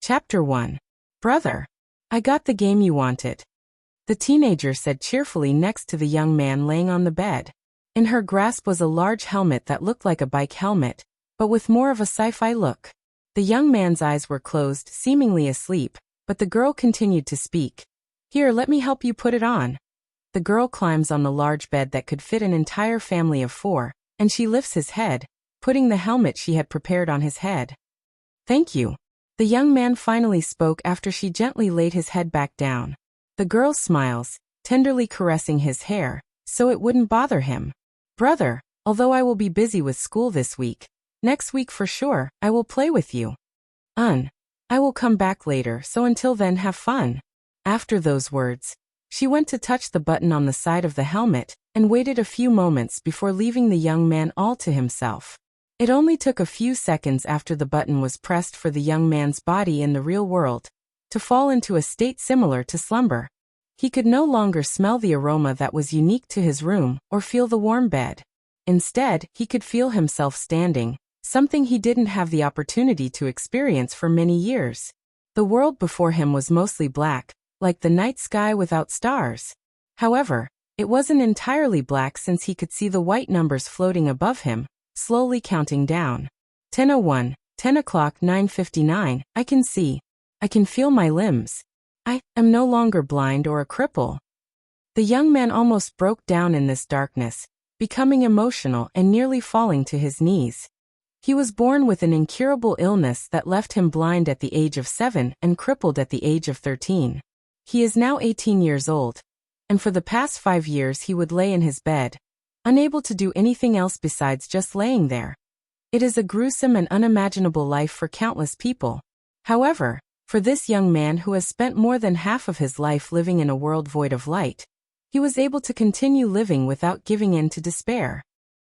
Chapter 1. Brother, I got the game you wanted, the teenager said cheerfully next to the young man laying on the bed. In her grasp was a large helmet that looked like a bike helmet, but with more of a sci-fi look. The young man's eyes were closed, seemingly asleep, but the girl continued to speak. Here, let me help you put it on. The girl climbs on the large bed that could fit an entire family of 4, and she lifts his head, putting the helmet she had prepared on his head. Thank you. The young man finally spoke after she gently laid his head back down. The girl smiles, tenderly caressing his hair, so it wouldn't bother him. Brother, although I will be busy with school this week, next week for sure, I will play with you. I will come back later, so until then have fun. After those words, she went to touch the button on the side of the helmet, and waited a few moments before leaving the young man all to himself. It only took a few seconds after the button was pressed for the young man's body in the real world to fall into a state similar to slumber. He could no longer smell the aroma that was unique to his room or feel the warm bed. Instead, he could feel himself standing, something he didn't have the opportunity to experience for many years. The world before him was mostly black, like the night sky without stars. However, it wasn't entirely black since he could see the white numbers floating above him, slowly counting down. 10:01, 10 o'clock, 9:59, I can see. I can feel my limbs. I am no longer blind or a cripple. The young man almost broke down in this darkness, becoming emotional and nearly falling to his knees. He was born with an incurable illness that left him blind at the age of 7 and crippled at the age of 13. He is now 18 years old, and for the past 5 years he would lay in his bed, unable to do anything else besides just laying there. It is a gruesome and unimaginable life for countless people. However, for this young man who has spent more than half of his life living in a world void of light, he was able to continue living without giving in to despair.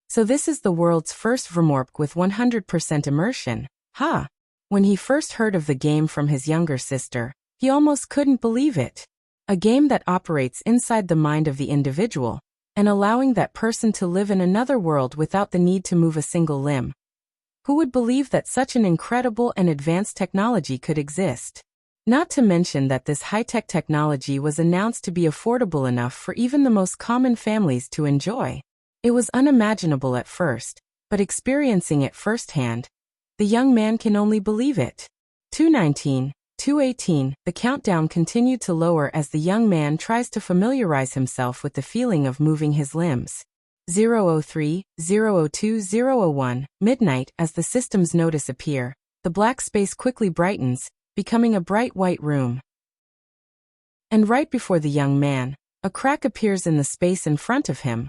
So this is the world's first Vermorp with 100% immersion, huh? When he first heard of the game from his younger sister, he almost couldn't believe it. A game that operates inside the mind of the individual, and allowing that person to live in another world without the need to move a single limb. Who would believe that such an incredible and advanced technology could exist? Not to mention that this high-tech technology was announced to be affordable enough for even the most common families to enjoy. It was unimaginable at first, but experiencing it firsthand, the young man can only believe it. 2:19, 2:18, the countdown continued to lower as the young man tries to familiarize himself with the feeling of moving his limbs. 0:03, 0:02, 0:01, midnight. As the system's notice appear, the black space quickly brightens, becoming a bright white room. And right before the young man, a crack appears in the space in front of him,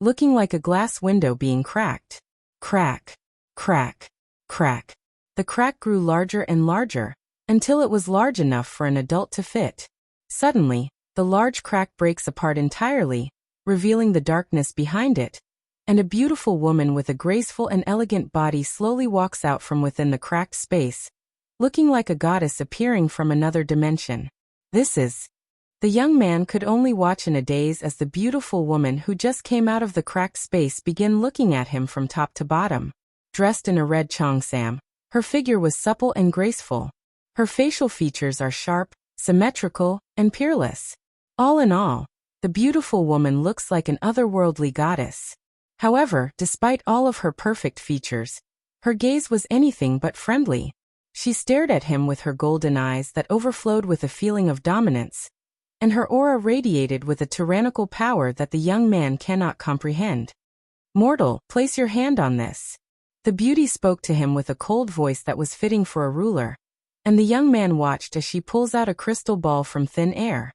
looking like a glass window being cracked. Crack, crack, crack. The crack grew larger and larger, until it was large enough for an adult to fit. Suddenly, the large crack breaks apart entirely, revealing the darkness behind it, and a beautiful woman with a graceful and elegant body slowly walks out from within the cracked space, looking like a goddess appearing from another dimension. The young man could only watch in a daze as the beautiful woman who just came out of the cracked space began looking at him from top to bottom. Dressed in a red cheongsam, her figure was supple and graceful. Her facial features are sharp, symmetrical, and peerless. All in all, the beautiful woman looks like an otherworldly goddess. However, despite all of her perfect features, her gaze was anything but friendly. She stared at him with her golden eyes that overflowed with a feeling of dominance, and her aura radiated with a tyrannical power that the young man cannot comprehend. "Mortal, place your hand on this." The beauty spoke to him with a cold voice that was fitting for a ruler, and the young man watched as she pulls out a crystal ball from thin air.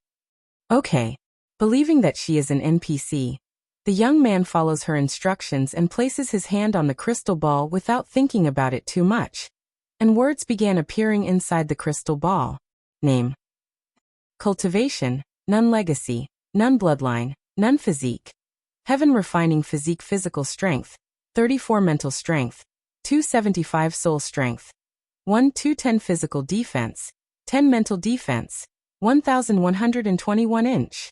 Okay. Believing that she is an NPC, the young man follows her instructions and places his hand on the crystal ball without thinking about it too much, and words began appearing inside the crystal ball. Name: Cultivation, none legacy, none bloodline, none physique. Heaven refining physique physical strength, 34 mental strength, 275 soul strength, 1-210 physical defense, 10 mental defense, 1121 inch.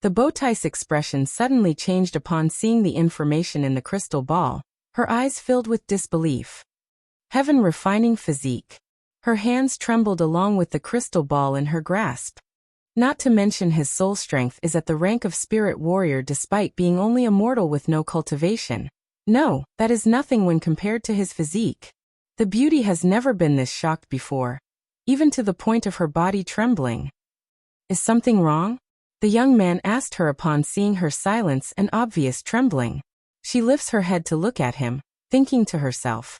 The bowtie's expression suddenly changed upon seeing the information in the crystal ball, her eyes filled with disbelief. Heaven refining physique. Her hands trembled along with the crystal ball in her grasp. Not to mention his soul strength is at the rank of spirit warrior despite being only a mortal with no cultivation. No, that is nothing when compared to his physique. The beauty has never been this shocked before, even to the point of her body trembling. Is something wrong? The young man asked her upon seeing her silence and obvious trembling. She lifts her head to look at him, thinking to herself,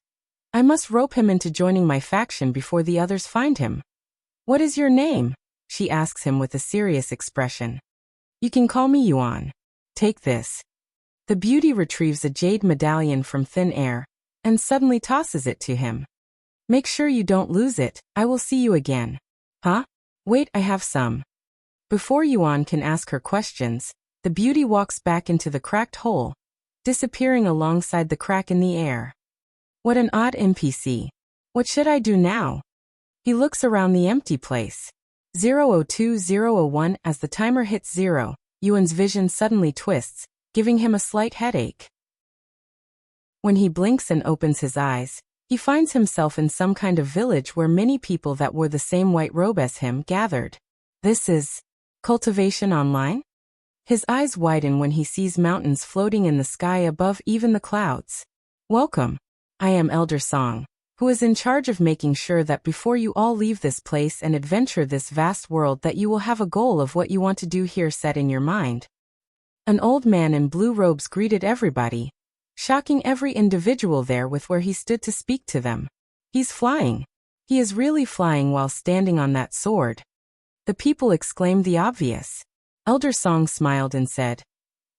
I must rope him into joining my faction before the others find him. What is your name? She asks him with a serious expression. You can call me Yuan. Take this. The beauty retrieves a jade medallion from thin air, and suddenly tosses it to him. Make sure you don't lose it, I will see you again. Huh? Wait, I have some. Before Yuan can ask her questions, the beauty walks back into the cracked hole, disappearing alongside the crack in the air. What an odd NPC. What should I do now? He looks around the empty place. 002-001 as the timer hits 0, Yuan's vision suddenly twists, giving him a slight headache. When he blinks and opens his eyes, he finds himself in some kind of village where many people that wore the same white robe as him gathered. This is Cultivation Online? His eyes widen when he sees mountains floating in the sky above even the clouds. Welcome. I am Elder Song, who is in charge of making sure that before you all leave this place and adventure this vast world that you will have a goal of what you want to do here set in your mind. An old man in blue robes greeted everybody, shocking every individual there with where he stood to speak to them. He's flying. He is really flying while standing on that sword. The people exclaimed the obvious. Elder Song smiled and said,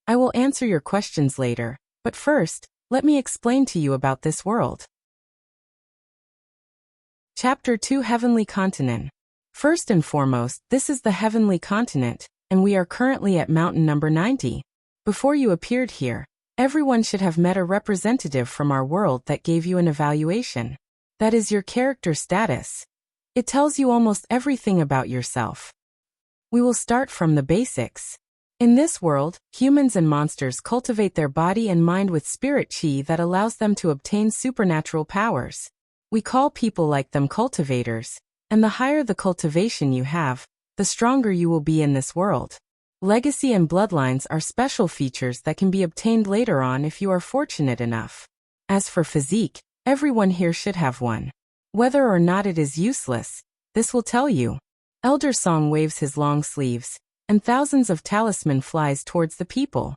I will answer your questions later, but first, let me explain to you about this world. Chapter 2 Heavenly Continent. First and foremost, this is the Heavenly Continent, and we are currently at mountain number 90. Before you appeared here, everyone should have met a representative from our world that gave you an evaluation. That is your character status. It tells you almost everything about yourself. We will start from the basics. In this world, humans and monsters cultivate their body and mind with spirit chi that allows them to obtain supernatural powers. We call people like them cultivators, and the higher the cultivation you have, the stronger you will be in this world. Legacy and bloodlines are special features that can be obtained later on if you are fortunate enough. As for physique, everyone here should have one. Whether or not it is useless, this will tell you. Elder Song waves his long sleeves, and thousands of talisman flies towards the people.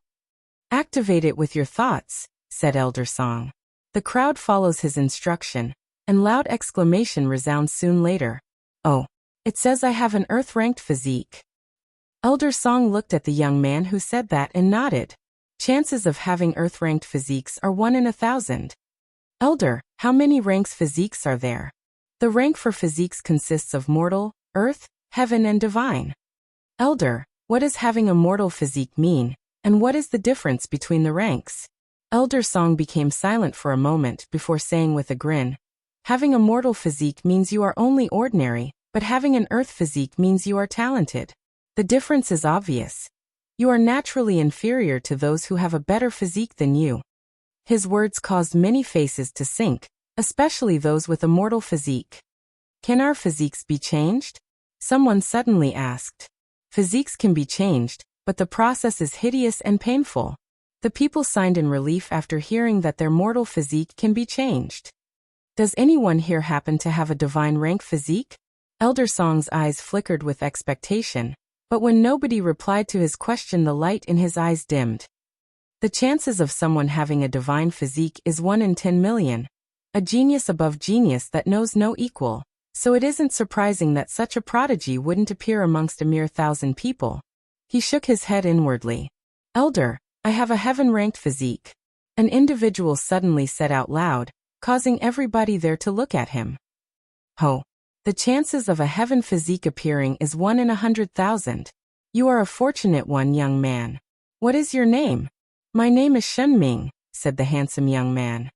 Activate it with your thoughts, said Elder Song. The crowd follows his instruction, and loud exclamation resounds soon later. Oh, it says I have an earth-ranked physique. Elder Song looked at the young man who said that and nodded. Chances of having earth-ranked physiques are 1 in 1,000. Elder, how many ranks physiques are there? The rank for physiques consists of mortal, earth, heaven and divine. Elder, what does having a mortal physique mean, and what is the difference between the ranks? Elder Song became silent for a moment before saying with a grin, having a mortal physique means you are only ordinary, but having an earth physique means you are talented. The difference is obvious. You are naturally inferior to those who have a better physique than you. His words caused many faces to sink, especially those with a mortal physique. Can our physiques be changed? Someone suddenly asked. Physiques can be changed, but the process is hideous and painful. The people signed in relief after hearing that their mortal physique can be changed. Does anyone here happen to have a divine rank physique? Elder Song's eyes flickered with expectation, but when nobody replied to his question, the light in his eyes dimmed. The chances of someone having a divine physique is 1 in 10 million, a genius above genius that knows no equal, so it isn't surprising that such a prodigy wouldn't appear amongst a mere 1,000 people. He shook his head inwardly. Elder, I have a heaven-ranked physique. An individual suddenly said out loud, causing everybody there to look at him. Ho! The chances of a heaven physique appearing is 1 in 100,000. You are a fortunate one, young man. What is your name? My name is Shenming, said the handsome young man.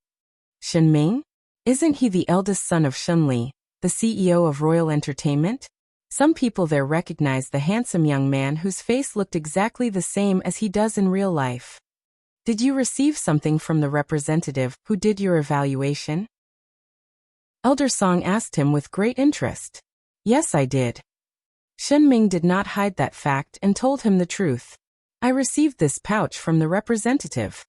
Shenming? Isn't he the eldest son of Shenli, the CEO of Royal Entertainment? Some people there recognized the handsome young man whose face looked exactly the same as he does in real life. Did you receive something from the representative who did your evaluation? Elder Song asked him with great interest. Yes, I did. Shen Ming did not hide that fact and told him the truth. I received this pouch from the representative.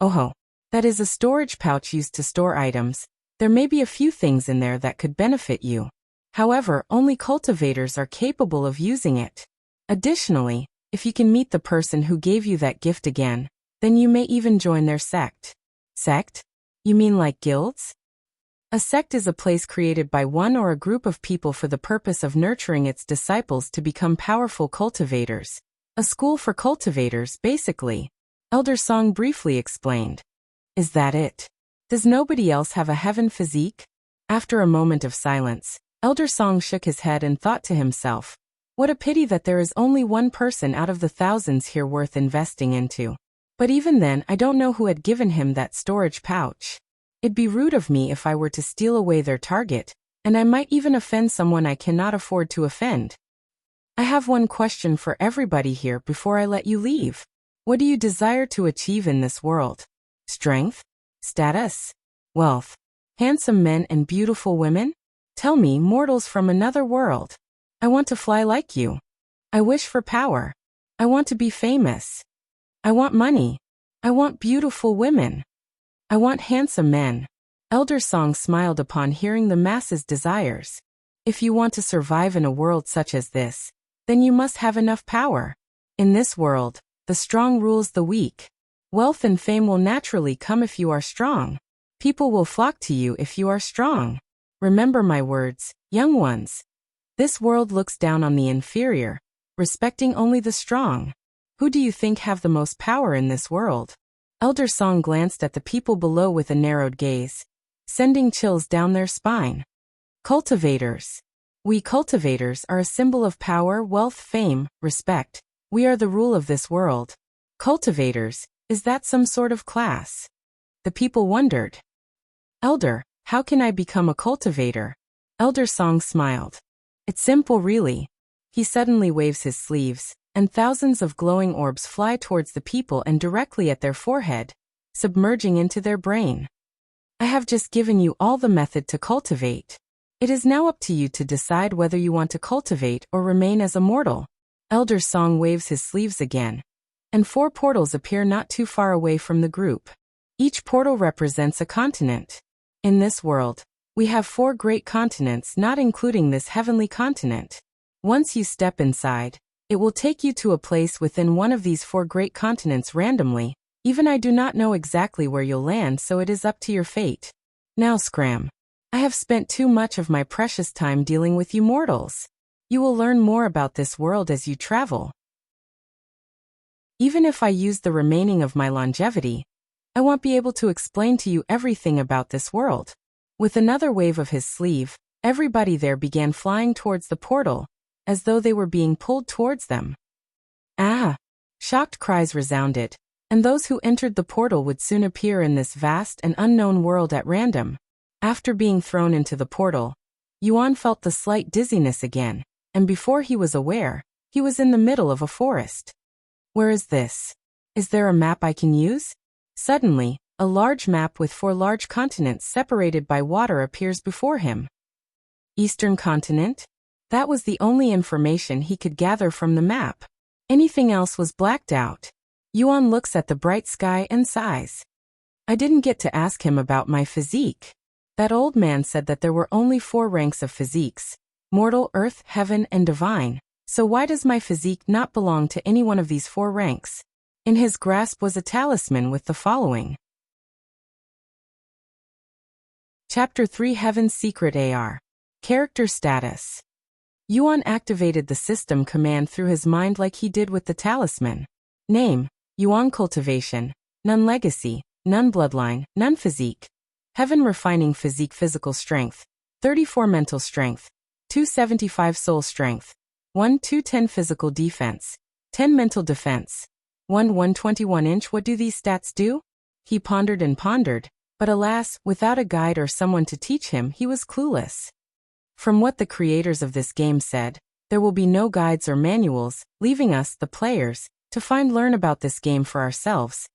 Oh, that is a storage pouch used to store items. There may be a few things in there that could benefit you. However, only cultivators are capable of using it. Additionally, if you can meet the person who gave you that gift again, then you may even join their sect. Sect? You mean like guilds? A sect is a place created by one or a group of people for the purpose of nurturing its disciples to become powerful cultivators. A school for cultivators, basically. Elder Song briefly explained. Is that it? Does nobody else have a heaven physique? After a moment of silence, Elder Song shook his head and thought to himself, what a pity that there is only one person out of the thousands here worth investing into. But even then, I don't know who had given him that storage pouch. It'd be rude of me if I were to steal away their target, and I might even offend someone I cannot afford to offend. I have one question for everybody here before I let you leave. What do you desire to achieve in this world? Strength? Status? Wealth? Handsome men and beautiful women? Tell me, mortals from another world. I want to fly like you. I wish for power. I want to be famous. I want money. I want beautiful women. I want handsome men. Elder Song smiled upon hearing the masses' desires. If you want to survive in a world such as this, then you must have enough power. In this world, the strong rules the weak. Wealth and fame will naturally come if you are strong. People will flock to you if you are strong. Remember my words, young ones. This world looks down on the inferior, respecting only the strong. Who do you think have the most power in this world? Elder Song glanced at the people below with a narrowed gaze, sending chills down their spine. Cultivators. We cultivators are a symbol of power, wealth, fame, respect. We are the rule of this world. Cultivators, is that some sort of class? The people wondered. Elder, how can I become a cultivator? Elder Song smiled. It's simple really. He suddenly waves his sleeves, and thousands of glowing orbs fly towards the people and directly at their forehead, submerging into their brain. I have just given you all the method to cultivate. It is now up to you to decide whether you want to cultivate or remain as a mortal. Elder Song waves his sleeves again, and 4 portals appear not too far away from the group. Each portal represents a continent. In this world, we have 4 great continents, not including this heavenly continent. Once you step inside, it will take you to a place within one of these 4 great continents randomly. Even I do not know exactly where you'll land, so it is up to your fate. Now scram. I have spent too much of my precious time dealing with you mortals. You will learn more about this world as you travel. Even if I use the remaining of my longevity, I won't be able to explain to you everything about this world. With another wave of his sleeve, everybody there began flying towards the portal, as though they were being pulled towards them. Ah! Shocked cries resounded, and those who entered the portal would soon appear in this vast and unknown world at random. After being thrown into the portal, Yuan felt the slight dizziness again, and before he was aware, he was in the middle of a forest. Where is this? Is there a map I can use? Suddenly, a large map with 4 large continents separated by water appears before him. Eastern continent? That was the only information he could gather from the map. Anything else was blacked out. Yuan looks at the bright sky and sighs. I didn't get to ask him about my physique. That old man said that there were only 4 ranks of physiques: mortal, earth, heaven, and divine. So why does my physique not belong to any one of these 4 ranks? In his grasp was a talisman with the following. Chapter 3: Heaven's Secret AR. Character Status. Yuan activated the system command through his mind like he did with the talisman. Name: Yuan Cultivation. None Legacy. None Bloodline. None Physique. Heaven Refining Physique. Physical Strength 34 Mental Strength 275 Soul Strength 1-210 Physical Defense 10 Mental Defense 1-121 Inch. What do these stats do? He pondered and pondered, but alas, without a guide or someone to teach him, he was clueless. From what the creators of this game said, there will be no guides or manuals, leaving us, the players, to learn about this game for ourselves.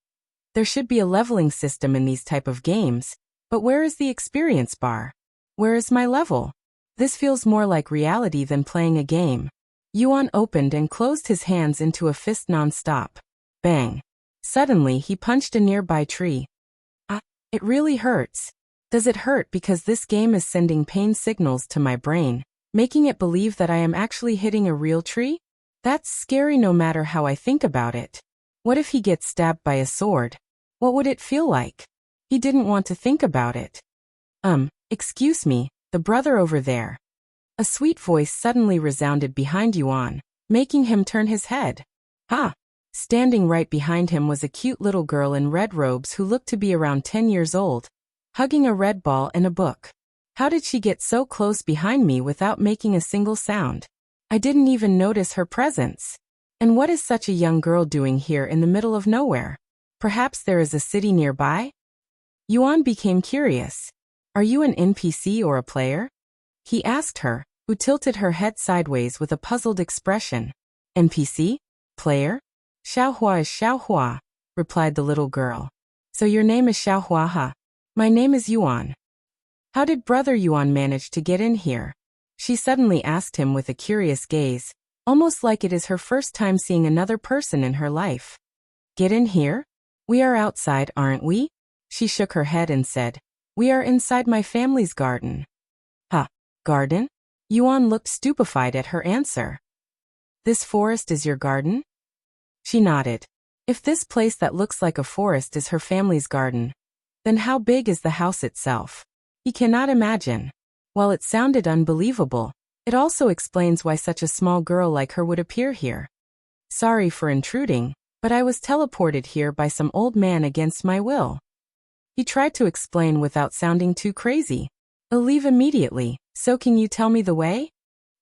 There should be a leveling system in these type of games, but where is the experience bar? Where is my level? This feels more like reality than playing a game. Yuan opened and closed his hands into a fist non-stop. Bang. Suddenly he punched a nearby tree. Ah, it really hurts. Does it hurt because this game is sending pain signals to my brain, making it believe that I am actually hitting a real tree? That's scary no matter how I think about it. What if he gets stabbed by a sword? What would it feel like? He didn't want to think about it. Excuse me, the brother over there. A sweet voice suddenly resounded behind Yuan, making him turn his head. Ha! Standing right behind him was a cute little girl in red robes who looked to be around 10 years old, hugging a red ball and a book. How did she get so close behind me without making a single sound? I didn't even notice her presence. And what is such a young girl doing here in the middle of nowhere? Perhaps there is a city nearby? Yuan became curious. Are you an NPC or a player? He asked her, who tilted her head sideways with a puzzled expression. NPC? Player? Xiaohua is Xiaohua, replied the little girl. So your name is Xiaohua, huh? My name is Yuan. How did brother Yuan manage to get in here? She suddenly asked him with a curious gaze, almost like it is her first time seeing another person in her life. Get in here? We are outside, aren't we? She shook her head and said, we are inside my family's garden. Huh, garden? Yuan looked stupefied at her answer. This forest is your garden? She nodded. If this place that looks like a forest is her family's garden, then how big is the house itself? He cannot imagine. While it sounded unbelievable, it also explains why such a small girl like her would appear here. Sorry for intruding, but I was teleported here by some old man against my will. He tried to explain without sounding too crazy. I'll leave immediately, so can you tell me the way?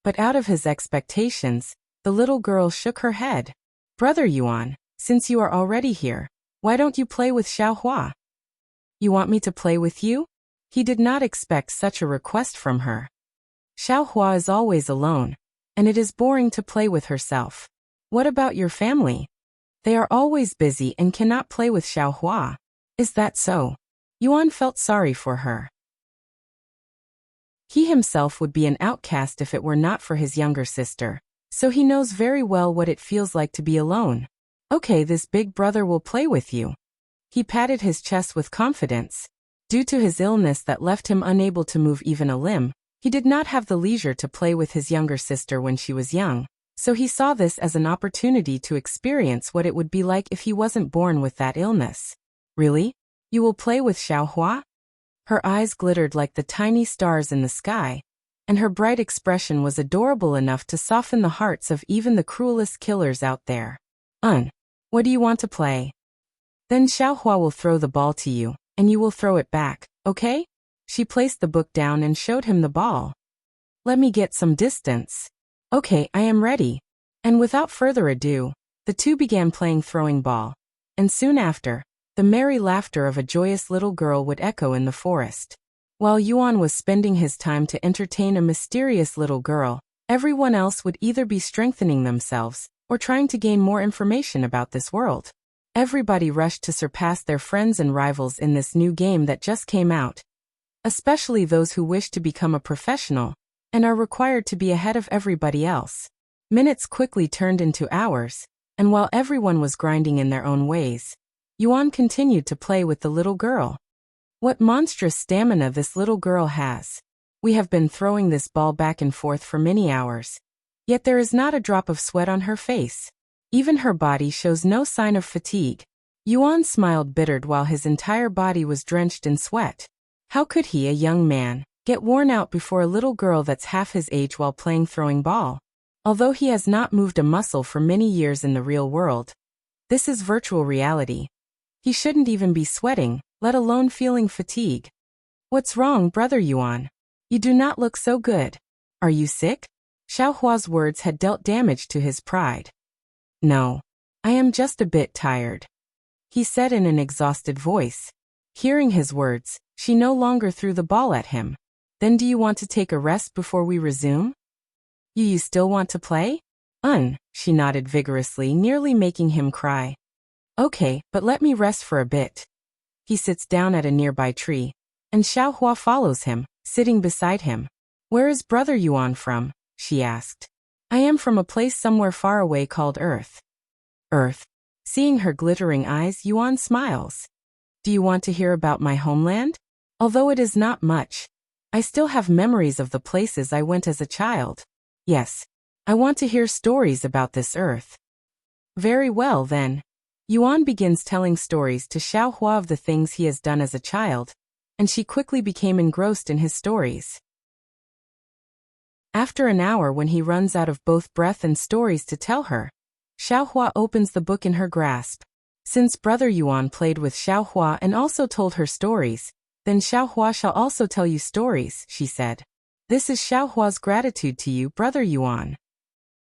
But out of his expectations, the little girl shook her head. Brother Yuan, since you are already here, why don't you play with Xiaohua? You want me to play with you? He did not expect such a request from her. Xiaohua is always alone, and it is boring to play with herself. What about your family? They are always busy and cannot play with Xiaohua. Is that so? Yuan felt sorry for her. He himself would be an outcast if it were not for his younger sister, so he knows very well what it feels like to be alone. Okay, this big brother will play with you. He patted his chest with confidence. Due to his illness that left him unable to move even a limb, he did not have the leisure to play with his younger sister when she was young, so he saw this as an opportunity to experience what it would be like if he wasn't born with that illness. Really? You will play with Xiaohua? Her eyes glittered like the tiny stars in the sky, and her bright expression was adorable enough to soften the hearts of even the cruelest killers out there. What do you want to play? Then Xiaohua will throw the ball to you, and you will throw it back, okay? She placed the book down and showed him the ball. Let me get some distance. Okay, I am ready. And without further ado, the two began playing throwing ball. And soon after, the merry laughter of a joyous little girl would echo in the forest. While Yuan was spending his time to entertain a mysterious little girl, everyone else would either be strengthening themselves or trying to gain more information about this world. Everybody rushed to surpass their friends and rivals in this new game that just came out, especially those who wish to become a professional and are required to be ahead of everybody else. Minutes quickly turned into hours, and while everyone was grinding in their own ways, Yuan continued to play with the little girl. What monstrous stamina this little girl has. We have been throwing this ball back and forth for many hours, yet there is not a drop of sweat on her face. Even her body shows no sign of fatigue. Yuan smiled bittered while his entire body was drenched in sweat. How could he, a young man, get worn out before a little girl that's half his age while playing throwing ball? Although he has not moved a muscle for many years in the real world, this is virtual reality. He shouldn't even be sweating, let alone feeling fatigue. What's wrong, brother Yuan? You do not look so good. Are you sick? Xiaohua's words had dealt damage to his pride. No. I am just a bit tired, he said in an exhausted voice. Hearing his words, she no longer threw the ball at him. Then do you want to take a rest before we resume? You still want to play? She nodded vigorously, nearly making him cry. Okay, but let me rest for a bit. He sits down at a nearby tree, and Xiaohua follows him, sitting beside him. "Where is Brother Yuan from?" she asked. "I am from a place somewhere far away called Earth." Earth. Seeing her glittering eyes, Yuan smiles. "Do you want to hear about my homeland? Although it is not much, I still have memories of the places I went as a child. Yes, I want to hear stories about this Earth." "Very well then." Yuan begins telling stories to Xiaohua of the things he has done as a child, and she quickly became engrossed in his stories. After an hour, when he runs out of both breath and stories to tell her, Xiaohua opens the book in her grasp. Since Brother Yuan played with Xiaohua and also told her stories, then Xiaohua shall also tell you stories, she said. "This is Xiaohua's gratitude to you, Brother Yuan."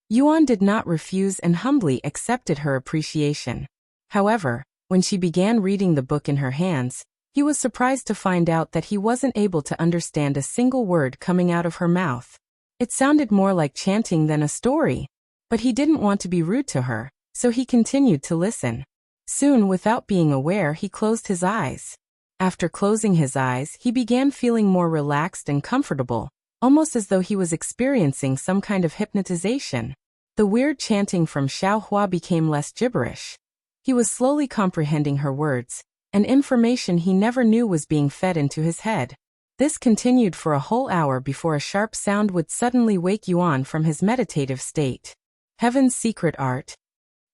Yuan did not refuse and humbly accepted her appreciation. However, when she began reading the book in her hands, he was surprised to find out that he wasn't able to understand a single word coming out of her mouth. It sounded more like chanting than a story. But he didn't want to be rude to her, so he continued to listen. Soon, without being aware, he closed his eyes. After closing his eyes, he began feeling more relaxed and comfortable, almost as though he was experiencing some kind of hypnotization. The weird chanting from Xiaohua became less gibberish. He was slowly comprehending her words, and information he never knew was being fed into his head. This continued for a whole hour before a sharp sound would suddenly wake Yuan from his meditative state. "Heaven's secret art."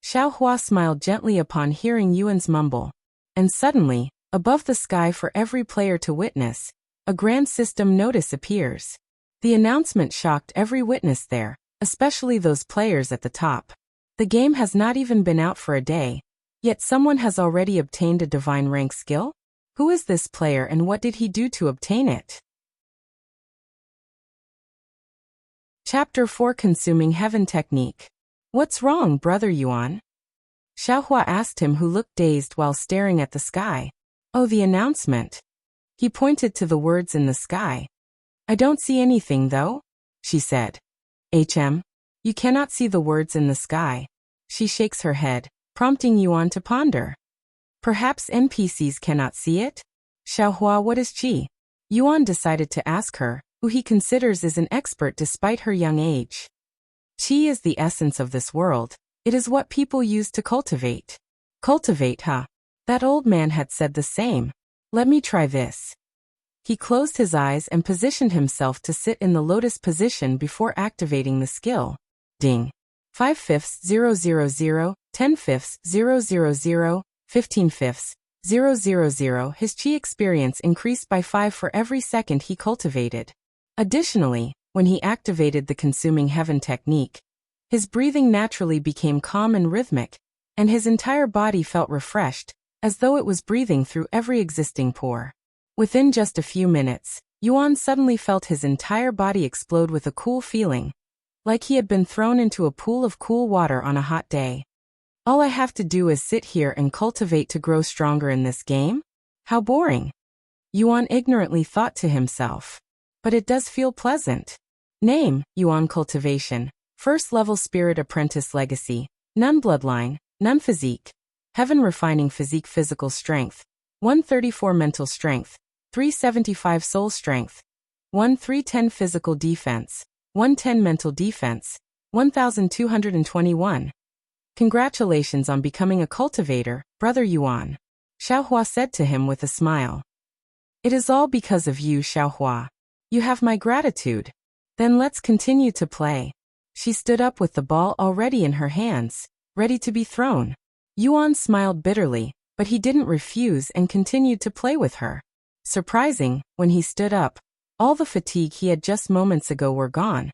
Xiaohua smiled gently upon hearing Yuan's mumble. And suddenly, above the sky for every player to witness, a grand system notice appears. The announcement shocked every witness there, especially those players at the top. The game has not even been out for a day, yet someone has already obtained a divine rank skill? Who is this player and what did he do to obtain it? Chapter 4: Consuming Heaven Technique. "What's wrong, Brother Yuan?" Xiaohua asked him, who looked dazed while staring at the sky. "Oh, the announcement." He pointed to the words in the sky. "I don't see anything though," she said. You cannot see the words in the sky." She shakes her head, prompting Yuan to ponder. "Perhaps NPCs cannot see it?" "Xiaohua, what is qi?" Yuan decided to ask her, who he considers is an expert despite her young age. "Qi is the essence of this world. It is what people use to cultivate." "Cultivate, huh?" That old man had said the same. "Let me try this." He closed his eyes and positioned himself to sit in the lotus position before activating the skill. Ding. 5/5, 000, 10/5, 000, 15/5, 000. His qi experience increased by 5 for every second he cultivated. Additionally, when he activated the Consuming Heaven technique, his breathing naturally became calm and rhythmic, and his entire body felt refreshed, as though it was breathing through every existing pore. Within just a few minutes, Yuan suddenly felt his entire body explode with a cool feeling, like he had been thrown into a pool of cool water on a hot day. "All I have to do is sit here and cultivate to grow stronger in this game? How boring," Yuan ignorantly thought to himself. "But it does feel pleasant." Name: Yuan Cultivation. First level Spirit Apprentice Legacy. None Bloodline, none Physique. Heaven Refining Physique Physical Strength. 134 Mental Strength. 375 Soul Strength. 1310 Physical Defense. 110 Mental Defense. 1221. "Congratulations on becoming a cultivator, Brother Yuan," Xiaohua said to him with a smile. "It is all because of you, Xiaohua. You have my gratitude. Then let's continue to play." She stood up with the ball already in her hands, ready to be thrown. Yuan smiled bitterly, but he didn't refuse and continued to play with her. Surprising, when he stood up, all the fatigue he had just moments ago were gone.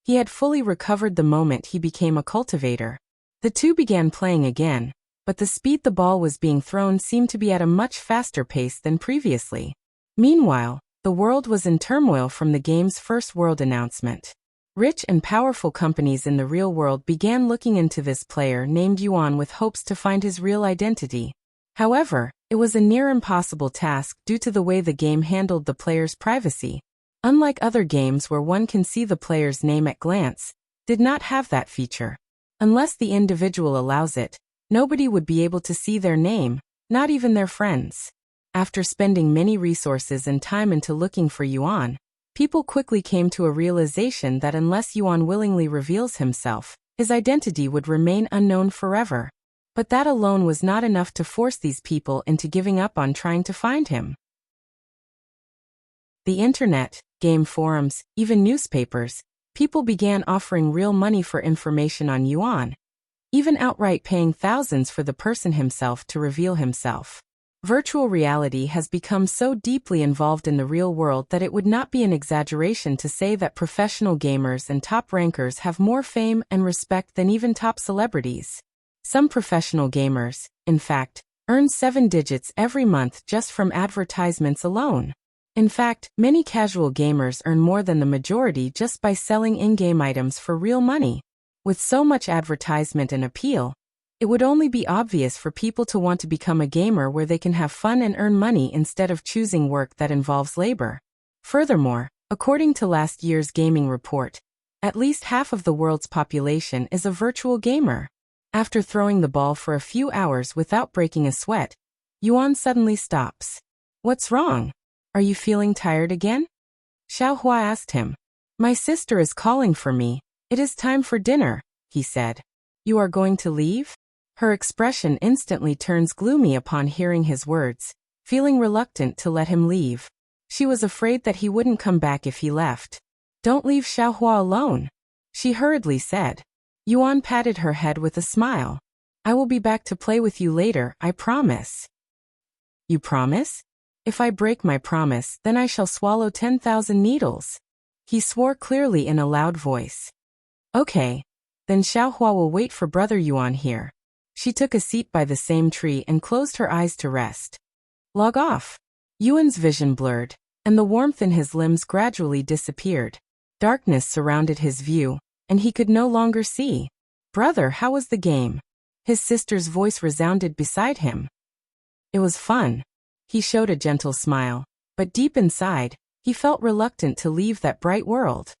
He had fully recovered the moment he became a cultivator. The two began playing again, but the speed the ball was being thrown seemed to be at a much faster pace than previously. Meanwhile, the world was in turmoil from the game's first world announcement. Rich and powerful companies in the real world began looking into this player named Yuan with hopes to find his real identity. However, it was a near impossible task due to the way the game handled the player's privacy. Unlike other games where one can see the player's name at glance, did not have that feature. Unless the individual allows it, nobody would be able to see their name, not even their friends. After spending many resources and time into looking for Yuan, People quickly came to a realization that unless Yuan willingly reveals himself, his identity would remain unknown forever. But that alone was not enough to force these people into giving up on trying to find him. The internet, game forums, even newspapers, people began offering real money for information on Yuan, even outright paying thousands for the person himself to reveal himself. Virtual reality has become so deeply involved in the real world that it would not be an exaggeration to say that professional gamers and top rankers have more fame and respect than even top celebrities. Some professional gamers, in fact, earn 7 digits every month just from advertisements alone. In fact, many casual gamers earn more than the majority just by selling in-game items for real money. With so much advertisement and appeal, it would only be obvious for people to want to become a gamer where they can have fun and earn money instead of choosing work that involves labor. Furthermore, according to last year's gaming report, at least half of the world's population is a virtual gamer. After throwing the ball for a few hours without breaking a sweat, Yuan suddenly stops. "What's wrong? Are you feeling tired again?" Xiaohua asked him. "My sister is calling for me. It is time for dinner," he said. "You are going to leave?" Her expression instantly turns gloomy upon hearing his words, feeling reluctant to let him leave. She was afraid that he wouldn't come back if he left. "Don't leave Xiaohua alone," she hurriedly said. Yuan patted her head with a smile. "I will be back to play with you later, I promise." "You promise? If I break my promise, then I shall swallow 10,000 needles." He swore clearly in a loud voice. "Okay. Then Xiaohua will wait for Brother Yuan here." She took a seat by the same tree and closed her eyes to rest. "Log off." Yuan's vision blurred, and the warmth in his limbs gradually disappeared. Darkness surrounded his view, and he could no longer see. "Brother, how was the game?" His sister's voice resounded beside him. "It was fun." He showed a gentle smile, but deep inside, he felt reluctant to leave that bright world.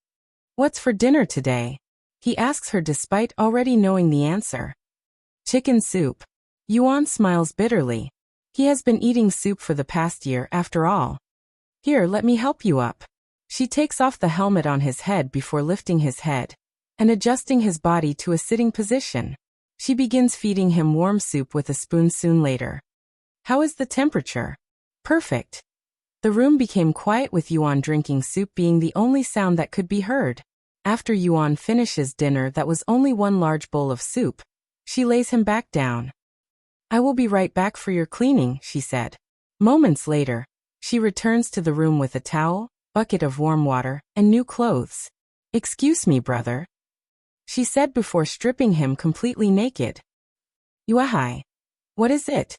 "What's for dinner today?" he asks her despite already knowing the answer. "Chicken soup." Yuan smiles bitterly. He has been eating soup for the past year after all. "Here, let me help you up." She takes off the helmet on his head before lifting his head and adjusting his body to a sitting position. She begins feeding him warm soup with a spoon soon later. "How is the temperature?" "Perfect." The room became quiet with Yuan drinking soup being the only sound that could be heard. After Yuan finishes dinner that was only one large bowl of soup, she lays him back down. "I will be right back for your cleaning," she said. Moments later, she returns to the room with a towel, bucket of warm water, and new clothes. "Excuse me, brother," she said before stripping him completely naked. "Yuahai. What is it?"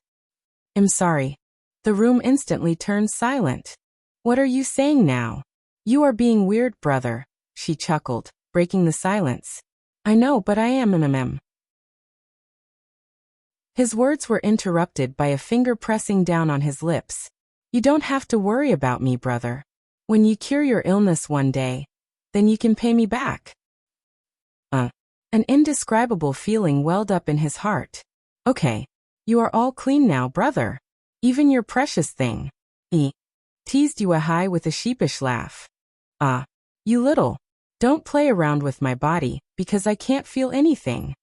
"I'm sorry." The room instantly turns silent. "What are you saying now?" "You are being weird, brother," she chuckled, breaking the silence. "I know, but I am. His words were interrupted by a finger pressing down on his lips. "You don't have to worry about me, brother. When you cure your illness one day, then you can pay me back." An indescribable feeling welled up in his heart. "Okay. You are all clean now, brother. Even your precious thing." Teased Yuahai with a sheepish laugh. You little. Don't play around with my body, because I can't feel anything."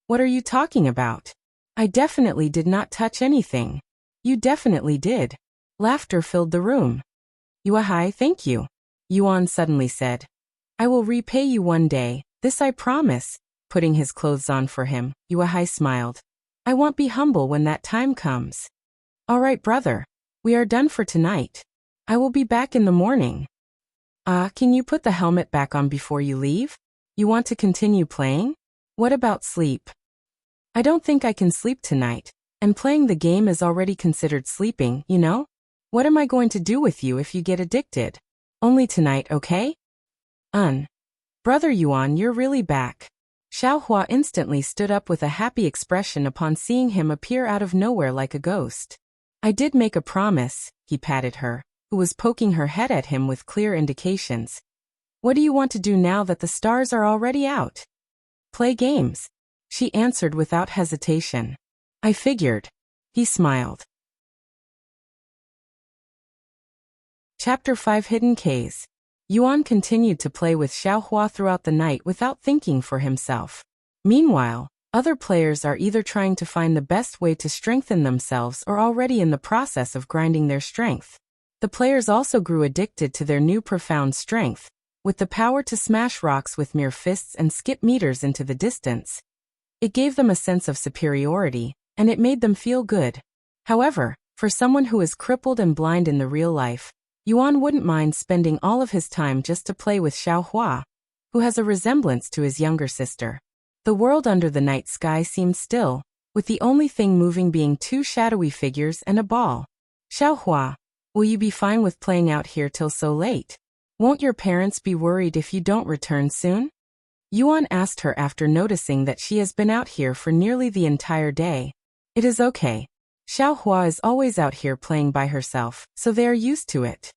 What are you talking about? I definitely did not touch anything." "You definitely did." Laughter filled the room. "Yuahai, thank you," Yuan suddenly said. "I will repay you one day, this I promise." Putting his clothes on for him, Yuahai smiled. "I won't be humble when that time comes." "All right, brother. We are done for tonight. I will be back in the morning." Can you put the helmet back on before you leave? You want to continue playing? What about sleep?" "I don't think I can sleep tonight, and playing the game is already considered sleeping, you know? What am I going to do with you if you get addicted? Only tonight, okay?" Brother Yuan, you're really back." Xiaohua instantly stood up with a happy expression upon seeing him appear out of nowhere like a ghost. "I did make a promise," he patted her, who was poking her head at him with clear indications. "What do you want to do now that the stars are already out?" "Play games," she answered without hesitation. "I figured." He smiled. Chapter 5 Hidden Keys. Yuan continued to play with Xiaohua throughout the night without thinking for himself. Meanwhile, other players are either trying to find the best way to strengthen themselves or already in the process of grinding their strength. The players also grew addicted to their new profound strength, with the power to smash rocks with mere fists and skip meters into the distance. It gave them a sense of superiority, and it made them feel good. However, for someone who is crippled and blind in the real life, Yuan wouldn't mind spending all of his time just to play with Xiaohua, who has a resemblance to his younger sister. The world under the night sky seemed still, with the only thing moving being two shadowy figures and a ball. Xiaohua, will you be fine with playing out here till so late? Won't your parents be worried if you don't return soon? Yuan asked her after noticing that she has been out here for nearly the entire day. It is okay. Xiaohua is always out here playing by herself, so they are used to it.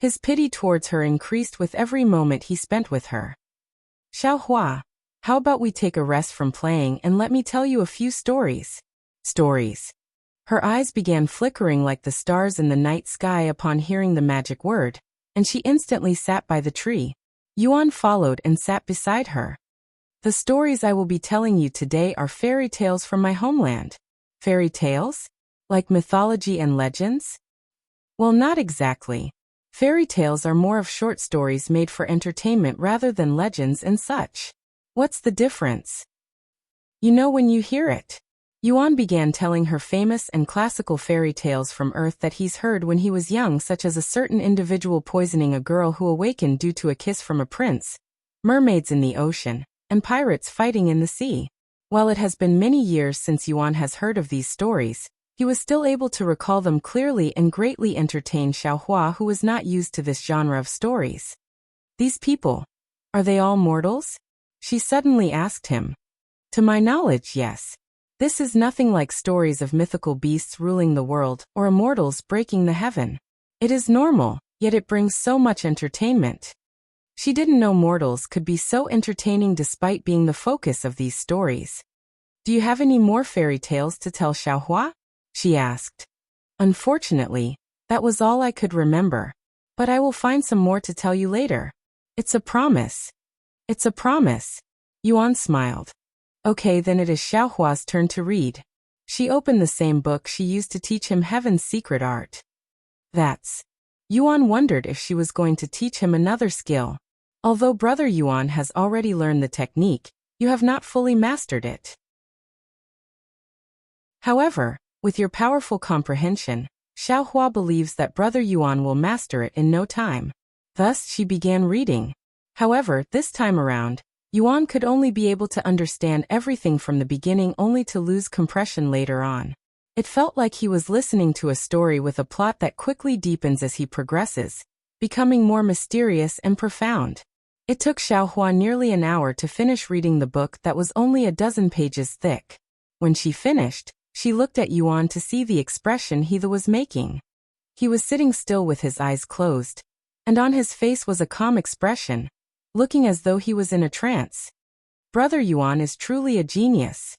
His pity towards her increased with every moment he spent with her. Xiaohua, how about we take a rest from playing and let me tell you a few stories? Stories. Her eyes began flickering like the stars in the night sky upon hearing the magic word, and she instantly sat by the tree. Yuan followed and sat beside her. The stories I will be telling you today are fairy tales from my homeland. Fairy tales? Like mythology and legends? Well, not exactly. Fairy tales are more of short stories made for entertainment rather than legends and such. What's the difference? You know when you hear it. Yuan began telling her famous and classical fairy tales from Earth that he's heard when he was young, such as a certain individual poisoning a girl who awakened due to a kiss from a prince, mermaids in the ocean, and pirates fighting in the sea. While it has been many years since Yuan has heard of these stories, he was still able to recall them clearly and greatly entertained Xiaohua, who was not used to this genre of stories. These people, are they all mortals? She suddenly asked him. To my knowledge, yes. This is nothing like stories of mythical beasts ruling the world or immortals breaking the heaven. It is normal, yet it brings so much entertainment. She didn't know mortals could be so entertaining despite being the focus of these stories. Do you have any more fairy tales to tell, Xiaohua? She asked. Unfortunately, that was all I could remember. But I will find some more to tell you later. It's a promise. It's a promise. Yuan smiled. Okay, then it is Xiaohua's turn to read. She opened the same book she used to teach him heaven's secret art. That's. Yuan wondered if she was going to teach him another skill. Although Brother Yuan has already learned the technique, you have not fully mastered it. However, with your powerful comprehension, Xiaohua believes that Brother Yuan will master it in no time. Thus, she began reading. However, this time around, Yuan could only be able to understand everything from the beginning only to lose compression later on. It felt like he was listening to a story with a plot that quickly deepens as he progresses, becoming more mysterious and profound. It took Xiaohua nearly an hour to finish reading the book that was only a dozen pages thick. When she finished, she looked at Yuan to see the expression he was making. He was sitting still with his eyes closed, and on his face was a calm expression, looking as though he was in a trance. Brother Yuan is truly a genius.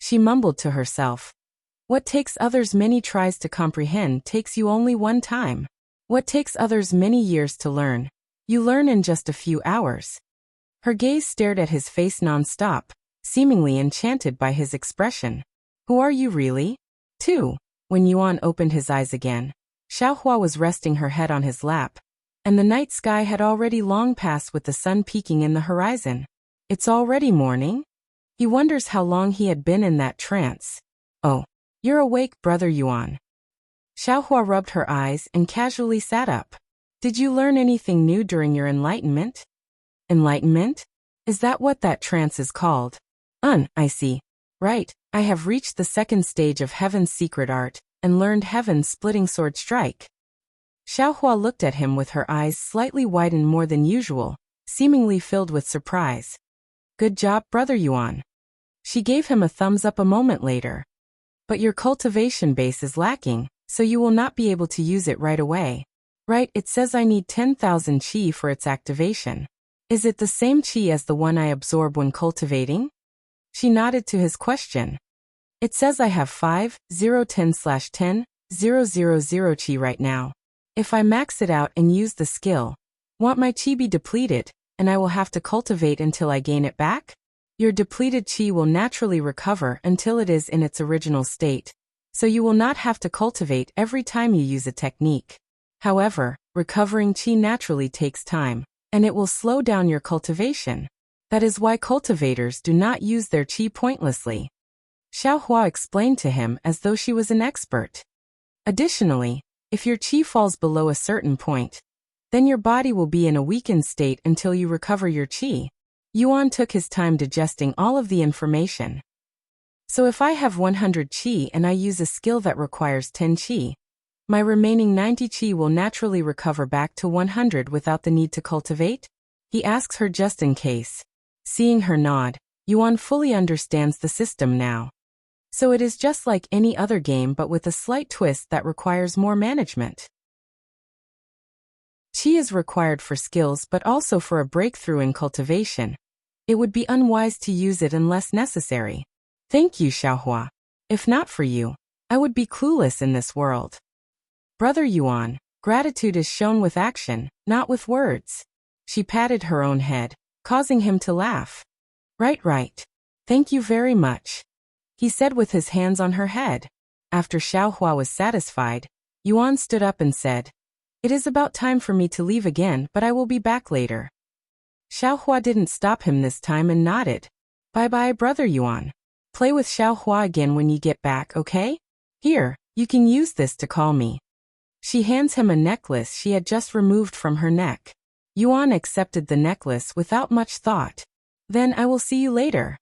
She mumbled to herself. What takes others many tries to comprehend takes you only one time. What takes others many years to learn, you learn in just a few hours. Her gaze stared at his face non-stop, seemingly enchanted by his expression. Who are you really? 2. When Yuan opened his eyes again, Xiaohua was resting her head on his lap, and the night sky had already long passed with the sun peeking in the horizon. It's already morning? He wonders how long he had been in that trance. Oh, you're awake, Brother Yuan. Xiaohua rubbed her eyes and casually sat up. Did you learn anything new during your enlightenment? Enlightenment? Is that what that trance is called? I see. Right, I have reached the second stage of heaven's secret art, and learned heaven's splitting sword strike. Xiaohua looked at him with her eyes slightly widened more than usual, seemingly filled with surprise. Good job, Brother Yuan. She gave him a thumbs up a moment later. But your cultivation base is lacking, so you will not be able to use it right away. Right, it says I need 10,000 qi for its activation. Is it the same qi as the one I absorb when cultivating? She nodded to his question. It says I have 5, 0, 10/10, 000 qi right now. If I max it out and use the skill, won't my chi be depleted, and I will have to cultivate until I gain it back? Your depleted chi will naturally recover until it is in its original state, so you will not have to cultivate every time you use a technique. However, recovering chi naturally takes time, and it will slow down your cultivation. That is why cultivators do not use their chi pointlessly. Xiaohua explained to him as though she was an expert. Additionally, if your chi falls below a certain point, then your body will be in a weakened state until you recover your chi. Yuan took his time digesting all of the information. So if I have 100 chi and I use a skill that requires 10 chi, my remaining 90 chi will naturally recover back to 100 without the need to cultivate? He asks her just in case. Seeing her nod, Yuan fully understands the system now. So it is just like any other game but with a slight twist that requires more management. Chi is required for skills but also for a breakthrough in cultivation. It would be unwise to use it unless necessary. Thank you, Xiaohua. If not for you, I would be clueless in this world. Brother Yuan, gratitude is shown with action, not with words. She patted her own head, causing him to laugh. Right. Thank you very much, he said with his hands on her head. After Xiaohua was satisfied, Yuan stood up and said, "It is about time for me to leave again, but I will be back later." Xiaohua didn't stop him this time and nodded. Bye-bye, Brother Yuan. Play with Xiaohua again when you get back, okay? Here, you can use this to call me. She hands him a necklace she had just removed from her neck. Yuan accepted the necklace without much thought. Then I will see you later.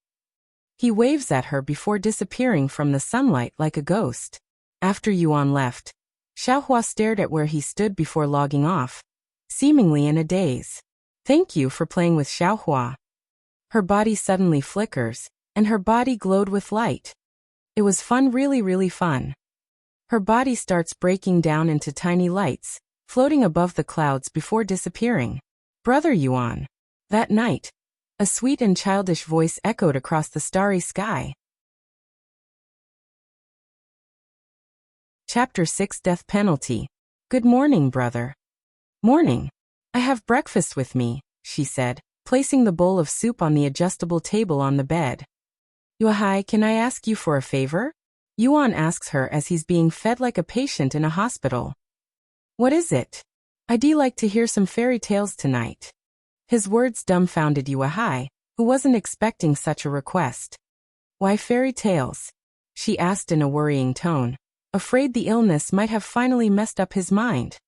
He waves at her before disappearing from the sunlight like a ghost. After Yuan left, Xiaohua stared at where he stood before logging off, seemingly in a daze. Thank you for playing with Xiaohua. Her body suddenly flickers, and her body glowed with light. It was fun, really fun. Her body starts breaking down into tiny lights, floating above the clouds before disappearing. Brother Yuan. That night, a sweet and childish voice echoed across the starry sky. Chapter 6 Death Penalty. Good morning, brother. Morning. I have breakfast with me, she said, placing the bowl of soup on the adjustable table on the bed. Yuhai, can I ask you for a favor? Yuan asks her as he's being fed like a patient in a hospital. What is it? I'd like to hear some fairy tales tonight. His words dumbfounded Yuhai, who wasn't expecting such a request. Why fairy tales? She asked in a worrying tone, afraid the illness might have finally messed up his mind.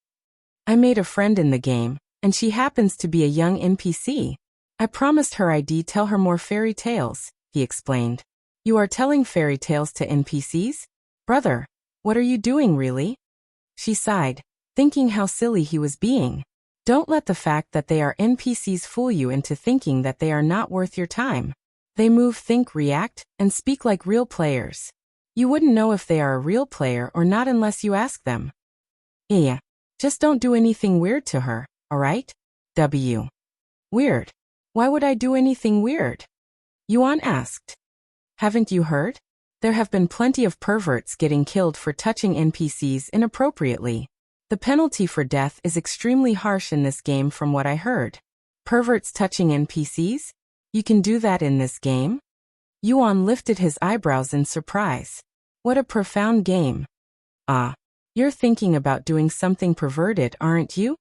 I made a friend in the game, and she happens to be a young NPC. I promised her I'd tell her more fairy tales, he explained. You are telling fairy tales to NPCs? Brother, what are you doing really? She sighed, thinking how silly he was being. Don't let the fact that they are NPCs fool you into thinking that they are not worth your time. They move, think, react, and speak like real players. You wouldn't know if they are a real player or not unless you ask them. Yeah. Just don't do anything weird to her, alright? W. Weird. Why would I do anything weird? Yuan asked. Haven't you heard? There have been plenty of perverts getting killed for touching NPCs inappropriately. The penalty for death is extremely harsh in this game from what I heard. Perverts touching NPCs? You can do that in this game? Yuan lifted his eyebrows in surprise. What a profound game. Ah. You're thinking about doing something perverted, aren't you?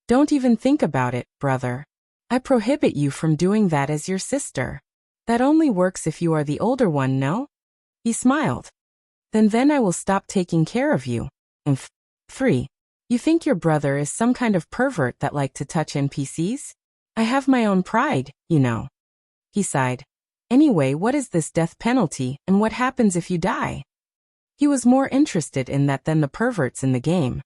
Don't even think about it, brother. I prohibit you from doing that as your sister. That only works if you are the older one, no? He smiled. Then I will stop taking care of you. 3. You think your brother is some kind of pervert that like to touch NPCs? I have my own pride, you know. He sighed. Anyway, what is this death penalty, and what happens if you die? He was more interested in that than the perverts in the game.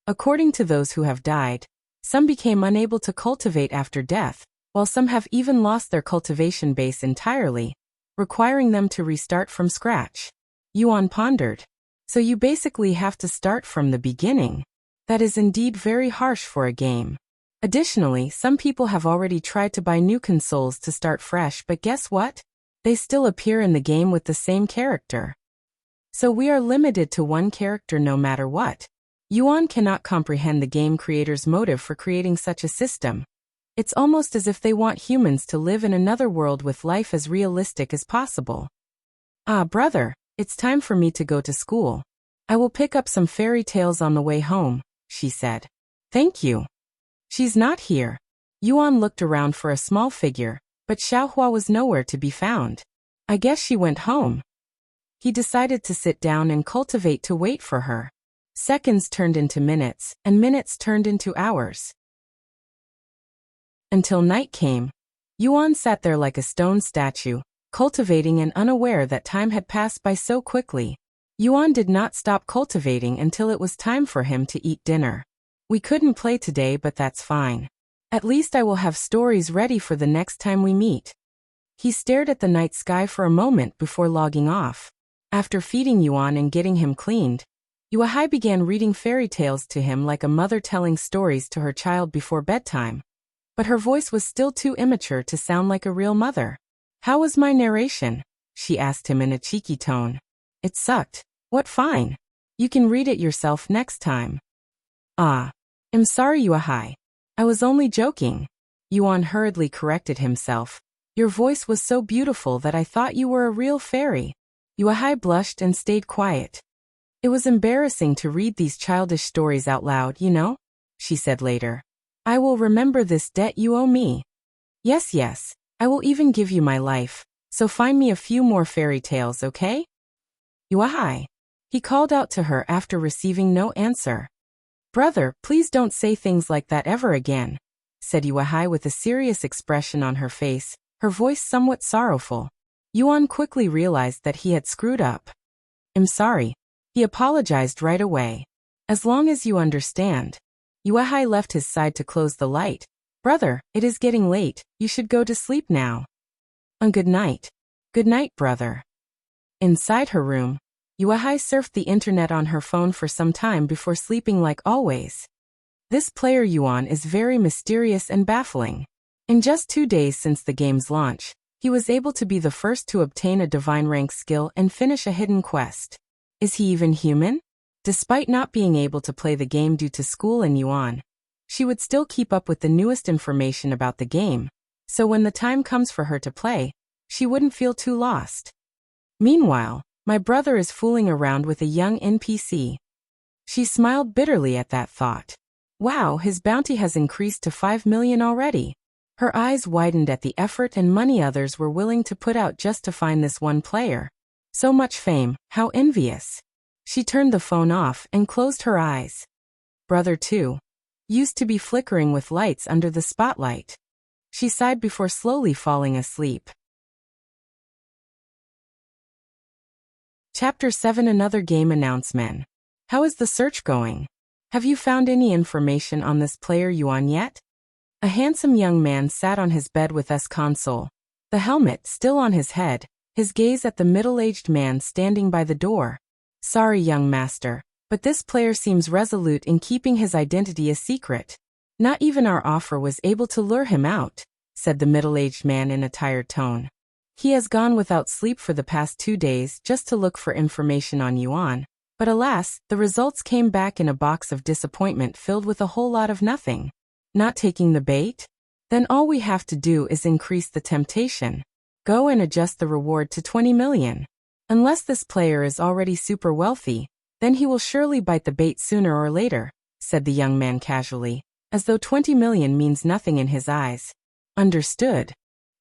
According to those who have died, some became unable to cultivate after death, while some have even lost their cultivation base entirely, requiring them to restart from scratch. Yuan pondered. So you basically have to start from the beginning. That is indeed very harsh for a game. Additionally, some people have already tried to buy new consoles to start fresh, but guess what? They still appear in the game with the same character. So we are limited to one character no matter what. Yuan cannot comprehend the game creator's motive for creating such a system. It's almost as if they want humans to live in another world with life as realistic as possible. Ah, brother, it's time for me to go to school. I will pick up some fairy tales on the way home, she said. Thank you. She's not here. Yuan looked around for a small figure, but Xiaohua was nowhere to be found. I guess she went home. He decided to sit down and cultivate to wait for her. Seconds turned into minutes, and minutes turned into hours. Until night came. Yuan sat there like a stone statue, cultivating and unaware that time had passed by so quickly. Yuan did not stop cultivating until it was time for him to eat dinner. We couldn't play today, but that's fine. At least I will have stories ready for the next time we meet. He stared at the night sky for a moment before logging off. After feeding Yuan and getting him cleaned, Yuahai began reading fairy tales to him like a mother telling stories to her child before bedtime. But her voice was still too immature to sound like a real mother. How was my narration? She asked him in a cheeky tone. It sucked. What fine? You can read it yourself next time. Ah. I'm sorry, Yuahai. I was only joking. Yuan hurriedly corrected himself. Your voice was so beautiful that I thought you were a real fairy. Yuahai blushed and stayed quiet. It was embarrassing to read these childish stories out loud, you know? She said later. I will remember this debt you owe me. Yes, I will even give you my life, so find me a few more fairy tales, okay? Yuahai. He called out to her after receiving no answer. Brother, please don't say things like that ever again, said Yuahai with a serious expression on her face, her voice somewhat sorrowful. Yuan quickly realized that he had screwed up. I'm sorry. He apologized right away. As long as you understand. Yuahai left his side to close the light. Brother, it is getting late, you should go to sleep now. Good night. Good night, brother. Inside her room, Yuahai surfed the internet on her phone for some time before sleeping like always. This player Yuan is very mysterious and baffling. In just 2 days since the game's launch, he was able to be the first to obtain a divine rank skill and finish a hidden quest. Is he even human? Despite not being able to play the game due to school and Yuan, she would still keep up with the newest information about the game, so when the time comes for her to play, she wouldn't feel too lost. Meanwhile, my brother is fooling around with a young NPC. She smiled bitterly at that thought. Wow, his bounty has increased to 5 million already. Her eyes widened at the effort and money others were willing to put out just to find this one player. So much fame, how envious. She turned the phone off and closed her eyes. Brother too. Used to be flickering with lights under the spotlight. She sighed before slowly falling asleep. Chapter 7 Another Game Announcement. How is the search going? Have you found any information on this player Yuan yet? A handsome young man sat on his bed with S console, the helmet still on his head, his gaze at the middle-aged man standing by the door. Sorry, young master, but this player seems resolute in keeping his identity a secret. Not even our offer was able to lure him out, said the middle-aged man in a tired tone. He has gone without sleep for the past 2 days just to look for information on Yuan, but alas, the results came back in a box of disappointment filled with a whole lot of nothing. Not taking the bait? Then all we have to do is increase the temptation. Go and adjust the reward to 20 million. Unless this player is already super wealthy, then he will surely bite the bait sooner or later, said the young man casually, as though 20 million means nothing in his eyes. Understood.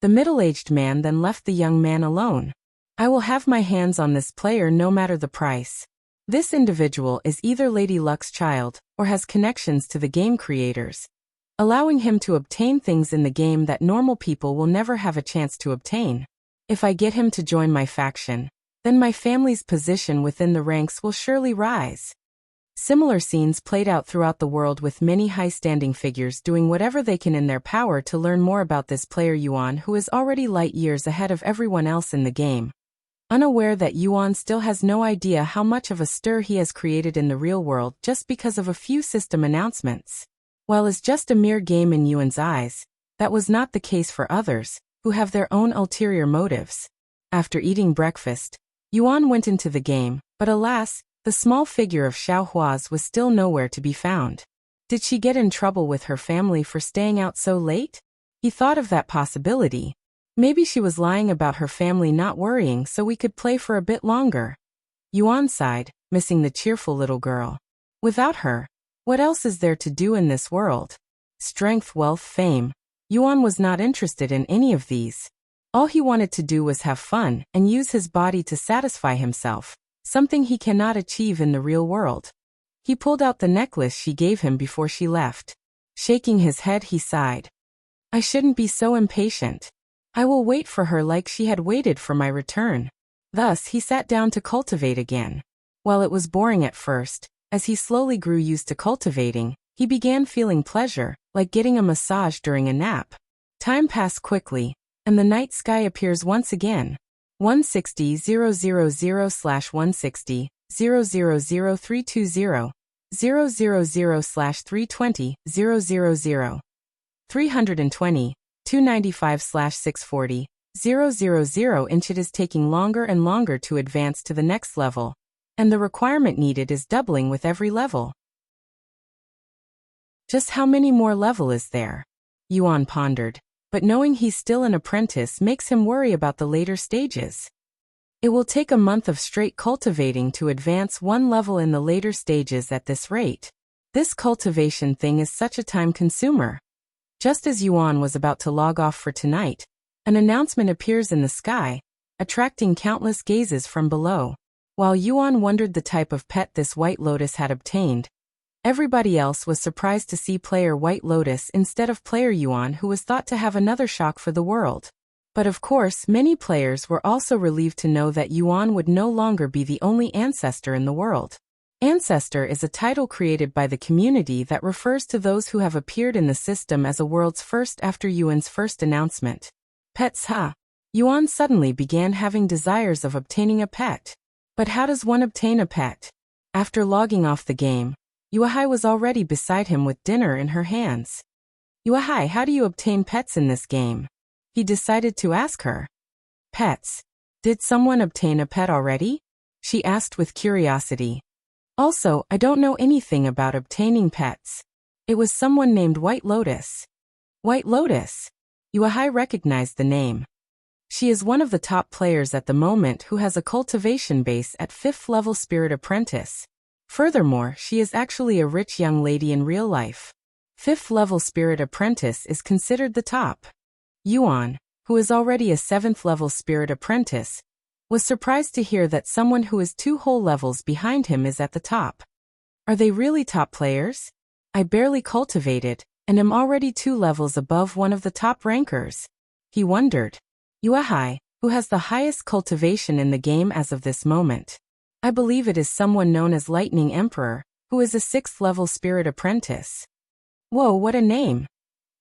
The middle-aged man then left the young man alone. I will have my hands on this player no matter the price. This individual is either Lady Luck's child or has connections to the game creators, allowing him to obtain things in the game that normal people will never have a chance to obtain. If I get him to join my faction, then my family's position within the ranks will surely rise. Similar scenes played out throughout the world with many high-standing figures doing whatever they can in their power to learn more about this player Yuan, who is already light years ahead of everyone else in the game. Unaware that Yuan still has no idea how much of a stir he has created in the real world just because of a few system announcements. While it's just a mere game in Yuan's eyes, that was not the case for others, who have their own ulterior motives. After eating breakfast, Yuan went into the game, but alas, The small figure of Xiaohua's was still nowhere to be found. Did she get in trouble with her family for staying out so late? He thought of that possibility. Maybe she was lying about her family not worrying so we could play for a bit longer. Yuan sighed, missing the cheerful little girl. Without her, what else is there to do in this world? Strength, wealth, fame. Yuan was not interested in any of these. All he wanted to do was have fun and use his body to satisfy himself, something he cannot achieve in the real world. He pulled out the necklace she gave him before she left. Shaking his head, he sighed. I shouldn't be so impatient. I will wait for her like she had waited for my return. Thus, he sat down to cultivate again. While it was boring at first, as he slowly grew used to cultivating, he began feeling pleasure, like getting a massage during a nap. Time passed quickly, and the night sky appears once again. 160,000/160, 000,320, 000/320, 000, 320, 295/640, 000 inch. It is taking longer and longer to advance to the next level, and the requirement needed is doubling with every level. Just how many more level is there? Yuan pondered, but knowing he's still an apprentice makes him worry about the later stages. It will take a month of straight cultivating to advance one level in the later stages at this rate. This cultivation thing is such a time consumer. Just as Yuan was about to log off for tonight, an announcement appears in the sky, attracting countless gazes from below. While Yuan wondered the type of pet this White Lotus had obtained, everybody else was surprised to see player White Lotus instead of player Yuan, who was thought to have another shock for the world. But of course, many players were also relieved to know that Yuan would no longer be the only ancestor in the world. Ancestor is a title created by the community that refers to those who have appeared in the system as a world's first after Yuan's first announcement. Pets, huh? Yuan suddenly began having desires of obtaining a pet. But how does one obtain a pet? After logging off the game, Yuahai was already beside him with dinner in her hands. Yuahai, how do you obtain pets in this game? He decided to ask her. Pets. Did someone obtain a pet already? She asked with curiosity. Also, I don't know anything about obtaining pets. It was someone named White Lotus. White Lotus? Yuahai recognized the name. She is one of the top players at the moment who has a cultivation base at 5th level Spirit Apprentice. Furthermore, she is actually a rich young lady in real life. 5th level Spirit Apprentice is considered the top. Yuan, who is already a 7th level Spirit Apprentice, was surprised to hear that someone who is 2 whole levels behind him is at the top. Are they really top players? I barely cultivated, and am already 2 levels above one of the top rankers. He wondered. Yuahai, who has the highest cultivation in the game as of this moment. I believe it is someone known as Lightning Emperor, who is a 6th level Spirit Apprentice. Whoa, what a name.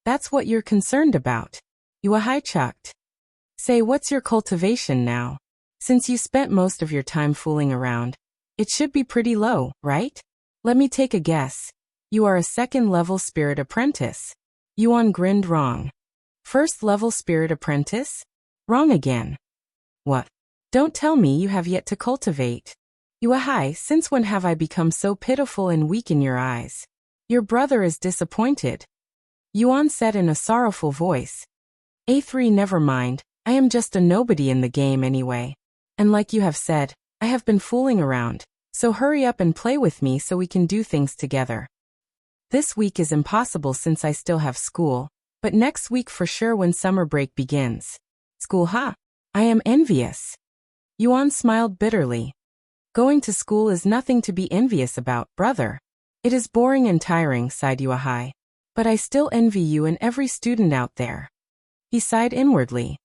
That's what you're concerned about. Yuahai chucked. Say, what's your cultivation now? Since you spent most of your time fooling around, it should be pretty low, right? Let me take a guess. You are a 2nd level Spirit Apprentice. Yuan grinned. Wrong. 1st level Spirit Apprentice? Wrong again. What? Don't tell me you have yet to cultivate. Yuahai, since when have I become so pitiful and weak in your eyes? Your brother is disappointed. Yuan said in a sorrowful voice. A3, never mind, I am just a nobody in the game anyway. And like you have said, I have been fooling around, so hurry up and play with me so we can do things together. This week is impossible since I still have school, but next week for sure when summer break begins. School, huh? I am envious. Yuan smiled bitterly. Going to school is nothing to be envious about, brother. It is boring and tiring, sighed Yuahai. But I still envy you and every student out there. He sighed inwardly.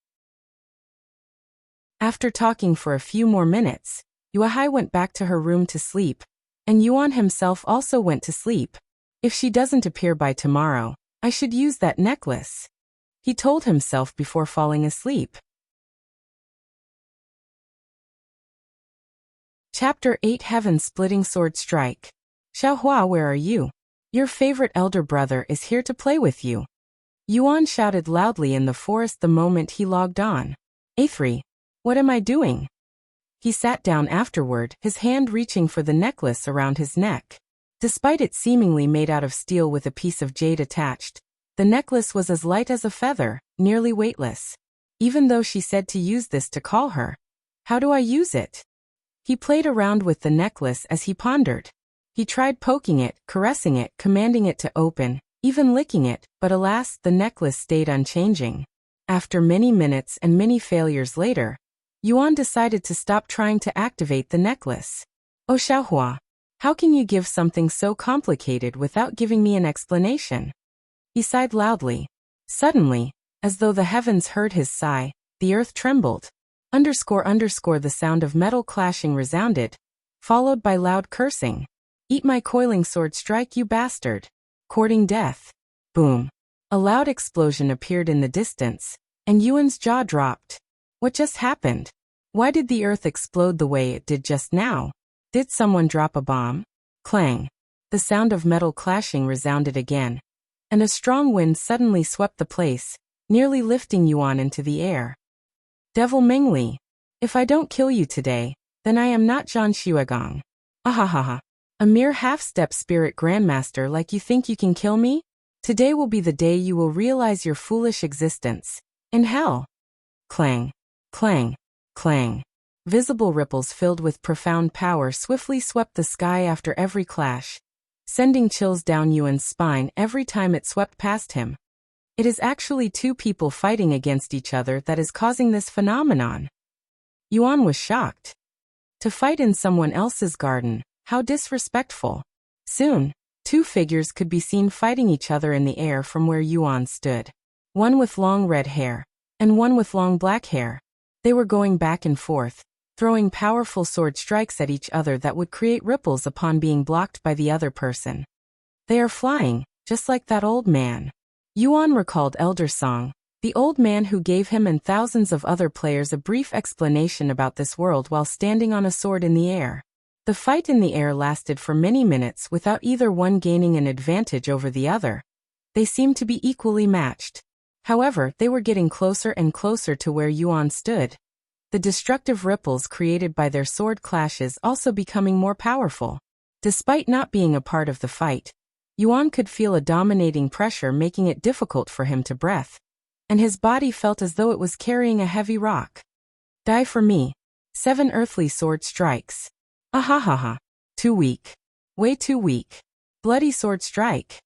After talking for a few more minutes, Yuahai went back to her room to sleep, and Yuan himself also went to sleep. If she doesn't appear by tomorrow, I should use that necklace, he told himself before falling asleep. Chapter 8, Heaven-Splitting Sword Strike. Xiaohua, where are you? Your favorite elder brother is here to play with you. Yuan shouted loudly in the forest the moment he logged on. A3. What am I doing? He sat down afterward, his hand reaching for the necklace around his neck. Despite it seemingly made out of steel with a piece of jade attached, the necklace was as light as a feather, nearly weightless. Even though she said to use this to call her. How do I use it? He played around with the necklace as he pondered. He tried poking it, caressing it, commanding it to open, even licking it, but alas, the necklace stayed unchanging. After many minutes and many failures later, Yuan decided to stop trying to activate the necklace. Oh Xiaohua, how can you give something so complicated without giving me an explanation? He sighed loudly. Suddenly, as though the heavens heard his sigh, the earth trembled. The sound of metal clashing resounded, followed by loud cursing. Eat my coiling sword strike, you bastard. Courting death. Boom. A loud explosion appeared in the distance, and Yuan's jaw dropped. What just happened? Why did the earth explode the way it did just now? Did someone drop a bomb? Clang. The sound of metal clashing resounded again, and a strong wind suddenly swept the place, nearly lifting Yuan into the air. Devil Mingli, if I don't kill you today, then I am not Zhan Xuegong. Ahahaha. A mere half-step spirit grandmaster like you think you can kill me? Today will be the day you will realize your foolish existence. In hell. Clang. Clang. Clang. Visible ripples filled with profound power swiftly swept the sky after every clash, sending chills down Yuan's spine every time it swept past him. It is actually two people fighting against each other that is causing this phenomenon. Yuan was shocked. To fight in someone else's garden, how disrespectful. Soon, two figures could be seen fighting each other in the air from where Yuan stood. One with long red hair, and one with long black hair. They were going back and forth, throwing powerful sword strikes at each other that would create ripples upon being blocked by the other person. They are flying, just like that old man. Yuan recalled Elder Song, the old man who gave him and thousands of other players a brief explanation about this world while standing on a sword in the air. The fight in the air lasted for many minutes without either one gaining an advantage over the other. They seemed to be equally matched. However, they were getting closer and closer to where Yuan stood. The destructive ripples created by their sword clashes also becoming more powerful. Despite not being a part of the fight, Yuan could feel a dominating pressure making it difficult for him to breathe, and his body felt as though it was carrying a heavy rock. Die for me. 7 earthly sword strikes. Ahahaha. Too weak. Way too weak. Bloody sword strike.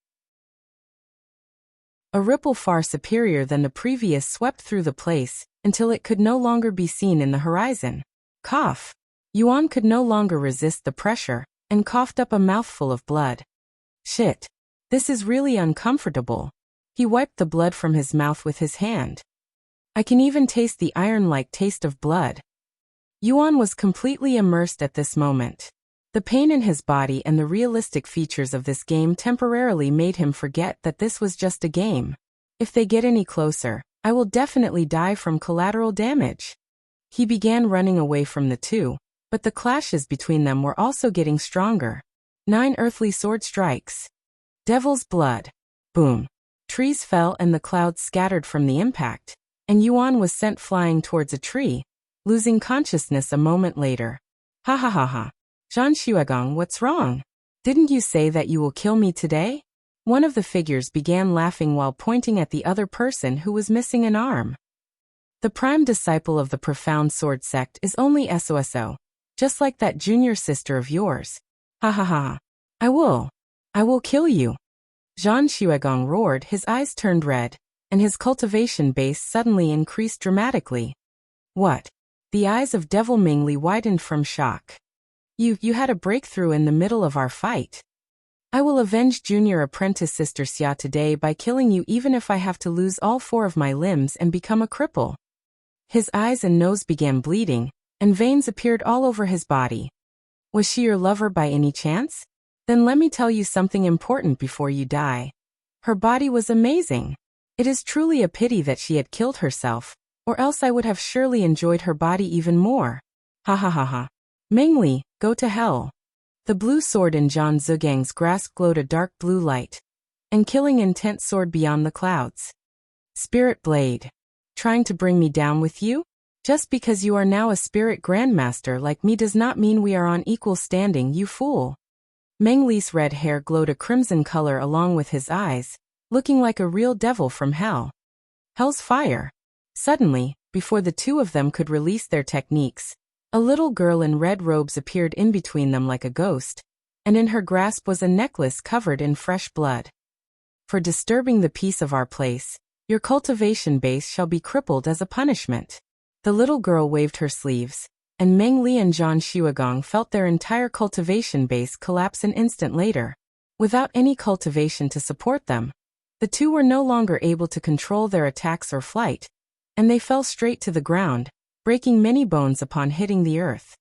A ripple far superior than the previous swept through the place, until it could no longer be seen in the horizon. Cough. Yuan could no longer resist the pressure, and coughed up a mouthful of blood. Shit. This is really uncomfortable. He wiped the blood from his mouth with his hand. I can even taste the iron-like taste of blood. Yuan was completely immersed at this moment. The pain in his body and the realistic features of this game temporarily made him forget that this was just a game. If they get any closer, I will definitely die from collateral damage. He began running away from the two, but the clashes between them were also getting stronger. 9 earthly sword strikes. Devil's blood. Boom. Trees fell and the clouds scattered from the impact, and Yuan was sent flying towards a tree, losing consciousness a moment later. Ha ha ha ha. Zhan Xuegong, what's wrong? Didn't you say that you will kill me today? One of the figures began laughing while pointing at the other person who was missing an arm. The prime disciple of the profound sword sect is only SOSO, just like that junior sister of yours. Ha ha ha. I will kill you. Zhan Xuegong roared, his eyes turned red, and his cultivation base suddenly increased dramatically. What? The eyes of Devil Mingli widened from shock. You had a breakthrough in the middle of our fight. I will avenge junior apprentice Sister Xia today by killing you even if I have to lose all 4 of my limbs and become a cripple. His eyes and nose began bleeding, and veins appeared all over his body. Was she your lover by any chance? Then let me tell you something important before you die. Her body was amazing. It is truly a pity that she had killed herself, or else I would have surely enjoyed her body even more. Ha ha ha ha. Mingli, go to hell. The blue sword in Zhan Zugang's grasp glowed a dark blue light, and killing intent soared beyond the clouds. Spirit blade. Trying to bring me down with you? Just because you are now a spirit grandmaster like me does not mean we are on equal standing, you fool. Meng Li's red hair glowed a crimson color along with his eyes, looking like a real devil from hell. Hell's fire. Suddenly, before the two of them could release their techniques, a little girl in red robes appeared in between them like a ghost, and in her grasp was a necklace covered in fresh blood. For disturbing the peace of our place, your cultivation base shall be crippled as a punishment. The little girl waved her sleeves, and Meng Li and Zhang Xuegong felt their entire cultivation base collapse an instant later. Without any cultivation to support them, the two were no longer able to control their attacks or flight, and they fell straight to the ground, breaking many bones upon hitting the earth.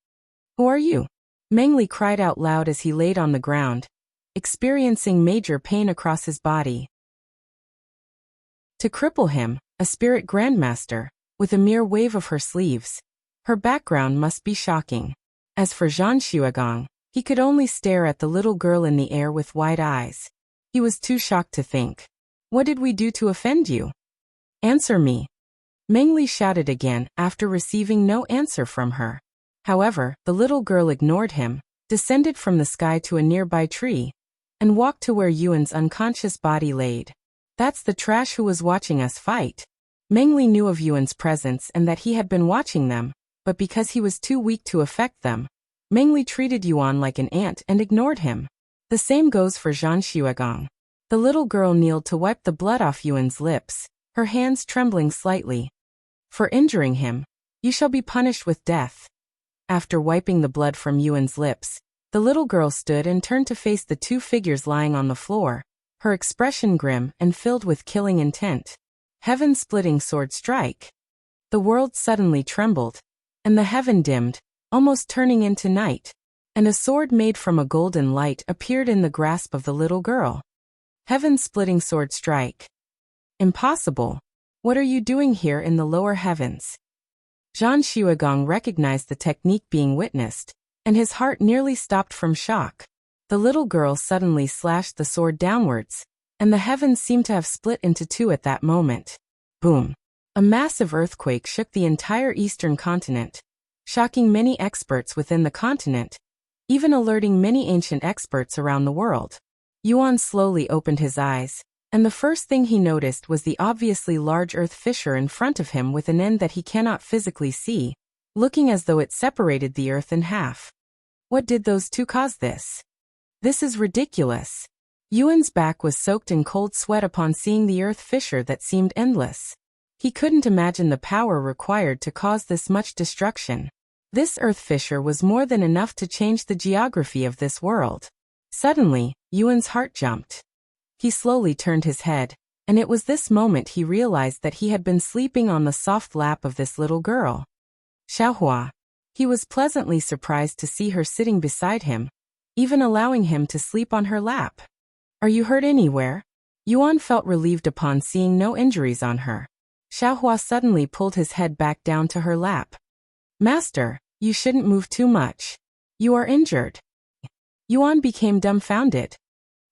Who are you? Meng Li cried out loud as he laid on the ground, experiencing major pain across his body. To cripple him, a spirit grandmaster, with a mere wave of her sleeves. Her background must be shocking. As for Zhang Xuegong, he could only stare at the little girl in the air with wide eyes. He was too shocked to think. What did we do to offend you? Answer me. Meng Li shouted again after receiving no answer from her. However, the little girl ignored him, descended from the sky to a nearby tree, and walked to where Yuan's unconscious body laid. That's the trash who was watching us fight. Meng Li knew of Yuan's presence and that he had been watching them, but because he was too weak to affect them, Meng Li treated Yuan like an ant and ignored him. The same goes for Zhang Xuegong. The little girl kneeled to wipe the blood off Yuan's lips, her hands trembling slightly. For injuring him, you shall be punished with death. After wiping the blood from Yuan's lips, the little girl stood and turned to face the two figures lying on the floor, her expression grim and filled with killing intent. Heaven-splitting sword strike. The world suddenly trembled, and the heaven dimmed, almost turning into night, and a sword made from a golden light appeared in the grasp of the little girl. Heaven-splitting sword strike. Impossible. What are you doing here in the lower heavens? Zhang Xuegong recognized the technique being witnessed, and his heart nearly stopped from shock. The little girl suddenly slashed the sword downwards, and the heavens seemed to have split into two at that moment. Boom! A massive earthquake shook the entire eastern continent, shocking many experts within the continent, even alerting many ancient experts around the world. Yuan slowly opened his eyes, and the first thing he noticed was the obviously large earth fissure in front of him with an end that he cannot physically see, looking as though it separated the earth in half. What did those two cause this? This is ridiculous. Yuan's back was soaked in cold sweat upon seeing the earth fissure that seemed endless. He couldn't imagine the power required to cause this much destruction. This earth fissure was more than enough to change the geography of this world. Suddenly, Yuan's heart jumped. He slowly turned his head, and it was this moment he realized that he had been sleeping on the soft lap of this little girl. Xiaohua. He was pleasantly surprised to see her sitting beside him, even allowing him to sleep on her lap. Are you hurt anywhere? Yuan felt relieved upon seeing no injuries on her. Xiaohua suddenly pulled his head back down to her lap. Master, you shouldn't move too much. You are injured. Yuan became dumbfounded.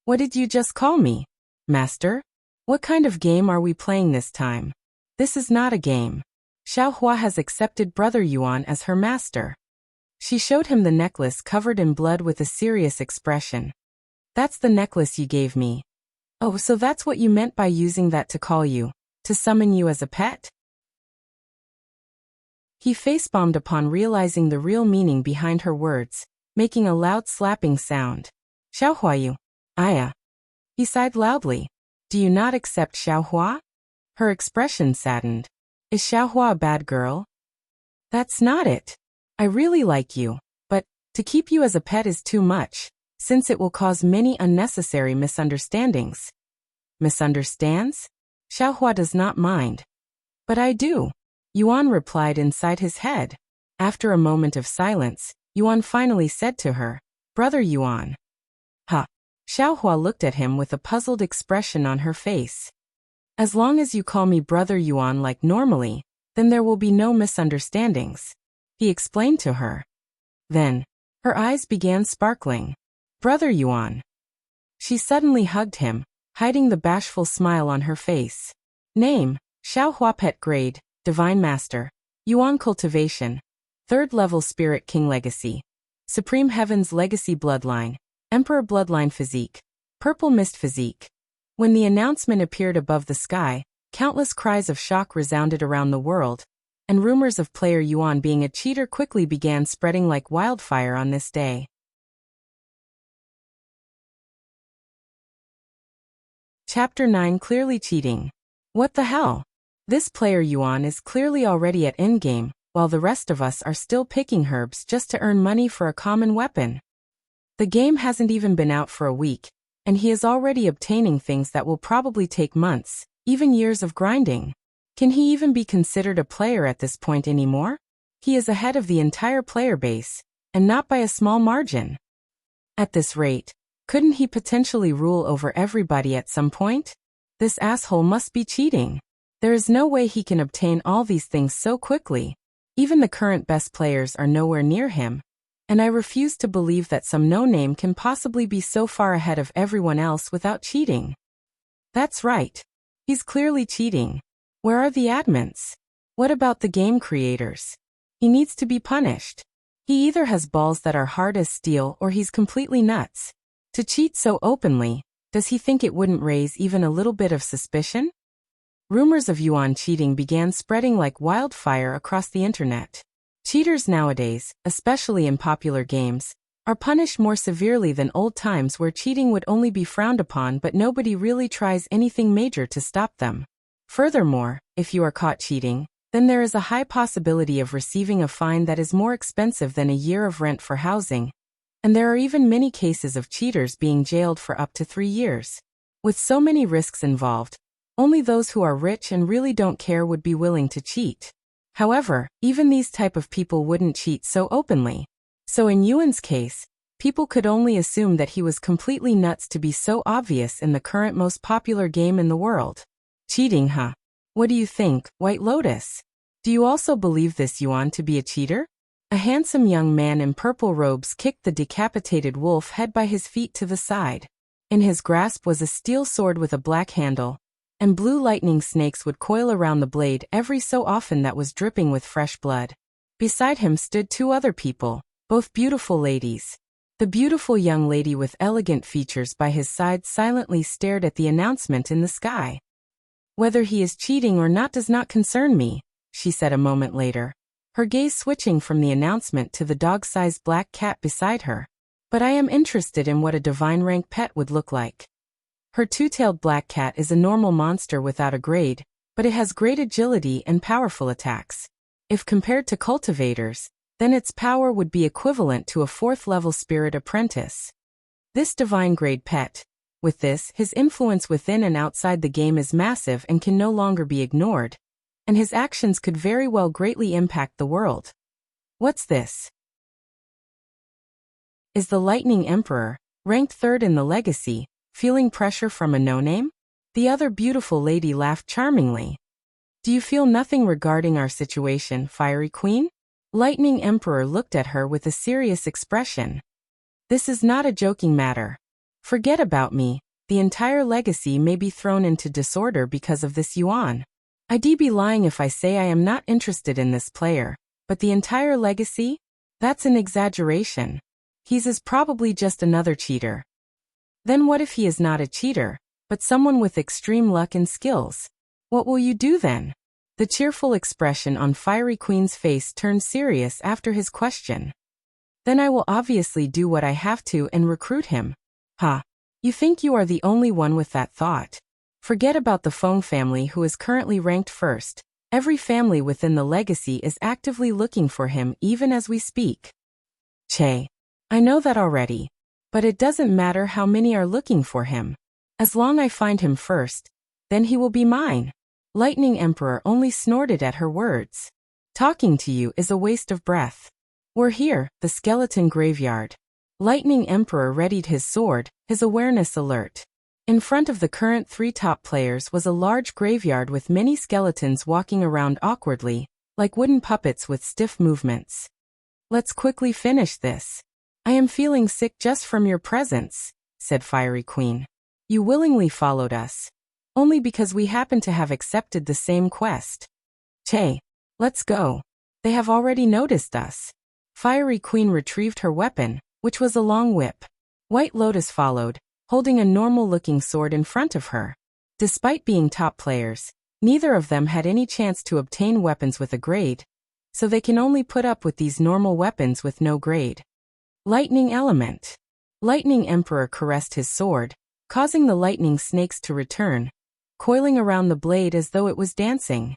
What did you just call me? Master? What kind of game are we playing this time? This is not a game. Xiaohua has accepted Brother Yuan as her master. She showed him the necklace covered in blood with a serious expression. That's the necklace you gave me. Oh, so that's what you meant by using that to call you, to summon you as a pet? He facepalmed upon realizing the real meaning behind her words, making a loud slapping sound. Xiaohua, Aya. He sighed loudly. Do you not accept Xiaohua? Her expression saddened. Is Xiaohua a bad girl? That's not it. I really like you, but to keep you as a pet is too much, since it will cause many unnecessary misunderstandings. Misunderstands? Xiaohua does not mind. But I do. Yuan replied inside his head. After a moment of silence, Yuan finally said to her, Brother Yuan. Huh. Xiaohua looked at him with a puzzled expression on her face. As long as you call me Brother Yuan like normally, then there will be no misunderstandings. He explained to her. Then, her eyes began sparkling. Brother Yuan. She suddenly hugged him, hiding the bashful smile on her face. Name, Xiaohua Pet Grade, Divine Master. Yuan Cultivation. 3rd level Spirit King Legacy. Supreme Heaven's Legacy Bloodline. Emperor Bloodline Physique. Purple Mist Physique. When the announcement appeared above the sky, countless cries of shock resounded around the world, and rumors of player Yuan being a cheater quickly began spreading like wildfire on this day. Chapter 9 Clearly Cheating. What the hell? This player Yuan is clearly already at endgame, while the rest of us are still picking herbs just to earn money for a common weapon. The game hasn't even been out for a week, and he is already obtaining things that will probably take months, even years of grinding. Can he even be considered a player at this point anymore? He is ahead of the entire player base, and not by a small margin. At this rate, couldn't he potentially rule over everybody at some point? This asshole must be cheating. There is no way he can obtain all these things so quickly. Even the current best players are nowhere near him, and I refuse to believe that some no-name can possibly be so far ahead of everyone else without cheating. That's right. He's clearly cheating. Where are the admins? What about the game creators? He needs to be punished. He either has balls that are hard as steel or he's completely nuts. To cheat so openly, does he think it wouldn't raise even a little bit of suspicion? Rumors of Yuan cheating began spreading like wildfire across the internet. Cheaters nowadays, especially in popular games, are punished more severely than old times where cheating would only be frowned upon but nobody really tries anything major to stop them. Furthermore, if you are caught cheating, then there is a high possibility of receiving a fine that is more expensive than a year of rent for housing. And there are even many cases of cheaters being jailed for up to 3 years. With so many risks involved, only those who are rich and really don't care would be willing to cheat. However, even these type of people wouldn't cheat so openly. So in Yuan's case, people could only assume that he was completely nuts to be so obvious in the current most popular game in the world. Cheating, huh? What do you think, White Lotus? Do you also believe this Yuan to be a cheater? A handsome young man in purple robes kicked the decapitated wolf head by his feet to the side. In his grasp was a steel sword with a black handle, and blue lightning snakes would coil around the blade every so often that was dripping with fresh blood. Beside him stood 2 other people, both beautiful ladies. The beautiful young lady with elegant features by his side silently stared at the announcement in the sky. Whether he is cheating or not does not concern me, she said a moment later, her gaze switching from the announcement to the dog-sized black cat beside her. But I am interested in what a divine rank pet would look like. Her 2-tailed black cat is a normal monster without a grade, but it has great agility and powerful attacks. If compared to cultivators, then its power would be equivalent to a 4th level spirit apprentice. This divine grade pet, with this, his influence within and outside the game is massive and can no longer be ignored, and his actions could very well greatly impact the world. What's this? Is the Lightning Emperor, ranked 3rd in the legacy, feeling pressure from a no-name? The other beautiful lady laughed charmingly. Do you feel nothing regarding our situation, Fiery Queen? Lightning Emperor looked at her with a serious expression. This is not a joking matter. Forget about me, the entire legacy may be thrown into disorder because of this Yuan. I'd be lying if I say I am not interested in this player, but the entire legacy? That's an exaggeration. He's probably just another cheater. Then what if he is not a cheater, but someone with extreme luck and skills? What will you do then? The cheerful expression on Fiery Queen's face turned serious after his question. Then I will obviously do what I have to and recruit him. Ha! You think you are the only one with that thought? Forget about the Feng family who is currently ranked 1st. Every family within the legacy is actively looking for him even as we speak. Che. I know that already. But it doesn't matter how many are looking for him. As long as I find him first, then he will be mine. Lightning Emperor only snorted at her words. Talking to you is a waste of breath. We're here, the skeleton graveyard. Lightning Emperor readied his sword, his awareness alert. In front of the current 3 top players was a large graveyard with many skeletons walking around awkwardly, like wooden puppets with stiff movements. Let's quickly finish this. I am feeling sick just from your presence, said Fiery Queen. You willingly followed us. Only because we happen to have accepted the same quest. Che, let's go. They have already noticed us. Fiery Queen retrieved her weapon, which was a long whip. White Lotus followed, holding a normal-looking sword in front of her. Despite being top players, neither of them had any chance to obtain weapons with a grade, so they can only put up with these normal weapons with no grade. Lightning Element. Lightning Emperor caressed his sword, causing the lightning snakes to return, coiling around the blade as though it was dancing.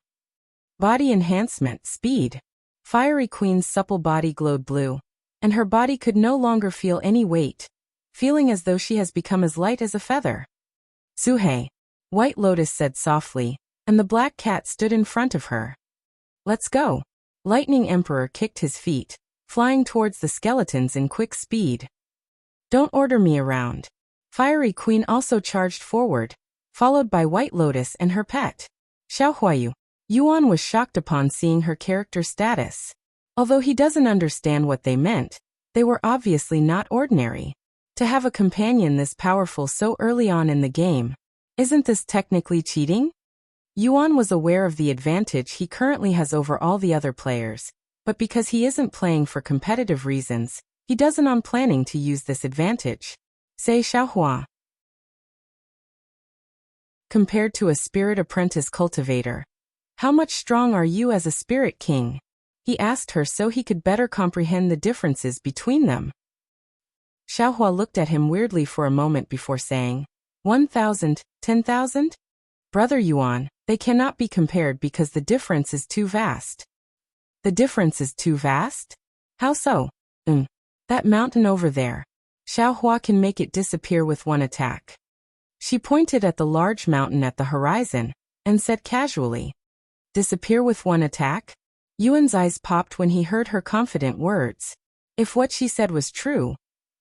Body Enhancement Speed. Fiery Queen's supple body glowed blue, and her body could no longer feel any weight, feeling as though she has become as light as a feather. Suhei. White Lotus said softly, and the black cat stood in front of her. Let's go. Lightning Emperor kicked his feet, flying towards the skeletons in quick speed. Don't order me around. Fiery Queen also charged forward, followed by White Lotus and her pet. Xiaohuayu. Yuan was shocked upon seeing her character status. Although he doesn't understand what they meant, they were obviously not ordinary. To have a companion this powerful so early on in the game, isn't this technically cheating? Yuan was aware of the advantage he currently has over all the other players, but because he isn't playing for competitive reasons, he doesn't planning to use this advantage. Say Xiaohua. Compared to a spirit apprentice cultivator, how much strong are you as a spirit king? He asked her so he could better comprehend the differences between them. Xiaohua looked at him weirdly for a moment before saying, 1,000, 10,000? Brother Yuan, they cannot be compared because the difference is too vast. The difference is too vast? How so? That mountain over there. Xiaohua can make it disappear with one attack. She pointed at the large mountain at the horizon, and said casually, disappear with one attack? Yuan's eyes popped when he heard her confident words. If what she said was true,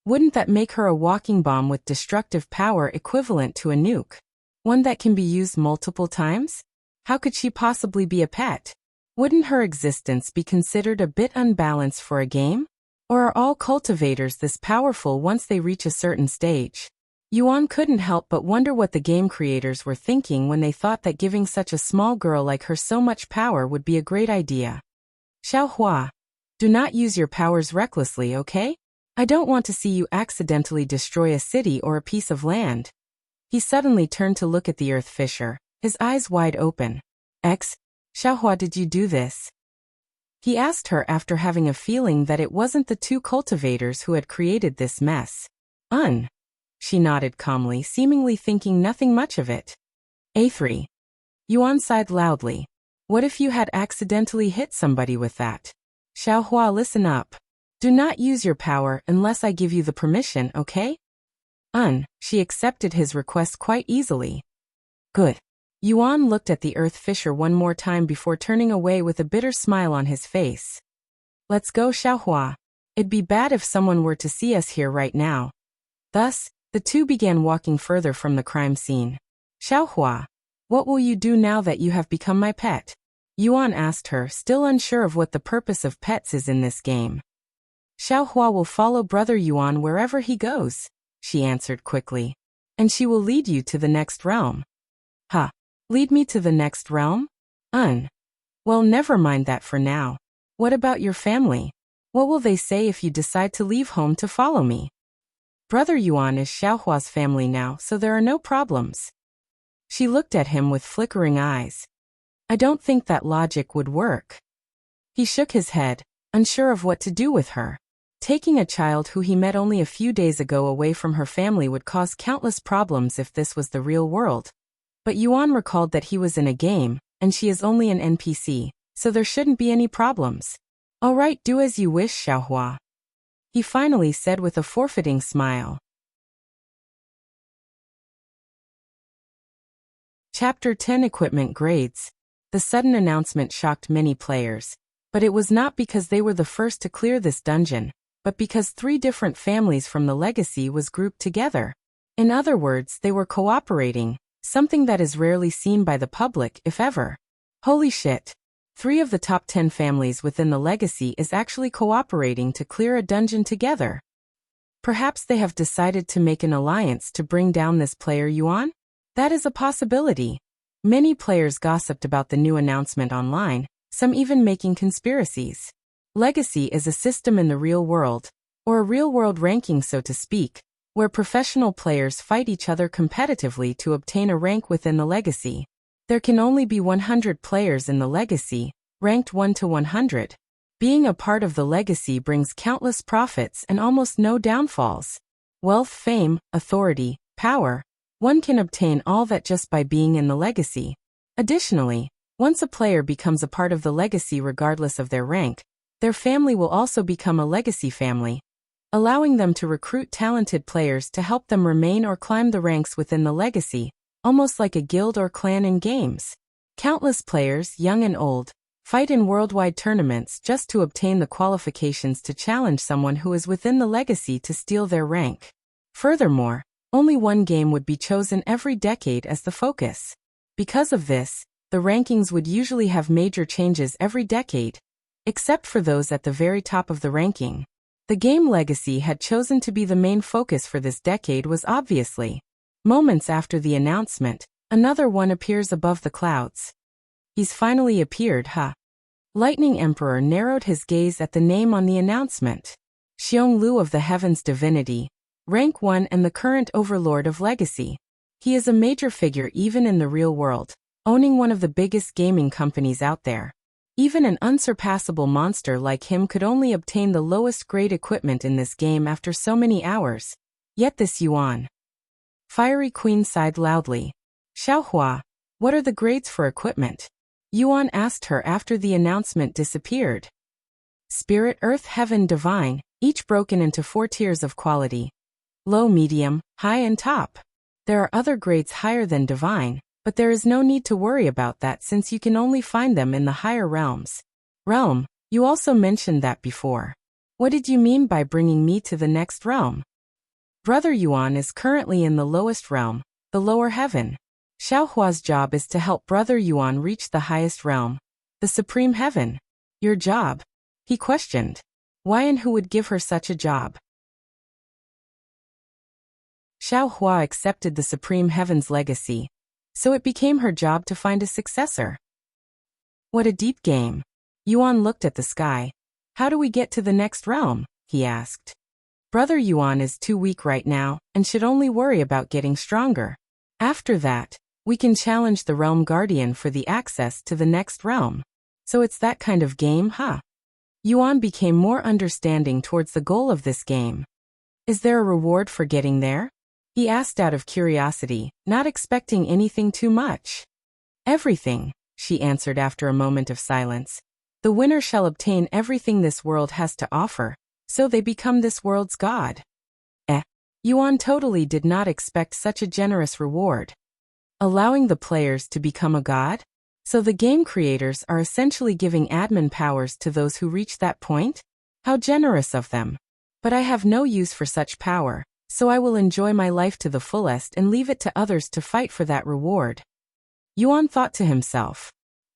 wouldn't that make her a walking bomb with destructive power equivalent to a nuke? One that can be used multiple times? How could she possibly be a pet? Wouldn't her existence be considered a bit unbalanced for a game? Or are all cultivators this powerful once they reach a certain stage? Yuan couldn't help but wonder what the game creators were thinking when they thought that giving such a small girl like her so much power would be a great idea. Xiaohua, do not use your powers recklessly, okay? I don't want to see you accidentally destroy a city or a piece of land. He suddenly turned to look at the Earth Fisher, his eyes wide open. Xiaohua, did you do this? He asked her after having a feeling that it wasn't the two cultivators who had created this mess. She nodded calmly, seemingly thinking nothing much of it. A3. Yuan sighed loudly. What if you had accidentally hit somebody with that? Xiaohua, listen up. Do not use your power unless I give you the permission, okay? She accepted his request quite easily. Good. Yuan looked at the Earth Fisher one more time before turning away with a bitter smile on his face. Let's go, Xiaohua. It'd be bad if someone were to see us here right now. Thus, the two began walking further from the crime scene. Xiaohua, what will you do now that you have become my pet? Yuan asked her, still unsure of what the purpose of pets is in this game. Xiaohua will follow Brother Yuan wherever he goes, she answered quickly. And she will lead you to the next realm. Lead me to the next realm? Well, never mind that for now. What about your family? What will they say if you decide to leave home to follow me? Brother Yuan is Xiaohua's family now, so there are no problems. She looked at him with flickering eyes. I don't think that logic would work. He shook his head, unsure of what to do with her. Taking a child who he met only a few days ago away from her family would cause countless problems if this was the real world. But Yuan recalled that he was in a game, and she is only an NPC, so there shouldn't be any problems. All right, do as you wish, Xiaohua. He finally said with a forfeiting smile. Chapter 10 Equipment Grades. The sudden announcement shocked many players, but it was not because they were the first to clear this dungeon, but because 3 different families from the legacy was grouped together. In other words, they were cooperating, something that is rarely seen by the public, if ever. Holy shit. 3 of the top 10 families within the legacy is actually cooperating to clear a dungeon together. Perhaps they have decided to make an alliance to bring down this player Yuan? That is a possibility. Many players gossiped about the new announcement online, some even making conspiracies. Legacy is a system in the real world, or a real-world ranking so to speak, where professional players fight each other competitively to obtain a rank within the legacy. There can only be 100 players in the legacy, ranked 1 to 100. Being a part of the legacy brings countless profits and almost no downfalls. Wealth, fame, authority, power. One can obtain all that just by being in the legacy. Additionally, once a player becomes a part of the legacy regardless of their rank, their family will also become a legacy family, allowing them to recruit talented players to help them remain or climb the ranks within the legacy, almost like a guild or clan in games. Countless players, young and old, fight in worldwide tournaments just to obtain the qualifications to challenge someone who is within the legacy to steal their rank. Furthermore, only one game would be chosen every decade as the focus. Because of this, the rankings would usually have major changes every decade, except for those at the very top of the ranking. The game legacy had chosen to be the main focus for this decade was obviously. Moments after the announcement, another one appears above the clouds. He's finally appeared, huh? Lightning Emperor narrowed his gaze at the name on the announcement. Xiong Lu of the Heavens Divinity, rank 1 and the current overlord of Legacy. He is a major figure even in the real world, owning one of the biggest gaming companies out there. Even an unsurpassable monster like him could only obtain the lowest grade equipment in this game after so many hours. Yet this Yuan. Fiery Queen sighed loudly. Xiaohua, what are the grades for equipment? Yuan asked her after the announcement disappeared. Spirit, Earth, Heaven, Divine, each broken into 4 tiers of quality. Low, medium, high and top. There are other grades higher than Divine, but there is no need to worry about that since you can only find them in the higher realms. Realm, you also mentioned that before. What did you mean by bringing me to the next realm? Brother Yuan is currently in the lowest realm, the lower heaven. Xiaohua's job is to help Brother Yuan reach the highest realm, the supreme heaven. Your job? He questioned. Why and who would give her such a job? Xiaohua accepted the supreme heaven's legacy, so it became her job to find a successor. What a deep game. Yuan looked at the sky. How do we get to the next realm? He asked. Brother Yuan is too weak right now and should only worry about getting stronger. After that, we can challenge the Realm Guardian for the access to the next realm. So it's that kind of game, huh? Yuan became more understanding towards the goal of this game. Is there a reward for getting there? He asked out of curiosity, not expecting anything too much. Everything, she answered after a moment of silence. The winner shall obtain everything this world has to offer, so they become this world's god. Yuan totally did not expect such a generous reward. Allowing the players to become a god? So the game creators are essentially giving admin powers to those who reach that point? How generous of them. But I have no use for such power, so I will enjoy my life to the fullest and leave it to others to fight for that reward. Yuan thought to himself.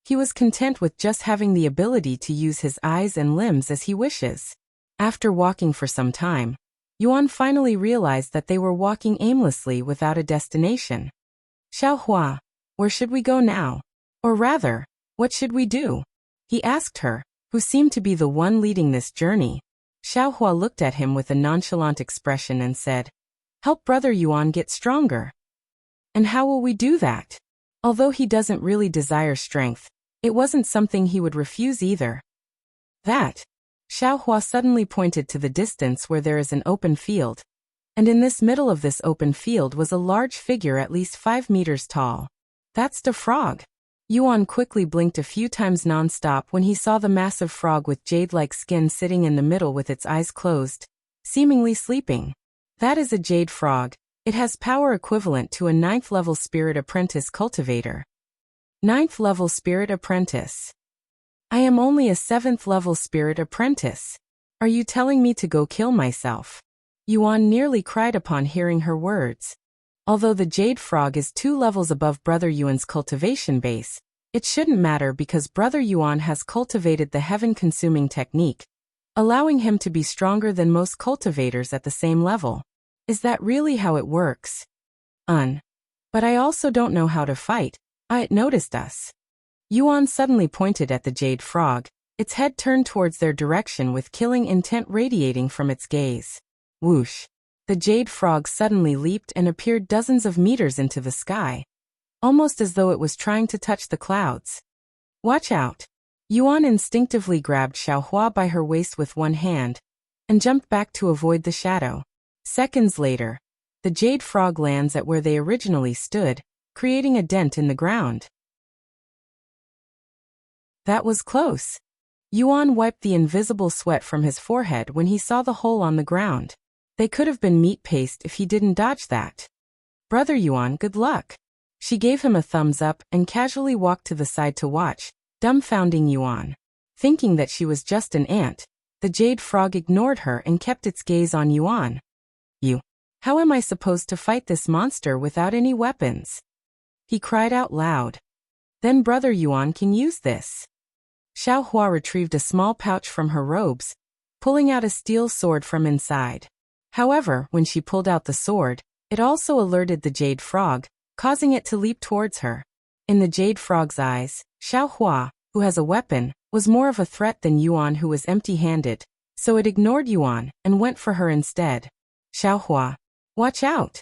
He was content with just having the ability to use his eyes and limbs as he wishes. After walking for some time, Yuan finally realized that they were walking aimlessly without a destination. Xiaohua, where should we go now? Or rather, what should we do? He asked her, who seemed to be the one leading this journey. Xiaohua looked at him with a nonchalant expression and said, help Brother Yuan get stronger. And how will we do that? Although he doesn't really desire strength, it wasn't something he would refuse either. That. Xiaohua suddenly pointed to the distance where there is an open field. And in this middle of this open field was a large figure at least 5 meters tall. That's the frog. Yuan quickly blinked a few times non-stop when he saw the massive frog with jade-like skin sitting in the middle with its eyes closed, seemingly sleeping. That is a jade frog. It has power equivalent to a 9th level spirit apprentice cultivator. 9th level spirit apprentice. I am only a 7th level spirit apprentice. Are you telling me to go kill myself? Yuan nearly cried upon hearing her words. Although the jade frog is 2 levels above Brother Yuan's cultivation base, it shouldn't matter because Brother Yuan has cultivated the heaven-consuming technique, allowing him to be stronger than most cultivators at the same level. Is that really how it works? But I also don't know how to fight. I noticed us. Yuan suddenly pointed at the jade frog, its head turned towards their direction with killing intent radiating from its gaze. Whoosh! The jade frog suddenly leaped and appeared dozens of meters into the sky, almost as though it was trying to touch the clouds. Watch out! Yuan instinctively grabbed Xiaohua by her waist with one hand and jumped back to avoid the shadow. Seconds later, the jade frog lands at where they originally stood, creating a dent in the ground. That was close. Yuan wiped the invisible sweat from his forehead when he saw the hole on the ground. They could have been meat paste if he didn't dodge that. Brother Yuan, good luck. She gave him a thumbs up and casually walked to the side to watch, dumbfounding Yuan. Thinking that she was just an ant, the jade frog ignored her and kept its gaze on Yuan. How am I supposed to fight this monster without any weapons? He cried out loud. Then Brother Yuan can use this. Xiaohua retrieved a small pouch from her robes, pulling out a steel sword from inside. However, when she pulled out the sword, it also alerted the jade frog, causing it to leap towards her. In the jade frog's eyes, Xiaohua, who has a weapon, was more of a threat than Yuan, who was empty-handed, so it ignored Yuan and went for her instead. Xiaohua, watch out!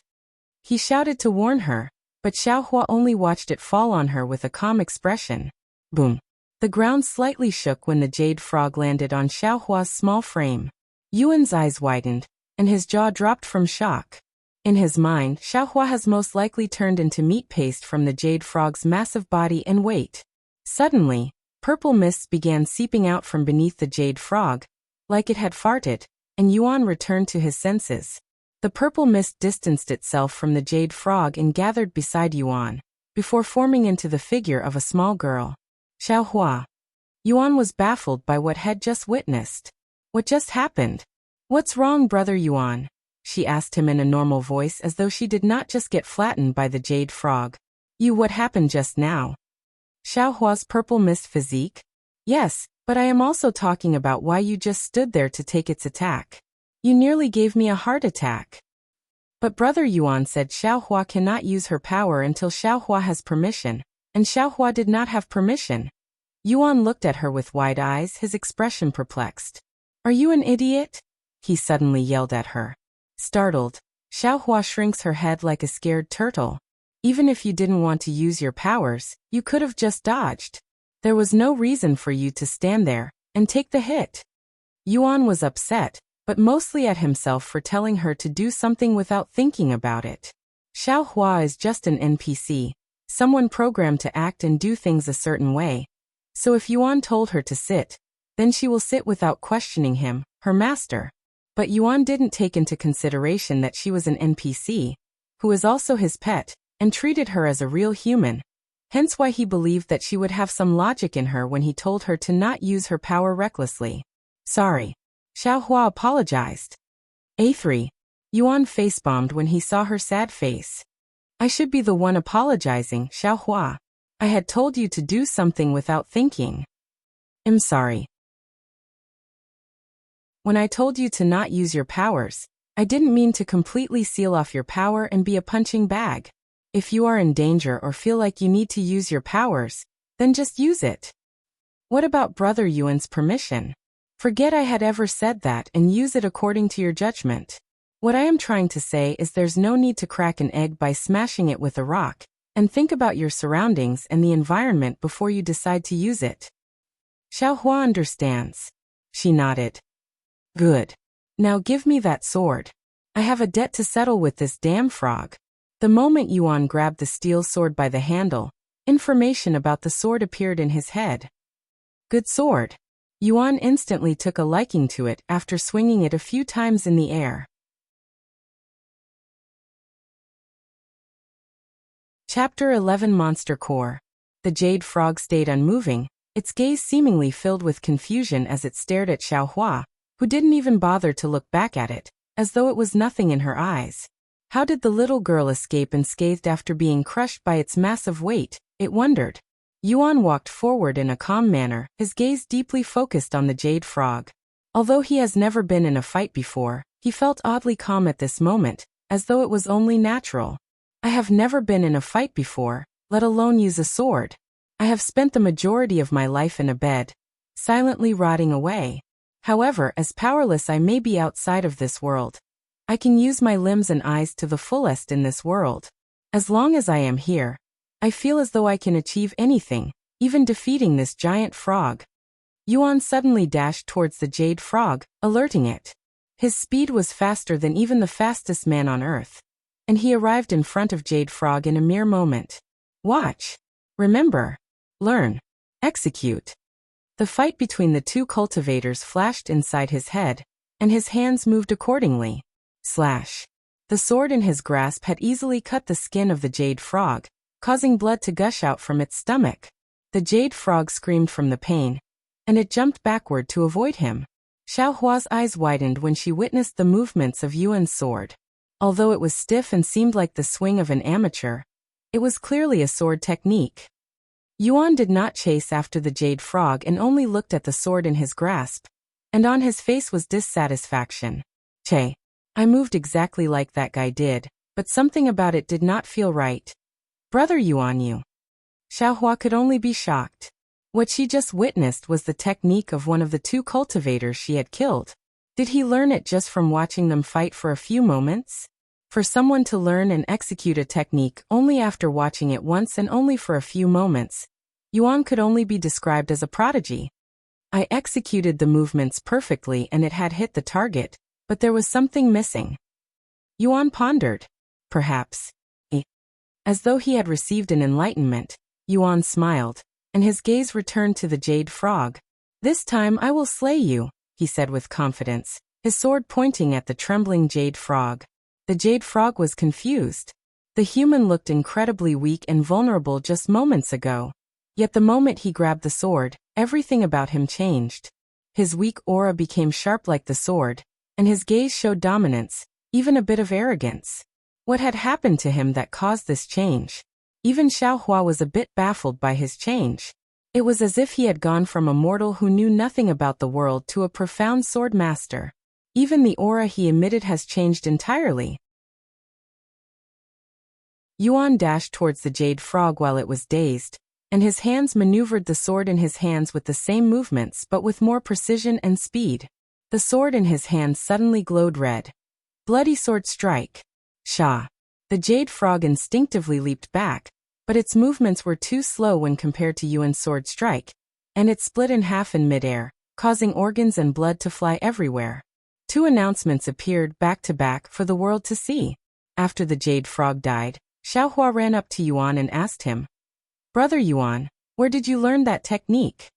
He shouted to warn her, but Xiaohua only watched it fall on her with a calm expression. Boom! The ground slightly shook when the jade frog landed on Xiaohua's small frame. Yuan's eyes widened, and his jaw dropped from shock. In his mind, Xiaohua has most likely turned into meat paste from the jade frog's massive body and weight. Suddenly, purple mists began seeping out from beneath the jade frog, like it had farted, and Yuan returned to his senses. The purple mist distanced itself from the jade frog and gathered beside Yuan, before forming into the figure of a small girl. Xiaohua. Yuan was baffled by what had just witnessed. What just happened? What's wrong, Brother Yuan? She asked him in a normal voice, as though she did not just get flattened by the jade frog. What happened just now? Xiaohua's purple mist physique? Yes, but I am also talking about why you just stood there to take its attack. You nearly gave me a heart attack. But Brother Yuan said Xiaohua cannot use her power until Xiaohua has permission, and Xiaohua did not have permission. Yuan looked at her with wide eyes, his expression perplexed. Are you an idiot? He suddenly yelled at her. Startled, Xiaohua shrinks her head like a scared turtle. Even if you didn't want to use your powers, you could have just dodged. There was no reason for you to stand there and take the hit. Yuan was upset, but mostly at himself for telling her to do something without thinking about it. Xiaohua is just an NPC, someone programmed to act and do things a certain way. So if Yuan told her to sit, then she will sit without questioning him, her master. But Yuan didn't take into consideration that she was an NPC, who is also his pet, and treated her as a real human. Hence why he believed that she would have some logic in her when he told her to not use her power recklessly. Sorry. Xiaohua apologized. A3. Yuan facebombed when he saw her sad face. I should be the one apologizing, Xiaohua. I had told you to do something without thinking. I'm sorry. When I told you to not use your powers, I didn't mean to completely seal off your power and be a punching bag. If you are in danger or feel like you need to use your powers, then just use it. What about Brother Yuan's permission? Forget I had ever said that and use it according to your judgment. What I am trying to say is there's no need to crack an egg by smashing it with a rock, and think about your surroundings and the environment before you decide to use it. Xiaohua understands. She nodded. Good. Now give me that sword. I have a debt to settle with this damn frog. The moment Yuan grabbed the steel sword by the handle, information about the sword appeared in his head. Good sword. Yuan instantly took a liking to it after swinging it a few times in the air. Chapter 11 Monster Core. The jade frog stayed unmoving, its gaze seemingly filled with confusion as it stared at Xiaohua, who didn't even bother to look back at it, as though it was nothing in her eyes. How did the little girl escape unscathed after being crushed by its massive weight? It wondered. Yuan walked forward in a calm manner, his gaze deeply focused on the jade frog. Although he has never been in a fight before, he felt oddly calm at this moment, as though it was only natural. I have never been in a fight before, let alone use a sword. I have spent the majority of my life in a bed, silently rotting away. However, as powerless I may be outside of this world, I can use my limbs and eyes to the fullest in this world. As long as I am here, I feel as though I can achieve anything, even defeating this giant frog. Yuan suddenly dashed towards the jade frog, alerting it. His speed was faster than even the fastest man on Earth, and he arrived in front of Jade Frog in a mere moment. Watch. Remember. Learn. Execute. The fight between the two cultivators flashed inside his head, and his hands moved accordingly. Slash. The sword in his grasp had easily cut the skin of the jade frog, causing blood to gush out from its stomach. The jade frog screamed from the pain, and it jumped backward to avoid him. Xiaohua's eyes widened when she witnessed the movements of Yuan's sword. Although it was stiff and seemed like the swing of an amateur, it was clearly a sword technique. Yuan did not chase after the jade frog and only looked at the sword in his grasp, and on his face was dissatisfaction. Che. I moved exactly like that guy did, but something about it did not feel right. Brother Yuan, you. Xiaohua could only be shocked. What she just witnessed was the technique of one of the two cultivators she had killed. Did he learn it just from watching them fight for a few moments? For someone to learn and execute a technique only after watching it once and only for a few moments, Yuan could only be described as a prodigy. I executed the movements perfectly and it had hit the target, but there was something missing. Yuan pondered. Perhaps. As though he had received an enlightenment, Yuan smiled, and his gaze returned to the jade frog. This time I will slay you, he said with confidence, his sword pointing at the trembling jade frog. The jade frog was confused. The human looked incredibly weak and vulnerable just moments ago. Yet the moment he grabbed the sword, everything about him changed. His weak aura became sharp like the sword, and his gaze showed dominance, even a bit of arrogance. What had happened to him that caused this change? Even Xiaohua was a bit baffled by his change. It was as if he had gone from a mortal who knew nothing about the world to a profound sword master. Even the aura he emitted has changed entirely. Yuan dashed towards the jade frog while it was dazed, and his hands maneuvered the sword in his hands with the same movements but with more precision and speed. The sword in his hands suddenly glowed red. Bloody sword strike. Sha. The jade frog instinctively leaped back, but its movements were too slow when compared to Yuan's sword strike, and it split in half in midair, causing organs and blood to fly everywhere. Two announcements appeared back to back for the world to see. After the jade frog died, Xiaohua ran up to Yuan and asked him, Brother Yuan, where did you learn that technique?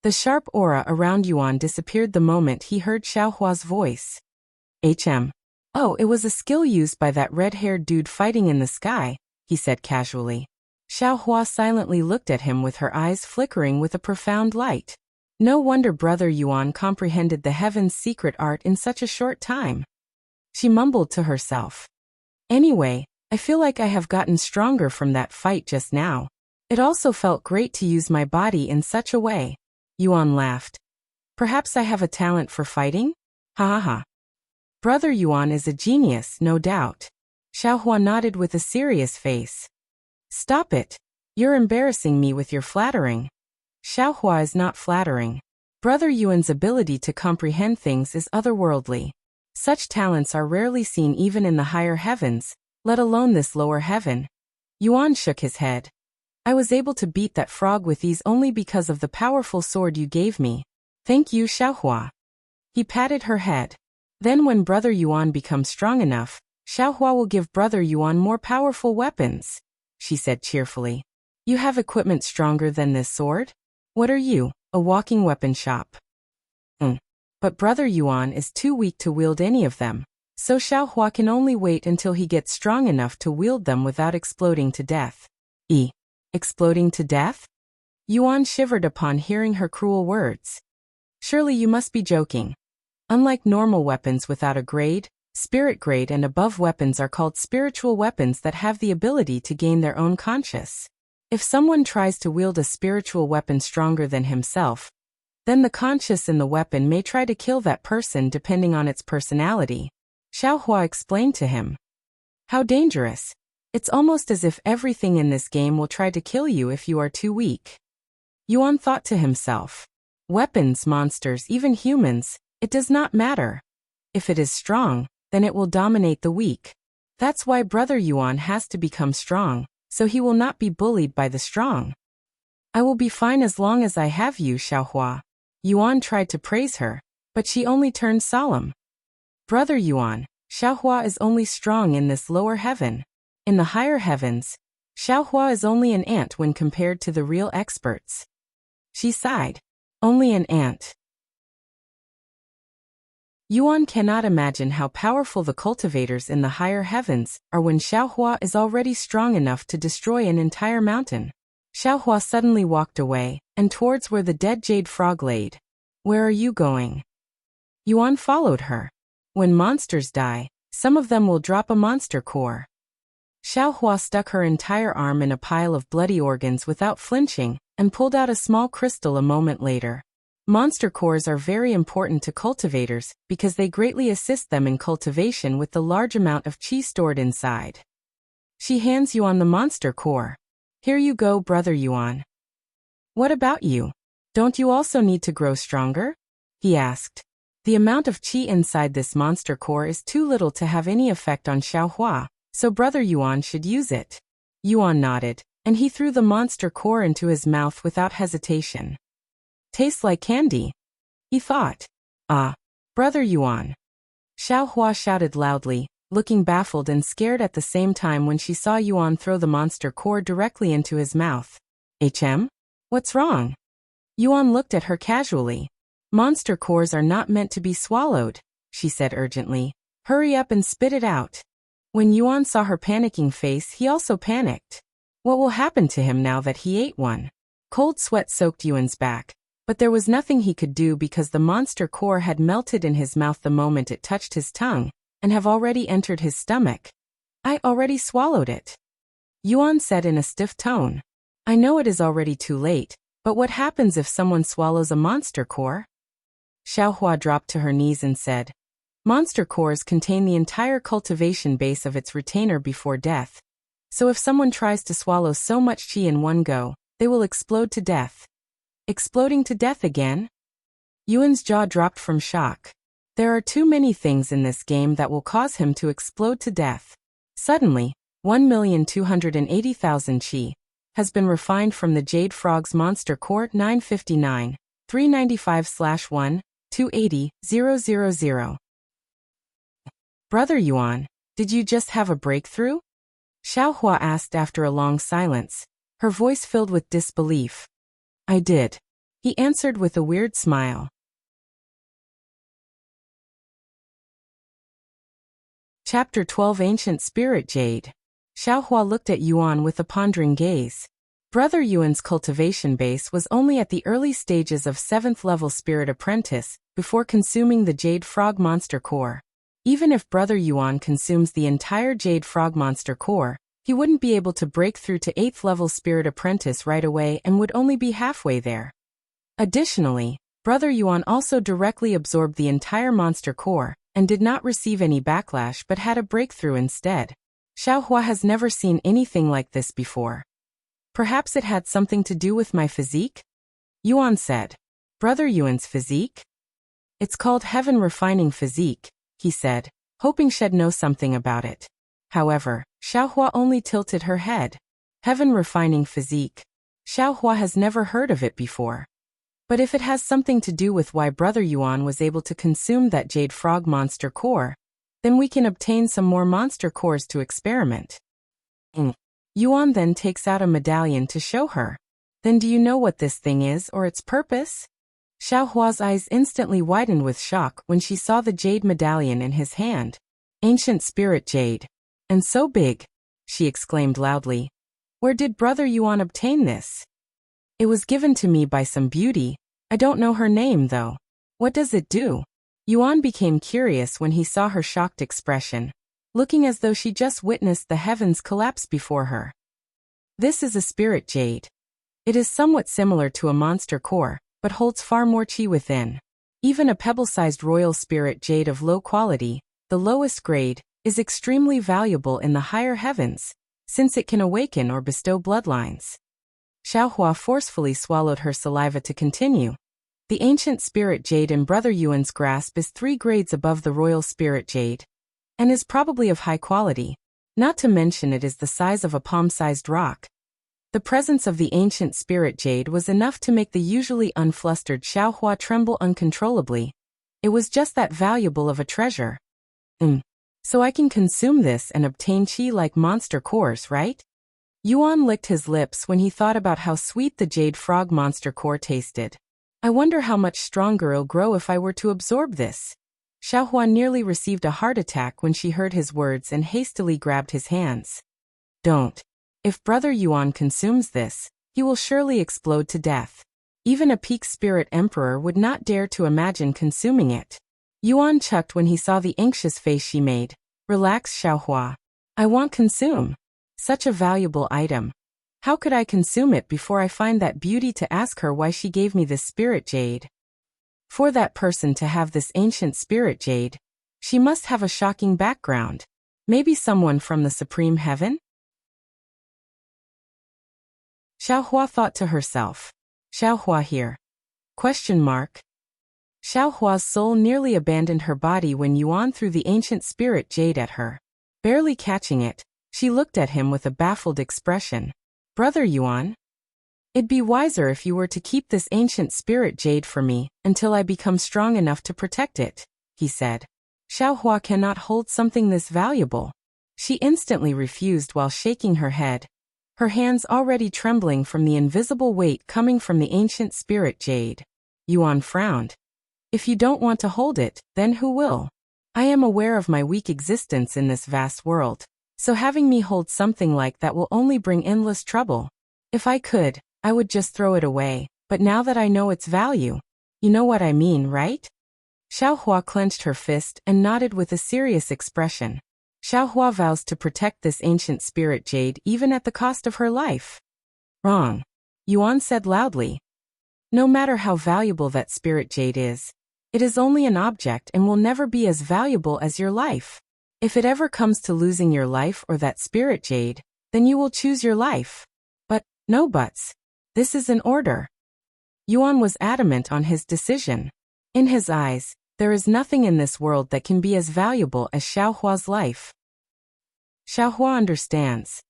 The sharp aura around Yuan disappeared the moment he heard Xiaohua's voice. Oh, it was a skill used by that red-haired dude fighting in the sky, he said casually. Xiaohua silently looked at him with her eyes flickering with a profound light. No wonder Brother Yuan comprehended the heaven's secret art in such a short time. She mumbled to herself. Anyway, I feel like I have gotten stronger from that fight just now. It also felt great to use my body in such a way. Yuan laughed. Perhaps I have a talent for fighting? Ha ha ha. Brother Yuan is a genius, no doubt. Xiaohua nodded with a serious face. Stop it. You're embarrassing me with your flattering. Xiaohua is not flattering. Brother Yuan's ability to comprehend things is otherworldly. Such talents are rarely seen even in the higher heavens, let alone this lower heaven. Yuan shook his head. I was able to beat that frog with ease only because of the powerful sword you gave me. Thank you, Xiaohua. He patted her head. Then when Brother Yuan becomes strong enough, Xiaohua will give Brother Yuan more powerful weapons, she said cheerfully. You have equipment stronger than this sword? What are you, a walking weapon shop? But Brother Yuan is too weak to wield any of them, so Xiaohua can only wait until he gets strong enough to wield them without exploding to death. Exploding to death? Yuan shivered upon hearing her cruel words. Surely you must be joking. Unlike normal weapons without a grade, spirit grade and above weapons are called spiritual weapons that have the ability to gain their own conscious. If someone tries to wield a spiritual weapon stronger than himself, then the conscious in the weapon may try to kill that person depending on its personality. Xiaohua explained to him. How dangerous. It's almost as if everything in this game will try to kill you if you are too weak. Yuan thought to himself. Weapons, monsters, even humans, it does not matter. If it is strong, then it will dominate the weak. That's why Brother Yuan has to become strong, so he will not be bullied by the strong. I will be fine as long as I have you, Xiaohua. Yuan tried to praise her, but she only turned solemn. Brother Yuan, Xiaohua is only strong in this lower heaven. In the higher heavens, Xiaohua is only an ant when compared to the real experts. She sighed. Only an ant. Yuan cannot imagine how powerful the cultivators in the higher heavens are when Xiaohua is already strong enough to destroy an entire mountain. Xiaohua suddenly walked away, and towards where the dead jade frog laid. Where are you going? Yuan followed her. When monsters die, some of them will drop a monster core. Xiaohua stuck her entire arm in a pile of bloody organs without flinching, and pulled out a small crystal a moment later. Monster cores are very important to cultivators because they greatly assist them in cultivation with the large amount of qi stored inside. She hands Yuan the monster core. Here you go, Brother Yuan. What about you? Don't you also need to grow stronger? He asked. The amount of qi inside this monster core is too little to have any effect on Xiaohua, so Brother Yuan should use it. Yuan nodded, and he threw the monster core into his mouth without hesitation. Tastes like candy, he thought. Ah, Brother Yuan. Xiaohua shouted loudly, looking baffled and scared at the same time when she saw Yuan throw the monster core directly into his mouth. What's wrong? Yuan looked at her casually. Monster cores are not meant to be swallowed, she said urgently. Hurry up and spit it out. When Yuan saw her panicking face, he also panicked. What will happen to him now that he ate one? Cold sweat soaked Yuan's back, but there was nothing he could do because the monster core had melted in his mouth the moment it touched his tongue, and have already entered his stomach. I already swallowed it. Yuan said in a stiff tone. I know it is already too late, but what happens if someone swallows a monster core? Xiaohua dropped to her knees and said, Monster cores contain the entire cultivation base of its retainer before death. So if someone tries to swallow so much qi in one go, they will explode to death. Exploding to death again? Yuan's jaw dropped from shock. There are too many things in this game that will cause him to explode to death. Suddenly, 1,280,000 qi has been refined from the Jade Frog's Monster Core 959, 395/1, 280,000. Brother Yuan, did you just have a breakthrough? Xiaohua asked after a long silence, her voice filled with disbelief. I did. He answered with a weird smile. Chapter 12 Ancient Spirit Jade. Xiaohua looked at Yuan with a pondering gaze. Brother Yuan's cultivation base was only at the early stages of 7th level Spirit Apprentice before consuming the Jade Frog Monster Core. Even if Brother Yuan consumes the entire Jade Frog Monster Core, he wouldn't be able to break through to 8th level Spirit Apprentice right away and would only be halfway there. Additionally, Brother Yuan also directly absorbed the entire Monster Core and did not receive any backlash but had a breakthrough instead. Xiaohua has never seen anything like this before. Perhaps it had something to do with my physique? Yuan said. Brother Yuan's physique? It's called Heaven Refining Physique, he said, hoping she'd know something about it. However, Xiaohua only tilted her head. Heaven Refining Physique. Xiaohua has never heard of it before. But if it has something to do with why Brother Yuan was able to consume that Jade Frog Monster Core, then we can obtain some more monster cores to experiment. Yuan then takes out a medallion to show her. Then do you know what this thing is or its purpose? Xiaohua's eyes instantly widened with shock when she saw the jade medallion in his hand. Ancient Spirit Jade. And so big, she exclaimed loudly. Where did Brother Yuan obtain this? It was given to me by some beauty. I don't know her name though. What does it do? Yuan became curious when he saw her shocked expression, looking as though she just witnessed the heavens collapse before her. This is a spirit jade. It is somewhat similar to a monster core, but holds far more qi within. Even a pebble-sized royal spirit jade of low quality, the lowest grade, is extremely valuable in the higher heavens. since it can awaken or bestow bloodlines. Xiaohua forcefully swallowed her saliva to continue. The ancient spirit jade in Brother Yuan's grasp is 3 grades above the royal spirit jade, and is probably of high quality. Not to mention it is the size of a palm-sized rock. The presence of the ancient spirit jade was enough to make the usually unflustered Xiaohua tremble uncontrollably. It was just that valuable of a treasure. So I can consume this and obtain qi like monster cores, right? Yuan licked his lips when he thought about how sweet the jade frog monster core tasted. I wonder how much stronger it'll grow if I were to absorb this. Xiaohua nearly received a heart attack when she heard his words and hastily grabbed his hands. Don't. If Brother Yuan consumes this, he will surely explode to death. Even a peak spirit emperor would not dare to imagine consuming it. Yuan chuckled when he saw the anxious face she made. Relax, Xiaohua. I won't consume. Such a valuable item. How could I consume it before I find that beauty to ask her why she gave me this spirit jade? For that person to have this ancient spirit jade, she must have a shocking background. Maybe someone from the supreme heaven? Xiaohua thought to herself. Xiaohua here? Question mark. Xiaohua's soul nearly abandoned her body when Yuan threw the ancient spirit jade at her. Barely catching it, she looked at him with a baffled expression. Brother Yuan? It'd be wiser if you were to keep this ancient spirit jade for me until I become strong enough to protect it, he said. Xiaohua cannot hold something this valuable. She instantly refused while shaking her head, her hands already trembling from the invisible weight coming from the ancient spirit jade. Yuan frowned. If you don't want to hold it, then who will? I am aware of my weak existence in this vast world, so having me hold something like that will only bring endless trouble. If I could, I would just throw it away, but now that I know its value, you know what I mean, right? Xiaohua clenched her fist and nodded with a serious expression. Xiaohua vows to protect this ancient spirit jade even at the cost of her life. Wrong. Yuan said loudly. No matter how valuable that spirit jade is, it is only an object and will never be as valuable as your life. If it ever comes to losing your life or that spirit jade, then you will choose your life. But, no buts. This is an order. Yuan was adamant on his decision. In his eyes, there is nothing in this world that can be as valuable as Xiaohua's life. Xiaohua understands.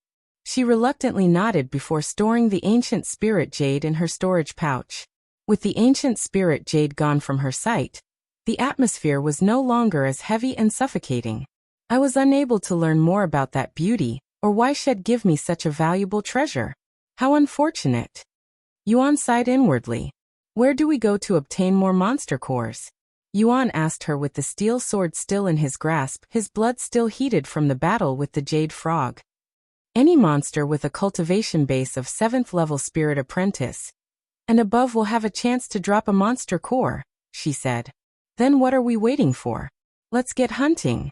She reluctantly nodded before storing the ancient spirit jade in her storage pouch. With the ancient spirit jade gone from her sight, the atmosphere was no longer as heavy and suffocating. I was unable to learn more about that beauty, or why she'd give me such a valuable treasure. How unfortunate. Yuan sighed inwardly. Where do we go to obtain more monster cores? Yuan asked her with the steel sword still in his grasp, his blood still heated from the battle with the jade frog. Any monster with a cultivation base of 7th level spirit apprentice and above will have a chance to drop a monster core, she said. Then what are we waiting for? Let's get hunting.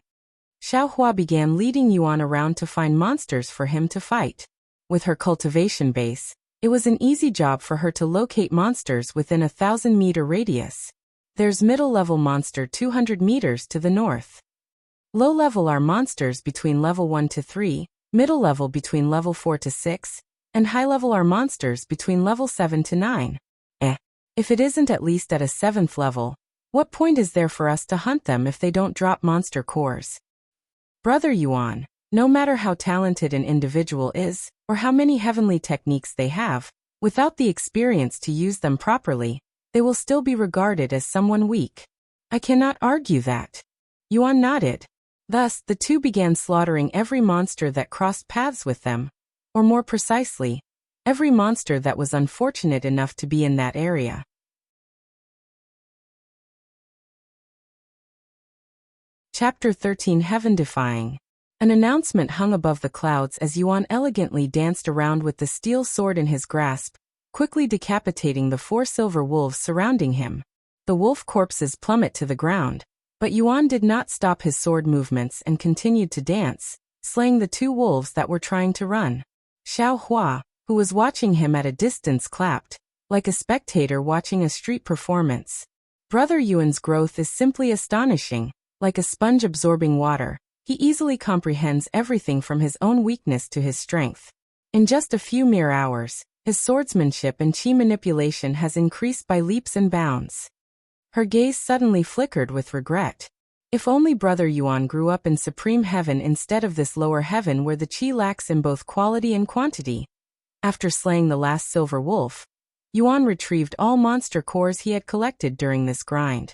Xiaohua began leading Yuan around to find monsters for him to fight. With her cultivation base, it was an easy job for her to locate monsters within a 1,000-meter radius. There's middle-level monster 200 meters to the north. Low-level are monsters between level 1 to 3, middle-level between level 4 to 6, and high-level are monsters between level 7 to 9. If it isn't at least at a 7th level, what point is there for us to hunt them if they don't drop monster cores? Brother Yuan, no matter how talented an individual is, or how many heavenly techniques they have, without the experience to use them properly, they will still be regarded as someone weak. I cannot argue that. Yuan nodded. Thus, the two began slaughtering every monster that crossed paths with them, or more precisely, every monster that was unfortunate enough to be in that area. Chapter 13 Heaven Defying. An announcement hung above the clouds as Yuan elegantly danced around with the steel sword in his grasp, quickly decapitating the 4 silver wolves surrounding him. The wolf corpses plummet to the ground, but Yuan did not stop his sword movements and continued to dance, slaying the 2 wolves that were trying to run. Xiaohua, who was watching him at a distance, clapped, like a spectator watching a street performance. Brother Yuan's growth is simply astonishing, like a sponge absorbing water. He easily comprehends everything from his own weakness to his strength. In just a few mere hours, his swordsmanship and chi manipulation has increased by leaps and bounds. Her gaze suddenly flickered with regret. If only Brother Yuan grew up in supreme heaven instead of this lower heaven where the chi lacks in both quality and quantity. After slaying the last silver wolf, Yuan retrieved all monster cores he had collected during this grind.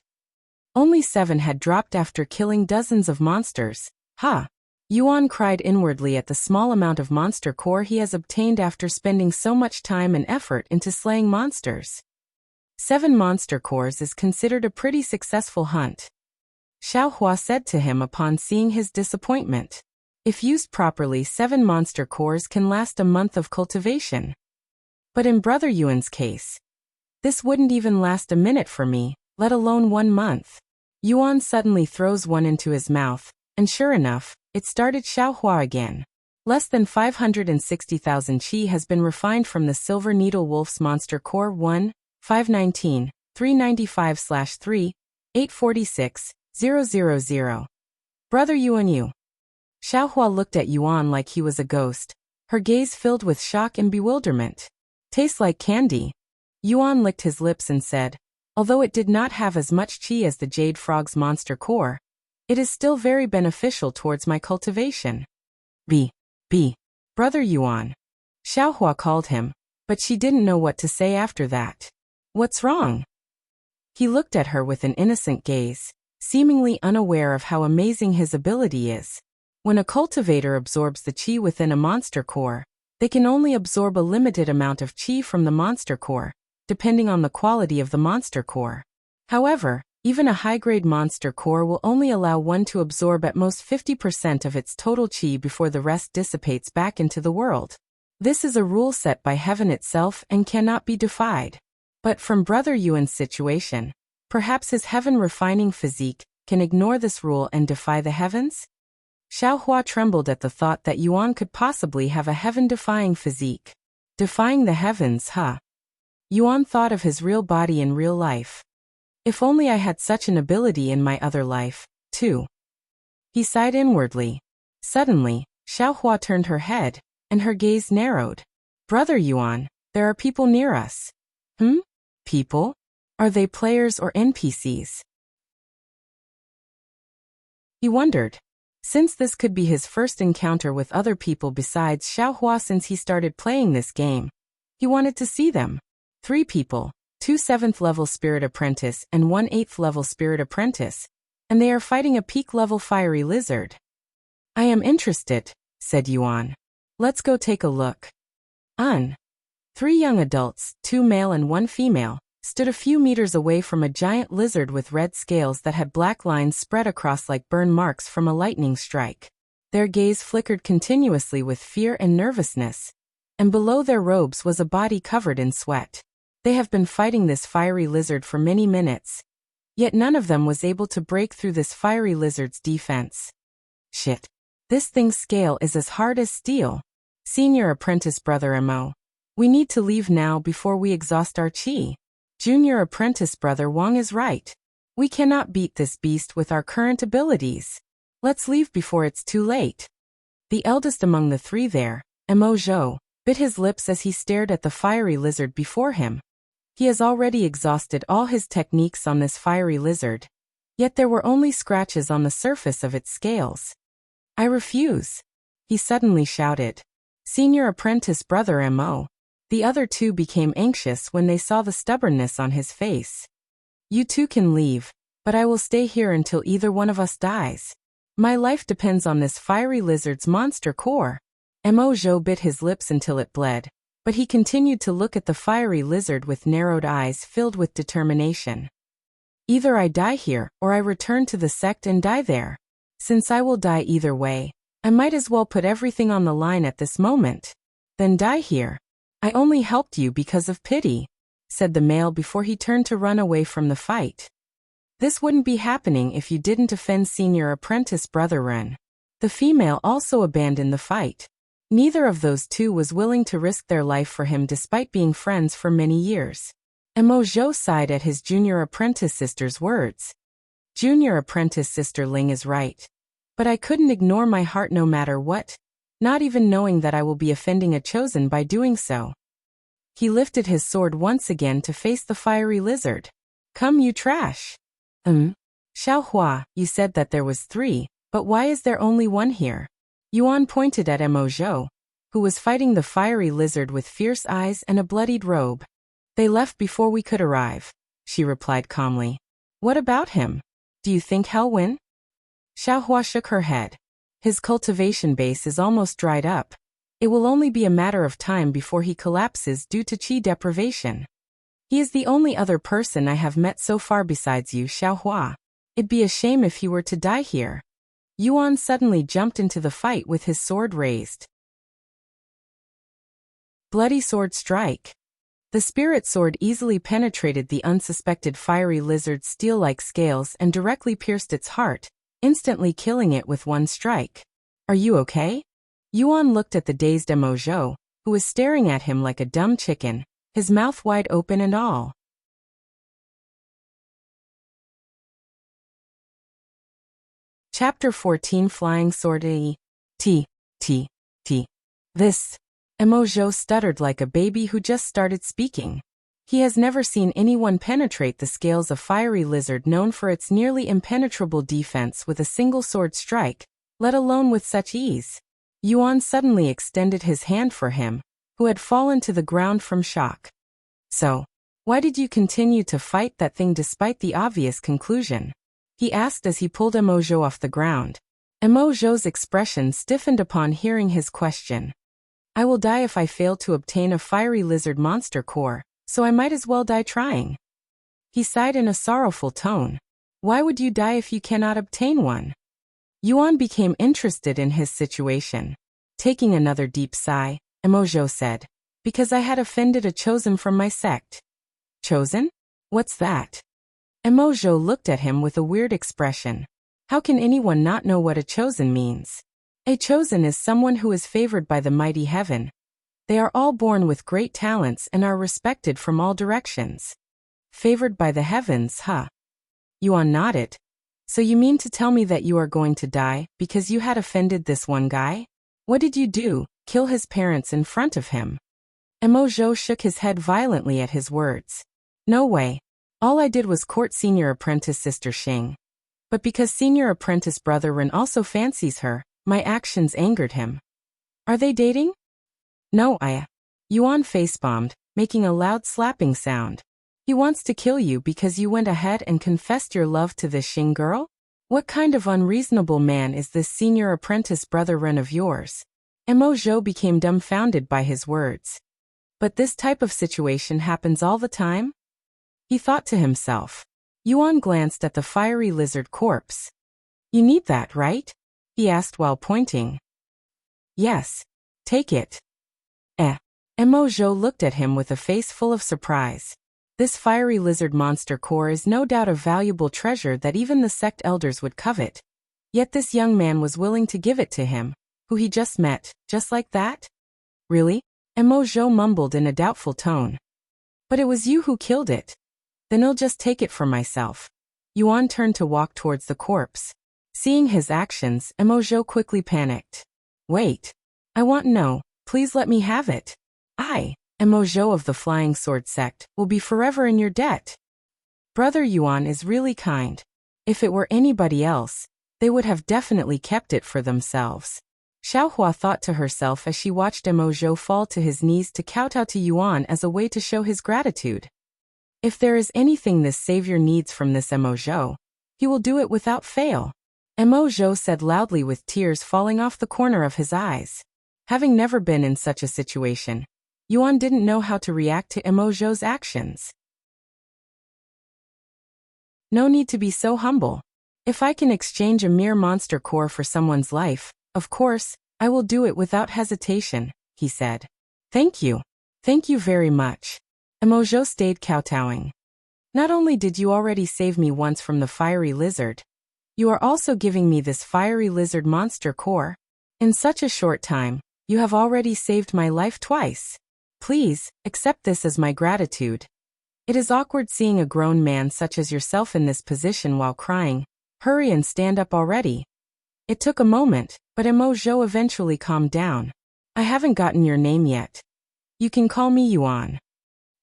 Only 7 had dropped after killing dozens of monsters. Ha! Yuan cried inwardly at the small amount of monster core he has obtained after spending so much time and effort into slaying monsters. 7 monster cores is considered a pretty successful hunt. Xiao Hua said to him upon seeing his disappointment. If used properly, 7 monster cores can last a month of cultivation. But in Brother Yuan's case, this wouldn't even last a minute for me, let alone 1 month. Yuan suddenly throws one into his mouth, and sure enough, it started Xiao Hua again. Less than 560,000 chi has been refined from the Silver Needle Wolf's Monster Core 1, 519, 395/3, 846, 000. Brother Yuan Yu. Xiao Hua looked at Yuan like he was a ghost, her gaze filled with shock and bewilderment. Tastes like candy. Yuan licked his lips and said, although it did not have as much chi as the Jade Frog's Monster Core, it is still very beneficial towards my cultivation. Brother Yuan. Xiao Hua called him, but she didn't know what to say after that. What's wrong? He looked at her with an innocent gaze, seemingly unaware of how amazing his ability is. When a cultivator absorbs the chi within a monster core, they can only absorb a limited amount of chi from the monster core, depending on the quality of the monster core. However, even a high-grade monster core will only allow one to absorb at most 50% of its total chi before the rest dissipates back into the world. This is a rule set by heaven itself and cannot be defied. But from Brother Yuan's situation, perhaps his heaven-refining physique can ignore this rule and defy the heavens? Xiao Hua trembled at the thought that Yuan could possibly have a heaven-defying physique. Defying the heavens, huh? Yuan thought of his real body in real life. If only I had such an ability in my other life, too. He sighed inwardly. Suddenly, Xiao Hua turned her head, and her gaze narrowed. Brother Yuan, there are people near us. People? Are they players or NPCs? He wondered. Since this could be his first encounter with other people besides Xiao Hua since he started playing this game, he wanted to see them. 3 people. 2 7th-level Spirit Apprentice and 1 8th-level Spirit Apprentice, and they are fighting a peak-level fiery lizard. I am interested, said Yuan. Let's go take a look. 3 young adults, 2 male and 1 female, stood a few meters away from a giant lizard with red scales that had black lines spread across like burn marks from a lightning strike. Their gaze flickered continuously with fear and nervousness, and below their robes was a body covered in sweat. They have been fighting this fiery lizard for many minutes, yet none of them was able to break through this fiery lizard's defense. Shit. This thing's scale is as hard as steel. Senior Apprentice Brother Mo. We need to leave now before we exhaust our chi. Junior Apprentice Brother Wang is right. We cannot beat this beast with our current abilities. Let's leave before it's too late. The eldest among the 3 there, Mo Zhou, bit his lips as he stared at the fiery lizard before him. He has already exhausted all his techniques on this fiery lizard, yet there were only scratches on the surface of its scales. I refuse, he suddenly shouted. Senior Apprentice Brother Mo. The other 2 became anxious when they saw the stubbornness on his face. You 2 can leave, but I will stay here until either one of us dies. My life depends on this fiery lizard's monster core. Mo Zhou bit his lips until it bled, but he continued to look at the fiery lizard with narrowed eyes filled with determination. Either I die here, or I return to the sect and die there. Since I will die either way, I might as well put everything on the line at this moment. Then die here. I only helped you because of pity, said the male before he turned to run away from the fight. This wouldn't be happening if you didn't offend Senior Apprentice Brother Ren. The female also abandoned the fight. Neither of those 2 was willing to risk their life for him despite being friends for many years. Mo Zhou sighed at his junior apprentice sister's words. Junior apprentice sister Ling is right. But I couldn't ignore my heart no matter what, not even knowing that I will be offending a chosen by doing so. He lifted his sword once again to face the fiery lizard. Come, you trash. Xiaohua, you said that there was 3, but why is there only 1 here? Yuan pointed at Mo Zhou, who was fighting the fiery lizard with fierce eyes and a bloodied robe. They left before we could arrive, she replied calmly. What about him? Do you think he'll win? Xiaohua shook her head. His cultivation base is almost dried up. It will only be a matter of time before he collapses due to qi deprivation. He is the only other person I have met so far besides you, Xiaohua. It'd be a shame if he were to die here. Yuan suddenly jumped into the fight with his sword raised. Bloody sword strike. The spirit sword easily penetrated the unsuspected fiery lizard's steel-like scales and directly pierced its heart, instantly killing it with one strike. Are you okay? Yuan looked at the dazed Mo Zhou, who was staring at him like a dumb chicken, his mouth wide open and all. Chapter 14 Flying Sword T. This. Mo Zhou stuttered like a baby who just started speaking. He has never seen anyone penetrate the scales of fiery lizard known for its nearly impenetrable defense with a single sword strike, let alone with such ease. Yuan suddenly extended his hand for him, who had fallen to the ground from shock. So, why did you continue to fight that thing despite the obvious conclusion? He asked as he pulled Mo Zhou off the ground. Mo Zhou's expression stiffened upon hearing his question. I will die if I fail to obtain a fiery lizard monster core, so I might as well die trying. He sighed in a sorrowful tone. Why would you die if you cannot obtain one? Yuan became interested in his situation. Taking another deep sigh, Mo Zhou said, because I had offended a chosen from my sect. Chosen? What's that? Mo Zhou looked at him with a weird expression. How can anyone not know what a chosen means? A chosen is someone who is favored by the mighty heaven. They are all born with great talents and are respected from all directions. Favored by the heavens, huh? Yuan nodded. So you mean to tell me that you are going to die because you had offended this one guy? What did you do, kill his parents in front of him? Mo Zhou shook his head violently at his words. No way. All I did was court senior apprentice sister Xing. But because senior apprentice brother Ren also fancies her, my actions angered him. Are they dating? No, Yuan face-bombed, making a loud slapping sound. He wants to kill you because you went ahead and confessed your love to this Xing girl? What kind of unreasonable man is this senior apprentice brother Ren of yours? Mo Zhou became dumbfounded by his words. But this type of situation happens all the time? He thought to himself. Yuan glanced at the fiery lizard corpse. You need that, right? He asked while pointing. Yes. Take it. Mo Zhou looked at him with a face full of surprise. This fiery lizard monster core is no doubt a valuable treasure that even the sect elders would covet. Yet this young man was willing to give it to him, who he just met, just like that? Really? Mo Zhou mumbled in a doubtful tone. But it was you who killed it. Then I'll just take it for myself. Yuan turned to walk towards the corpse. Seeing his actions, Mo Zhou quickly panicked. Wait. I want no, please let me have it. Mo Zhou of the Flying Sword sect, will be forever in your debt. Brother Yuan is really kind. If it were anybody else, they would have definitely kept it for themselves. Xiaohua thought to herself as she watched Mo Zhou fall to his knees to kowtow to Yuan as a way to show his gratitude. If there is anything this savior needs from this Mo Zhou, he will do it without fail. Mo Zhou said loudly with tears falling off the corner of his eyes. Having never been in such a situation, Yuan didn't know how to react to Mo Zhou's actions. No need to be so humble. If I can exchange a mere monster core for someone's life, of course, I will do it without hesitation, he said. Thank you. Thank you very much. Mo Zhou stayed kowtowing. Not only did you already save me once from the fiery lizard, you are also giving me this fiery lizard monster core. In such a short time, you have already saved my life twice. Please, accept this as my gratitude. It is awkward seeing a grown man such as yourself in this position while crying. Hurry and stand up already. It took a moment, but Emojo eventually calmed down. I haven't gotten your name yet. You can call me Yuan.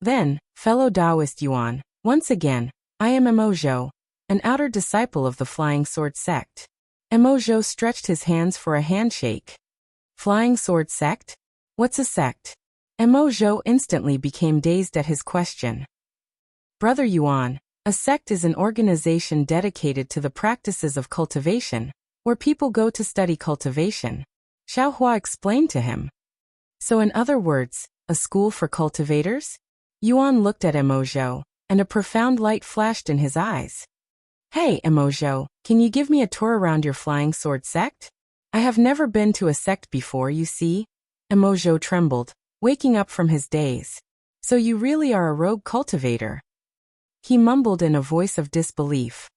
Then, fellow Taoist Yuan, once again, I am Emojo, an outer disciple of the Flying Sword sect. Emojo stretched his hands for a handshake. Flying Sword sect? What's a sect? Emojo instantly became dazed at his question. Brother Yuan, a sect is an organization dedicated to the practices of cultivation, where people go to study cultivation. Xiaohua explained to him. So in other words, a school for cultivators? Yuan looked at Emojo, and a profound light flashed in his eyes. Hey, Emojo, can you give me a tour around your Flying Sword sect? I have never been to a sect before, you see. Emojo trembled, waking up from his daze. So you really are a rogue cultivator? He mumbled in a voice of disbelief.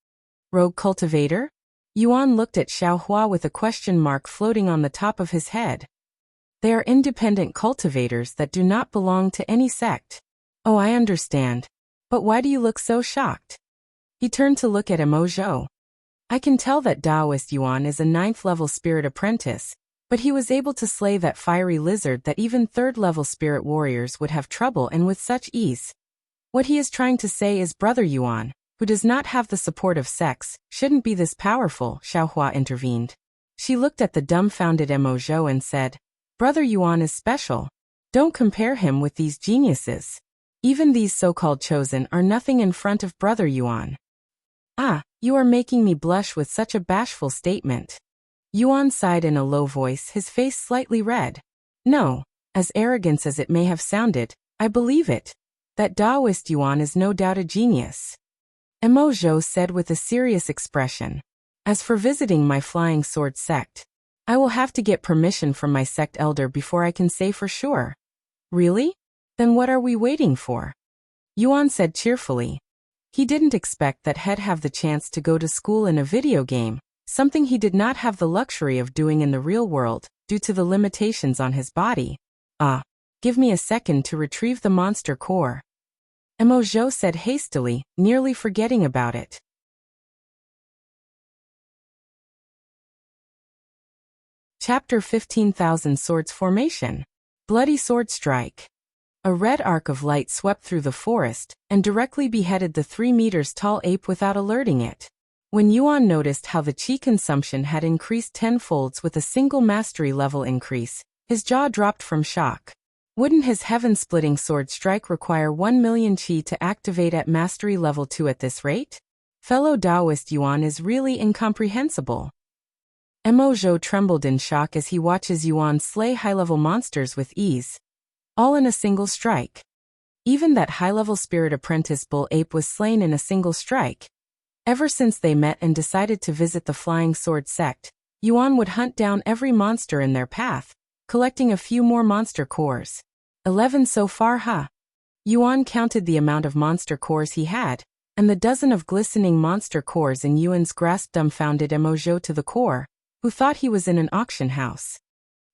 Rogue cultivator? Yuan looked at Xiaohua with a question mark floating on the top of his head. They are independent cultivators that do not belong to any sect. Oh, I understand. But why do you look so shocked? He turned to look at Emojo. I can tell that Taoist Yuan is a 9th-level spirit apprentice, but he was able to slay that fiery lizard that even 3rd-level spirit warriors would have trouble and with such ease. What he is trying to say is Brother Yuan, who does not have the support of sects, shouldn't be this powerful, Xiaohua intervened. She looked at the dumbfounded Emojo and said, Brother Yuan is special. Don't compare him with these geniuses. Even these so-called chosen are nothing in front of Brother Yuan. Ah, you are making me blush with such a bashful statement. Yuan sighed in a low voice, his face slightly red. No, as arrogant as it may have sounded, I believe it. That Taoist Yuan is no doubt a genius. Emojo said with a serious expression. As for visiting my Flying Sword sect, I will have to get permission from my sect elder before I can say for sure. Really? Then what are we waiting for? Yuan said cheerfully. He didn't expect that he'd have the chance to go to school in a video game, something he did not have the luxury of doing in the real world, due to the limitations on his body. Give me a second to retrieve the monster core. Emojo said hastily, nearly forgetting about it. Chapter 15,000 Swords Formation. Bloody Sword Strike. A red arc of light swept through the forest and directly beheaded the 3 meters tall ape without alerting it. When Yuan noticed how the qi consumption had increased 10-folds with a single mastery level increase, his jaw dropped from shock. Wouldn't his heaven-splitting sword strike require 1 million qi to activate at mastery level 2 at this rate? Fellow Taoist Yuan is really incomprehensible. Emojo trembled in shock as he watches Yuan slay high-level monsters with ease. All in a single strike. Even that high-level spirit apprentice bull ape was slain in a single strike. Ever since they met and decided to visit the Flying Sword sect, Yuan would hunt down every monster in their path, collecting a few more monster cores. 11 so far, huh? Yuan counted the amount of monster cores he had, and the dozen of glistening monster cores in Yuan's grasp dumbfounded Emojo to the core, who thought he was in an auction house.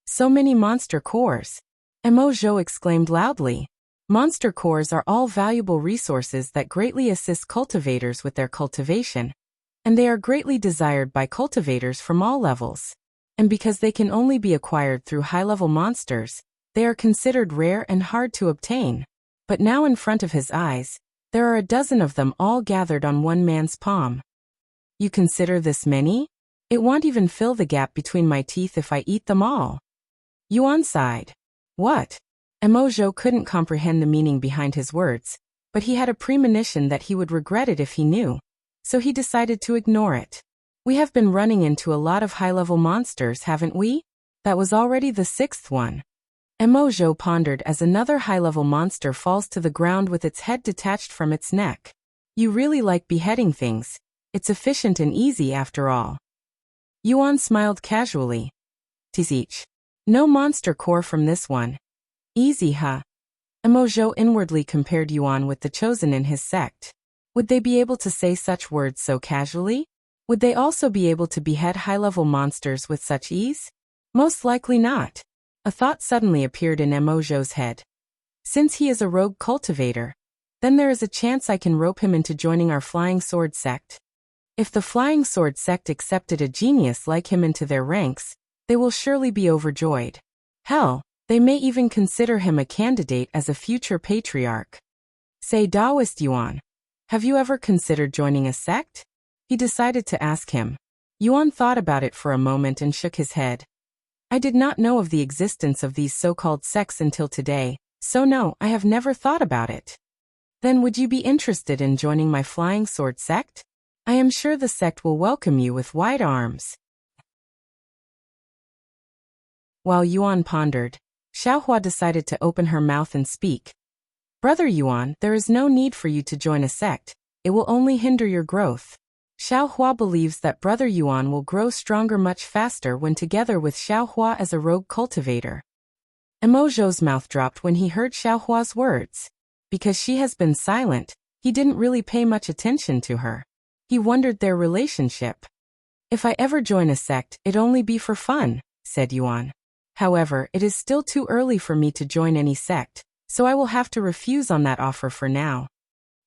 So many monster cores. Emojo exclaimed loudly. Monster cores are all valuable resources that greatly assist cultivators with their cultivation, and they are greatly desired by cultivators from all levels. And because they can only be acquired through high-level monsters, they are considered rare and hard to obtain. But now in front of his eyes, there are a dozen of them all gathered on one man's palm. You consider this many? It won't even fill the gap between my teeth if I eat them all. Yuan sighed. What? Emojo couldn't comprehend the meaning behind his words, but he had a premonition that he would regret it if he knew, so he decided to ignore it. We have been running into a lot of high-level monsters, haven't we? That was already the 6th one. Emojo pondered as another high-level monster falls to the ground with its head detached from its neck. You really like beheading things. It's efficient and easy after all. Yuan smiled casually. "'Tis each. No monster core from this one. Easy, huh?" Emojo inwardly compared Yuan with the chosen in his sect. Would they be able to say such words so casually? Would they also be able to behead high-level monsters with such ease? Most likely not. A thought suddenly appeared in Emojo's head. Since he is a rogue cultivator, then there is a chance I can rope him into joining our Flying Sword sect. If the Flying Sword sect accepted a genius like him into their ranks, they will surely be overjoyed. Hell, they may even consider him a candidate as a future patriarch. Say, Taoist Yuan, have you ever considered joining a sect? He decided to ask him. Yuan thought about it for a moment and shook his head. I did not know of the existence of these so-called sects until today, so no, I have never thought about it. Then would you be interested in joining my Flying Sword sect? I am sure the sect will welcome you with wide arms. While Yuan pondered, Xiaohua decided to open her mouth and speak. Brother Yuan, there is no need for you to join a sect. It will only hinder your growth. Xiaohua believes that Brother Yuan will grow stronger much faster when together with Xiaohua as a rogue cultivator. Emozhou's mouth dropped when he heard Xiaohua's words. Because she has been silent, he didn't really pay much attention to her. He wondered their relationship. If I ever join a sect, it'd only be for fun, said Yuan. However, it is still too early for me to join any sect, so I will have to refuse on that offer for now.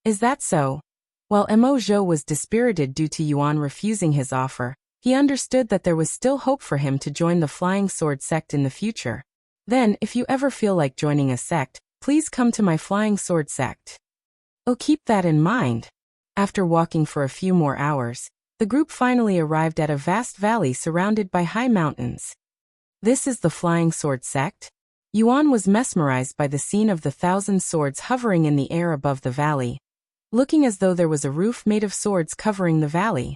Is that so? While Emozhou was dispirited due to Yuan refusing his offer, he understood that there was still hope for him to join the Flying Sword sect in the future. Then, if you ever feel like joining a sect, please come to my Flying Sword sect. Oh, keep that in mind. After walking for a few more hours, the group finally arrived at a vast valley surrounded by high mountains. This is the Flying Sword sect? Yuan was mesmerized by the scene of the 1,000 swords hovering in the air above the valley, looking as though there was a roof made of swords covering the valley.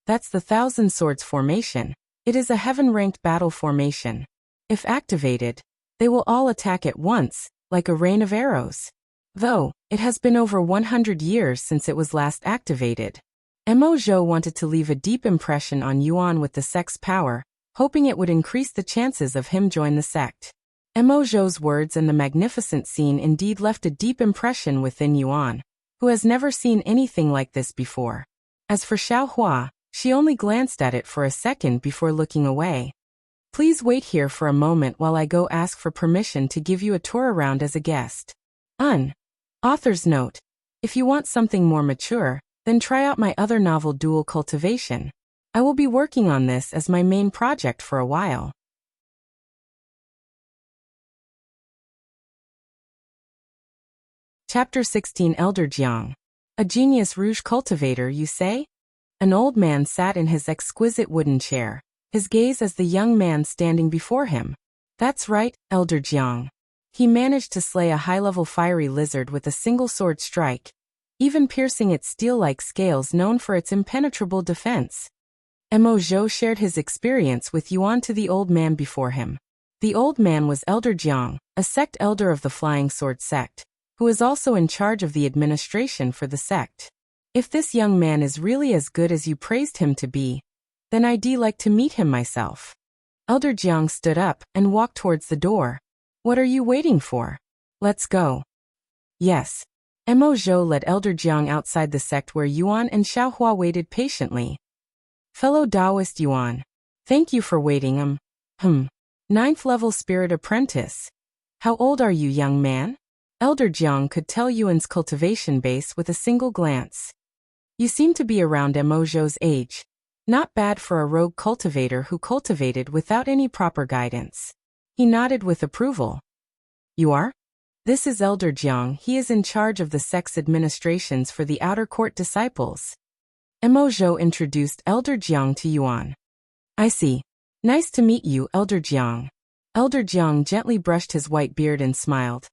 That's the 1,000 Swords formation. It is a heaven-ranked battle formation. If activated, they will all attack at once, like a rain of arrows. Though, it has been over 100 years since it was last activated. Emozhou wanted to leave a deep impression on Yuan with the sect's power, hoping it would increase the chances of him join the sect. Emozhou's words and the magnificent scene indeed left a deep impression within Yuan, who has never seen anything like this before. As for Xiaohua, she only glanced at it for a second before looking away. Please wait here for a moment while I go ask for permission to give you a tour around as a guest. Author's note. If you want something more mature, then try out my other novel Dual Cultivation. I will be working on this as my main project for a while. Chapter 16 Elder Jiang. A genius rouge cultivator, you say? An old man sat in his exquisite wooden chair, his gaze as the young man standing before him. That's right, Elder Jiang. He managed to slay a high-level fiery lizard with a single sword strike, even piercing its steel-like scales known for its impenetrable defense. Emozhou shared his experience with Yuan to the old man before him. The old man was Elder Jiang, a sect elder of the Flying Sword sect, who is also in charge of the administration for the sect. If this young man is really as good as you praised him to be, then I'd like to meet him myself. Elder Jiang stood up and walked towards the door. What are you waiting for? Let's go. Yes. Emozhou led Elder Jiang outside the sect where Yuan and Xiaohua waited patiently. Fellow Taoist Yuan, thank you for waiting. 9th level spirit apprentice. How old are you, young man? Elder Jiang could tell Yuan's cultivation base with a single glance. You seem to be around Emozhou's age. Not bad for a rogue cultivator who cultivated without any proper guidance. He nodded with approval. You are? This is Elder Jiang. He is in charge of the sect's administrations for the outer court disciples. Emozhou introduced Elder Jiang to Yuan. I see. Nice to meet you, Elder Jiang. Elder Jiang gently brushed his white beard and smiled.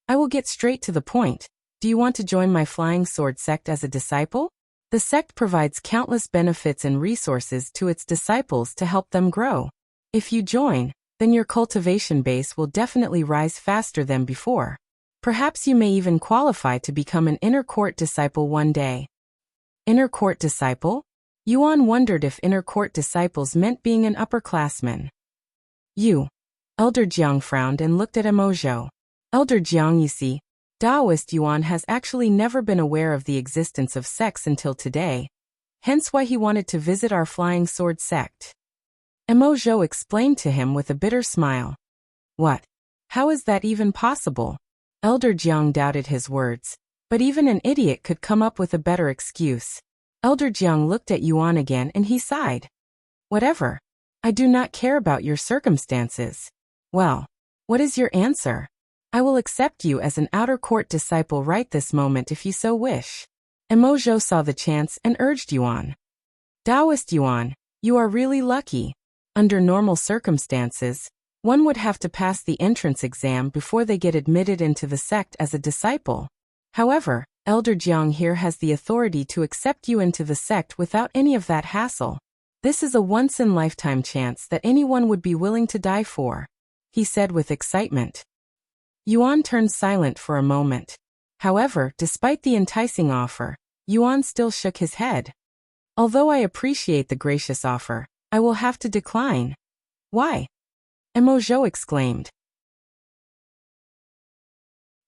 I will get straight to the point. Do you want to join my Flying Sword sect as a disciple? The sect provides countless benefits and resources to its disciples to help them grow. If you join, then your cultivation base will definitely rise faster than before. Perhaps you may even qualify to become an inner court disciple one day. Inner court disciple? Yuan wondered if inner court disciples meant being an upperclassman. You. Elder Jiang frowned and looked at Emozhou. Elder Jiang, you see, Taoist Yuan has actually never been aware of the existence of sects until today, hence why he wanted to visit our Flying Sword sect. Emozhou explained to him with a bitter smile. What? How is that even possible? Elder Jiang doubted his words, but even an idiot could come up with a better excuse. Elder Jiang looked at Yuan again and he sighed. Whatever. I do not care about your circumstances. Well, what is your answer? I will accept you as an outer court disciple right this moment if you so wish. Emojo saw the chance and urged Yuan. Taoist Yuan, you are really lucky. Under normal circumstances, one would have to pass the entrance exam before they get admitted into the sect as a disciple. However, Elder Jiang here has the authority to accept you into the sect without any of that hassle. This is a once-in-lifetime chance that anyone would be willing to die for, he said with excitement. Yuan turned silent for a moment. However, despite the enticing offer, Yuan still shook his head. Although I appreciate the gracious offer, I will have to decline. Why? Emojo exclaimed.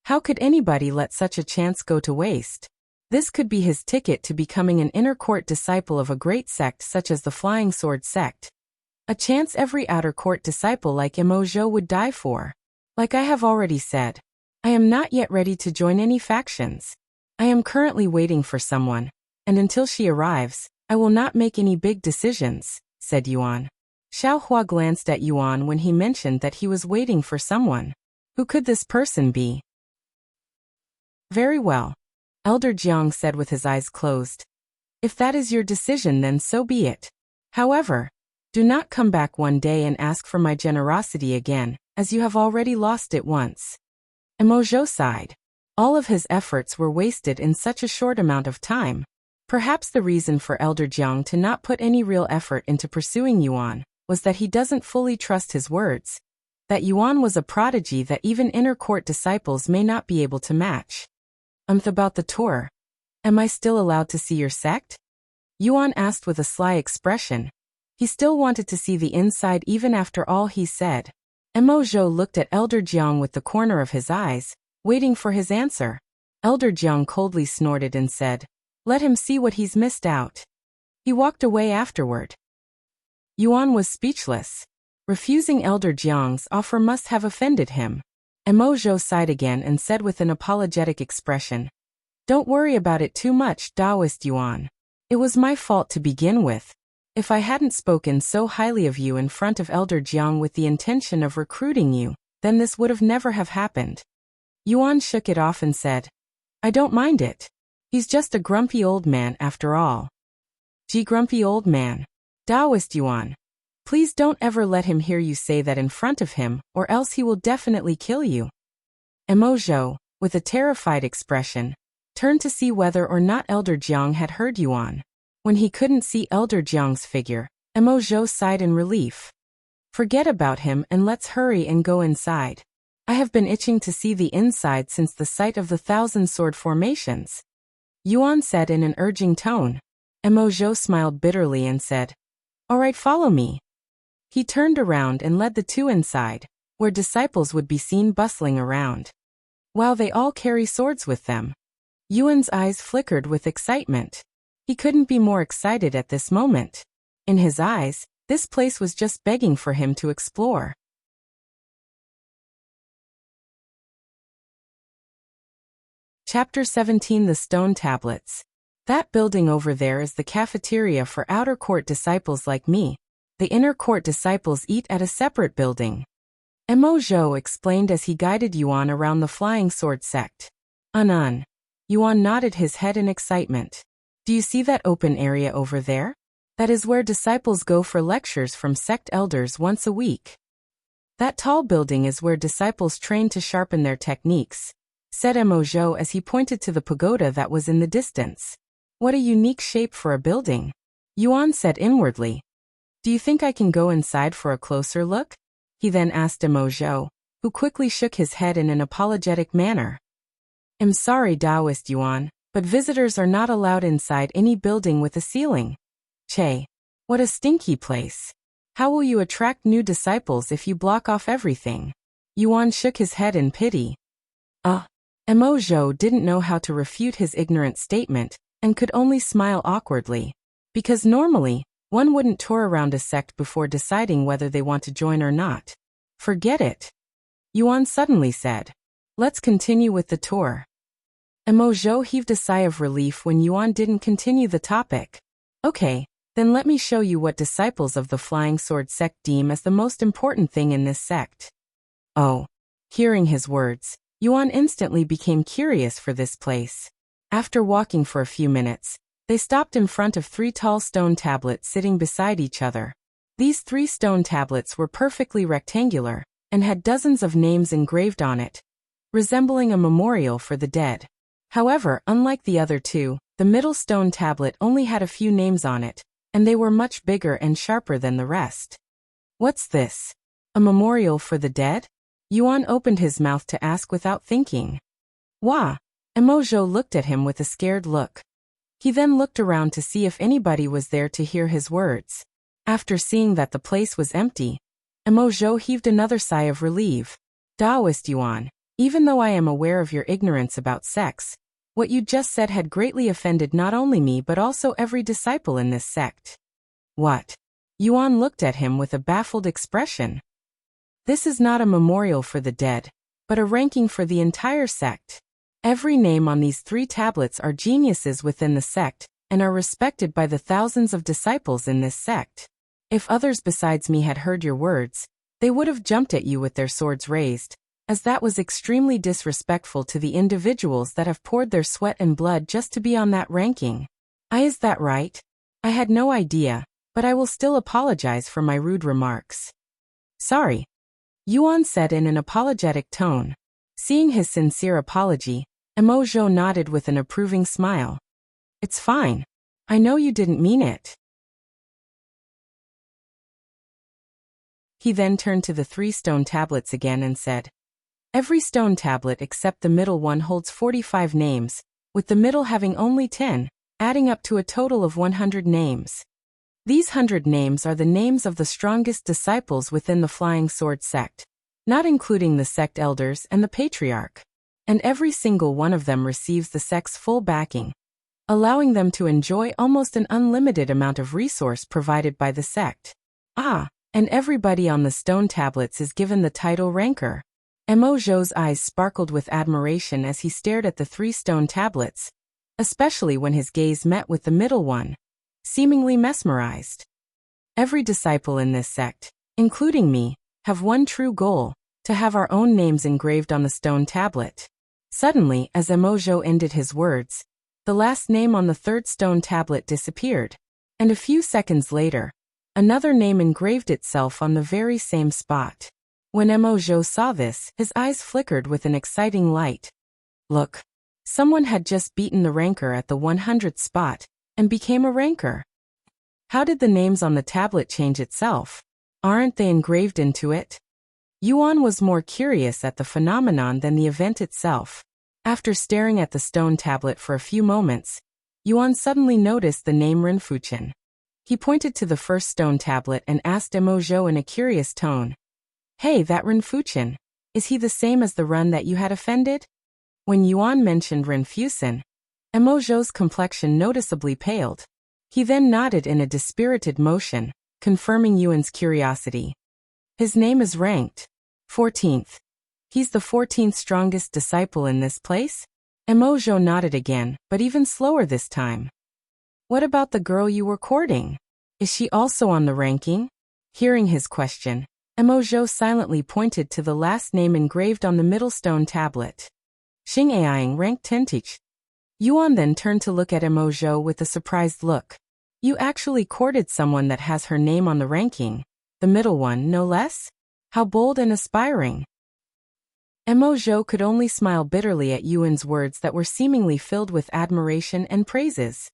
How could anybody let such a chance go to waste? This could be his ticket to becoming an inner court disciple of a great sect such as the Flying Sword sect. A chance every outer court disciple like Emojo would die for. Like I have already said, I am not yet ready to join any factions. I am currently waiting for someone, and until she arrives, I will not make any big decisions, said Yuan. Xiaohua glanced at Yuan when he mentioned that he was waiting for someone. Who could this person be? Very well, Elder Jiang said with his eyes closed. If that is your decision, then so be it. However, do not come back one day and ask for my generosity again, as you have already lost it once. Emojo sighed. All of his efforts were wasted in such a short amount of time. Perhaps the reason for Elder Jiang to not put any real effort into pursuing Yuan was that he doesn't fully trust his words. That Yuan was a prodigy that even inner court disciples may not be able to match. About the tour. Am I still allowed to see your sect? Yuan asked with a sly expression. He still wanted to see the inside even after all he said. Emojo looked at Elder Jiang with the corner of his eyes, waiting for his answer. Elder Jiang coldly snorted and said, "Let him see what he's missed out." He walked away afterward. Yuan was speechless. Refusing Elder Jiang's offer must have offended him. Emojo sighed again and said with an apologetic expression, "Don't worry about it too much, Taoist Yuan. It was my fault to begin with. If I hadn't spoken so highly of you in front of Elder Jiang with the intention of recruiting you, then this would have never have happened." Yuan shook it off and said, "I don't mind it. He's just a grumpy old man after all." Gee, grumpy old man. Taoist Yuan. Please don't ever let him hear you say that in front of him, or else he will definitely kill you. Emojo, with a terrified expression, turned to see whether or not Elder Jiang had heard Yuan. When he couldn't see Elder Jiang's figure, Emojo sighed in relief. Forget about him and let's hurry and go inside. I have been itching to see the inside since the sight of the 1,000 sword formations. Yuan said in an urging tone. Emojo smiled bitterly and said, "All right, follow me." He turned around and led the two inside, where disciples would be seen bustling around. Wow, they all carry swords with them. Yuan's eyes flickered with excitement. He couldn't be more excited at this moment. In his eyes, this place was just begging for him to explore. Chapter 17 The Stone Tablets. That building over there is the cafeteria for outer court disciples like me. The inner court disciples eat at a separate building. Emojo explained as he guided Yuan around the Flying Sword sect. Yuan nodded his head in excitement. Do you see that open area over there? That is where disciples go for lectures from sect elders once a week. That tall building is where disciples train to sharpen their techniques, said Emojo as he pointed to the pagoda that was in the distance. What a unique shape for a building, Yuan said inwardly. Do you think I can go inside for a closer look? He then asked Emojo, who quickly shook his head in an apologetic manner. I'm sorry, Taoist Yuan, but visitors are not allowed inside any building with a ceiling. Che, what a stinky place. How will you attract new disciples if you block off everything? Yuan shook his head in pity. Emojo didn't know how to refute his ignorant statement, and could only smile awkwardly. Because normally, one wouldn't tour around a sect before deciding whether they want to join or not. Forget it. Yuan suddenly said. Let's continue with the tour. Emojo heaved a sigh of relief when Yuan didn't continue the topic. Okay, then let me show you what disciples of the Flying Sword sect deem as the most important thing in this sect. Oh. Hearing his words, Yuan instantly became curious for this place. After walking for a few minutes, they stopped in front of 3 tall stone tablets sitting beside each other. These 3 stone tablets were perfectly rectangular and had dozens of names engraved on it, resembling a memorial for the dead. However, unlike the other 2, the middle stone tablet only had a few names on it, and they were much bigger and sharper than the rest. What's this? A memorial for the dead? Yuan opened his mouth to ask without thinking. Wah! Emojo looked at him with a scared look. He then looked around to see if anybody was there to hear his words. After seeing that the place was empty, Emojo heaved another sigh of relief. Taoist Yuan, even though I am aware of your ignorance about sex, what you just said had greatly offended not only me but also every disciple in this sect. What? Yuan looked at him with a baffled expression. This is not a memorial for the dead, but a ranking for the entire sect. Every name on these 3 tablets are geniuses within the sect, and are respected by the thousands of disciples in this sect. If others besides me had heard your words, they would have jumped at you with their swords raised, as that was extremely disrespectful to the individuals that have poured their sweat and blood just to be on that ranking. Is that right? I had no idea, but I will still apologize for my rude remarks. Sorry. Yuan said in an apologetic tone. Seeing his sincere apology, Emojo nodded with an approving smile. It's fine. I know you didn't mean it. He then turned to the 3 stone tablets again and said, every stone tablet except the middle one holds 45 names, with the middle having only 10, adding up to a total of 100 names. These 100 names are the names of the strongest disciples within the Flying Sword sect, not including the sect elders and the patriarch. And every single one of them receives the sect's full backing, allowing them to enjoy almost an unlimited amount of resource provided by the sect. And everybody on the stone tablets is given the title ranker. Emojo's eyes sparkled with admiration as he stared at the 3 stone tablets, especially when his gaze met with the middle one, seemingly mesmerized. Every disciple in this sect, including me, have one true goal, to have our own names engraved on the stone tablet. Suddenly, as Emojo ended his words, the last name on the 3rd stone tablet disappeared, and a few seconds later, another name engraved itself on the very same spot. When Emojo saw this, his eyes flickered with an exciting light. Look! Someone had just beaten the ranker at the 100th spot, and became a ranker. How did the names on the tablet change itself? Aren't they engraved into it? Yuan was more curious at the phenomenon than the event itself. After staring at the stone tablet for a few moments, Yuan suddenly noticed the name Renfuchen. He pointed to the first stone tablet and asked Emojo in a curious tone, Hey, that Renfuchen, is he the same as the Ren that you had offended? When Yuan mentioned Renfuchen, Emojo's complexion noticeably paled. He then nodded in a dispirited motion, confirming Yuan's curiosity. His name is ranked 14th. He's the 14th strongest disciple in this place? Emojo nodded again, but even slower this time. What about the girl you were courting? Is she also on the ranking? Hearing his question, Emojo silently pointed to the last name engraved on the middle stone tablet. Xing Aiying ranked 10th. Yuan then turned to look at Emojo with a surprised look. You actually courted someone that has her name on the ranking, the middle one no less? How bold and aspiring. Emojo could only smile bitterly at Yuan's words that were seemingly filled with admiration and praises.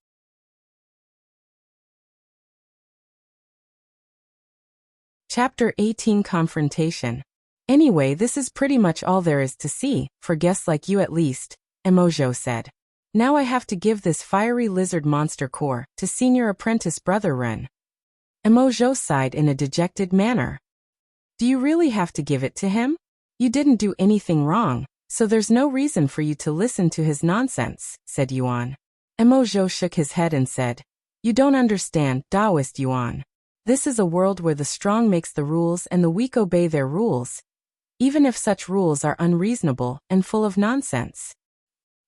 Chapter 18 Confrontation. Anyway, this is pretty much all there is to see, for guests like you at least, Emojo said. Now I have to give this fiery lizard monster core to senior apprentice brother Ren. Emojo sighed in a dejected manner. Do you really have to give it to him? You didn't do anything wrong, so there's no reason for you to listen to his nonsense, said Yuan. Emojo shook his head and said, You don't understand, Taoist Yuan. This is a world where the strong makes the rules and the weak obey their rules, even if such rules are unreasonable and full of nonsense.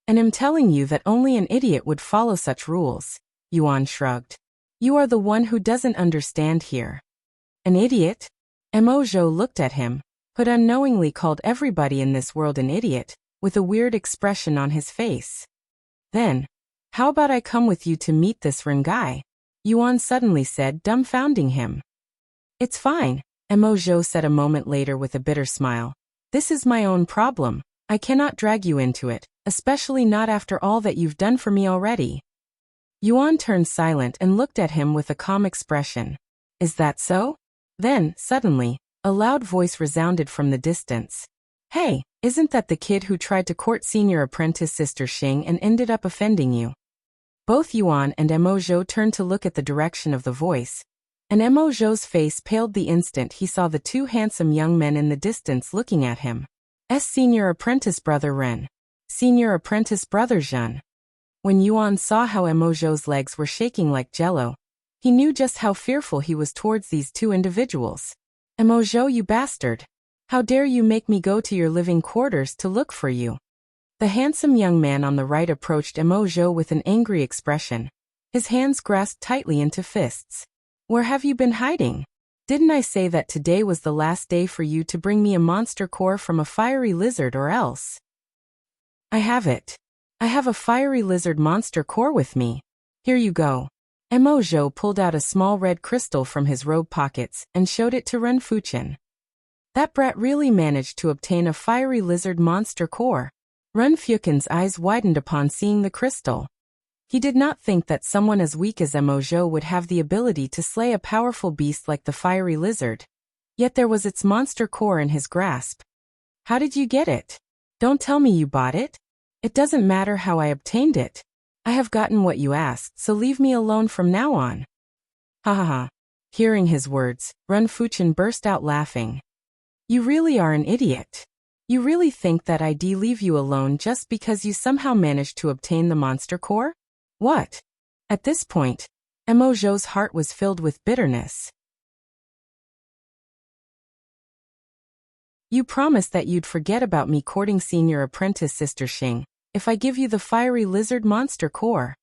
And am telling you that only an idiot would follow such rules. Yuan shrugged. You are the one who doesn't understand here. An idiot? Mo Zhou looked at him, but unknowingly called everybody in this world an idiot, with a weird expression on his face. Then, how about I come with you to meet this Ren guy? Yuan suddenly said, dumbfounding him. It's fine, Mo Zhou said a moment later with a bitter smile. This is my own problem. I cannot drag you into it, especially not after all that you've done for me already. Yuan turned silent and looked at him with a calm expression. Is that so? Then, suddenly, a loud voice resounded from the distance. Hey, isn't that the kid who tried to court senior apprentice Sister Xing and ended up offending you? Both Yuan and Mo Zhou turned to look at the direction of the voice, and Mo Zhou's face paled the instant he saw the two handsome young men in the distance looking at him. Senior apprentice brother Ren. Senior apprentice brother Zhen. When Yuan saw how Mo Zhou's legs were shaking like jello, he knew just how fearful he was towards these two individuals. Mo Zhou, you bastard! How dare you make me go to your living quarters to look for you? The handsome young man on the right approached Mo Zhou with an angry expression, his hands grasped tightly into fists. Where have you been hiding? Didn't I say that today was the last day for you to bring me a monster core from a fiery lizard or else? I have it. I have a fiery lizard monster core with me. Here you go. Mo Zhou pulled out a small red crystal from his robe pockets and showed it to Ren Fuchen. That brat really managed to obtain a fiery lizard monster core. Ren Fuchen's eyes widened upon seeing the crystal. He did not think that someone as weak as Mo Zhou would have the ability to slay a powerful beast like the fiery lizard. Yet there was its monster core in his grasp. How did you get it? Don't tell me you bought it. It doesn't matter how I obtained it. I have gotten what you asked, so leave me alone from now on. Ha ha ha. Hearing his words, Ren Fuchen burst out laughing. You really are an idiot. You really think that I'd leave you alone just because you somehow managed to obtain the monster core? What? At this point, Mo Zhou's heart was filled with bitterness. You promised that you'd forget about me courting senior apprentice Sister Xing, if I give you the fiery lizard monster core.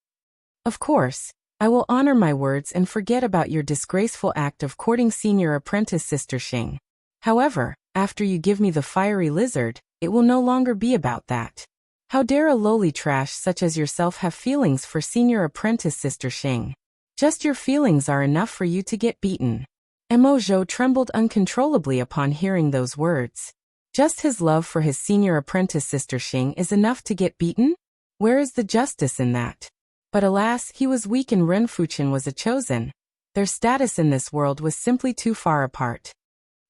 Of course, I will honor my words and forget about your disgraceful act of courting senior apprentice Sister Xing. However, after you give me the fiery lizard, it will no longer be about that. How dare a lowly trash such as yourself have feelings for senior apprentice Sister Xing? Just your feelings are enough for you to get beaten. Mo Zhou trembled uncontrollably upon hearing those words. Just his love for his senior apprentice Sister Xing is enough to get beaten? Where is the justice in that? But alas, he was weak and Ren Fuchen was a chosen. Their status in this world was simply too far apart.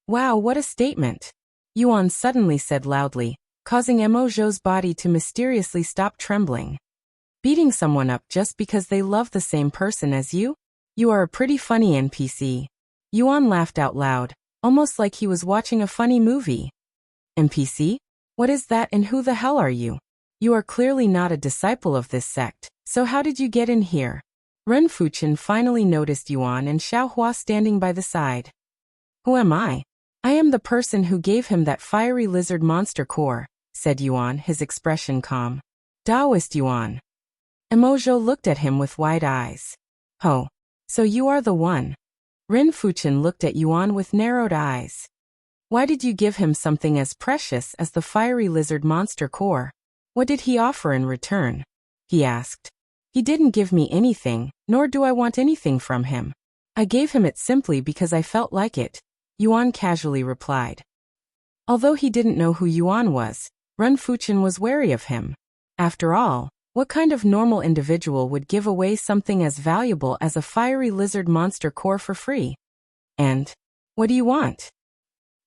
Wow, what a statement! Yuan suddenly said loudly, causing Mo Zhou's body to mysteriously stop trembling. Beating someone up just because they love the same person as you? You are a pretty funny NPC. Yuan laughed out loud, almost like he was watching a funny movie. NPC? What is that and who the hell are you? You are clearly not a disciple of this sect, so how did you get in here? Ren Fuchen finally noticed Yuan and Xiaohua standing by the side. Who am I? I am the person who gave him that fiery lizard monster core, said Yuan, his expression calm. Taoist Yuan. Mo Zhou looked at him with wide eyes. Oh, so you are the one. Ren Fuchen looked at Yuan with narrowed eyes. Why did you give him something as precious as the fiery lizard monster core? What did he offer in return? He asked. He didn't give me anything, nor do I want anything from him. I gave him it simply because I felt like it, Yuan casually replied. Although he didn't know who Yuan was, Ren Fuchen was wary of him. After all, what kind of normal individual would give away something as valuable as a fiery lizard monster core for free? And what do you want?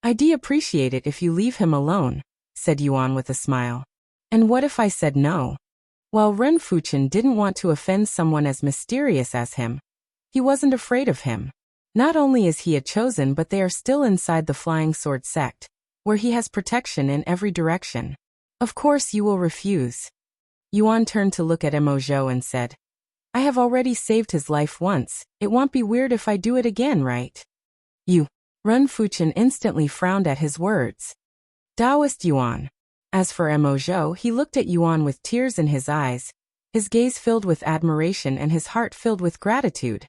I'd appreciate it if you leave him alone, said Yuan with a smile. And what if I said no? While Ren Fuchen didn't want to offend someone as mysterious as him, he wasn't afraid of him. Not only is he a chosen, but they are still inside the Flying Sword sect, where he has protection in every direction. Of course you will refuse. Yuan turned to look at Mo Zhou and said, I have already saved his life once, it won't be weird if I do it again, right? You. Ren Fuchen instantly frowned at his words. Taoist Yuan. As for Emojo, he looked at Yuan with tears in his eyes, his gaze filled with admiration and his heart filled with gratitude.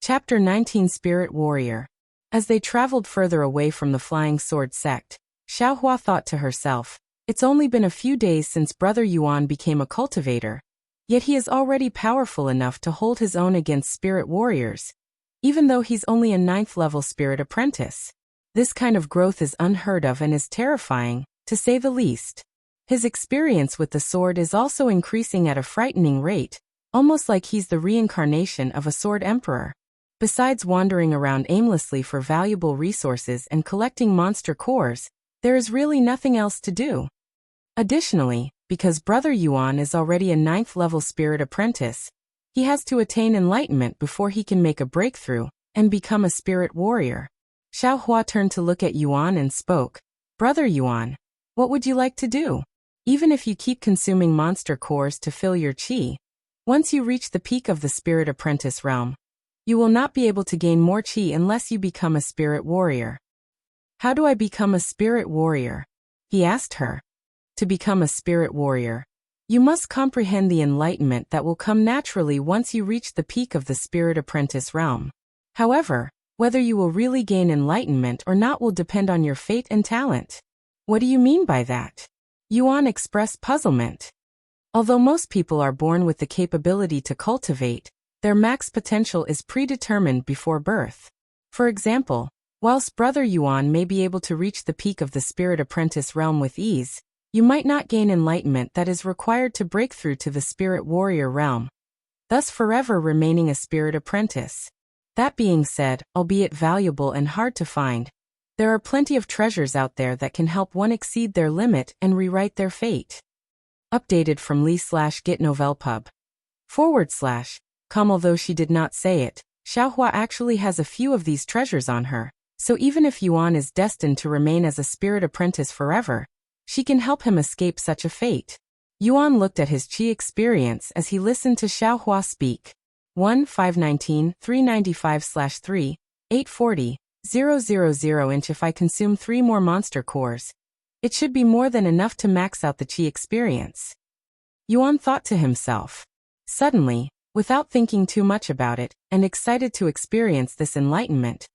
Chapter 19 Spirit Warrior. As they traveled further away from the Flying Sword sect, Xiaohua thought to herself, it's only been a few days since Brother Yuan became a cultivator, yet he is already powerful enough to hold his own against spirit warriors, even though he's only a 9th-level spirit apprentice. This kind of growth is unheard of and is terrifying, to say the least. His experience with the sword is also increasing at a frightening rate, almost like he's the reincarnation of a sword emperor. Besides wandering around aimlessly for valuable resources and collecting monster cores, there is really nothing else to do. Additionally, because Brother Yuan is already a 9th-level spirit apprentice, he has to attain enlightenment before he can make a breakthrough and become a spirit warrior. Xiaohua turned to look at Yuan and spoke, Brother Yuan, what would you like to do? Even if you keep consuming monster cores to fill your qi, once you reach the peak of the spirit apprentice realm, you will not be able to gain more qi unless you become a spirit warrior. How do I become a spirit warrior? He asked her. To become a spirit warrior, you must comprehend the enlightenment that will come naturally once you reach the peak of the spirit apprentice realm. However, whether you will really gain enlightenment or not will depend on your fate and talent. What do you mean by that? Yuan expressed puzzlement. Although most people are born with the capability to cultivate, their max potential is predetermined before birth. For example, whilst Brother Yuan may be able to reach the peak of the spirit apprentice realm with ease, you might not gain enlightenment that is required to break through to the spirit warrior realm, thus forever remaining a spirit apprentice. That being said, albeit valuable and hard to find, there are plenty of treasures out there that can help one exceed their limit and rewrite their fate. Updated from Lee/GitNovelPub. /com. Although she did not say it, Xiaohua actually has a few of these treasures on her, so even if Yuan is destined to remain as a spirit apprentice forever, she can help him escape such a fate. Yuan looked at his qi experience as he listened to Xiaohua speak. 1-519, 395/3, 840, 000 inch. If I consume 3 more monster cores, it should be more than enough to max out the qi experience. Yuan thought to himself. Suddenly, without thinking too much about it, and excited to experience this enlightenment,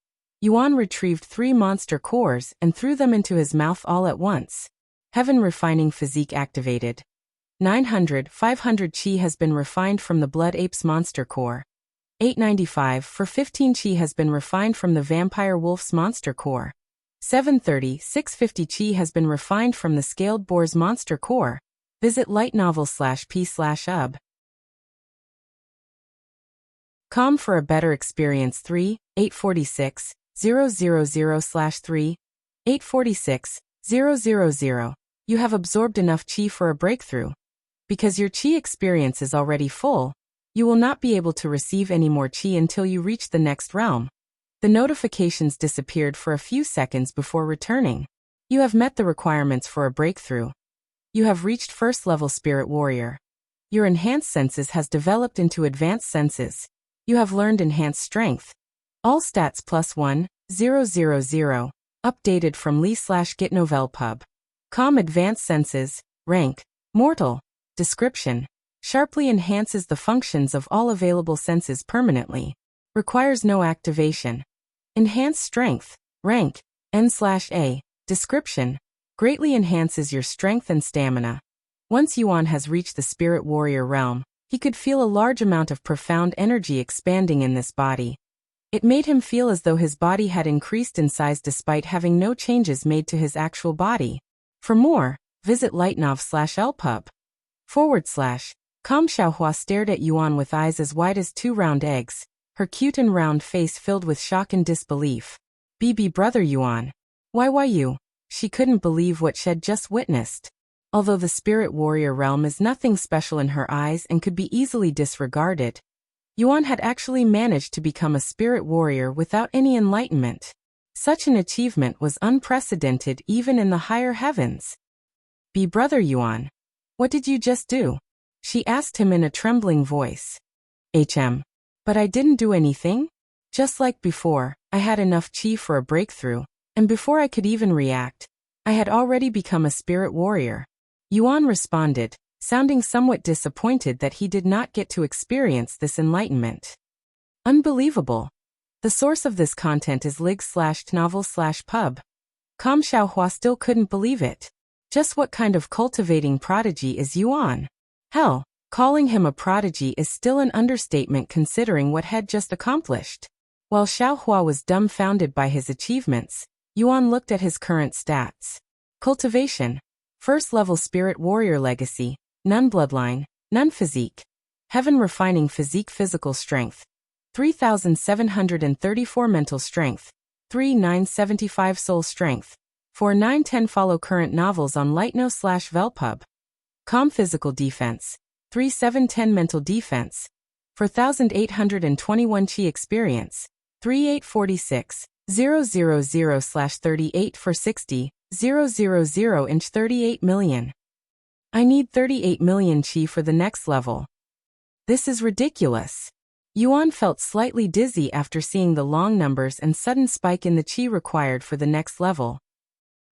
Yuan retrieved 3 monster cores and threw them into his mouth all at once. Heaven refining physique activated. 500 qi has been refined from the Blood Apes monster core. 895 for 15 qi has been refined from the Vampire Wolf's monster core. 650 qi has been refined from the Scaled Boar's monster core. Visit lightnovel/p/ub. Com for a better experience. 3-846 000/3 846 000. You have absorbed enough qi for a breakthrough. Because your qi experience is already full, you will not be able to receive any more qi until you reach the next realm. The notifications disappeared for a few seconds before returning. You have met the requirements for a breakthrough. You have reached 1st-level Spirit Warrior. Your enhanced senses has developed into advanced senses. You have learned enhanced strength. All stats +1, 000. Updated from Lee/GitNovelPub. Com advanced senses, rank, mortal. Description. Sharply enhances the functions of all available senses permanently. Requires no activation. Enhanced strength, rank, N/A. Description. Greatly enhances your strength and stamina. Once Yuan has reached the Spirit Warrior realm, he could feel a large amount of profound energy expanding in this body. It made him feel as though his body had increased in size despite having no changes made to his actual body. For more, visit lightnov/lpub. /com. Xiaohua stared at Yuan with eyes as wide as 2 round eggs, her cute and round face filled with shock and disbelief. BB Brother Yuan. Why you? She couldn't believe what she'd just witnessed. Although the Spirit Warrior realm is nothing special in her eyes and could be easily disregarded, Yuan had actually managed to become a Spirit Warrior without any enlightenment. Such an achievement was unprecedented even in the higher heavens. B Brother Yuan. What did you just do? She asked him in a trembling voice. But I didn't do anything? Just like before, I had enough chi for a breakthrough, and before I could even react, I had already become a spirit warrior. Yuan responded, sounding somewhat disappointed that he did not get to experience this enlightenment. Unbelievable. The source of this content is lig/novel/pub. Com Xiaohua still couldn't believe it. Just what kind of cultivating prodigy is Yuan? Hell, calling him a prodigy is still an understatement considering what had just accomplished. While Xiaohua was dumbfounded by his achievements, Yuan looked at his current stats. Cultivation. First level Spirit Warrior Legacy, none bloodline, none physique. Heaven Refining Physique Physical Strength. 3,734 Mental Strength. 3,975 Soul Strength. 4,910 Follow current novels on Lightno/Velpub. Com Physical Defense. 3,710 Mental Defense. 4,821 Chi Experience. 3,846. 000/38 for 60. 000 inch 38 million. I need 38 million Chi for the next level. This is ridiculous. Yuan felt slightly dizzy after seeing the long numbers and sudden spike in the Chi required for the next level.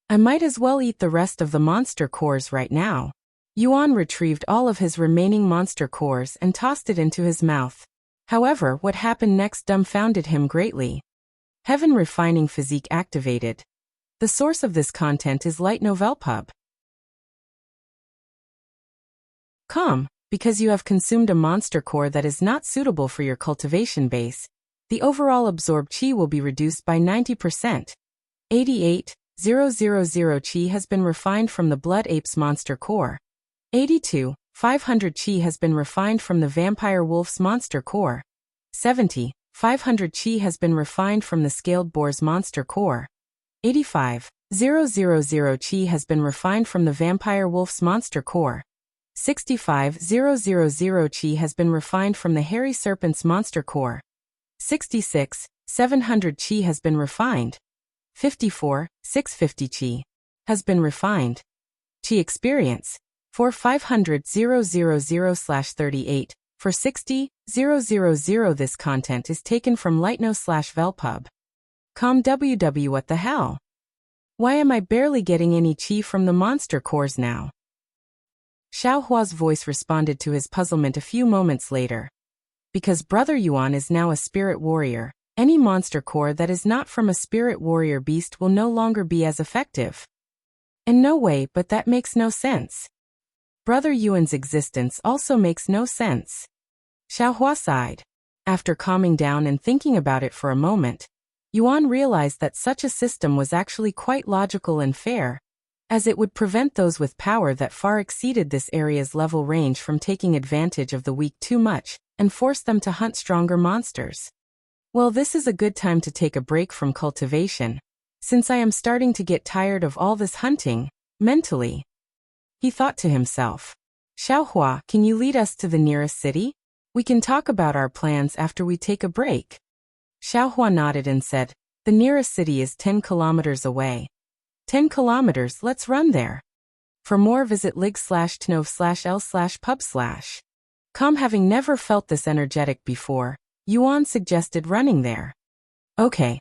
I might as well eat the rest of the monster cores right now. Yuan retrieved all of his remaining monster cores and tossed it into his mouth. However, what happened next dumbfounded him greatly. Heaven Refining Physique activated. The source of this content is Lightno/Velpub. Because you have consumed a monster core that is not suitable for your cultivation base, the overall absorbed chi will be reduced by 90%. 88,000 chi has been refined from the Blood Apes monster core. 82,500 chi has been refined from the Vampire Wolf's monster core. 70,500 chi has been refined from the Scaled Boar's monster core. 85,000 chi has been refined from the Vampire Wolf's monster core. 65,000 chi has been refined from the Hairy Serpent's monster core. 66,700 chi has been refined. 54,650 chi has been refined. Chi Experience. 4,500,000/38. For 60,000 this content is taken from Lightno/Velpub. WW what the hell? Why am I barely getting any chi from the monster cores now? Xiaohua's voice responded to his puzzlement a few moments later. Because Brother Yuan is now a spirit warrior, any monster core that is not from a spirit warrior beast will no longer be as effective. In no way, but that makes no sense. Brother Yuan's existence also makes no sense. Xiaohua sighed. After calming down and thinking about it for a moment, Yuan realized that such a system was actually quite logical and fair, as it would prevent those with power that far exceeded this area's level range from taking advantage of the weak too much, and force them to hunt stronger monsters. Well, this is a good time to take a break from cultivation, since I am starting to get tired of all this hunting, mentally. He thought to himself. Xiaohua, can you lead us to the nearest city? We can talk about our plans after we take a break. Xiaohua nodded and said, the nearest city is 10 kilometers away. 10 kilometers, let's run there. For more, visit lig/tnov/l/pub/. Having never felt this energetic before, Yuan suggested running there. Okay.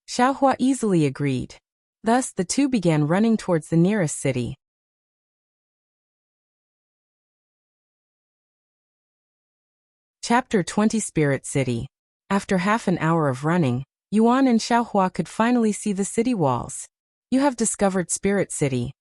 Xiaohua easily agreed. Thus, the two began running towards the nearest city. Chapter 20 Spirit City. After half an hour of running, Yuan and Xiaohua could finally see the city walls. You have discovered Spirit City.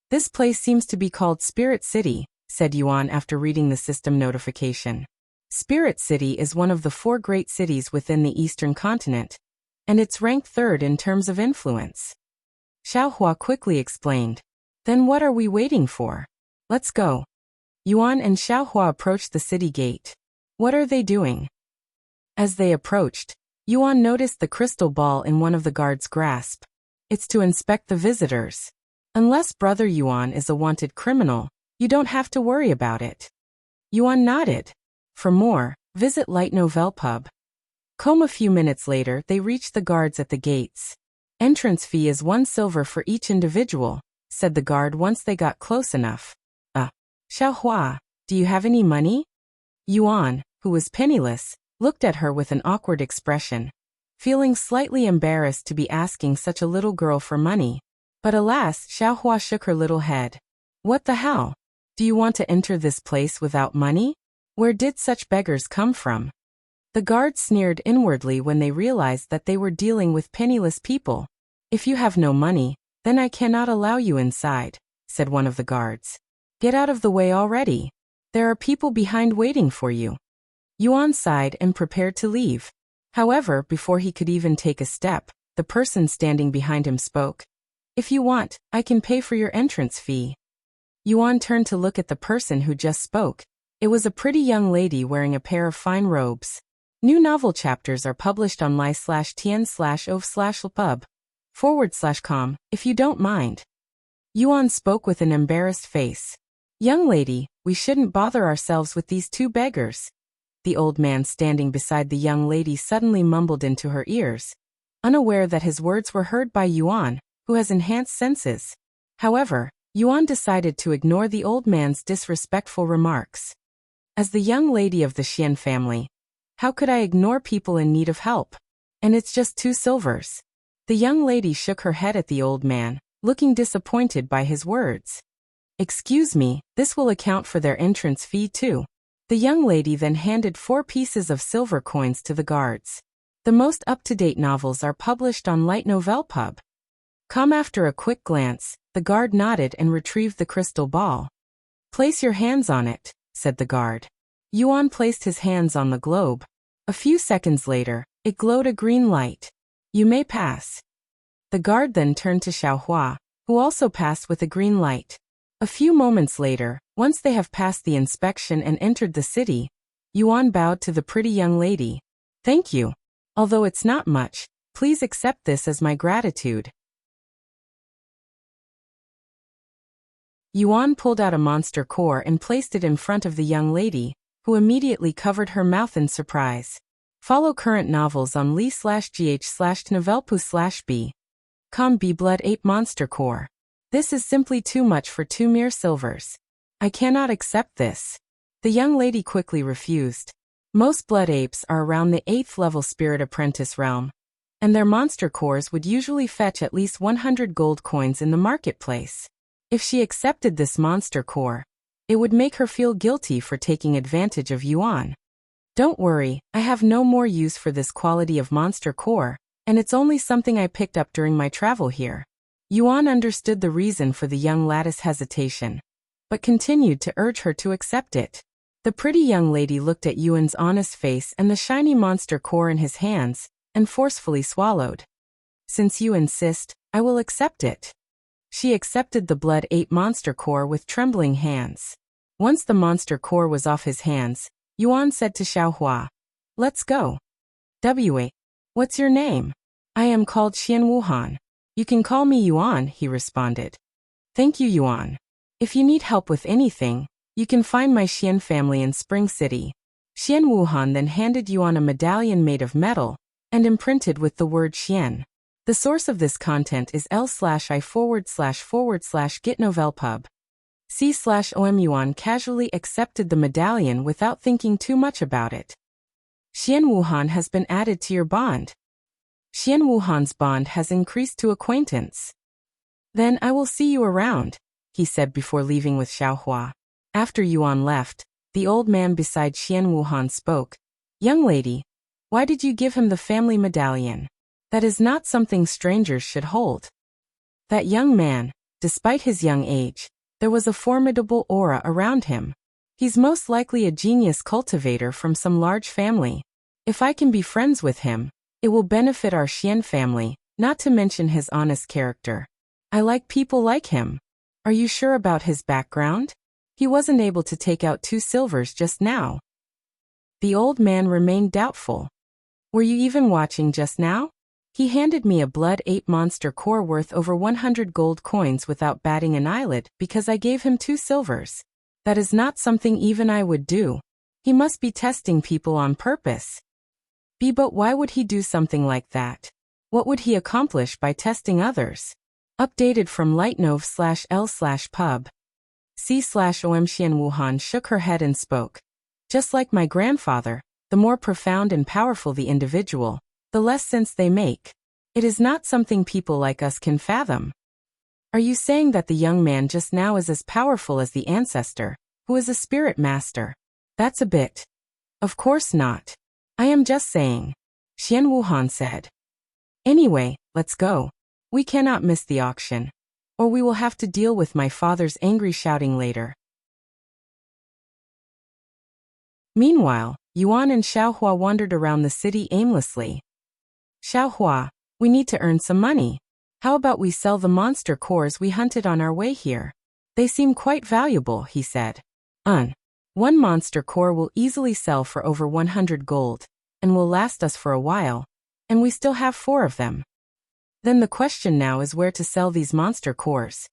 This place seems to be called Spirit City, said Yuan after reading the system notification. Spirit City is one of the 4 great cities within the Eastern continent, and it's ranked 3rd in terms of influence. Xiaohua quickly explained. Then what are we waiting for? Let's go. Yuan and Xiaohua approached the city gate. What are they doing? As they approached, Yuan noticed the crystal ball in one of the guards' grasp. It's to inspect the visitors. Unless Brother Yuan is a wanted criminal, you don't have to worry about it. Yuan nodded. For more, visit Lightno/Velpub. A few minutes later, they reached the guards at the gates. Entrance fee is 1 silver for each individual, said the guard once they got close enough. Xiaohua, do you have any money? Yuan, who was penniless, looked at her with an awkward expression. feeling slightly embarrassed to be asking such a little girl for money. But alas, Xiaohua shook her little head. What the hell? Do you want to enter this place without money? Where did such beggars come from? The guards sneered inwardly when they realized that they were dealing with penniless people. If you have no money, then I cannot allow you inside, said one of the guards. Get out of the way already. There are people behind waiting for you. Yuan sighed and prepared to leave. However, before he could even take a step, the person standing behind him spoke. If you want, I can pay for your entrance fee. Yuan turned to look at the person who just spoke. It was a pretty young lady wearing a pair of fine robes. New novel chapters are published on li/tien/ov/pub/com, if you don't mind. Yuan spoke with an embarrassed face. Young lady, we shouldn't bother ourselves with these two beggars. The old man standing beside the young lady suddenly mumbled into her ears, unaware that his words were heard by Yuan, who has enhanced senses. However, Yuan decided to ignore the old man's disrespectful remarks. As the young lady of the Xian family, how could I ignore people in need of help? And it's just 2 silvers. The young lady shook her head at the old man, looking disappointed by his words. Excuse me, this will account for their entrance fee too. The young lady then handed 4 pieces of silver coins to the guards. The most up-to-date novels are published on Light Novel Pub. Come. After a quick glance, the guard nodded and retrieved the crystal ball. Place your hands on it, said the guard. Yuan placed his hands on the globe. A few seconds later, it glowed a green light. You may pass. The guard then turned to Xiaohua, who also passed with a green light. A few moments later, once they have passed the inspection and entered the city, Yuan bowed to the pretty young lady. Thank you. Although it's not much, please accept this as my gratitude. Yuan pulled out a monster core and placed it in front of the young lady, who immediately covered her mouth in surprise. Follow current novels on li/gh/novelpu/b. Com B Blood Ape Monster Core. This is simply too much for 2 mere silvers. I cannot accept this. The young lady quickly refused. Most blood apes are around the 8th level spirit apprentice realm, and their monster cores would usually fetch at least 100 gold coins in the marketplace. If she accepted this monster core, it would make her feel guilty for taking advantage of Yuan. Don't worry, I have no more use for this quality of monster core, and it's only something I picked up during my travel here. Yuan understood the reason for the young lady's hesitation, but continued to urge her to accept it. The pretty young lady looked at Yuan's honest face and the shiny monster core in his hands, and forcefully swallowed. Since you insist, I will accept it. She accepted the blood ape monster core with trembling hands. Once the monster core was off his hands, Yuan said to Xiaohua, Let's go. What's your name? I am called Xian Wuhan. You can call me Yuan, he responded. Thank you, Yuan. If you need help with anything, you can find my Xian family in Spring City. Xian Wuhan then handed Yuan a medallion made of metal, and imprinted with the word Xian. The source of this content is l/i//gitnovelpub. C/om. Yuan casually accepted the medallion without thinking too much about it. Xian Wuhan has been added to your bond. Xian Wuhan's bond has increased to acquaintance. Then I will see you around, he said before leaving with Xiaohua. After Yuan left, the old man beside Xian Wuhan spoke. Young lady, why did you give him the family medallion? That is not something strangers should hold. That young man, despite his young age, there was a formidable aura around him. He's most likely a genius cultivator from some large family. If I can be friends with him, it will benefit our Xian family, not to mention his honest character. I like people like him. Are you sure about his background? He wasn't able to take out 2 silvers just now. The old man remained doubtful. Were you even watching just now? He handed me a blood ape monster core worth over 100 gold coins without batting an eyelid because I gave him 2 silvers. That is not something even I would do. He must be testing people on purpose. But why would he do something like that? What would he accomplish by testing others? Updated from lightnov/l/pub. C/om. Xian Wuhan shook her head and spoke. Just like my grandfather, the more profound and powerful the individual, the less sense they make. It is not something people like us can fathom. Are you saying that the young man just now is as powerful as the ancestor, who is a spirit master? That's a bit. Of course not. I am just saying, Xian Wuhan said. Anyway, let's go. We cannot miss the auction, or we will have to deal with my father's angry shouting later. Meanwhile, Yuan and Xiaohua wandered around the city aimlessly. Xiaohua, we need to earn some money. How about we sell the monster cores we hunted on our way here? They seem quite valuable, he said. One monster core will easily sell for over 100 gold, and will last us for a while, and we still have 4 of them. Then the question now is where to sell these monster cores.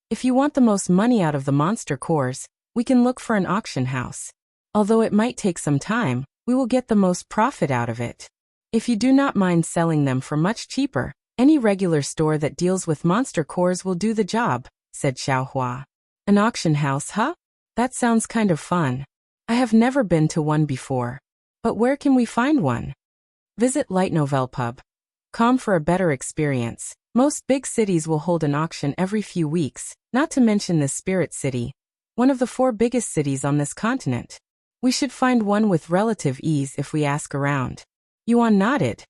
If you want the most money out of the monster cores, we can look for an auction house. Although it might take some time, we will get the most profit out of it. If you do not mind selling them for much cheaper, any regular store that deals with monster cores will do the job, said Xiaohua. An auction house, huh? That sounds kind of fun. I have never been to one before. But where can we find one? Visit Light Novel Pub. Com for a better experience. Most big cities will hold an auction every few weeks, not to mention this Spirit City, one of the 4 biggest cities on this continent. We should find one with relative ease if we ask around. Yuan nodded.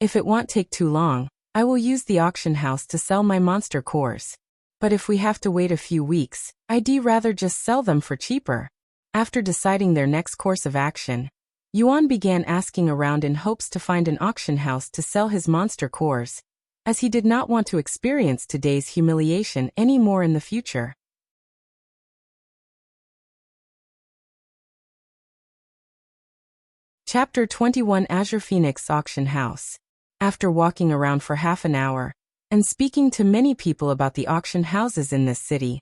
If it won't take too long, I will use the auction house to sell my monster cores. But if we have to wait a few weeks, I'd rather just sell them for cheaper. After deciding their next course of action, Yuan began asking around in hopes to find an auction house to sell his monster cores, as he did not want to experience today's humiliation any more in the future. Chapter 21 Azure Phoenix Auction House. After walking around for half an hour, and speaking to many people about the auction houses in this city,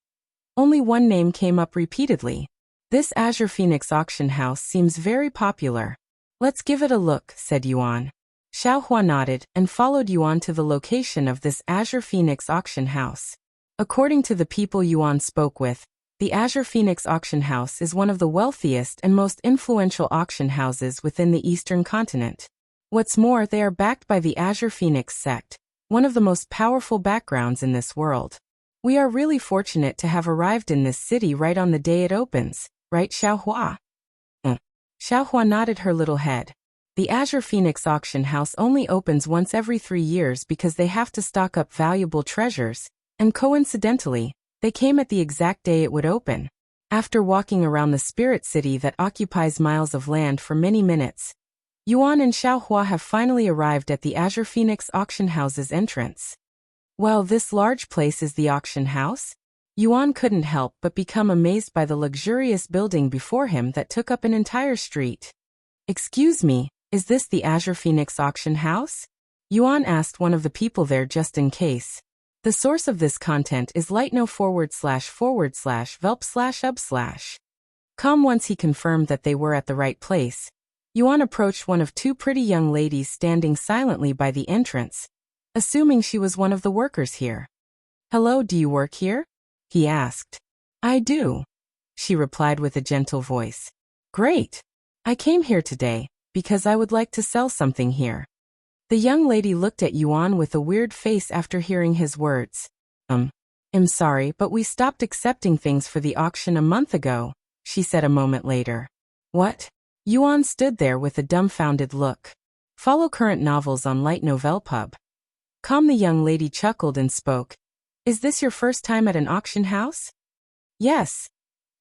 only one name came up repeatedly. This Azure Phoenix auction house seems very popular. Let's give it a look, said Yuan. Xiaohua nodded and followed Yuan to the location of this Azure Phoenix auction house. According to the people Yuan spoke with, the Azure Phoenix auction house is one of the wealthiest and most influential auction houses within the Eastern continent. What's more, they are backed by the Azure Phoenix sect, one of the most powerful backgrounds in this world. We are really fortunate to have arrived in this city right on the day it opens, right, Xiaohua? Xiaohua nodded her little head. The Azure Phoenix auction house only opens once every 3 years because they have to stock up valuable treasures, and coincidentally, they came at the exact day it would open. After walking around the spirit city that occupies miles of land for many minutes, Yuan and Xiaohua have finally arrived at the Azure Phoenix auction house's entrance. Well, this large place is the auction house? Yuan couldn't help but become amazed by the luxurious building before him that took up an entire street. Excuse me, is this the Azure Phoenix auction house? Yuan asked one of the people there just in case. The source of this content is lightno//velp/up/. Once he confirmed that they were at the right place, Yuan approached one of 2 pretty young ladies standing silently by the entrance, assuming she was one of the workers here. Hello, do you work here? He asked. I do, she replied with a gentle voice. Great. I came here today because I would like to sell something here. The young lady looked at Yuan with a weird face after hearing his words. I'm sorry, but we stopped accepting things for the auction a month ago, she said a moment later. What? Yuan stood there with a dumbfounded look. Follow current novels on Light Novel Pub. The young lady chuckled and spoke. Is this your first time at an auction house? Yes.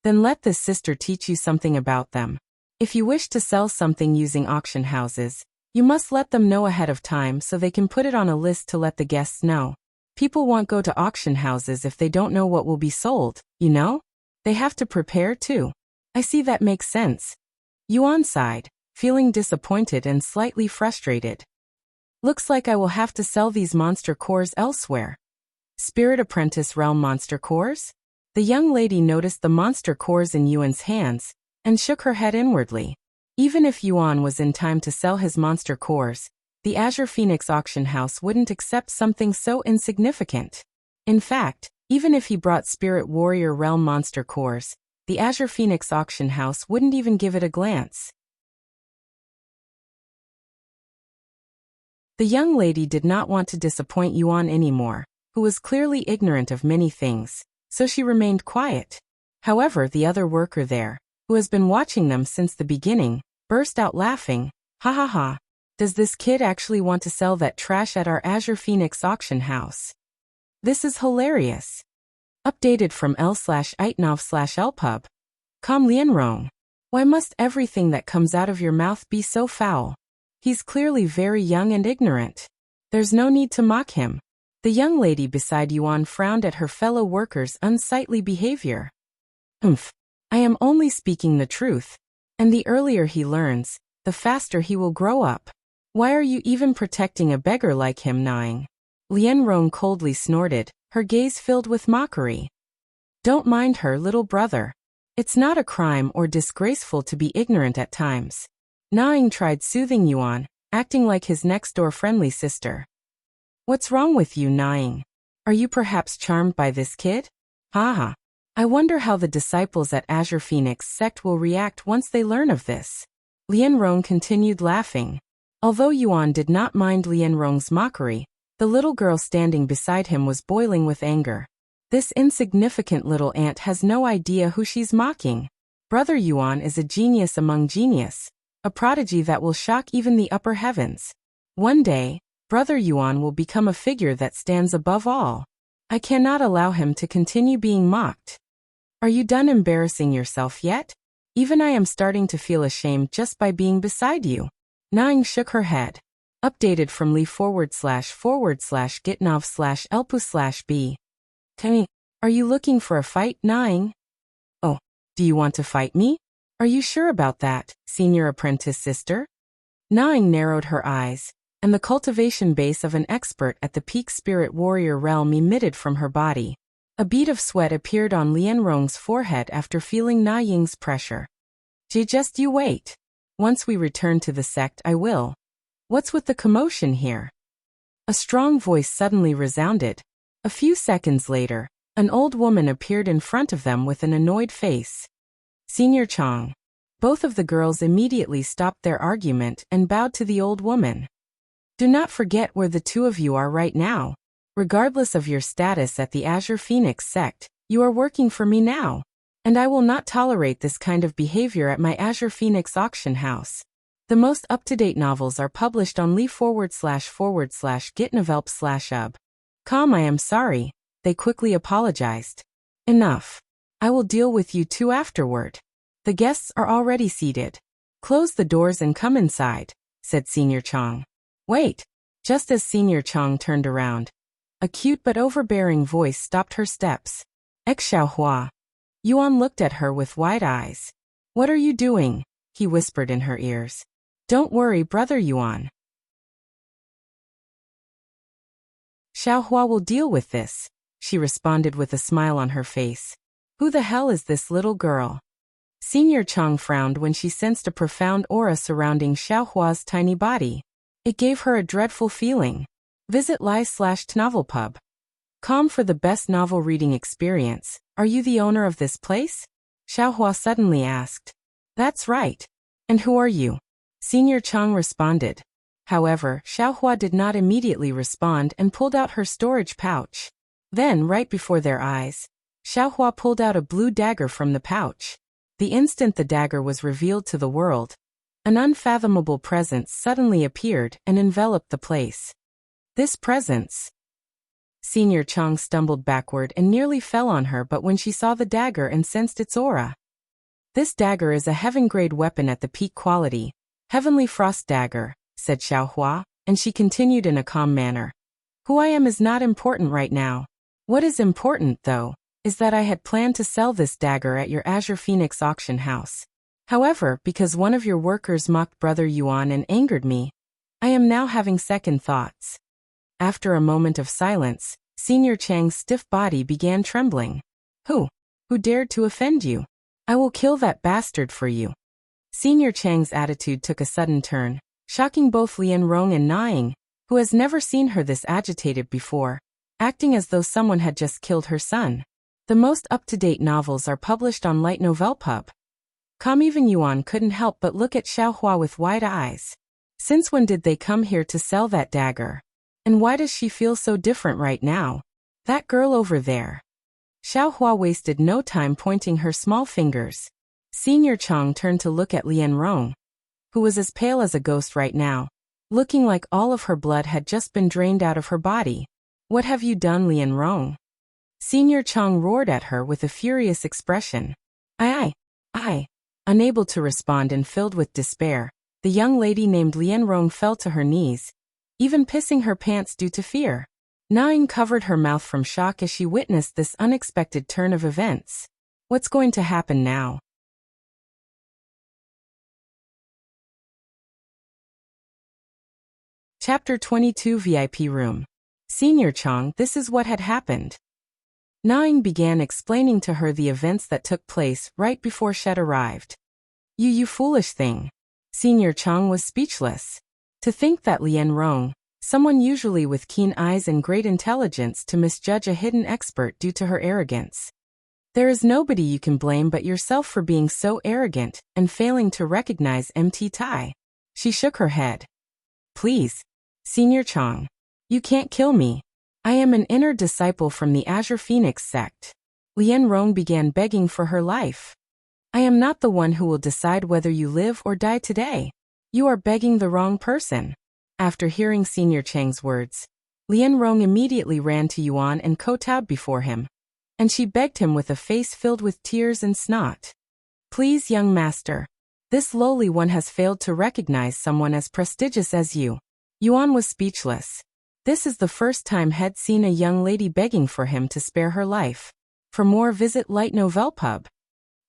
Then let this sister teach you something about them. If you wish to sell something using auction houses, you must let them know ahead of time so they can put it on a list to let the guests know. People won't go to auction houses if they don't know what will be sold, you know? They have to prepare too. I see, that makes sense. Yuan sighed, feeling disappointed and slightly frustrated. Looks like I will have to sell these monster cores elsewhere. Spirit Apprentice Realm monster cores? The young lady noticed the monster cores in Yuan's hands and shook her head inwardly. Even if Yuan was in time to sell his monster cores, the Azure Phoenix auction house wouldn't accept something so insignificant. In fact, even if he brought Spirit Warrior Realm monster cores, the Azure Phoenix auction house wouldn't even give it a glance. The young lady did not want to disappoint Yuan anymore, who was clearly ignorant of many things, so she remained quiet. However, the other worker there, who has been watching them since the beginning, burst out laughing. Ha ha ha. Does this kid actually want to sell that trash at our Azure Phoenix auction house? This is hilarious. Updated from l/itnov/lpub. Com Lianrong. Why must everything that comes out of your mouth be so foul? He's clearly very young and ignorant. There's no need to mock him. The young lady beside Yuan frowned at her fellow workers' unsightly behavior. I am only speaking the truth. And the earlier he learns, the faster he will grow up. Why are you even protecting a beggar like him, Nine? Lianrong coldly snorted, her gaze filled with mockery. Don't mind her, little brother. It's not a crime or disgraceful to be ignorant at times. Naing tried soothing Yuan, acting like his next-door friendly sister. What's wrong with you, Naing? Are you perhaps charmed by this kid? Haha. I wonder how the disciples at Azure Phoenix sect will react once they learn of this. Lianrong continued laughing. Although Yuan did not mind Lianrong's mockery, the little girl standing beside him was boiling with anger. This insignificant little ant has no idea who she's mocking. Brother Yuan is a genius among genius, a prodigy that will shock even the upper heavens. One day, Brother Yuan will become a figure that stands above all. I cannot allow him to continue being mocked. Are you done embarrassing yourself yet? Even I am starting to feel ashamed just by being beside you. Naing shook her head. Updated from Lee//gitnov/elpu/b. Tell are you looking for a fight, Naing? Oh, do you want to fight me? Are you sure about that, senior apprentice sister? Naing narrowed her eyes, and the cultivation base of an expert at the peak spirit warrior realm emitted from her body. A bead of sweat appeared on Lianrong's forehead after feeling Na Ying's pressure. Just you wait. Once we return to the sect, I will. What's with the commotion here? A strong voice suddenly resounded. A few seconds later, an old woman appeared in front of them with an annoyed face. Senior Chong. Both of the girls immediately stopped their argument and bowed to the old woman. Do not forget where the two of you are right now. Regardless of your status at the Azure Phoenix sect, you are working for me now. And I will not tolerate this kind of behavior at my Azure Phoenix auction house. The most up-to-date novels are published on Lee//gitnovelp/ub. I am sorry, they quickly apologized. Enough. I will deal with you two afterward. The guests are already seated. Close the doors and come inside, said Senior Chong. Wait. Just as Senior Chong turned around, a cute but overbearing voice stopped her steps. Xiaohua. Yuan looked at her with wide eyes. What are you doing? He whispered in her ears. Don't worry, Brother Yuan. Xiaohua will deal with this, she responded with a smile on her face. Who the hell is this little girl? Senior Chong frowned when she sensed a profound aura surrounding Xiaohua's tiny body. It gave her a dreadful feeling. Visit Lie/Novelpub. For the best novel reading experience. Are you the owner of this place? Xiaohua suddenly asked. That's right. And who are you? Senior Chong responded. However, Xiaohua did not immediately respond and pulled out her storage pouch. Then, right before their eyes, Xiaohua pulled out a blue dagger from the pouch. The instant the dagger was revealed to the world, an unfathomable presence suddenly appeared and enveloped the place. This presence. Senior Chong stumbled backward and nearly fell on her, but when she saw the dagger and sensed its aura. This dagger is a heaven-grade weapon at the peak quality. Heavenly Frost Dagger, said Xiaohua, and she continued in a calm manner. Who I am is not important right now. What is important, though, is that I had planned to sell this dagger at your Azure Phoenix auction house. However, because one of your workers mocked Brother Yuan and angered me, I am now having second thoughts. After a moment of silence, Senior Chang's stiff body began trembling. Who dared to offend you? I will kill that bastard for you. Senior Chang's attitude took a sudden turn, shocking both Lianrong and Naing, who has never seen her this agitated before, acting as though someone had just killed her son. The most up-to-date novels are published on Light Novel Pub. Even Yuan couldn't help but look at Xiaohua with wide eyes. Since when did they come here to sell that dagger? And why does she feel so different right now? That girl over there. Xiaohua wasted no time pointing her small fingers. Senior Chang turned to look at Lian Rong, who was as pale as a ghost right now, looking like all of her blood had just been drained out of her body. What have you done, Lian Rong? Senior Chang roared at her with a furious expression. I. Unable to respond and filled with despair, the young lady named Lian Rong fell to her knees, even pissing her pants due to fear. Naing covered her mouth from shock as she witnessed this unexpected turn of events. What's going to happen now? Chapter 22 VIP Room. Senior Chang, this is what had happened. Naing began explaining to her the events that took place right before Shed arrived. You foolish thing. Senior Chang was speechless. To think that Lian Rong, someone usually with keen eyes and great intelligence, to misjudge a hidden expert due to her arrogance. There is nobody you can blame but yourself for being so arrogant and failing to recognize MT Tai. She shook her head. Please, Senior Chang, you can't kill me. I am an inner disciple from the Azure Phoenix sect. Lian Rong began begging for her life. I am not the one who will decide whether you live or die today. You are begging the wrong person. After hearing Senior Chang's words, Lian Rong immediately ran to Yuan and kowtowed before him, and she begged him with a face filled with tears and snot. Please, young master. This lowly one has failed to recognize someone as prestigious as you. Yuan was speechless. This is the first time he'd seen a young lady begging for him to spare her life. For more, visit Light Novel Pub.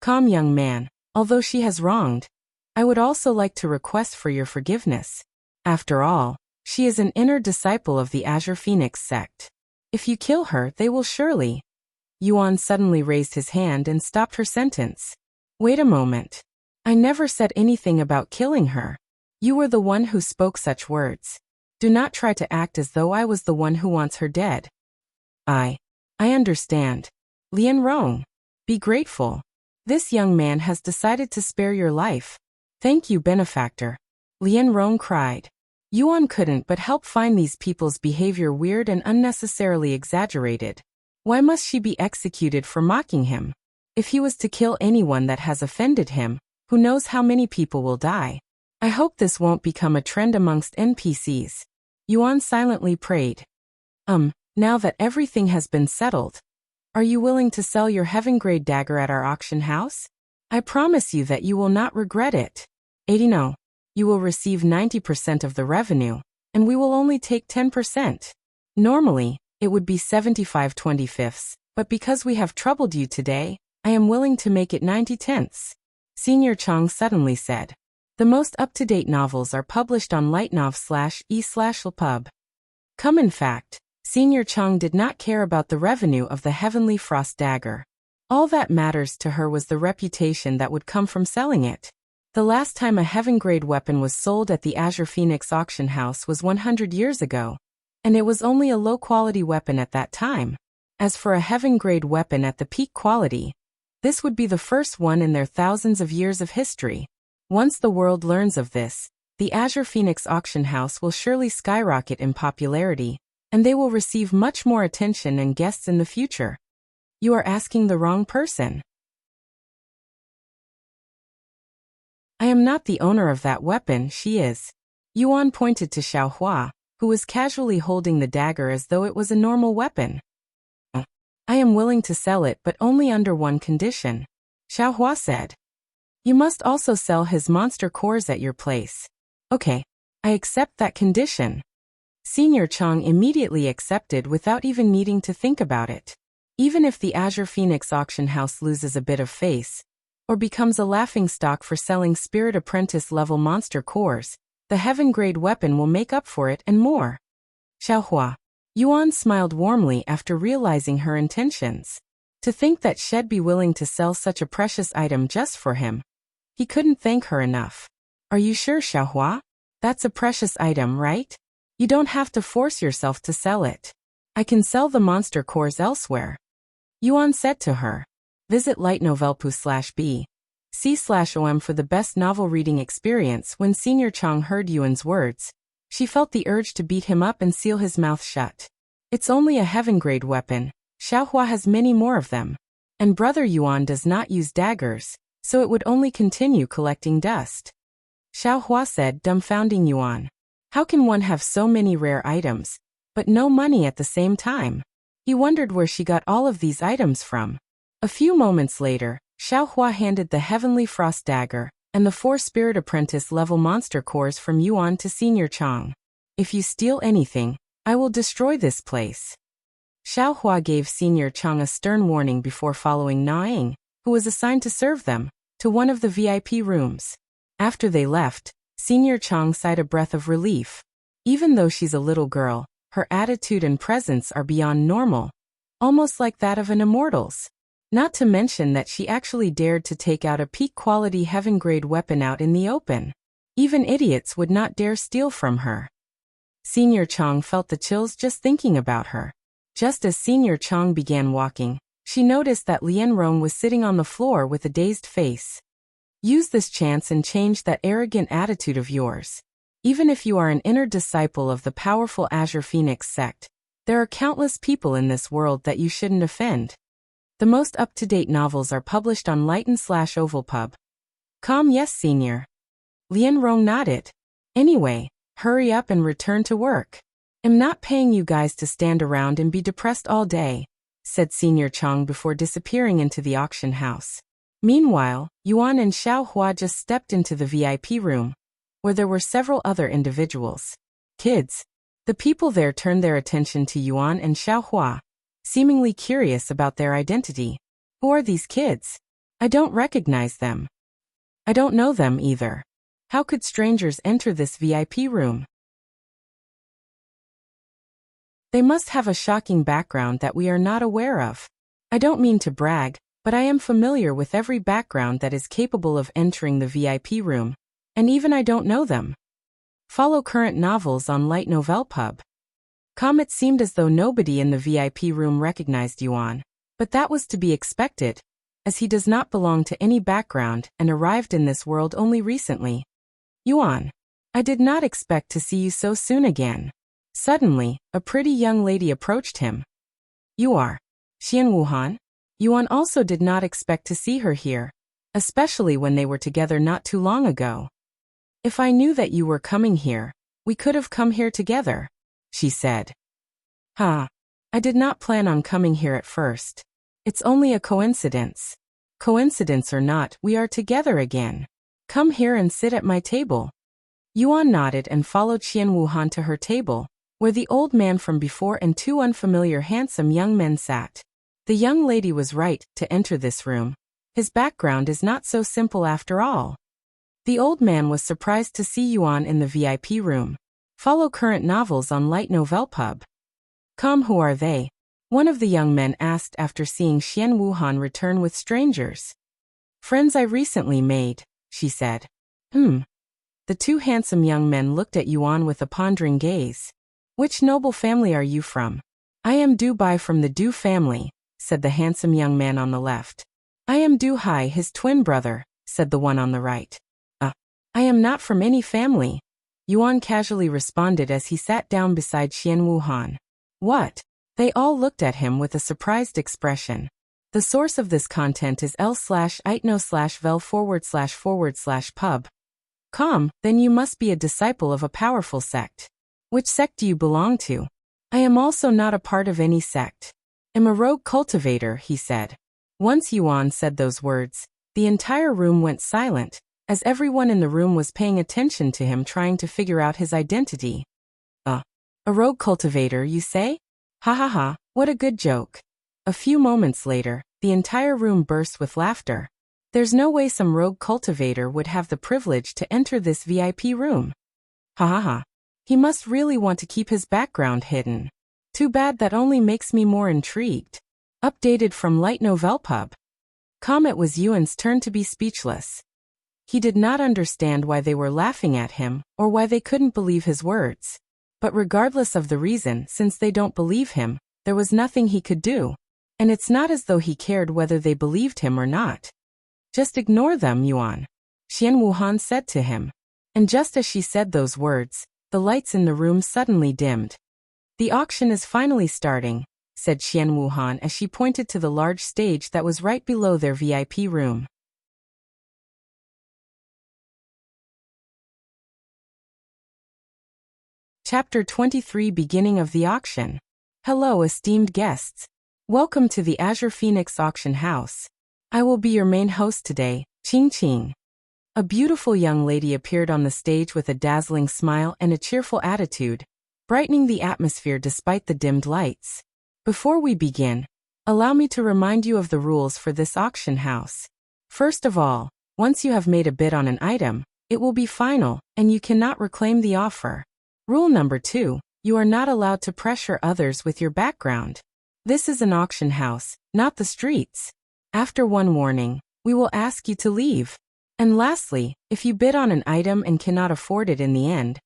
Calm, young man. Although she has wronged, I would also like to request for your forgiveness. After all, she is an inner disciple of the Azure Phoenix sect. If you kill her, they will surely. Yuan suddenly raised his hand and stopped her sentence. Wait a moment. I never said anything about killing her. You were the one who spoke such words. Do not try to act as though I was the one who wants her dead. I understand. Lian Rong, be grateful. This young man has decided to spare your life. Thank you, benefactor. Lian Rong cried. Yuan couldn't but help find these people's behavior weird and unnecessarily exaggerated. Why must she be executed for mocking him? If he was to kill anyone that has offended him, who knows how many people will die? I hope this won't become a trend amongst NPCs. Yuan silently prayed. Now that everything has been settled, are you willing to sell your heaven-grade dagger at our auction house? I promise you that you will not regret it. 80 no. You will receive 90% of the revenue, and we will only take 10%. Normally, it would be 75/25, but because we have troubled you today, I am willing to make it 90/10. Senior Chang suddenly said. The most up-to-date novels are published on lightnov/e/lpub. In fact, Senior Chang did not care about the revenue of the Heavenly Frost Dagger. All that matters to her was the reputation that would come from selling it. The last time a heaven-grade weapon was sold at the Azure Phoenix auction house was 100 years ago, and it was only a low-quality weapon at that time. As for a heaven-grade weapon at the peak quality, this would be the first one in their thousands of years of history. Once the world learns of this, the Azure Phoenix auction house will surely skyrocket in popularity, and they will receive much more attention and guests in the future. You are asking the wrong person. I am not the owner of that weapon, she is. Yuan pointed to Xiaohua, who was casually holding the dagger as though it was a normal weapon. I am willing to sell it, but only under one condition, Xiaohua said. You must also sell his monster cores at your place. Okay, I accept that condition. Senior Chang immediately accepted without even needing to think about it. Even if the Azure Phoenix auction house loses a bit of face, or becomes a laughingstock for selling Spirit Apprentice level monster cores, the heaven-grade weapon will make up for it and more. Xiaohua. Yuan smiled warmly after realizing her intentions. To think that she'd be willing to sell such a precious item just for him. He couldn't thank her enough. Are you sure, Xiaohua? That's a precious item, right? You don't have to force yourself to sell it. I can sell the monster cores elsewhere. Yuan said to her. Visit lightnovelpu/b. C/OM for the best novel reading experience. When Senior Chong heard Yuan's words, she felt the urge to beat him up and seal his mouth shut. It's only a heaven-grade weapon. Xiaohua has many more of them. And Brother Yuan does not use daggers, so it would only continue collecting dust. Xiaohua said, dumbfounding Yuan. How can one have so many rare items, but no money at the same time? He wondered where she got all of these items from. A few moments later, Xiaohua handed the Heavenly Frost Dagger and the 4 Spirit Apprentice level monster cores from Yuan to Senior Chong. If you steal anything, I will destroy this place. Xiaohua gave Senior Chong a stern warning before following Na Ying, who was assigned to serve them, to one of the VIP rooms. After they left, Senior Chong sighed a breath of relief. Even though she's a little girl, her attitude and presence are beyond normal, almost like that of an immortal's. Not to mention that she actually dared to take out a peak-quality heaven-grade weapon out in the open. Even idiots would not dare steal from her. Senior Chong felt the chills just thinking about her. Just as Senior Chong began walking, she noticed that Lian Rong was sitting on the floor with a dazed face. Use this chance and change that arrogant attitude of yours. Even if you are an inner disciple of the powerful Azure Phoenix sect, there are countless people in this world that you shouldn't offend. The most up-to-date novels are published on Lighten/OvalPub.com. Yes, Senior. Lian Rong nodded. Anyway, hurry up and return to work. I'm not paying you guys to stand around and be depressed all day, said Senior Chong before disappearing into the auction house. Meanwhile, Yuan and Xiaohua just stepped into the VIP room, where there were several other individuals. Kids. The people there turned their attention to Yuan and Xiaohua, seemingly curious about their identity. Who are these kids? I don't recognize them. I don't know them either. How could strangers enter this VIP room? They must have a shocking background that we are not aware of. I don't mean to brag, but I am familiar with every background that is capable of entering the VIP room, and even I don't know them. Follow current novels on Light Novel Pub.com. It seemed as though nobody in the VIP room recognized Yuan, but that was to be expected, as he does not belong to any background and arrived in this world only recently. Yuan, I did not expect to see you so soon again. Suddenly, a pretty young lady approached him. You are Xian Wuhan? Yuan also did not expect to see her here, especially when they were together not too long ago. If I knew that you were coming here, we could have come here together, she said. I did not plan on coming here at first. It's only a coincidence. Coincidence or not, we are together again. Come here and sit at my table. Yuan nodded and followed Xian Wuhan to her table, where the old man from before and 2 unfamiliar handsome young men sat. The young lady was right to enter this room. His background is not so simple after all. The old man was surprised to see Yuan in the VIP room. Follow current novels on Light Novel Pub.com. Who are they? One of the young men asked after seeing Xian Wuhan return with strangers. Friends I recently made, she said. The 2 handsome young men looked at Yuan with a pondering gaze. Which noble family are you from? I am Du Bai from the Du family, said the handsome young man on the left. I am Du Hai, his twin brother, said the one on the right. I am not from any family, Yuan casually responded as he sat down beside Xian Wuhan. What? They all looked at him with a surprised expression. The source of this content is l/itno/vel/pub.com. Then you must be a disciple of a powerful sect. Which sect do you belong to? I am also not a part of any sect. I'm a rogue cultivator, he said. Once Yuan said those words, the entire room went silent, as everyone in the room was paying attention to him trying to figure out his identity. A rogue cultivator, you say? Ha ha ha, what a good joke. A few moments later, the entire room burst with laughter. There's no way some rogue cultivator would have the privilege to enter this VIP room. Ha ha ha. He must really want to keep his background hidden. Too bad, that only makes me more intrigued. Updated from Light Novel Pub.com. It was Yuan's turn to be speechless. He did not understand why they were laughing at him, or why they couldn't believe his words. But regardless of the reason, since they don't believe him, there was nothing he could do. And it's not as though he cared whether they believed him or not. Just ignore them, Yuan, Xian Wuhan said to him. And just as she said those words, the lights in the room suddenly dimmed. The auction is finally starting, said Xian Wuhan as she pointed to the large stage that was right below their VIP room. Chapter 23 Beginning of the Auction. Hello esteemed guests. Welcome to the Azure Phoenix Auction House. I will be your main host today, Qing Qing. A beautiful young lady appeared on the stage with a dazzling smile and a cheerful attitude, brightening the atmosphere despite the dimmed lights. Before we begin, allow me to remind you of the rules for this auction house. First of all, once you have made a bid on an item, it will be final, and you cannot reclaim the offer. Rule number 2, you are not allowed to pressure others with your background. This is an auction house, not the streets. After one warning, we will ask you to leave. And lastly, if you bid on an item and cannot afford it in the end,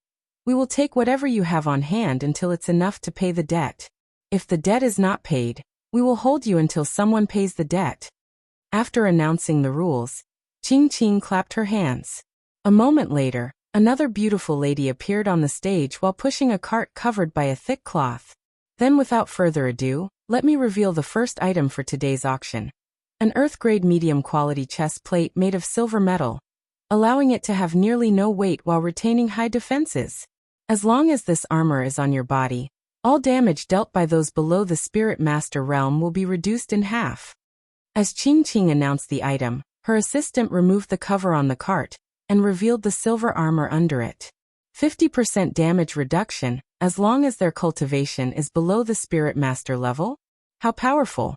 we will take whatever you have on hand until it's enough to pay the debt. If the debt is not paid, we will hold you until someone pays the debt. After announcing the rules, Qing Qing clapped her hands. A moment later, another beautiful lady appeared on the stage while pushing a cart covered by a thick cloth. Then without further ado, let me reveal the first item for today's auction. An earth-grade medium-quality chest plate made of silver metal, allowing it to have nearly no weight while retaining high defenses. As long as this armor is on your body, all damage dealt by those below the Spirit Master realm will be reduced in half. As Qing Qing announced the item, her assistant removed the cover on the cart and revealed the silver armor under it. 50% damage reduction, as long as their cultivation is below the Spirit Master level? How powerful!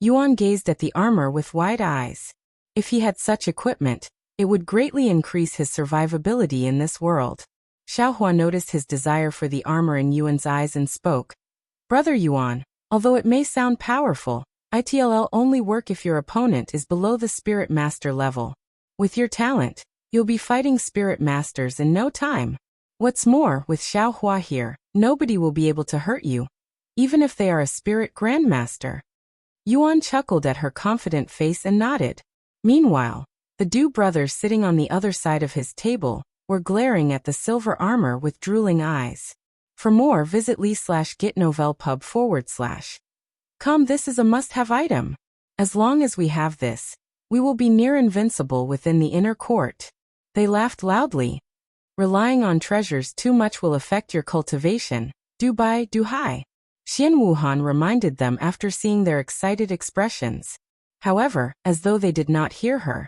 Yuan gazed at the armor with wide eyes. If he had such equipment, it would greatly increase his survivability in this world. Xiaohua noticed his desire for the armor in Yuan's eyes and spoke. Brother Yuan, although it may sound powerful, it'll only work if your opponent is below the Spirit Master level. With your talent, you'll be fighting Spirit Masters in no time. What's more, with Xiaohua here, nobody will be able to hurt you, even if they are a Spirit Grandmaster. Yuan chuckled at her confident face and nodded. Meanwhile, the Du brothers sitting on the other side of his table were glaring at the silver armor with drooling eyes. For more, visit lee/gitnovelpub/. This is a must-have item. As long as we have this, we will be near invincible within the inner court. They laughed loudly. Relying on treasures too much will affect your cultivation. Do buy, do high. Xian Wuhan reminded them after seeing their excited expressions. However, as though they did not hear her,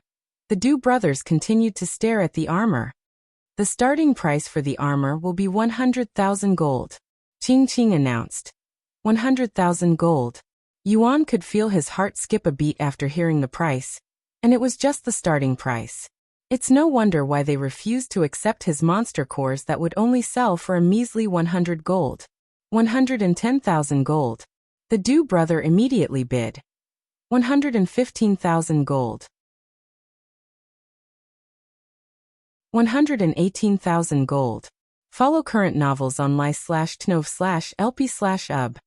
the Du brothers continued to stare at the armor. The starting price for the armor will be 100,000 gold. Qing Qing announced. 100,000 gold. Yuan could feel his heart skip a beat after hearing the price, and it was just the starting price. It's no wonder why they refused to accept his monster cores that would only sell for a measly 100 gold. 110,000 gold. The Du brother immediately bid. 115,000 gold. 118,000 gold. Follow current novels on li/tnov/lp/ub.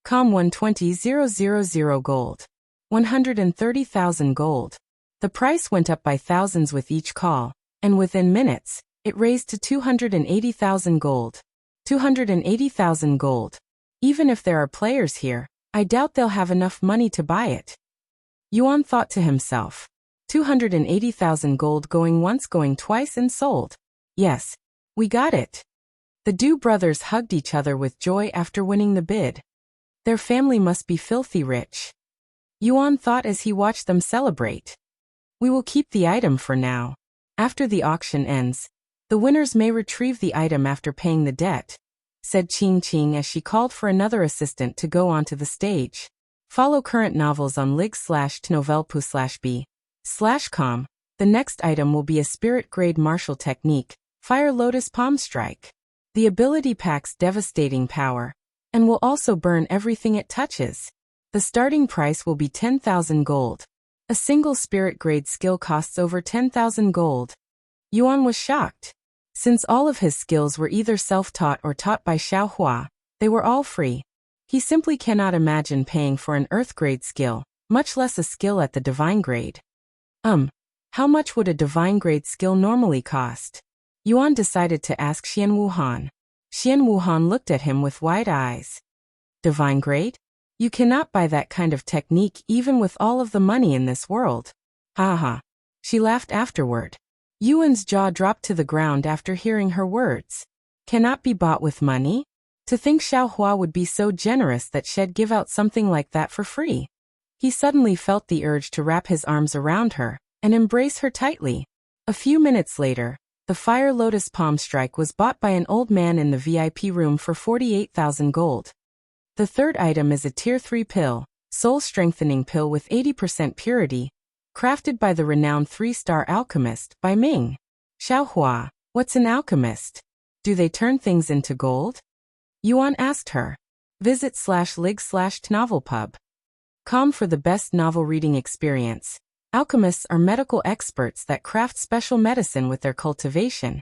Com 120,000 gold. 130,000 gold. The price went up by thousands with each call, and within minutes, it raised to 280,000 gold. 280,000 gold. Even if there are players here, I doubt they'll have enough money to buy it. Yuan thought to himself. 280,000 gold going once, going twice, and sold. Yes, we got it. The Du brothers hugged each other with joy after winning the bid. Their family must be filthy rich. Yuan thought as he watched them celebrate. We will keep the item for now. After the auction ends, the winners may retrieve the item after paying the debt, said Qing Qing as she called for another assistant to go onto the stage. Follow current novels on lig/tnovelpu/b/com. The next item will be a spirit-grade martial technique, Fire Lotus Palm Strike. The ability packs devastating power, and will also burn everything it touches. The starting price will be 10,000 gold. A single spirit-grade skill costs over 10,000 gold. Yuan was shocked. Since all of his skills were either self-taught or taught by Xiaohua, they were all free. He simply cannot imagine paying for an earth-grade skill, much less a skill at the divine grade. How much would a divine-grade skill normally cost? Yuan decided to ask Xian Wuhan. Xian Wuhan looked at him with wide eyes. Divine grade? You cannot buy that kind of technique even with all of the money in this world. Ha ha. She laughed afterward. Yuan's jaw dropped to the ground after hearing her words. Cannot be bought with money? To think Xiaohua would be so generous that she'd give out something like that for free. He suddenly felt the urge to wrap his arms around her and embrace her tightly. A few minutes later, the Fire Lotus Palm Strike was bought by an old man in the VIP room for 48,000 gold. The third item is a Tier 3 pill, Soul Strengthening Pill with 80% purity, crafted by the renowned 3-star alchemist, Bai Ming. Xiaohua, what's an alchemist? Do they turn things into gold? Yuan asked her. Visit/lig/tnovelpub. Com for the best novel reading experience. Alchemists are medical experts that craft special medicine with their cultivation,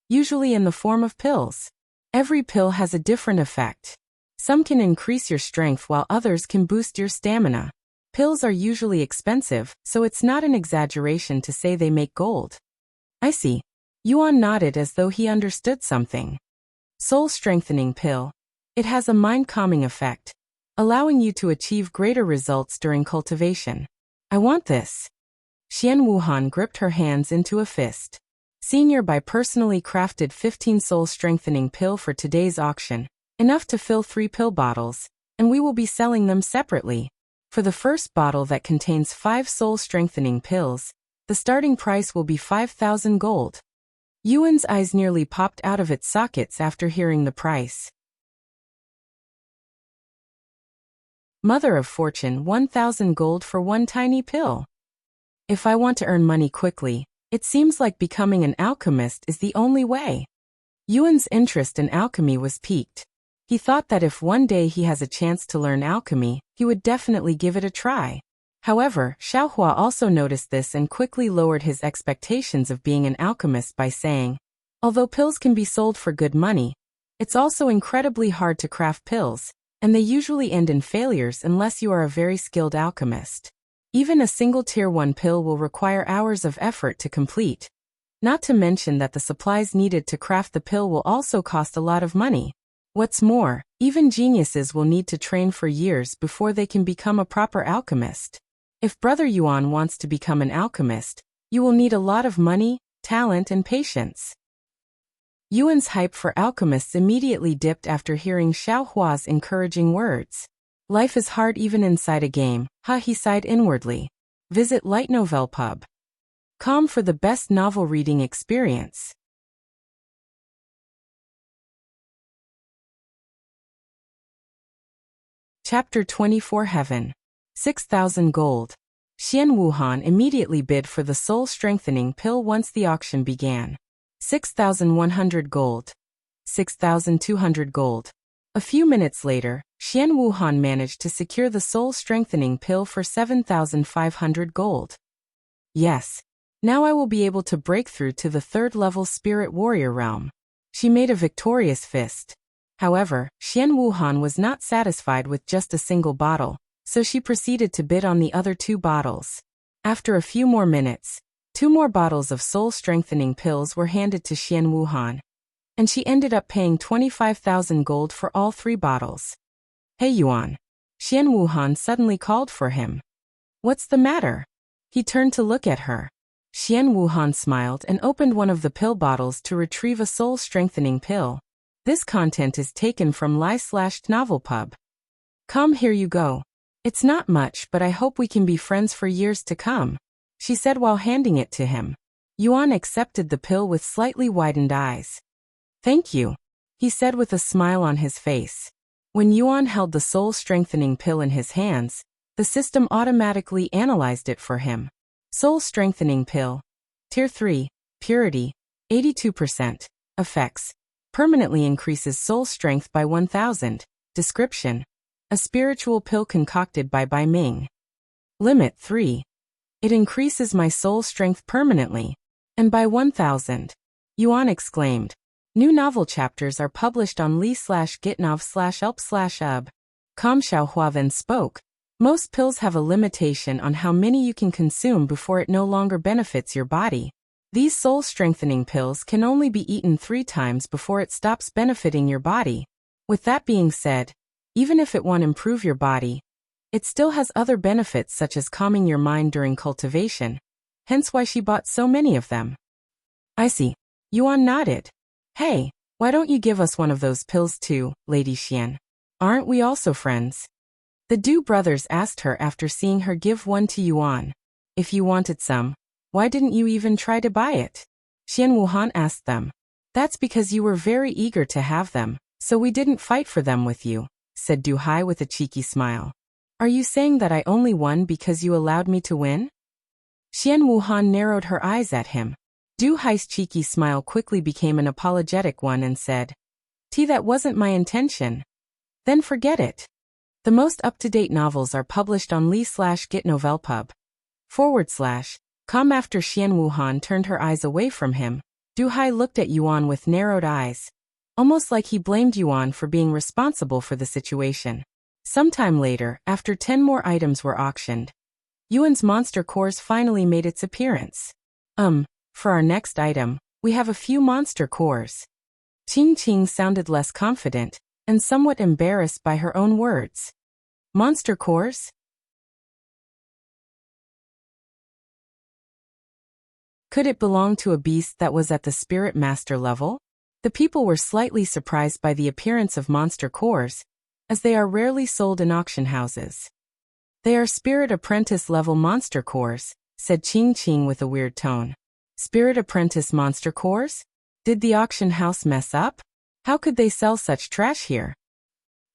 usually in the form of pills. Every pill has a different effect. Some can increase your strength while others can boost your stamina. Pills are usually expensive, so it's not an exaggeration to say they make gold. I see. Yuan nodded as though he understood something. Soul Strengthening Pill. It has a mind-calming effect, allowing you to achieve greater results during cultivation. I want this. Xian Wuhan gripped her hands into a fist. Senior Bai personally crafted 15 Soul Strengthening Pill for today's auction, enough to fill 3 pill bottles, and we will be selling them separately. For the first bottle that contains 5 Soul Strengthening Pills, the starting price will be 5,000 gold. Yuan's eyes nearly popped out of its sockets after hearing the price. Mother of Fortune, 1,000 gold for one tiny pill. If I want to earn money quickly, it seems like becoming an alchemist is the only way. Yuan's interest in alchemy was piqued. He thought that if one day he has a chance to learn alchemy, he would definitely give it a try. However, Xiaohua also noticed this and quickly lowered his expectations of being an alchemist by saying, although pills can be sold for good money, it's also incredibly hard to craft pills, and they usually end in failures unless you are a very skilled alchemist. Even a single Tier 1 pill will require hours of effort to complete. Not to mention that the supplies needed to craft the pill will also cost a lot of money. What's more, even geniuses will need to train for years before they can become a proper alchemist. If Brother Yuan wants to become an alchemist, you will need a lot of money, talent, and patience. Yuan's hype for alchemists immediately dipped after hearing Xiaohua's encouraging words. Life is hard even inside a game, he sighed inwardly. Visit Light Novel Pub. Com for the best novel reading experience. Chapter 24 Heaven. 6,000 gold. Xian Wuhan immediately bid for the Soul Strengthening Pill once the auction began. 6,100 gold. 6,200 gold. A few minutes later, Xian Wuhan managed to secure the Soul Strengthening Pill for 7,500 gold. Yes. Now I will be able to break through to the 3rd level Spirit Warrior realm. She made a victorious fist. However, Xian Wuhan was not satisfied with just a single bottle, so she proceeded to bid on the other 2 bottles. After a few more minutes, 2 more bottles of Soul Strengthening Pills were handed to Xian Wuhan, and she ended up paying 25,000 gold for all 3 bottles. Hey Yuan. Xian Wuhan suddenly called for him. What's the matter? He turned to look at her. Xian Wuhan smiled and opened one of the pill bottles to retrieve a Soul Strengthening Pill. This content is taken from Lie/Novelpub. Come, here you go. It's not much, but I hope we can be friends for years to come, she said while handing it to him. Yuan accepted the pill with slightly widened eyes. Thank you, he said with a smile on his face. When Yuan held the Soul Strengthening Pill in his hands, the system automatically analyzed it for him. Soul Strengthening Pill. Tier 3. Purity. 82%. Effects. Permanently increases soul strength by 1,000. Description. A spiritual pill concocted by Bai Ming. Limit 3. It increases my soul strength permanently. And by 1,000. Yuan exclaimed. New novel chapters are published on Li/Gitnov/Elp/Ub. Com Xiaohua then spoke. Most pills have a limitation on how many you can consume before it no longer benefits your body. These soul-strengthening pills can only be eaten 3 times before it stops benefiting your body. With that being said, even if it won't improve your body, it still has other benefits such as calming your mind during cultivation, hence why she bought so many of them. I see. Yuan nodded. Hey, why don't you give us one of those pills too, Lady Xian? Aren't we also friends? The Du brothers asked her after seeing her give one to Yuan. If you wanted some, why didn't you even try to buy it? Xian Wuhan asked them. That's because you were very eager to have them, so we didn't fight for them with you, said Du Hai with a cheeky smile. Are you saying that I only won because you allowed me to win? Xian Wuhan narrowed her eyes at him. Du Hai's cheeky smile quickly became an apologetic one and said, That wasn't my intention. Then forget it. The most up-to-date novels are published on lee/getnovelpub.com. After Xian Wuhan turned her eyes away from him, Du Hai looked at Yuan with narrowed eyes, almost like he blamed Yuan for being responsible for the situation. Sometime later, after 10 more items were auctioned, Yuan's monster cores finally made its appearance. For our next item, we have a few monster cores. Qing sounded less confident, and somewhat embarrassed by her own words. Monster cores? Could it belong to a beast that was at the spirit master level? The people were slightly surprised by the appearance of monster cores, as they are rarely sold in auction houses. They are spirit apprentice level monster cores, said Qing with a weird tone. Spirit apprentice monster cores? Did the auction house mess up? How could they sell such trash here?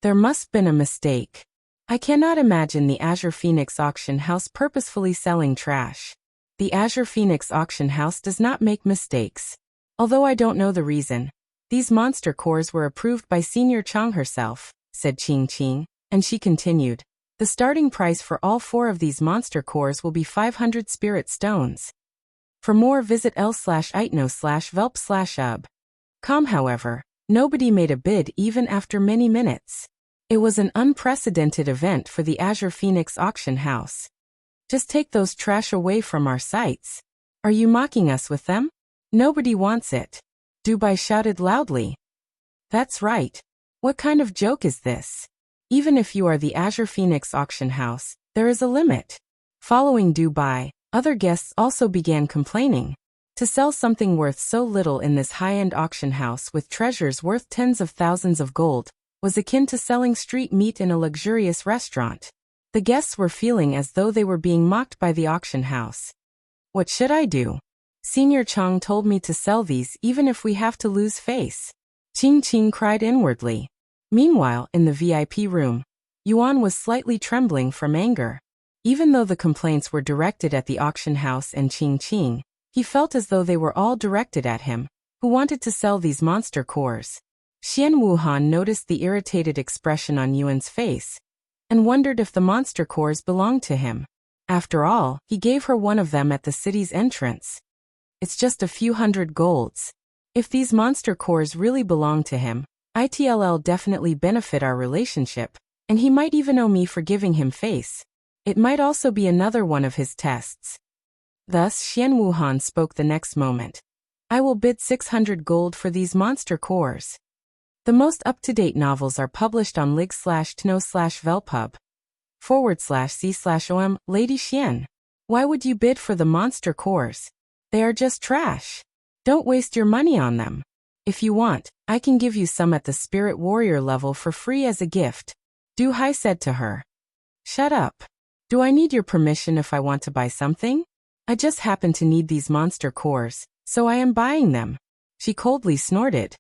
There must have been a mistake. I cannot imagine the Azure Phoenix auction house purposefully selling trash. The Azure Phoenix auction house does not make mistakes. Although I don't know the reason, these monster cores were approved by Senior Chang herself, said Qing, and she continued. The starting price for all 4 of these monster cores will be 500 spirit stones. For more, visit l/itno/velp/ub.com. However, nobody made a bid even after many minutes. It was an unprecedented event for the Azure Phoenix auction house. Just take those trash away from our sites. Are you mocking us with them? Nobody wants it. Dubai shouted loudly. That's right. What kind of joke is this? Even if you are the Azure Phoenix auction house, there is a limit. Following Dubai, other guests also began complaining. To sell something worth so little in this high-end auction house with treasures worth tens of thousands of gold was akin to selling street meat in a luxurious restaurant. The guests were feeling as though they were being mocked by the auction house. What should I do? Senior Chang told me to sell these even if we have to lose face. Qing cried inwardly. Meanwhile, in the VIP room, Yuan was slightly trembling from anger. Even though the complaints were directed at the auction house and Qing, he felt as though they were all directed at him, who wanted to sell these monster cores. Xian Wuhan noticed the irritated expression on Yuan's face, and wondered if the monster cores belonged to him. After all, he gave her one of them at the city's entrance. It's just a few hundred golds. If these monster cores really belong to him, it'll definitely benefit our relationship, and he might even owe me for giving him face. It might also be another one of his tests. Thus Xian Wuhan spoke the next moment. I will bid 600 gold for these monster cores. The most up-to-date novels are published on lig/tno/velpub.com/c/om. Lady Xian, why would you bid for the monster cores? They are just trash. Don't waste your money on them. If you want, I can give you some at the Spirit Warrior level for free as a gift, Du Hai said to her. Shut up. Do I need your permission if I want to buy something? I just happen to need these monster cores, so I am buying them. She coldly snorted.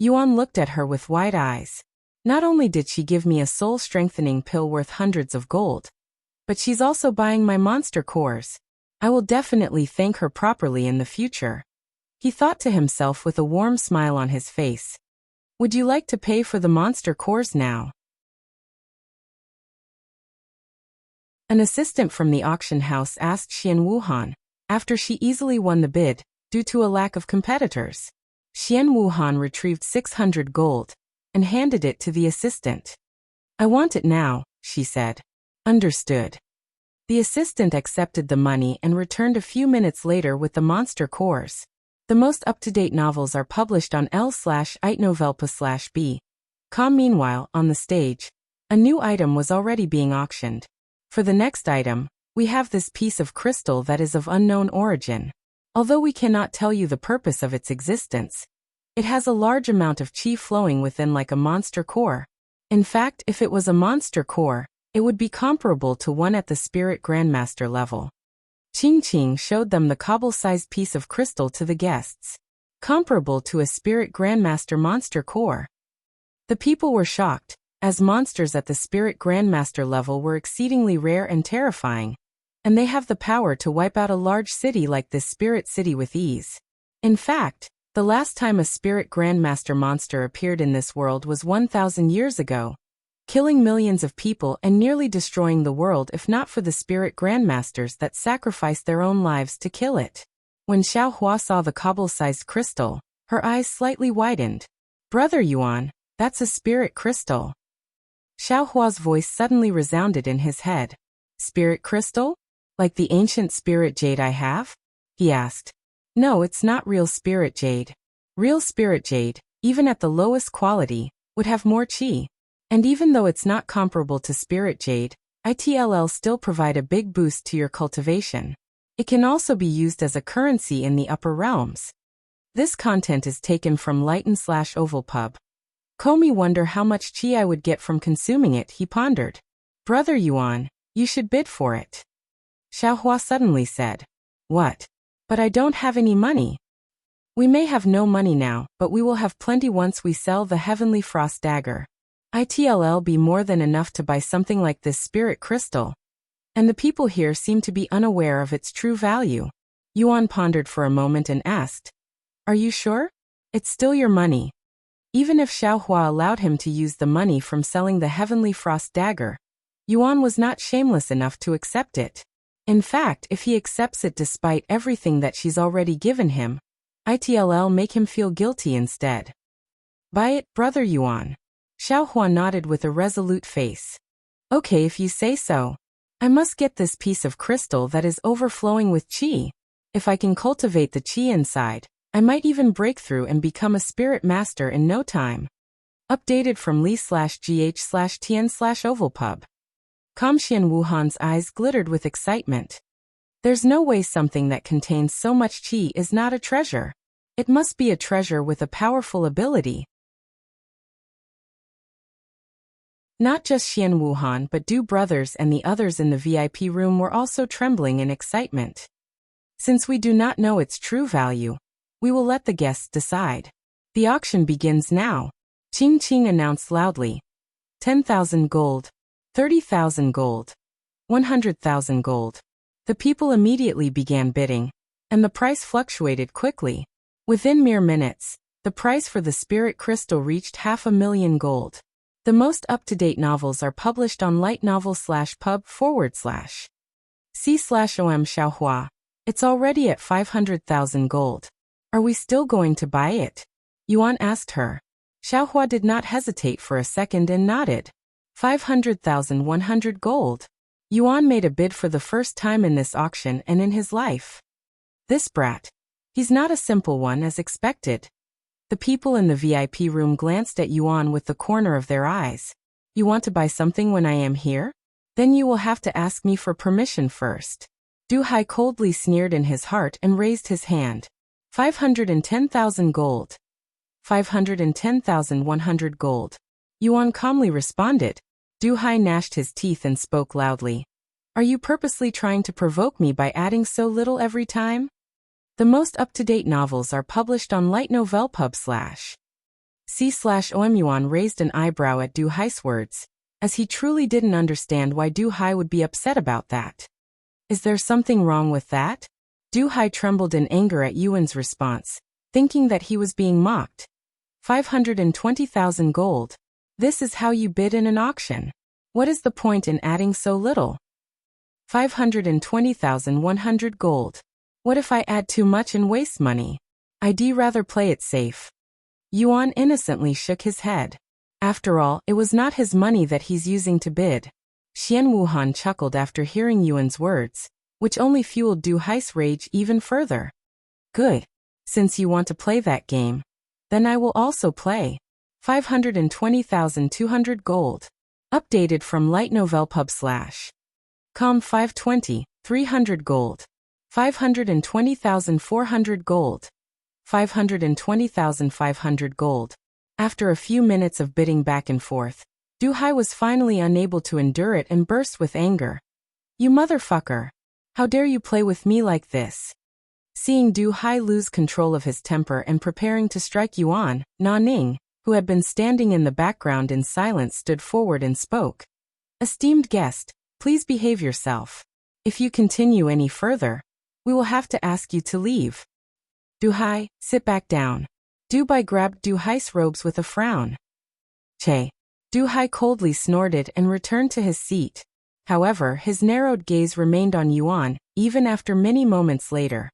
Yuan looked at her with wide eyes. Not only did she give me a soul-strengthening pill worth hundreds of gold, but she's also buying my monster cores. I will definitely thank her properly in the future. He thought to himself with a warm smile on his face. Would you like to pay for the monster cores now? An assistant from the auction house asked Xian Wuhan, after she easily won the bid, due to a lack of competitors. Xian Wuhan retrieved 600 gold, and handed it to the assistant. I want it now, she said. Understood. The assistant accepted the money and returned a few minutes later with the monster cores. The most up-to-date novels are published on L/itnovelpa/B. Meanwhile, on the stage, a new item was already being auctioned. For the next item, we have this piece of crystal that is of unknown origin. Although we cannot tell you the purpose of its existence, it has a large amount of chi flowing within like a monster core. In fact, if it was a monster core, it would be comparable to one at the Spirit Grandmaster level. Qing showed them the cobble-sized piece of crystal to the guests, comparable to a Spirit Grandmaster monster core. The people were shocked, as monsters at the Spirit Grandmaster level were exceedingly rare and terrifying, and they have the power to wipe out a large city like this Spirit City with ease. In fact, the last time a Spirit Grandmaster monster appeared in this world was 1,000 years ago, killing millions of people and nearly destroying the world if not for the Spirit Grandmasters that sacrificed their own lives to kill it. When Xiaohua saw the cobble-sized crystal, her eyes slightly widened. "Brother Yuan, that's a spirit crystal." Xiaohua's voice suddenly resounded in his head. "Spirit crystal? Like the ancient spirit jade I have?" he asked. "No, it's not real spirit jade. Real spirit jade, even at the lowest quality, would have more chi. And even though it's not comparable to spirit jade, it'll still provide a big boost to your cultivation. It can also be used as a currency in the upper realms." This content is taken from Lighten/Ovalpub. "Komi wonder how much chi I would get from consuming it," he pondered. "Brother Yuan, you should bid for it." Xiaohua suddenly said. "What? But I don't have any money." "We may have no money now, but we will have plenty once we sell the Heavenly Frost Dagger. It'll be more than enough to buy something like this spirit crystal. And the people here seem to be unaware of its true value." Yuan pondered for a moment and asked, "Are you sure? It's still your money." Even if Xiaohua allowed him to use the money from selling the Heavenly Frost Dagger, Yuan was not shameless enough to accept it. In fact, if he accepts it despite everything that she's already given him, it'll make him feel guilty instead. "Buy it, Brother Yuan." Xiaohua nodded with a resolute face. "Okay, if you say so. I must get this piece of crystal that is overflowing with chi. If I can cultivate the chi inside, I might even break through and become a spirit master in no time." Updated from Li/GH/Tian/Ovalpub. Kamxian Wuhan's eyes glittered with excitement. There's no way something that contains so much chi is not a treasure. It must be a treasure with a powerful ability. Not just Xian Wuhan but Du brothers and the others in the VIP room were also trembling in excitement. Since we do not know its true value, we will let the guests decide. The auction begins now. Qing announced loudly. 10,000 gold. 30,000 gold. 100,000 gold. The people immediately began bidding, and the price fluctuated quickly. Within mere minutes, the price for the spirit crystal reached 500,000 gold. The most up-to-date novels are published on lightnovel/pub/c/om Xiaohua. It's already at 500,000 gold. Are we still going to buy it? Yuan asked her. Xiaohua did not hesitate for a second and nodded. 500,100 gold. Yuan made a bid for the first time in this auction and in his life. This brat. He's not a simple one as expected. The people in the VIP room glanced at Yuan with the corner of their eyes. "You want to buy something when I am here? Then you will have to ask me for permission first." Du Hai coldly sneered in his heart and raised his hand. 510,000 gold. 510,100 gold. Yuan calmly responded. Du Hai gnashed his teeth and spoke loudly. "Are you purposely trying to provoke me by adding so little every time?" The most up-to-date novels are published on lightnovelpub/c/om. Yuan raised an eyebrow at Du Hai's words, as he truly didn't understand why Du Hai would be upset about that. Is there something wrong with that? Du Hai trembled in anger at Yuan's response, thinking that he was being mocked. 520,000 gold. This is how you bid in an auction. What is the point in adding so little? 520,100 gold. What if I add too much and waste money? I'd rather play it safe. Yuan innocently shook his head. After all, it was not his money that he's using to bid. Xian Wuhan chuckled after hearing Yuan's words, which only fueled Du Hai's rage even further. Good. Since you want to play that game, then I will also play. 520,200 gold. Updated from Light Novel Pub / com 520, 300 gold. 520,400 gold. 520,500 gold. After a few minutes of bidding back and forth, Du Hai was finally unable to endure it and burst with anger. You motherfucker! How dare you play with me like this? Seeing Du Hai lose control of his temper and preparing to strike Yuan, Na Ning, who had been standing in the background in silence, stood forward and spoke. Esteemed guest, please behave yourself. If you continue any further, we will have to ask you to leave. Du Hai, sit back down. Du Bai grabbed Du Hai's robes with a frown. Che. Du Hai coldly snorted and returned to his seat. However, his narrowed gaze remained on Yuan, even after many moments later.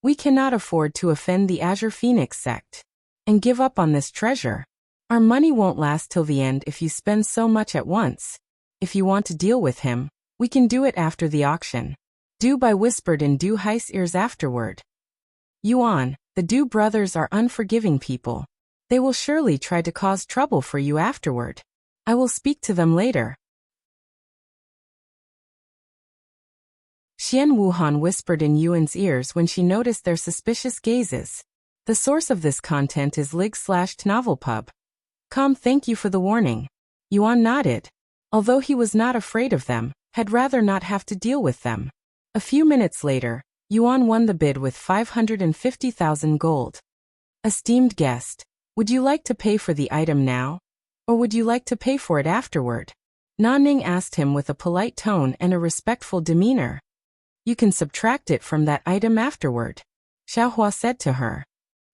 We cannot afford to offend the Azure Phoenix sect and give up on this treasure. Our money won't last till the end if you spend so much at once. If you want to deal with him, we can do it after the auction. Du Bai whispered in Du Hai's ears afterward. Yuan, the Du brothers are unforgiving people. They will surely try to cause trouble for you afterward. I will speak to them later. Xian Wuhan whispered in Yuan's ears when she noticed their suspicious gazes. The source of this content is lig/novelpub. Com. Thank you for the warning. Yuan nodded. Although he was not afraid of them, had rather not have to deal with them. A few minutes later, Yuan won the bid with 550,000 gold. Esteemed guest, would you like to pay for the item now? Or would you like to pay for it afterward? Na Ning asked him with a polite tone and a respectful demeanor. You can subtract it from that item afterward, Xiaohua said to her.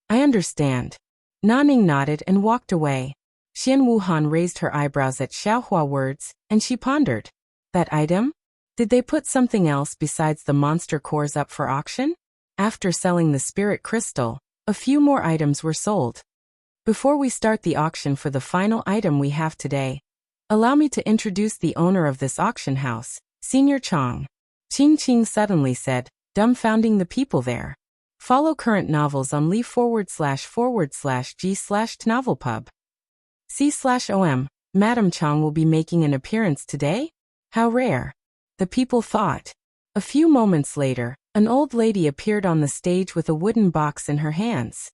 I understand. Na Ning nodded and walked away. Xian Wuhan raised her eyebrows at Xiaohua's words, and she pondered. That item? Did they put something else besides the monster cores up for auction? After selling the spirit crystal, a few more items were sold. Before we start the auction for the final item we have today, allow me to introduce the owner of this auction house, Senior Chang. Qing Qing suddenly said, dumbfounding the people there. Follow current novels on li/g/novelpub. C/om, Madam Chang will be making an appearance today? How rare. The people thought. A few moments later, an old lady appeared on the stage with a wooden box in her hands.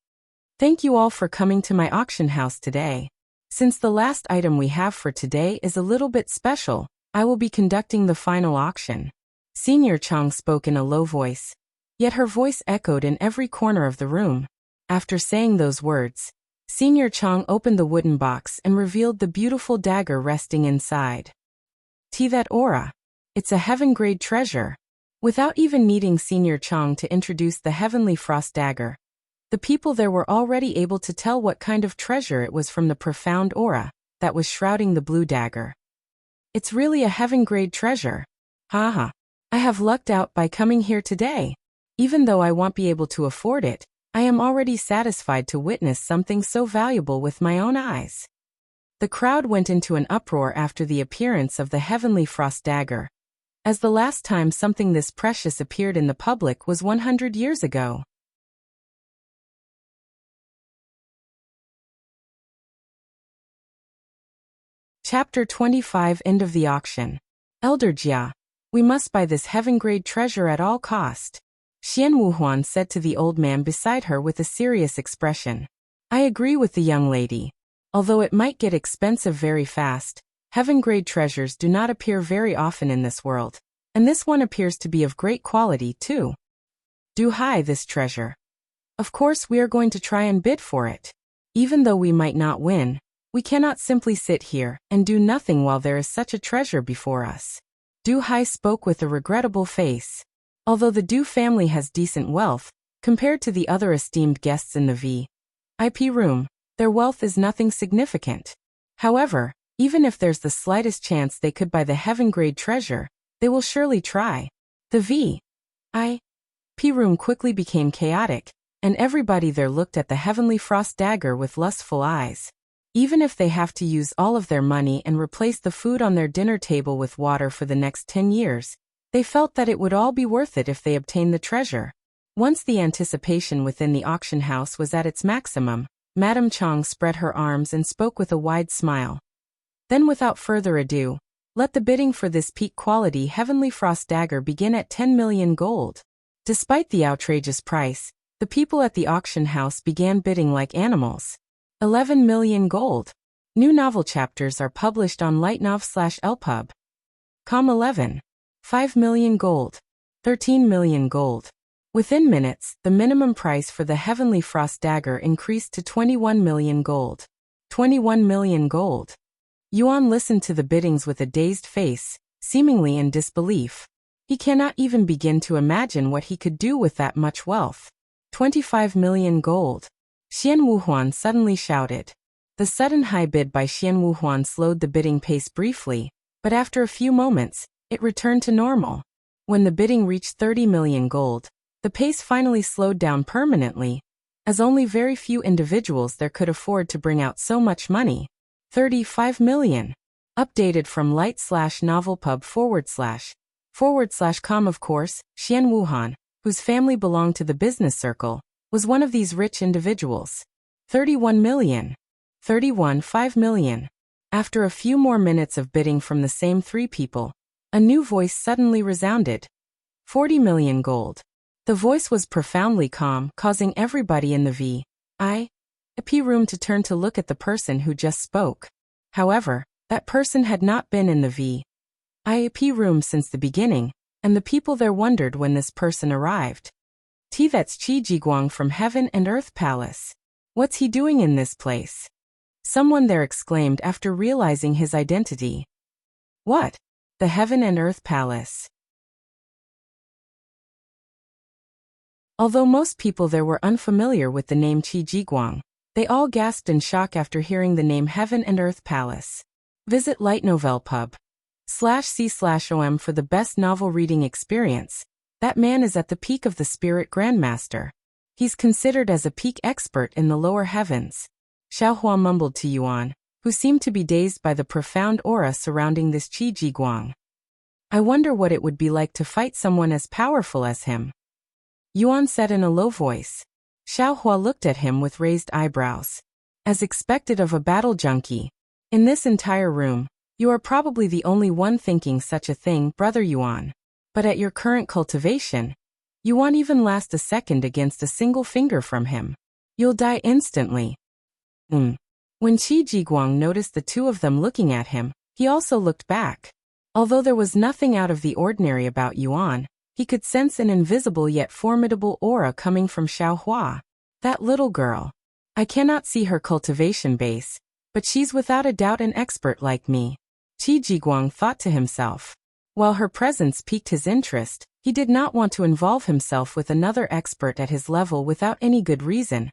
Thank you all for coming to my auction house today. Since the last item we have for today is a little bit special, I will be conducting the final auction. Senior Chang spoke in a low voice, yet her voice echoed in every corner of the room. After saying those words, Senior Chang opened the wooden box and revealed the beautiful dagger resting inside. That aura. It's a heaven-grade treasure. Without even needing Senior Chang to introduce the Heavenly Frost dagger, the people there were already able to tell what kind of treasure it was from the profound aura that was shrouding the blue dagger. It's really a heaven-grade treasure. Haha. I have lucked out by coming here today. Even though I won't be able to afford it, I am already satisfied to witness something so valuable with my own eyes. The crowd went into an uproar after the appearance of the Heavenly Frost dagger, as the last time something this precious appeared in the public was 100 years ago. Chapter 25 End of the Auction. Elder Jia, we must buy this heaven-grade treasure at all cost. Xian Wuhuan said to the old man beside her with a serious expression. I agree with the young lady. Although it might get expensive very fast, heaven-grade treasures do not appear very often in this world, and this one appears to be of great quality too. Du Hai this treasure. Of course we are going to try and bid for it. Even though we might not win, we cannot simply sit here and do nothing while there is such a treasure before us. Du Hai spoke with a regrettable face. Although the Du family has decent wealth, compared to the other esteemed guests in the VIP room, their wealth is nothing significant. However, even if there's the slightest chance they could buy the heaven-grade treasure, they will surely try. The VIP room quickly became chaotic, and everybody there looked at the Heavenly Frost dagger with lustful eyes. Even if they have to use all of their money and replace the food on their dinner table with water for the next 10 years, they felt that it would all be worth it if they obtained the treasure. Once the anticipation within the auction house was at its maximum, Madame Chong spread her arms and spoke with a wide smile. Then without further ado, let the bidding for this peak quality Heavenly Frost dagger begin at 10 million gold. Despite the outrageous price, the people at the auction house began bidding like animals. 11 million gold. New novel chapters are published on lightnov/lpub. Com 11. 5 million gold. 13 million gold. Within minutes, the minimum price for the Heavenly Frost dagger increased to 21 million gold. 21 million gold. Yuan listened to the biddings with a dazed face, seemingly in disbelief. He cannot even begin to imagine what he could do with that much wealth. 25 million gold. Xian Wuhuan suddenly shouted. The sudden high bid by Xian Wuhuan slowed the bidding pace briefly, but after a few moments, it returned to normal. When the bidding reached 30 million gold, the pace finally slowed down permanently, as only very few individuals there could afford to bring out so much money. 35 million. Updated from light/novelpub /com. Of course, Xian Wuhan, whose family belonged to the business circle, was one of these rich individuals. 31 million. 5 million. After a few more minutes of bidding from the same three people, a new voice suddenly resounded. 40 million gold. The voice was profoundly calm, causing everybody in the VIP room to turn to look at the person who just spoke. However, that person had not been in the VIP room since the beginning, and the people there wondered when this person arrived. That's Qi Jiguang from Heaven and Earth Palace. What's he doing in this place? Someone there exclaimed after realizing his identity. What? The Heaven and Earth Palace. Although most people there were unfamiliar with the name Qi Jiguang, they all gasped in shock after hearing the name Heaven and Earth Palace. Visit lightnovelpub.com/c/om for the best novel reading experience. That man is at the peak of the Spirit Grandmaster. He's considered as a peak expert in the lower heavens. Xiaohua mumbled to Yuan, who seemed to be dazed by the profound aura surrounding this Qi Jiguang. I wonder what it would be like to fight someone as powerful as him. Yuan said in a low voice. Xiaohua looked at him with raised eyebrows. As expected of a battle junkie. In this entire room, you are probably the only one thinking such a thing, Brother Yuan. But at your current cultivation, you won't even last a second against a single finger from him. You'll die instantly. When Qi Jiguang noticed the two of them looking at him, he also looked back. Although there was nothing out of the ordinary about Yuan, he could sense an invisible yet formidable aura coming from Xiaohua. That little girl. I cannot see her cultivation base, but she's without a doubt an expert like me. Qi Jiguang thought to himself. While her presence piqued his interest, he did not want to involve himself with another expert at his level without any good reason,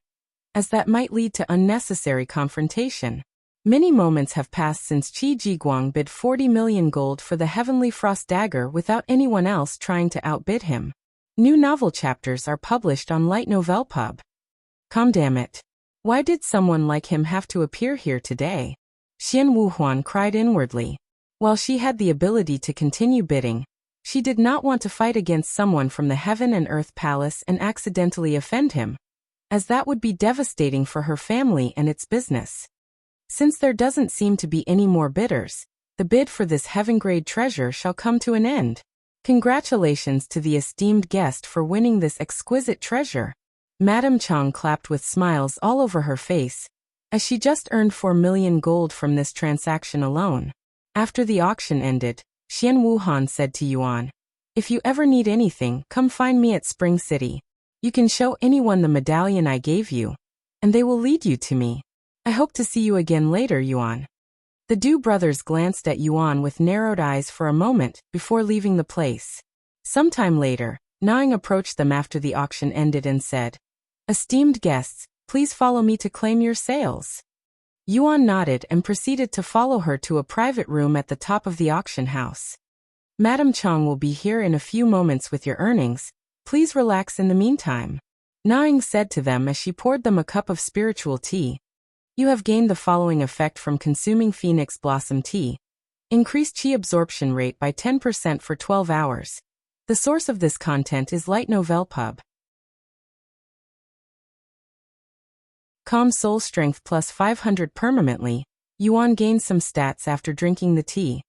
as that might lead to unnecessary confrontation. Many moments have passed since Qi Jiguang bid 40 million gold for the Heavenly Frost dagger without anyone else trying to outbid him. New novel chapters are published on lightnovelpub.com. Damn it. Why did someone like him have to appear here today? Xian Wuhuan cried inwardly. While she had the ability to continue bidding, she did not want to fight against someone from the Heaven and Earth Palace and accidentally offend him, as that would be devastating for her family and its business. Since there doesn't seem to be any more bidders, the bid for this heaven-grade treasure shall come to an end. Congratulations to the esteemed guest for winning this exquisite treasure. Madame Chong clapped with smiles all over her face, as she just earned 4 million gold from this transaction alone. After the auction ended, Xian Wuhan said to Yuan, "If you ever need anything, come find me at Spring City. You can show anyone the medallion I gave you, and they will lead you to me. I hope to see you again later, Yuan." The Du brothers glanced at Yuan with narrowed eyes for a moment before leaving the place. Sometime later, Nang approached them after the auction ended and said, "Esteemed guests, please follow me to claim your sales." Yuan nodded and proceeded to follow her to a private room at the top of the auction house. "Madame Chong will be here in a few moments with your earnings. Please relax in the meantime," Nang said to them as she poured them a cup of spiritual tea. You have gained the following effect from consuming Phoenix Blossom Tea. Increased Qi absorption rate by 10% for 12 hours. The source of this content is Light Novel Pub. Calm Soul Strength plus 500 permanently. Yuan gains some stats after drinking the tea.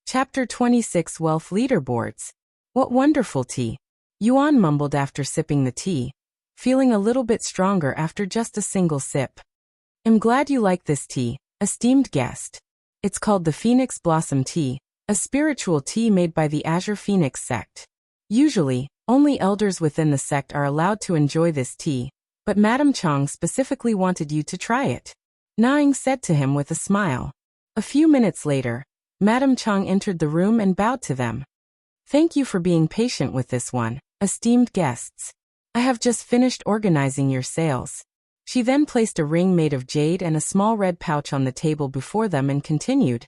Chapter 26 Wealth Leaderboards. What wonderful tea! Yuan mumbled after sipping the tea, feeling a little bit stronger after just a single sip. I'm glad you like this tea, esteemed guest. It's called the Phoenix Blossom Tea, a spiritual tea made by the Azure Phoenix sect. Usually, only elders within the sect are allowed to enjoy this tea, but Madame Chang specifically wanted you to try it. Naing said to him with a smile. A few minutes later, Madame Chang entered the room and bowed to them. Thank you for being patient with this one, esteemed guests. I have just finished organizing your sales. She then placed a ring made of jade and a small red pouch on the table before them and continued.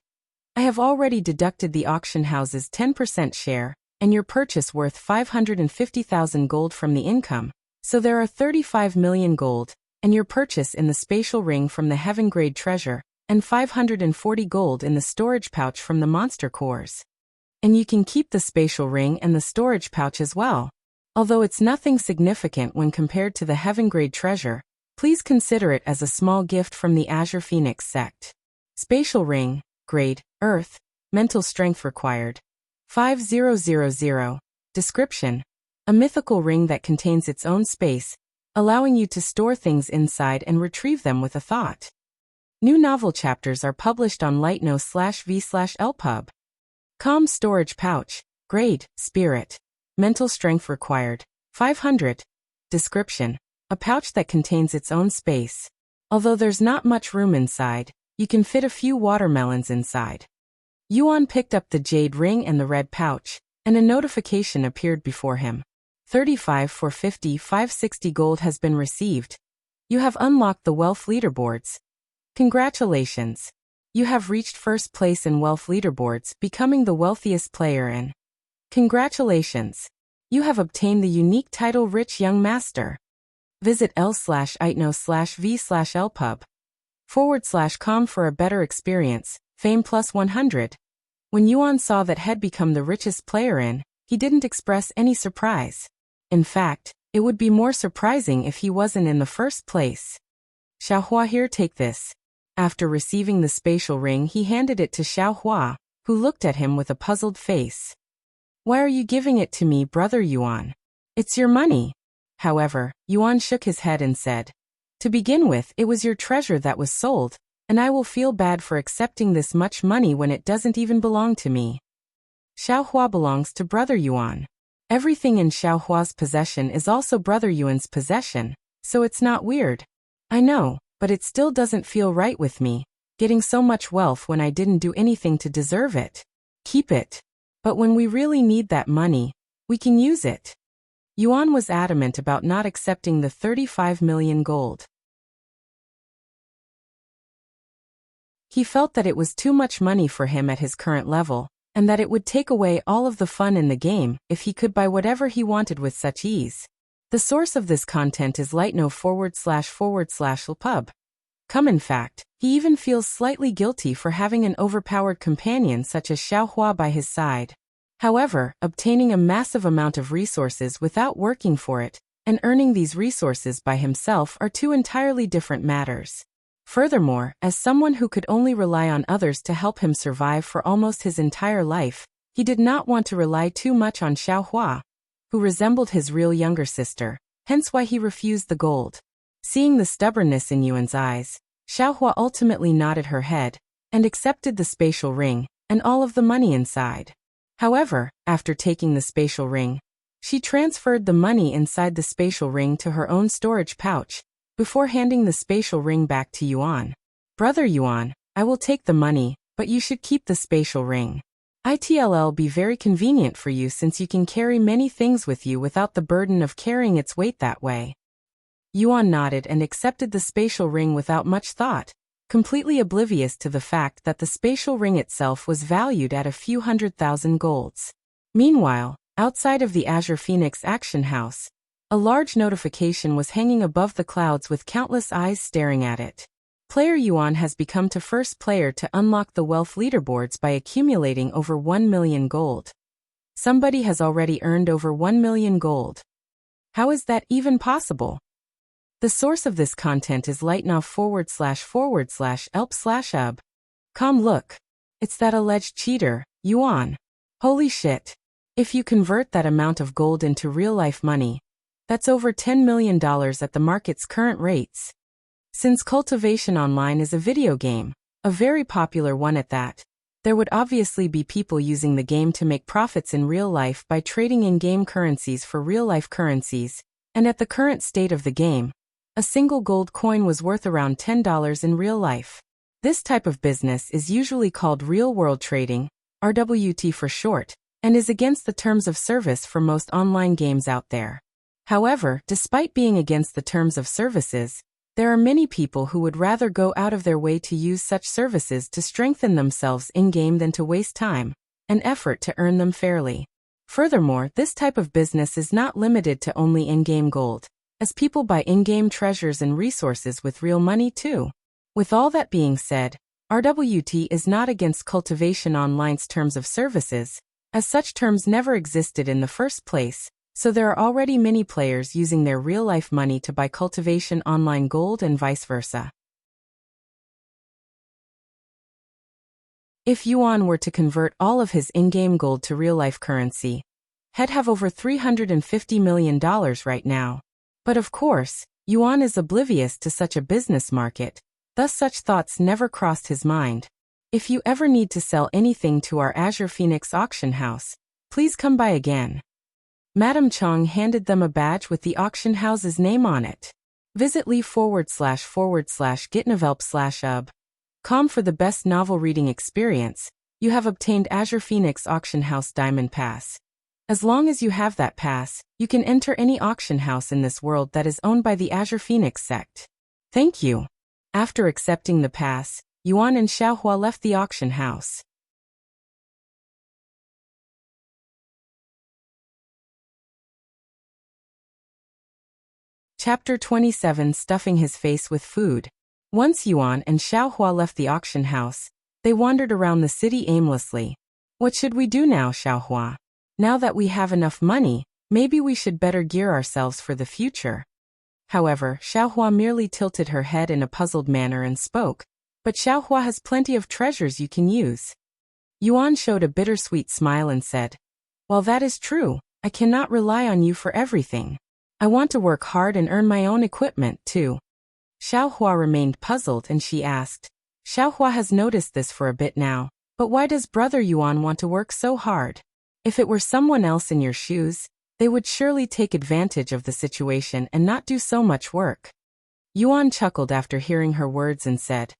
I have already deducted the auction house's 10% share, and your purchase worth 550,000 gold from the income, so there are 35 million gold, and your purchase in the spatial ring from the heaven-grade treasure, and 540 gold in the storage pouch from the monster cores. And you can keep the spatial ring and the storage pouch as well. Although it's nothing significant when compared to the heaven-grade treasure, please consider it as a small gift from the Azure Phoenix sect. Spatial ring, grade, earth, mental strength required. 5000. Description: a mythical ring that contains its own space, allowing you to store things inside and retrieve them with a thought. New novel chapters are published on lightno/v/lpub. Calm storage pouch, grade, spirit. Mental strength required. 500. Description: a pouch that contains its own space. Although there's not much room inside, you can fit a few watermelons inside. Yuan picked up the jade ring and the red pouch, and a notification appeared before him. 35 for 50 560 gold has been received. You have unlocked the wealth leaderboards. Congratulations! You have reached first place in wealth leaderboards, becoming the wealthiest player in. Congratulations! You have obtained the unique title Rich Young Master. Visit l/itno/v/lpub/com for a better experience. Fame plus 100. When Yuan saw that had become the richest player in, he didn't express any surprise. In fact, it would be more surprising if he wasn't in the first place. Xiaohua, here, take this. After receiving the spatial ring, he handed it to Xiaohua, who looked at him with a puzzled face. Why are you giving it to me, brother Yuan? It's your money. However, Yuan shook his head and said, to begin with, it was your treasure that was sold, and I will feel bad for accepting this much money when it doesn't even belong to me. Xiaohua belongs to brother Yuan. Everything in Xiaohua's possession is also brother Yuan's possession, so it's not weird. I know, but it still doesn't feel right with me, getting so much wealth when I didn't do anything to deserve it. Keep it. But when we really need that money, we can use it. Yuan was adamant about not accepting the 35 million gold. He felt that it was too much money for him at his current level, and that it would take away all of the fun in the game if he could buy whatever he wanted with such ease. The source of this content is lightno//lpub. In fact, he even feels slightly guilty for having an overpowered companion such as Xiaohua by his side. However, obtaining a massive amount of resources without working for it, and earning these resources by himself are two entirely different matters. Furthermore, as someone who could only rely on others to help him survive for almost his entire life, he did not want to rely too much on Xiaohua, who resembled his real younger sister, hence why he refused the gold. Seeing the stubbornness in Yuan's eyes, Xiaohua ultimately nodded her head, and accepted the spatial ring, and all of the money inside. However, after taking the spatial ring, she transferred the money inside the spatial ring to her own storage pouch, before handing the spatial ring back to Yuan. Brother Yuan, I will take the money, but you should keep the spatial ring. It'll be very convenient for you since you can carry many things with you without the burden of carrying its weight that way. Yuan nodded and accepted the spatial ring without much thought, completely oblivious to the fact that the spatial ring itself was valued at a few 100,000 golds. Meanwhile, Outside of the Azure Phoenix Action House, a large notification was hanging above the clouds with countless eyes staring at it. Player Yuan has become the first player to unlock the wealth leaderboards by accumulating over 1 million gold. Somebody has already earned over 1 million gold. How is that even possible? The source of this content is lightnow/elp/ub. Look. It's that alleged cheater, Yuan. Holy shit. If you convert that amount of gold into real-life money, that's over $10 million at the market's current rates. Since Cultivation Online is a video game, a very popular one at that, there would obviously be people using the game to make profits in real life by trading in-game currencies for real-life currencies, and at the current state of the game, a single gold coin was worth around $10 in real life. This type of business is usually called real-world trading, RWT for short, and is against the terms of service for most online games out there. However, despite being against the terms of services, there are many people who would rather go out of their way to use such services to strengthen themselves in-game than to waste time and effort to earn them fairly. Furthermore, this type of business is not limited to only in-game gold, as people buy in-game treasures and resources with real money too. With all that being said, RWT is not against Cultivation Online's terms of services, as such terms never existed in the first place, so there are already many players using their real-life money to buy Cultivation Online gold and vice versa. If Yuan were to convert all of his in-game gold to real-life currency, he'd have over $350 million right now. But of course, Yuan is oblivious to such a business market, thus such thoughts never crossed his mind. If you ever need to sell anything to our Azure Phoenix auction house, please come by again. Madam Chong handed them a badge with the auction house's name on it. Visit lee//gitnovelp/ub.com for the best novel reading experience. You have obtained Azure Phoenix Auction House Diamond Pass. As long as you have that pass, you can enter any auction house in this world that is owned by the Azure Phoenix sect. Thank you. After accepting the pass, Yuan and Xiaohua left the auction house. Chapter 27 Stuffing his face with food. Once Yuan and Xiaohua left the auction house, they wandered around the city aimlessly. What should we do now, Xiaohua? Now that we have enough money, maybe we should better gear ourselves for the future. However, Xiaohua merely tilted her head in a puzzled manner and spoke, but Xiaohua has plenty of treasures you can use. Yuan showed a bittersweet smile and said, while that is true, I cannot rely on you for everything. I want to work hard and earn my own equipment, too. Xiaohua remained puzzled and she asked, Xiaohua has noticed this for a bit now, but why does Brother Yuan want to work so hard? If it were someone else in your shoes, they would surely take advantage of the situation and not do so much work. Yuan chuckled after hearing her words and said,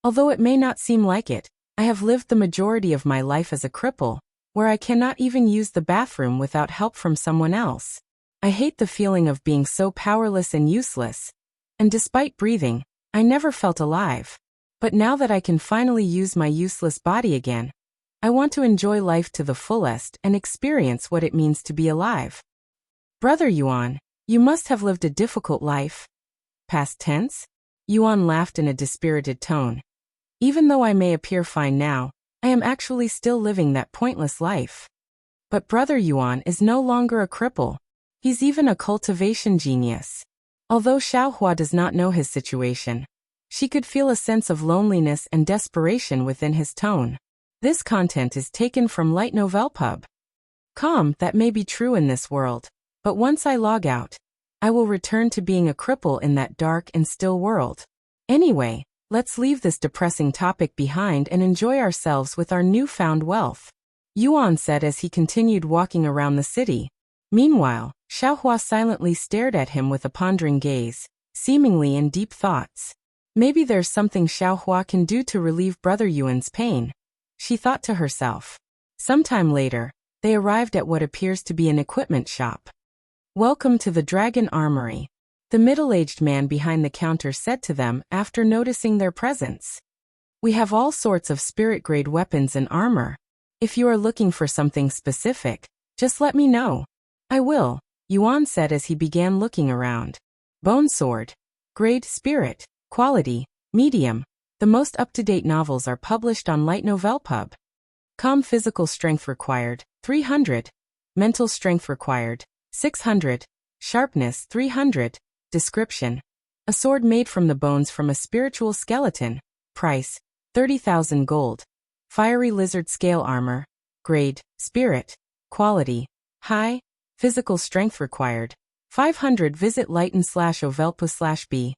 although it may not seem like it, I have lived the majority of my life as a cripple, where I cannot even use the bathroom without help from someone else. I hate the feeling of being so powerless and useless, and despite breathing, I never felt alive. But now that I can finally use my useless body again, I want to enjoy life to the fullest and experience what it means to be alive. Brother Yuan, you must have lived a difficult life. Past tense? Yuan laughed in a dispirited tone. Even though I may appear fine now, I am actually still living that pointless life. But Brother Yuan is no longer a cripple. He's even a cultivation genius. Although Xiaohua does not know his situation, she could feel a sense of loneliness and desperation within his tone. This content is taken from lightnovel.pub.com. That may be true in this world, but once I log out, I will return to being a cripple in that dark and still world. Anyway, let's leave this depressing topic behind and enjoy ourselves with our newfound wealth, Yuan said as he continued walking around the city. Meanwhile, Xiaohua silently stared at him with a pondering gaze, seemingly in deep thoughts. Maybe there's something Xiaohua can do to relieve Brother Yuan's pain, she thought to herself. Sometime later, they arrived at what appears to be an equipment shop. Welcome to the Dragon Armory, the middle-aged man behind the counter said to them after noticing their presence. We have all sorts of spirit-grade weapons and armor. If you are looking for something specific, Just let me know. I will, Yuan said as he began looking around. Bone Sword. Grade Spirit. Quality Medium. The most up-to-date novels are published on Light Novel Pub. Com Physical Strength required, 300. Mental Strength required, 600. Sharpness 300. Description. A sword made from the bones from a spiritual skeleton. Price, 30,000 gold. Fiery Lizard Scale Armor. Grade, Spirit. Quality, High. Physical Strength required, 500. Visit lighten/ovelpa/b.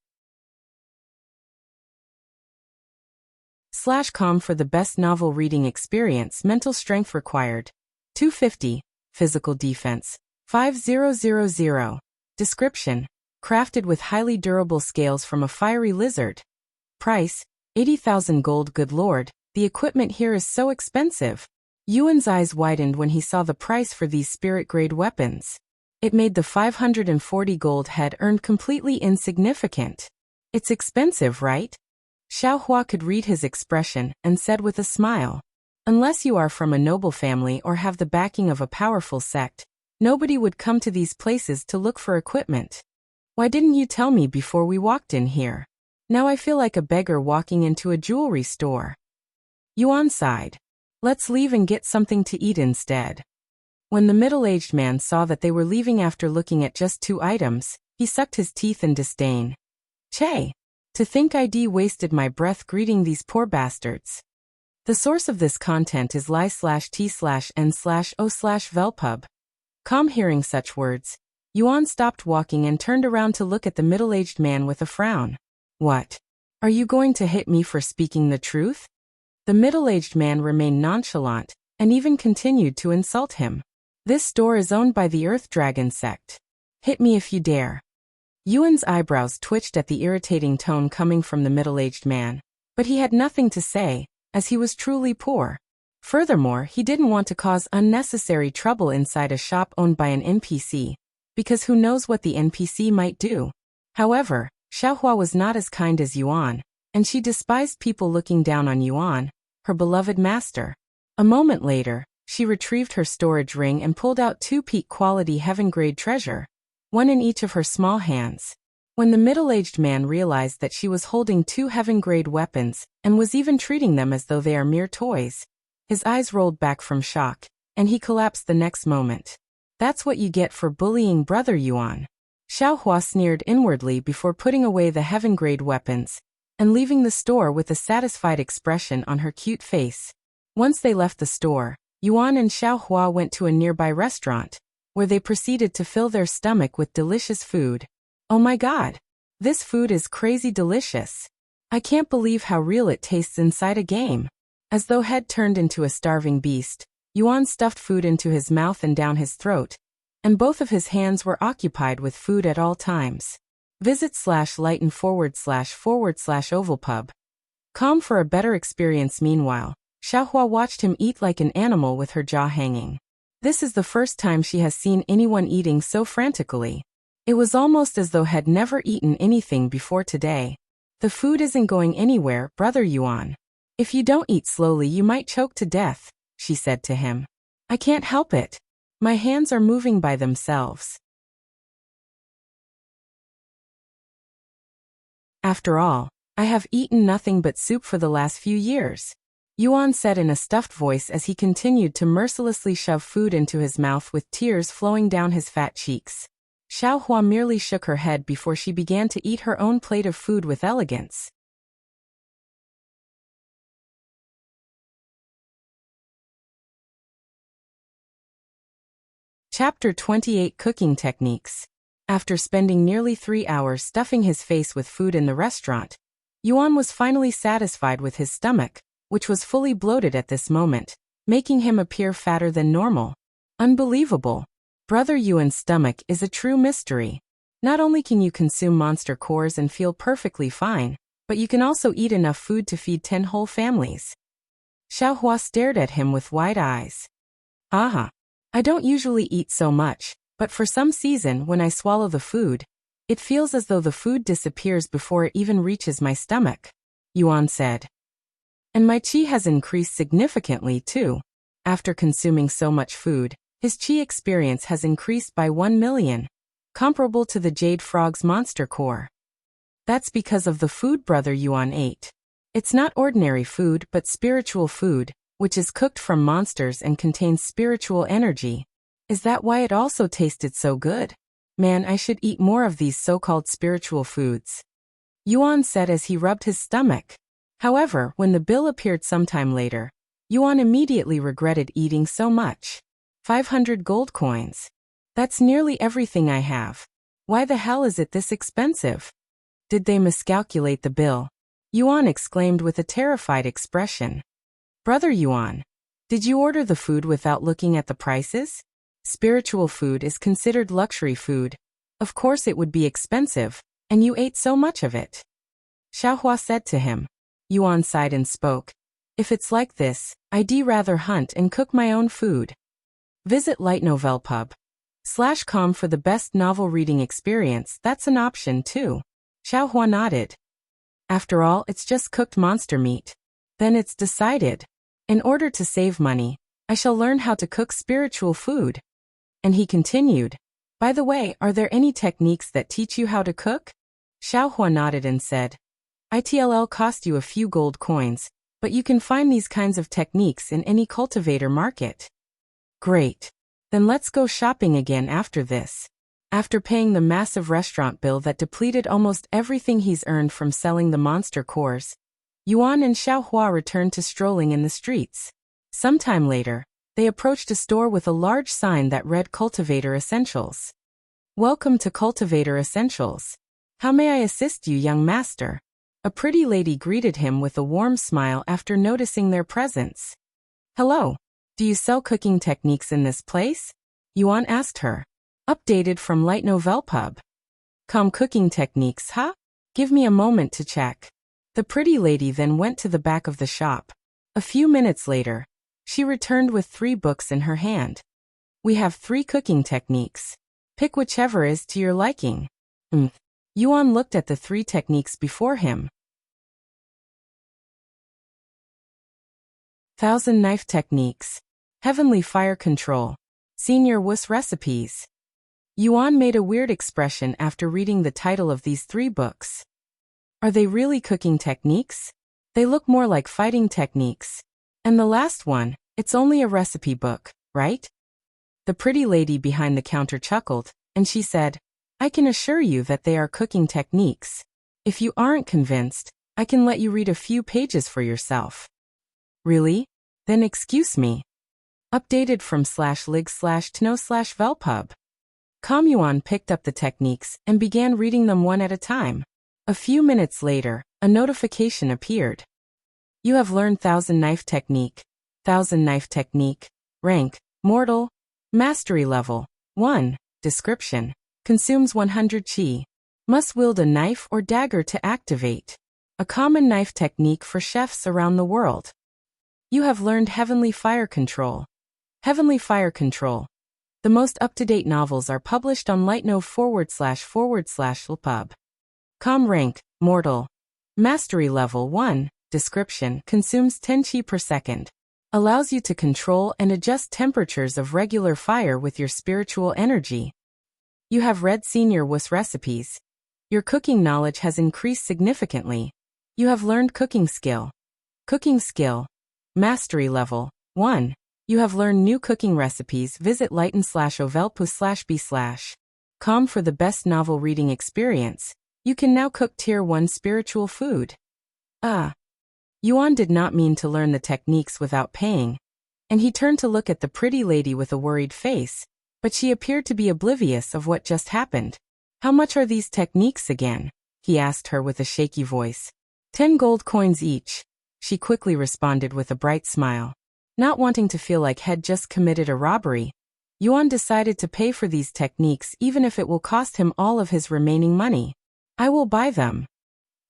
/com for the best novel reading experience. Mental Strength required, 250. Physical Defense, 5000. Description. Crafted with highly durable scales from a fiery lizard. Price, 80,000 gold. Good lord, the equipment here is so expensive. Yuan's eyes widened when he saw the price for these spirit-grade weapons. It made the 540 gold head earned completely insignificant. It's expensive, right? Xiaohua could read his expression and said with a smile. Unless you are from a noble family or have the backing of a powerful sect, nobody would come to these places to look for equipment. Why didn't you tell me before we walked in here? Now I feel like a beggar walking into a jewelry store. Yuan sighed. Let's leave and get something to eat instead. When the middle-aged man saw that they were leaving after looking at just 2 items, he sucked his teeth in disdain. Che! To think I'd wasted my breath greeting these poor bastards. The source of this content is li/t/n/o/velpub. Com hearing such words, Yuan stopped walking and turned around to look at the middle-aged man with a frown. What? Are you going to hit me for speaking the truth? The middle-aged man remained nonchalant, and even continued to insult him. This store is owned by the Earth Dragon sect. Hit me if you dare. Yuan's eyebrows twitched at the irritating tone coming from the middle-aged man, but he had nothing to say, as he was truly poor. Furthermore, he didn't want to cause unnecessary trouble inside a shop owned by an NPC, because who knows what the NPC might do. However, Xiaohua was not as kind as Yuan, and she despised people looking down on Yuan, her beloved master. A moment later, she retrieved her storage ring and pulled out 2 peak quality heaven-grade treasure, one in each of her small hands. When the middle-aged man realized that she was holding 2 heaven-grade weapons, and was even treating them as though they are mere toys, his eyes rolled back from shock, and he collapsed the next moment. That's what you get for bullying Brother Yuan. Xiaohua sneered inwardly before putting away the heaven-grade weapons, and leaving the store with a satisfied expression on her cute face. Once they left the store, Yuan and Xiaohua went to a nearby restaurant, where they proceeded to fill their stomach with delicious food. Oh my god! This food is crazy delicious. I can't believe how real it tastes inside a game. As though head turned into a starving beast, Yuan stuffed food into his mouth and down his throat, and both of his hands were occupied with food at all times. Visit /lighten//ovalpub. Com for a better experience. Meanwhile, Xiaohua watched him eat like an animal with her jaw hanging. This is the first time she has seen anyone eating so frantically. It was almost as though had never eaten anything before today. The food isn't going anywhere, Brother Yuan. If you don't eat slowly you might choke to death, she said to him. I can't help it. My hands are moving by themselves. After all, I have eaten nothing but soup for the last few years, Yuan said in a stuffed voice as he continued to mercilessly shove food into his mouth with tears flowing down his fat cheeks. Xiaohua merely shook her head before she began to eat her own plate of food with elegance. Chapter 28 Cooking Techniques. After spending nearly 3 hours stuffing his face with food in the restaurant, Yuan was finally satisfied with his stomach, which was fully bloated at this moment, making him appear fatter than normal. Unbelievable. Brother Yuan's stomach is a true mystery. Not only can you consume monster cores and feel perfectly fine, but you can also eat enough food to feed 10 whole families. Xiaohua stared at him with wide eyes. Aha. I don't usually eat so much, but for some reason when I swallow the food, it feels as though the food disappears before it even reaches my stomach, Yuan said. And my qi has increased significantly too. After consuming so much food, His chi experience has increased by 1 million, comparable to the Jade Frog's monster core. That's because of the food Brother Yuan ate. It's not ordinary food but spiritual food, which is cooked from monsters and contains spiritual energy. Is that why it also tasted so good? Man, I should eat more of these so-called spiritual foods, Yuan said as he rubbed his stomach. However, when the bill appeared sometime later, Yuan immediately regretted eating so much. 500 gold coins. That's nearly everything I have. Why the hell is it this expensive? Did they miscalculate the bill? Yuan exclaimed with a terrified expression. Brother Yuan, did you order the food without looking at the prices? Spiritual food is considered luxury food. Of course it would be expensive, and you ate so much of it. Xiaohua said to him. Yuan sighed and spoke. If it's like this, I'd rather hunt and cook my own food. Visit lightnovelpub.com for the best novel reading experience. That's an option too. Xiaohua nodded. After all, it's just cooked monster meat. Then it's decided. In order to save money, I shall learn how to cook spiritual food. And he continued. By the way, are there any techniques that teach you how to cook? Xiaohua nodded and said. It'll cost you a few gold coins, but you can find these kinds of techniques in any cultivator market. Great. Then let's go shopping again after this. After paying the massive restaurant bill that depleted almost everything he's earned from selling the monster cores, Yuan and Xiaohua returned to strolling in the streets. Sometime later, they approached a store with a large sign that read Cultivator Essentials. Welcome to Cultivator Essentials. How may I assist you, young master? A pretty lady greeted him with a warm smile after noticing their presence. Hello. Do you sell cooking techniques in this place? Yuan asked her. Updated from Light Novel Pub. Cooking techniques, huh? Give me a moment to check. The pretty lady then went to the back of the shop. A few minutes later, she returned with 3 books in her hand. We have 3 cooking techniques. Pick whichever is to your liking. Yuan looked at the 3 techniques before him. 1000 Knife Techniques. Heavenly Fire Control. Senior Wuss Recipes. Yuan made a weird expression after reading the title of these 3 books. Are they really cooking techniques? They look more like fighting techniques. And the last one, it's only a recipe book, right? The pretty lady behind the counter chuckled, and she said, I can assure you that they are cooking techniques. If you aren't convinced, I can let you read a few pages for yourself. Really? Then excuse me. Updated from /lig/tno/velpub. Yuan picked up the techniques and began reading them one at a time. A few minutes later, a notification appeared. You have learned 1000 Knife Technique. 1000 Knife Technique. Rank, Mortal. Mastery Level, 1. Description. Consumes 100 chi. Must wield a knife or dagger to activate. A common knife technique for chefs around the world. You have learned Heavenly Fire Control. Heavenly Fire Control. The most up-to-date novels are published on lightnov//lpub. Rank, Mortal. Mastery Level 1. Description. Consumes 10 chi per second. Allows you to control and adjust temperatures of regular fire with your spiritual energy. You have read Senior Wuss Recipes. Your cooking knowledge has increased significantly. You have learned Cooking Skill. Cooking Skill. Mastery Level 1. You have learned new cooking recipes. Visit lighten/ovelpus/b/com for the best novel reading experience. You can now cook Tier 1 spiritual food. Yuan did not mean to learn the techniques without paying, and he turned to look at the pretty lady with a worried face, but she appeared to be oblivious of what just happened. How much are these techniques again? He asked her with a shaky voice. 10 gold coins each. She quickly responded with a bright smile. Not wanting to feel like he'd just committed a robbery, Yuan decided to pay for these techniques even if it will cost him all of his remaining money. I will buy them,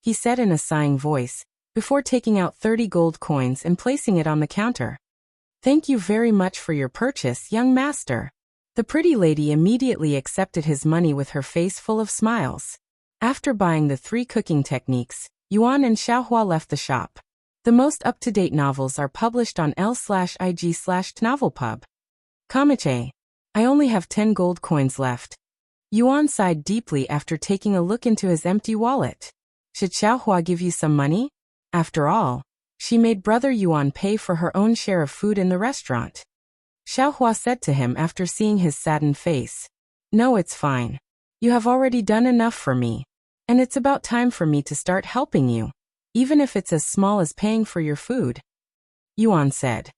he said in a sighing voice, before taking out 30 gold coins and placing it on the counter. Thank you very much for your purchase, young master. The pretty lady immediately accepted his money with her face full of smiles. After buying the 3 cooking techniques, Yuan and Xiaohua left the shop. The most up-to-date novels are published on l/ig/tnovelpub. I only have 10 gold coins left. Yuan sighed deeply after taking a look into his empty wallet. Should Xiaohua give you some money? After all, she made Brother Yuan pay for her own share of food in the restaurant. Xiaohua said to him after seeing his saddened face. No, it's fine. You have already done enough for me. And it's about time for me to start helping you, even if it's as small as paying for your food. Yuan said.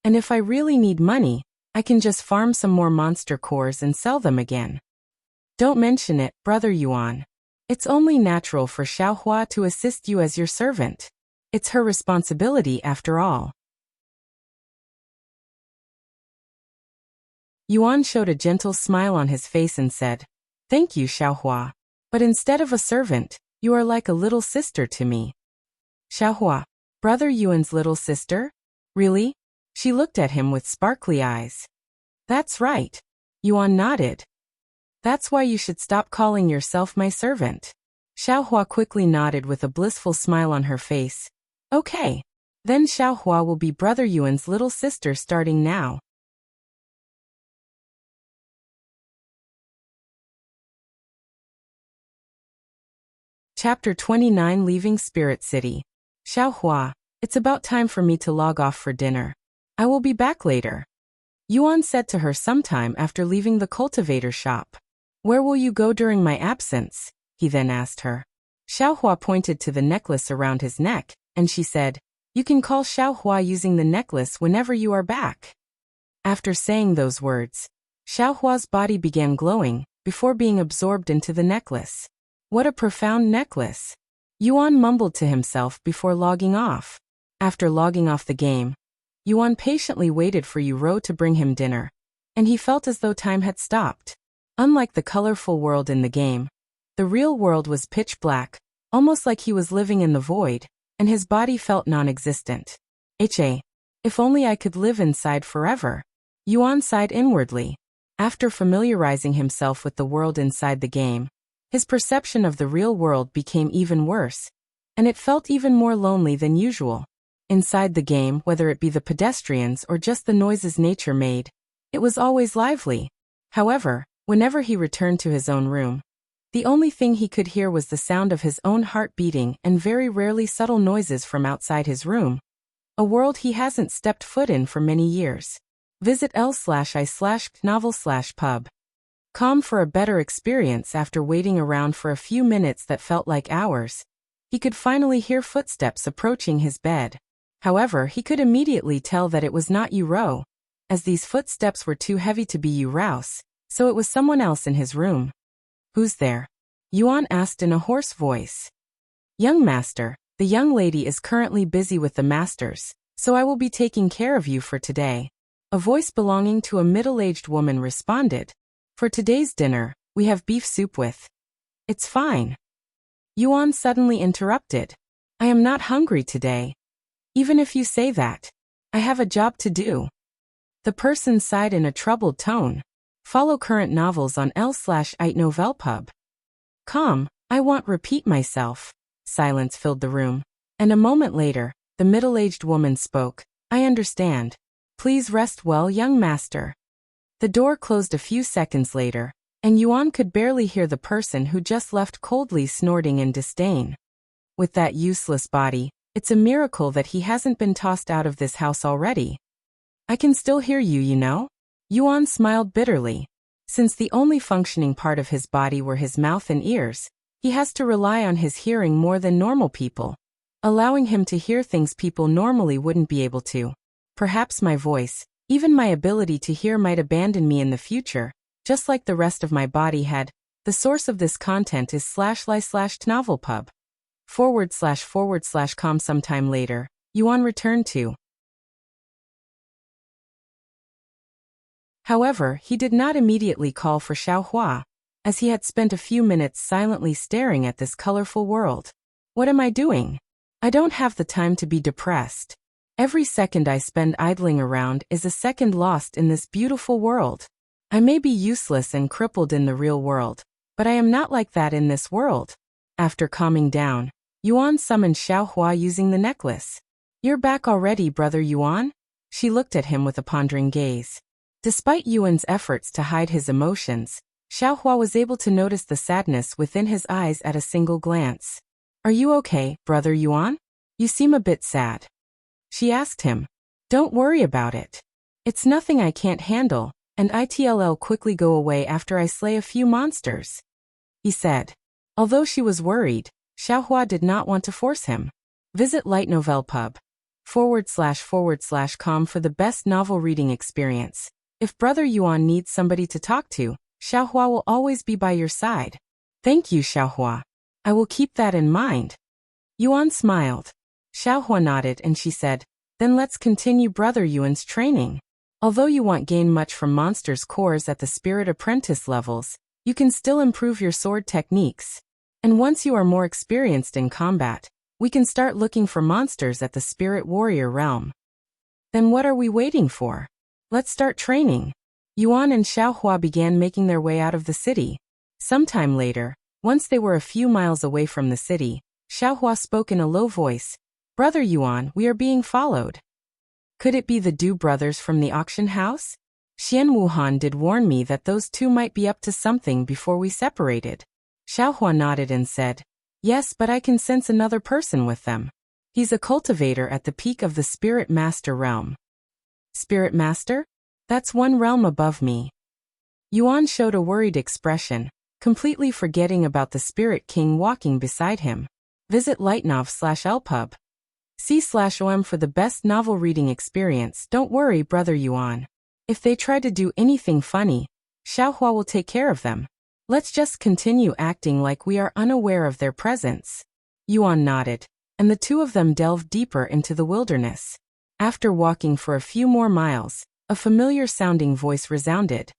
And if I really need money, I can just farm some more monster cores and sell them again. Don't mention it, Brother Yuan. It's only natural for Xiaohua to assist you as your servant. It's her responsibility after all. Yuan showed a gentle smile on his face and said, Thank you, Xiaohua. But instead of a servant, you are like a little sister to me. Xiaohua, Brother Yuan's little sister? Really? She looked at him with sparkly eyes. That's right. Yuan nodded. That's why you should stop calling yourself my servant. Xiaohua quickly nodded with a blissful smile on her face. Okay. Then Xiaohua will be Brother Yuan's little sister starting now. Chapter 29 Leaving Spirit City. Xiaohua, it's about time for me to log off for dinner. I will be back later. Yuan said to her sometime after leaving the cultivator shop. Where will you go during my absence? He then asked her. Xiaohua pointed to the necklace around his neck, and she said, You can call Xiaohua using the necklace whenever you are back. After saying those words, Xiaohua's body began glowing, before being absorbed into the necklace. What a profound necklace. Yuan mumbled to himself before logging off. After logging off the game, Yuan patiently waited for Yuro to bring him dinner, and he felt as though time had stopped. Unlike the colorful world in the game, the real world was pitch black, almost like he was living in the void, and his body felt non-existent. If only I could live inside forever. Yuan sighed inwardly. After familiarizing himself with the world inside the game, his perception of the real world became even worse, and it felt even more lonely than usual. Inside the game, whether it be the pedestrians or just the noises nature made, it was always lively. However, whenever he returned to his own room, the only thing he could hear was the sound of his own heart beating and very rarely subtle noises from outside his room. A world he hasn't stepped foot in for many years. Visit l/i/novel/pub. Calm for a better experience. After waiting around for a few minutes that felt like hours, he could finally hear footsteps approaching his bed. However, he could immediately tell that it was not Yuro, as these footsteps were too heavy to be Yuro's, so it was someone else in his room. Who's there? Yuan asked in a hoarse voice. Young master, the young lady is currently busy with the masters, so I will be taking care of you for today. A voice belonging to a middle-aged woman responded. For today's dinner, we have beef soup with. It's fine. Yuan suddenly interrupted. I am not hungry today. Even if you say that, I have a job to do. The person sighed in a troubled tone. Follow current novels on l/itnovelpub. Calm, I won't repeat myself. Silence filled the room. And a moment later, the middle-aged woman spoke. I understand. Please rest well, young master. The door closed a few seconds later, and Yuan could barely hear the person who just left coldly snorting in disdain. With that useless body, it's a miracle that he hasn't been tossed out of this house already. I can still hear you, you know? Yuan smiled bitterly. Since the only functioning part of his body were his mouth and ears, he has to rely on his hearing more than normal people, allowing him to hear things people normally wouldn't be able to. Perhaps my voice, even my ability to hear, might abandon me in the future, just like the rest of my body had. The source of this content is /li/tnovelpub. // sometime later, Yuan returned to. However, he did not immediately call for Xiaohua, as he had spent a few minutes silently staring at this colorful world. What am I doing? I don't have the time to be depressed. Every second I spend idling around is a second lost in this beautiful world. I may be useless and crippled in the real world, but I am not like that in this world. After calming down, Yuan summoned Xiaohua using the necklace. You're back already, brother Yuan? She looked at him with a pondering gaze. Despite Yuan's efforts to hide his emotions, Xiaohua was able to notice the sadness within his eyes at a single glance. Are you okay, Brother Yuan? You seem a bit sad. She asked him. Don't worry about it. It's nothing I can't handle, and it'll quickly go away after I slay a few monsters, he said. Although she was worried, Xiaohua did not want to force him. Visit lightnovelpub.com for the best novel reading experience. If Brother Yuan needs somebody to talk to, Xiaohua will always be by your side. Thank you, Xiaohua. I will keep that in mind. Yuan smiled. Xiaohua nodded and she said, then let's continue Brother Yuan's training. Although you won't gain much from monsters' cores at the Spirit Apprentice levels, you can still improve your sword techniques. And once you are more experienced in combat, we can start looking for monsters at the Spirit Warrior realm. Then what are we waiting for? Let's start training. Yuan and Xiaohua began making their way out of the city. Sometime later, once they were a few miles away from the city, Xiaohua spoke in a low voice. Brother Yuan, we are being followed. Could it be the Du brothers from the auction house? Xian Wuhan did warn me that those two might be up to something before we separated. Xiaohua nodded and said, yes, but I can sense another person with them. He's a cultivator at the peak of the Spirit Master realm. Spirit Master? That's one realm above me. Yuan showed a worried expression, completely forgetting about the Spirit King walking beside him. Visit lightnov.com/lpub. C/OM for the best novel reading experience. Don't worry, Brother Yuan. If they try to do anything funny, Xiaohua will take care of them. Let's just continue acting like we are unaware of their presence. Yuan nodded, and the two of them delved deeper into the wilderness. After walking for a few more miles, a familiar-sounding voice resounded.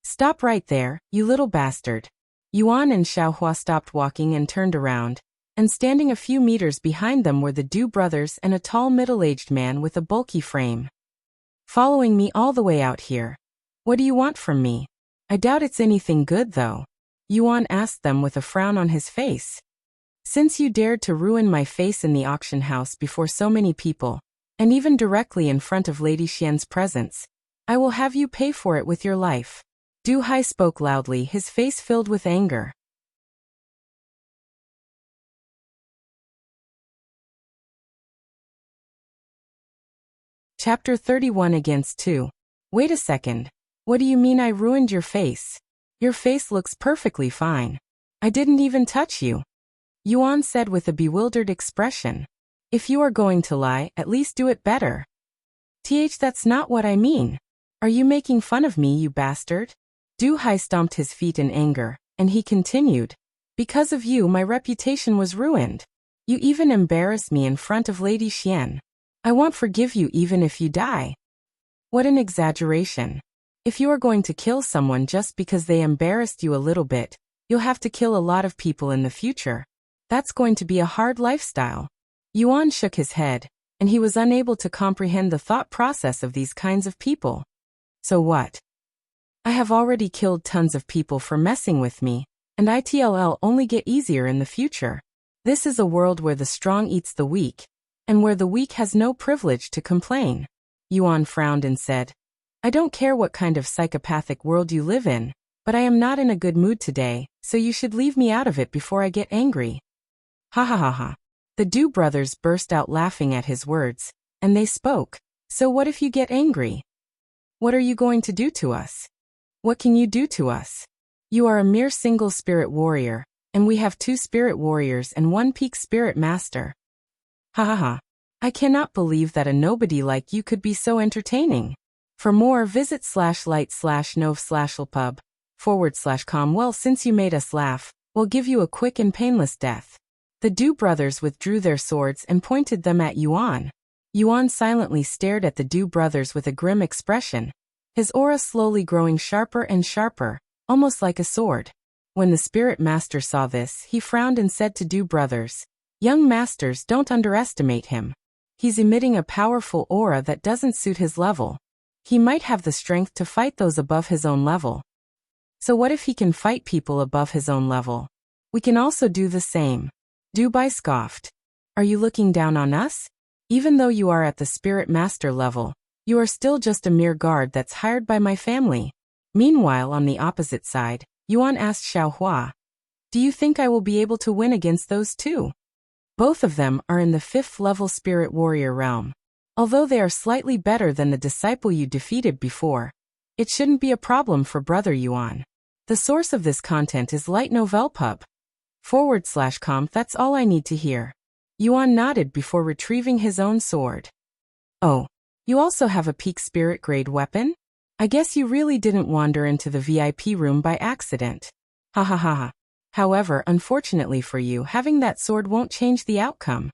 Stop right there, you little bastard. Yuan and Xiaohua stopped walking and turned around, and standing a few meters behind them were the Du brothers and a tall middle-aged man with a bulky frame. Following me all the way out here. What do you want from me? I doubt it's anything good though. Yuan asked them with a frown on his face. Since you dared to ruin my face in the auction house before so many people, and even directly in front of Lady Xian's presence, I will have you pay for it with your life. Du Hai spoke loudly, his face filled with anger. Chapter 31 Against 2. Wait a second. What do you mean I ruined your face? Your face looks perfectly fine. I didn't even touch you. Yuan said with a bewildered expression. If you are going to lie, at least do it better. That's not what I mean. Are you making fun of me, you bastard? Du Hai stomped his feet in anger, and he continued. Because of you my reputation was ruined. You even embarrassed me in front of Lady Xian. I won't forgive you even if you die. What an exaggeration. If you are going to kill someone just because they embarrassed you a little bit, you'll have to kill a lot of people in the future. That's going to be a hard lifestyle. Yuan shook his head, and he was unable to comprehend the thought process of these kinds of people. So what? I have already killed tons of people for messing with me, and it'll only get easier in the future. This is a world where the strong eats the weak, and where the weak has no privilege to complain. Yuan frowned and said, I don't care what kind of psychopathic world you live in, but I am not in a good mood today, so you should leave me out of it before I get angry. Ha ha ha ha. The Du brothers burst out laughing at his words, and they spoke. So what if you get angry? What are you going to do to us? What can you do to us? You are a mere single spirit warrior, and we have 2 spirit warriors and 1 peak spirit master. Ha ha ha. I cannot believe that a nobody like you could be so entertaining. For more, visit /light/nov/lpub/com. Well, since you made us laugh, we'll give you a quick and painless death. The Du brothers withdrew their swords and pointed them at Yuan. Yuan silently stared at the Du brothers with a grim expression, his aura slowly growing sharper and sharper, almost like a sword. When the spirit master saw this, he frowned and said to Du brothers, Young masters, don't underestimate him. He's emitting a powerful aura that doesn't suit his level. He might have the strength to fight those above his own level. So what if he can fight people above his own level? We can also do the same. Du Bai scoffed. Are you looking down on us? Even though you are at the spirit master level, You are still just a mere guard that's hired by my family. Meanwhile, on the opposite side, Yuan asked Xiaohua, do you think I will be able to win against those two? Both of them are in the 5th level spirit warrior realm. Although they are slightly better than the disciple you defeated before, it shouldn't be a problem for Brother Yuan. The source of this content is Light Novel Pub. /com. That's all I need to hear. Yuan nodded before retrieving his own sword. Oh, you also have a peak spirit grade weapon? I guess you really didn't wander into the VIP room by accident. Ha ha ha ha. However, unfortunately for you, having that sword won't change the outcome.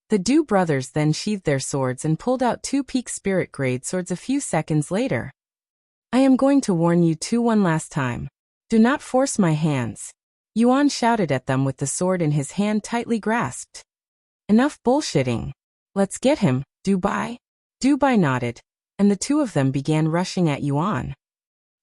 The Du brothers then sheathed their swords and pulled out 2 peak spirit grade swords a few seconds later. I am going to warn you two one last time. Do not force my hands. Yuan shouted at them with the sword in his hand tightly grasped. Enough bullshitting. Let's get him, Dubai. Dubai nodded, and the two of them began rushing at Yuan.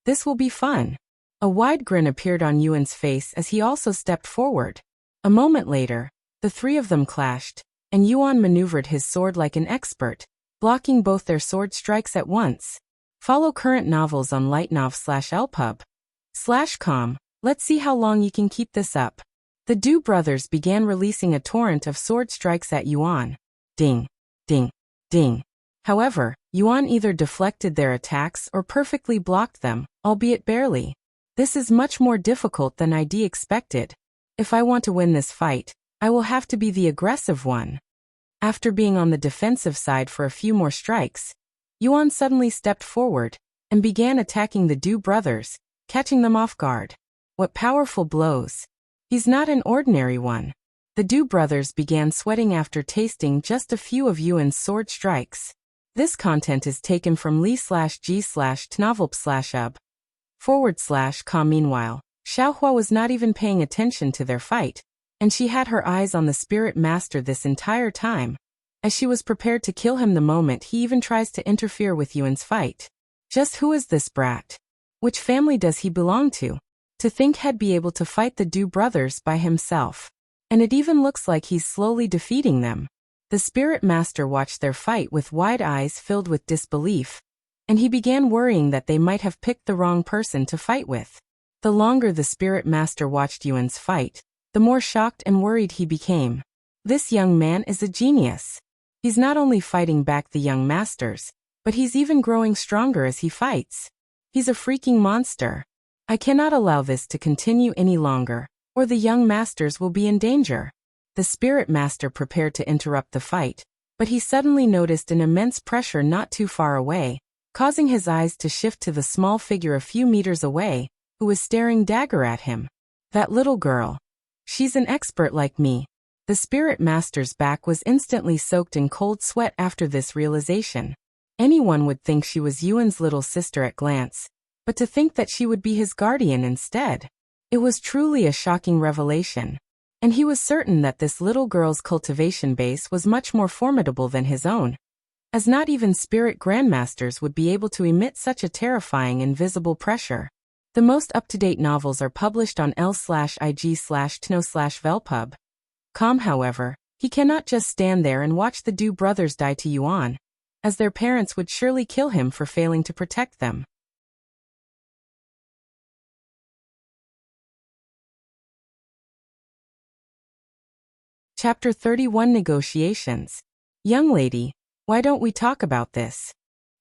This will be fun. A wide grin appeared on Yuan's face as he also stepped forward. A moment later, the three of them clashed, and Yuan maneuvered his sword like an expert, blocking both their sword strikes at once. Follow current novels on lightnov/lpub/com. Let's see how long you can keep this up. The Du brothers began releasing a torrent of sword strikes at Yuan. Ding, ding, ding. However, Yuan either deflected their attacks or perfectly blocked them, albeit barely. This is much more difficult than I'd expected. If I want to win this fight, I will have to be the aggressive one. After being on the defensive side for a few more strikes, Yuan suddenly stepped forward and began attacking the Du brothers, catching them off guard. What powerful blows! He's not an ordinary one. The Du brothers began sweating after tasting just a few of Yuan's sword strikes. This content is taken from li/g/tnovelp/ub/com. Meanwhile, Xiaohua was not even paying attention to their fight, and she had her eyes on the spirit master this entire time, as she was prepared to kill him the moment he even tries to interfere with Yuan's fight. Just who is this brat? Which family does he belong to? To think he'd be able to fight the Du brothers by himself. And it even looks like he's slowly defeating them. The spirit master watched their fight with wide eyes filled with disbelief, and he began worrying that they might have picked the wrong person to fight with. The longer the spirit master watched Yuan's fight, the more shocked and worried he became. This young man is a genius. He's not only fighting back the young masters, but he's even growing stronger as he fights. He's a freaking monster. I cannot allow this to continue any longer, or the young masters will be in danger. The spirit master prepared to interrupt the fight, but he suddenly noticed an immense pressure not too far away, causing his eyes to shift to the small figure a few meters away, who was staring dagger at him. That little girl. She's an expert like me. The spirit master's back was instantly soaked in cold sweat after this realization. Anyone would think she was Yuan's little sister at glance, but to think that she would be his guardian instead. It was truly a shocking revelation. And he was certain that this little girl's cultivation base was much more formidable than his own, as not even spirit grandmasters would be able to emit such a terrifying invisible pressure. The most up-to-date novels are published on l/ig/tno/velpub.com. However, he cannot just stand there and watch the Du brothers die to Yuan, as their parents would surely kill him for failing to protect them. Chapter 31 Negotiations. Young lady, why don't we talk about this?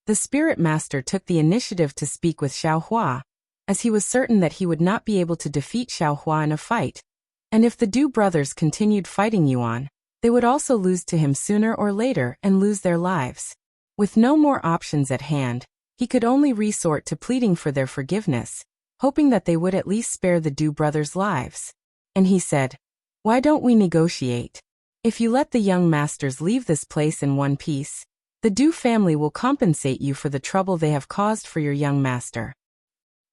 The spirit master took the initiative to speak with Xiaohua, as he was certain that he would not be able to defeat Xiaohua in a fight, and if the Du brothers continued fighting Yuan, they would also lose to him sooner or later and lose their lives. With no more options at hand, he could only resort to pleading for their forgiveness, hoping that they would at least spare the Du brothers' lives. And he said, why don't we negotiate? If you let the young masters leave this place in one piece, the Du family will compensate you for the trouble they have caused for your young master.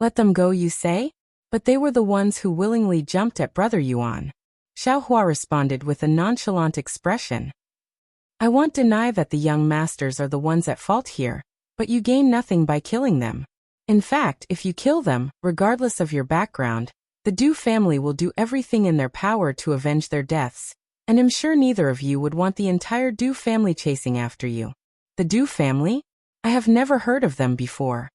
Let them go, you say? But they were the ones who willingly jumped at Brother Yuan. Xiaohua responded with a nonchalant expression. I won't deny that the young masters are the ones at fault here, but you gain nothing by killing them. In fact, if you kill them, regardless of your background, the Du family will do everything in their power to avenge their deaths, And I'm sure neither of you would want the entire Du family chasing after you. The Du family? I have never heard of them before.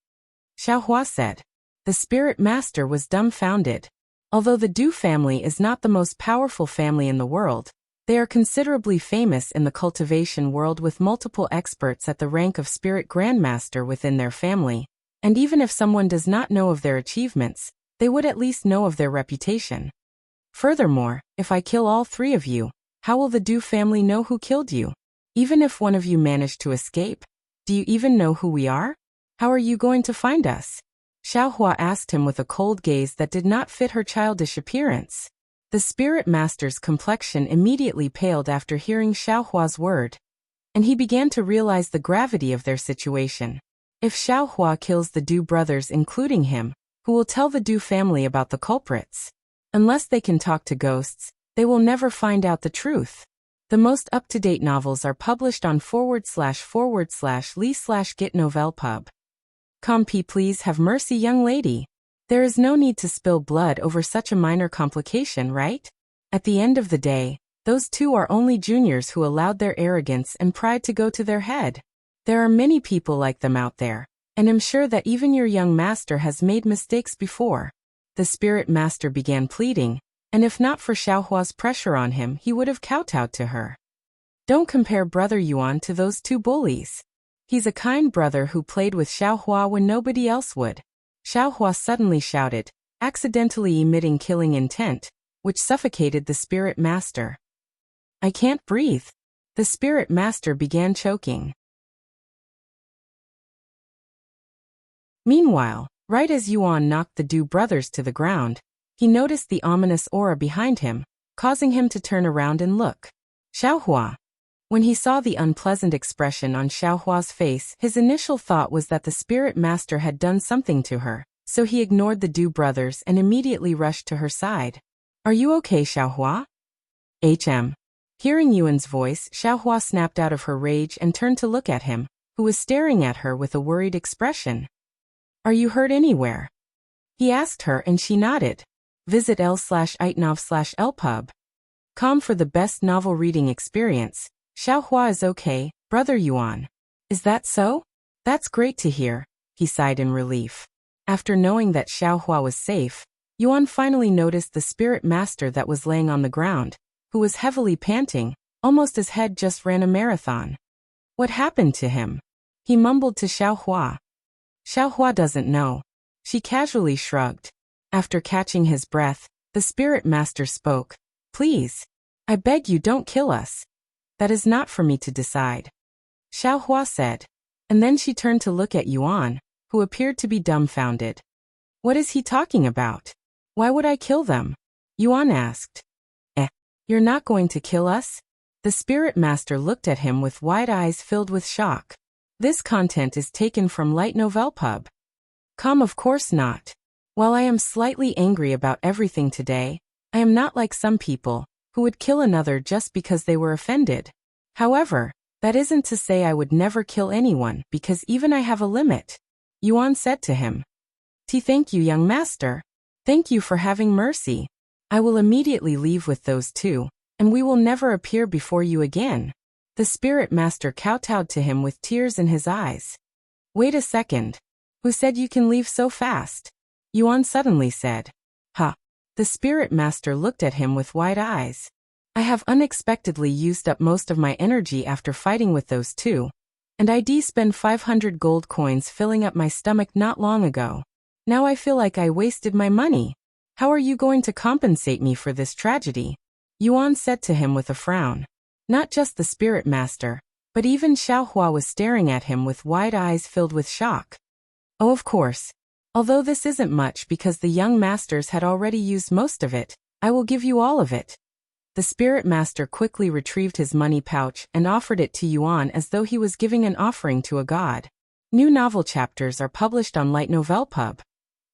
Xiaohua said. The spirit master was dumbfounded. Although the Du family is not the most powerful family in the world, they are considerably famous in the cultivation world with multiple experts at the rank of spirit grandmaster within their family, and even if someone does not know of their achievements, they would at least know of their reputation. Furthermore, if I kill all three of you, how will the Du family know who killed you? Even if one of you managed to escape, do you even know who we are? How are you going to find us? Xiaohua asked him with a cold gaze that did not fit her childish appearance. The spirit master's complexion immediately paled after hearing Xiaohua's word, and he began to realize the gravity of their situation. If Xiaohua kills the Du brothers including him, who will tell the Du family about the culprits? Unless they can talk to ghosts, they will never find out the truth. The most up-to-date novels are published on //lee/git-novel-pub. Compy, please have mercy, young lady. There is no need to spill blood over such a minor complication, right? At the end of the day, those two are only juniors who allowed their arrogance and pride to go to their head. There are many people like them out there, and I'm sure that even your young master has made mistakes before. The spirit master began pleading, and if not for Xiaohua's pressure on him, he would have kowtowed to her. Don't compare Brother Yuan to those two bullies. He's a kind brother who played with Xiaohua when nobody else would. Xiaohua suddenly shouted, accidentally emitting killing intent, which suffocated the spirit master. I can't breathe. The spirit master began choking. Meanwhile, right as Yuan knocked the Du brothers to the ground, he noticed the ominous aura behind him, causing him to turn around and look. Xiaohua. When he saw the unpleasant expression on Xiaohua's face, his initial thought was that the spirit master had done something to her, so he ignored the Du brothers and immediately rushed to her side. Are you okay, Xiaohua? Hearing Yuan's voice, Xiaohua snapped out of her rage and turned to look at him, who was staring at her with a worried expression. Are you hurt anywhere? He asked her and she nodded. Visit l/itnov/lpub. Com for the best novel reading experience. Xiaohua is okay, Brother Yuan. Is that so? That's great to hear, he sighed in relief. After knowing that Xiaohua was safe, Yuan finally noticed the spirit master that was laying on the ground, who was heavily panting, almost his head just ran a marathon. What happened to him? He mumbled to Xiaohua. Xiaohua doesn't know. She casually shrugged. After catching his breath, the spirit master spoke. Please. I beg you, don't kill us. That is not for me to decide. Xiaohua said. And then she turned to look at Yuan, who appeared to be dumbfounded. What is he talking about? Why would I kill them? Yuan asked. You're not going to kill us? The spirit master looked at him with wide eyes filled with shock. This content is taken from Light Novel Pub. Of course not. While I am slightly angry about everything today, I am not like some people, who would kill another just because they were offended. However, that isn't to say I would never kill anyone, because even I have a limit. Yuan said to him. Thank you, young master. Thank you for having mercy. I will immediately leave with those two, and we will never appear before you again. The spirit master kowtowed to him with tears in his eyes. Wait a second. Who said you can leave so fast? Yuan suddenly said. The spirit master looked at him with wide eyes. I have unexpectedly used up most of my energy after fighting with those two, and I spent 500 gold coins filling up my stomach not long ago. Now I feel like I wasted my money. How are you going to compensate me for this tragedy? Yuan said to him with a frown. Not just the spirit master, but even Xiaohua was staring at him with wide eyes filled with shock. Oh, of course. Although this isn't much because the young masters had already used most of it, I will give you all of it. The spirit master quickly retrieved his money pouch and offered it to Yuan as though he was giving an offering to a god. New novel chapters are published on Light Novel Pub.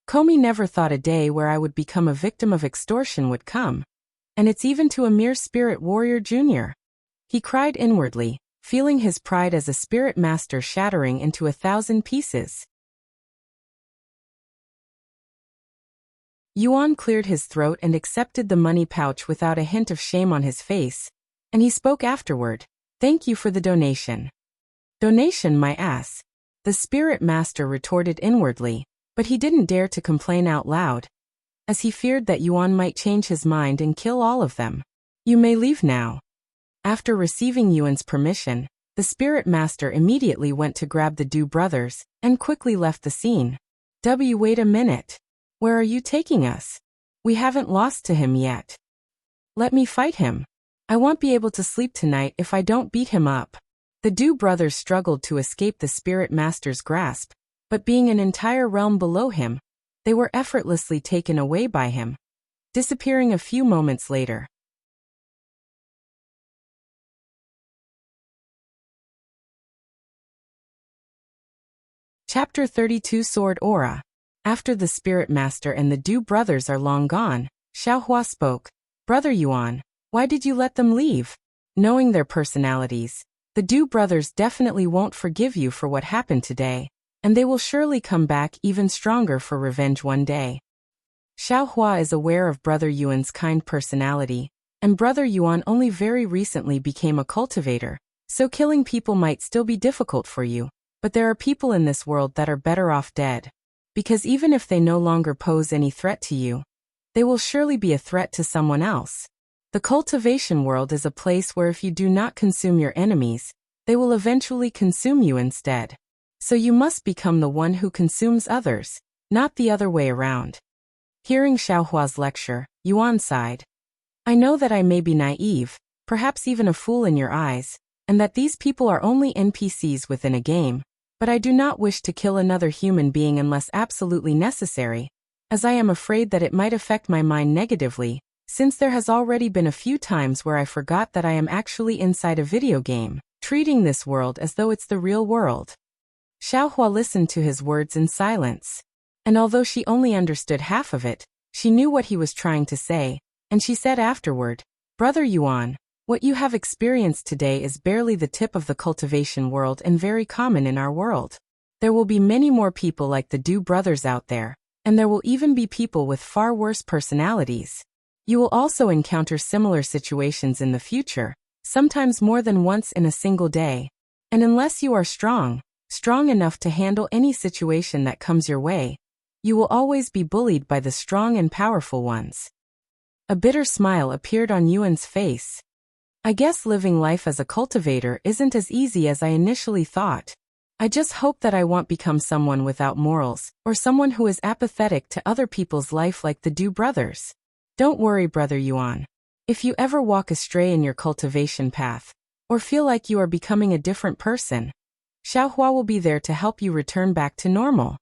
Komi never thought a day where I would become a victim of extortion would come. And it's even to a mere spirit warrior junior. He cried inwardly, feeling his pride as a spirit master shattering into 1,000 pieces. Yuan cleared his throat and accepted the money pouch without a hint of shame on his face, and he spoke afterward. Thank you for the donation. Donation, my ass. The spirit master retorted inwardly, but he didn't dare to complain out loud, as he feared that Yuan might change his mind and kill all of them. You may leave now. After receiving Yuan's permission, the spirit master immediately went to grab the Du brothers and quickly left the scene. Wait a minute. Where are you taking us? We haven't lost to him yet. Let me fight him. I won't be able to sleep tonight if I don't beat him up. The Du brothers struggled to escape the spirit master's grasp, but being an entire realm below him, they were effortlessly taken away by him, disappearing a few moments later. Chapter 32 Sword Aura. After the spirit master and the Du brothers are long gone, Xiaohua spoke. Brother Yuan, why did you let them leave? Knowing their personalities, the Du brothers definitely won't forgive you for what happened today, and they will surely come back even stronger for revenge one day. Xiaohua is aware of Brother Yuan's kind personality, and Brother Yuan only very recently became a cultivator, so killing people might still be difficult for you, but there are people in this world that are better off dead. Because even if they no longer pose any threat to you, they will surely be a threat to someone else. The cultivation world is a place where if you do not consume your enemies, they will eventually consume you instead. So you must become the one who consumes others, not the other way around. Hearing Xiaohua's lecture, Yuan sighed. I know that I may be naive, perhaps even a fool in your eyes, and that these people are only NPCs within a game, but I do not wish to kill another human being unless absolutely necessary, as I am afraid that it might affect my mind negatively, since there has already been a few times where I forgot that I am actually inside a video game, treating this world as though it's the real world. Xiaohua listened to his words in silence, and although she only understood half of it, she knew what he was trying to say, and she said afterward, Brother Yuan, what you have experienced today is barely the tip of the cultivation world and very common in our world. There will be many more people like the Du brothers out there, and there will even be people with far worse personalities. You will also encounter similar situations in the future, sometimes more than once in a single day. And unless you are strong enough to handle any situation that comes your way, you will always be bullied by the strong and powerful ones. A bitter smile appeared on Yuan's face. I guess living life as a cultivator isn't as easy as I initially thought. I just hope that I won't become someone without morals, or someone who is apathetic to other people's life like the Du brothers. Don't worry, Brother Yuan. If you ever walk astray in your cultivation path, or feel like you are becoming a different person, Xiaohua will be there to help you return back to normal.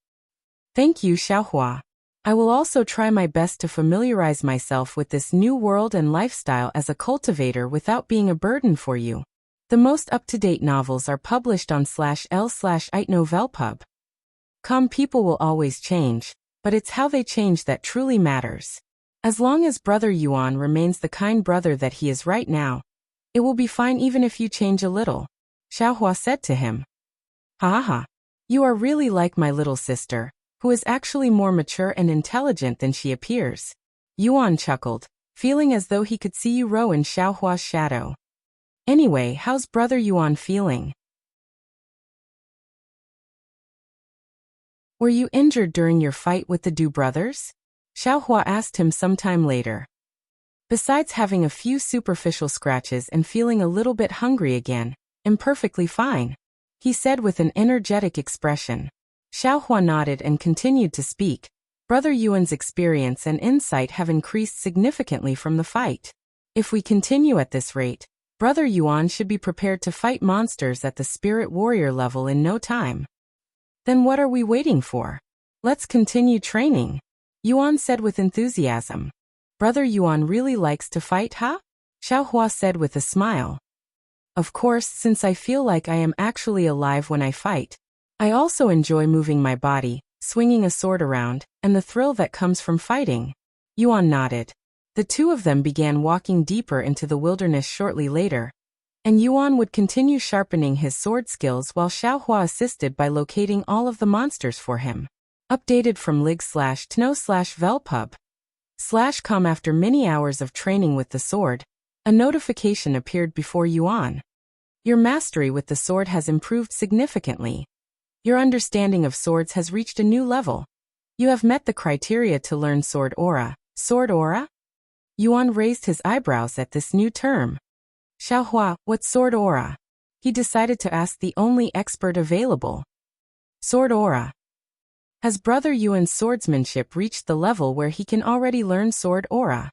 Thank you, Xiaohua. I will also try my best to familiarize myself with this new world and lifestyle as a cultivator without being a burden for you. The most up-to-date novels are published on /l/itnovelpub.com. People will always change, but it's how they change that truly matters. As long as Brother Yuan remains the kind brother that he is right now, it will be fine even if you change a little, Xiaohua said to him. Ha ha. You are really like my little sister, who is actually more mature and intelligent than she appears. Yuan chuckled, feeling as though he could see you row in Xiaohua's shadow. Anyway, how's Brother Yuan feeling? Were you injured during your fight with the Du brothers? Xiaohua asked him sometime later. Besides having a few superficial scratches and feeling a little bit hungry again, I'm perfectly fine, he said with an energetic expression. Xiaohua nodded and continued to speak. Brother Yuan's experience and insight have increased significantly from the fight. If we continue at this rate, Brother Yuan should be prepared to fight monsters at the spirit warrior level in no time. Then what are we waiting for? Let's continue training, Yuan said with enthusiasm. Brother Yuan really likes to fight, huh? Xiaohua said with a smile. Of course, since I feel like I am actually alive when I fight. I also enjoy moving my body, swinging a sword around, and the thrill that comes from fighting. Yuan nodded. The two of them began walking deeper into the wilderness shortly later, and Yuan would continue sharpening his sword skills while Xiaohua assisted by locating all of the monsters for him. Updated from lig/tno/velpub.com. After many hours of training with the sword, A notification appeared before Yuan. Your mastery with the sword has improved significantly. Your understanding of swords has reached a new level. You have met the criteria to learn sword aura. Sword aura? Yuan raised his eyebrows at this new term. Xiaohua, what's sword aura? He decided to ask the only expert available. Sword aura. Has Brother Yuan's swordsmanship reached the level where he can already learn sword aura?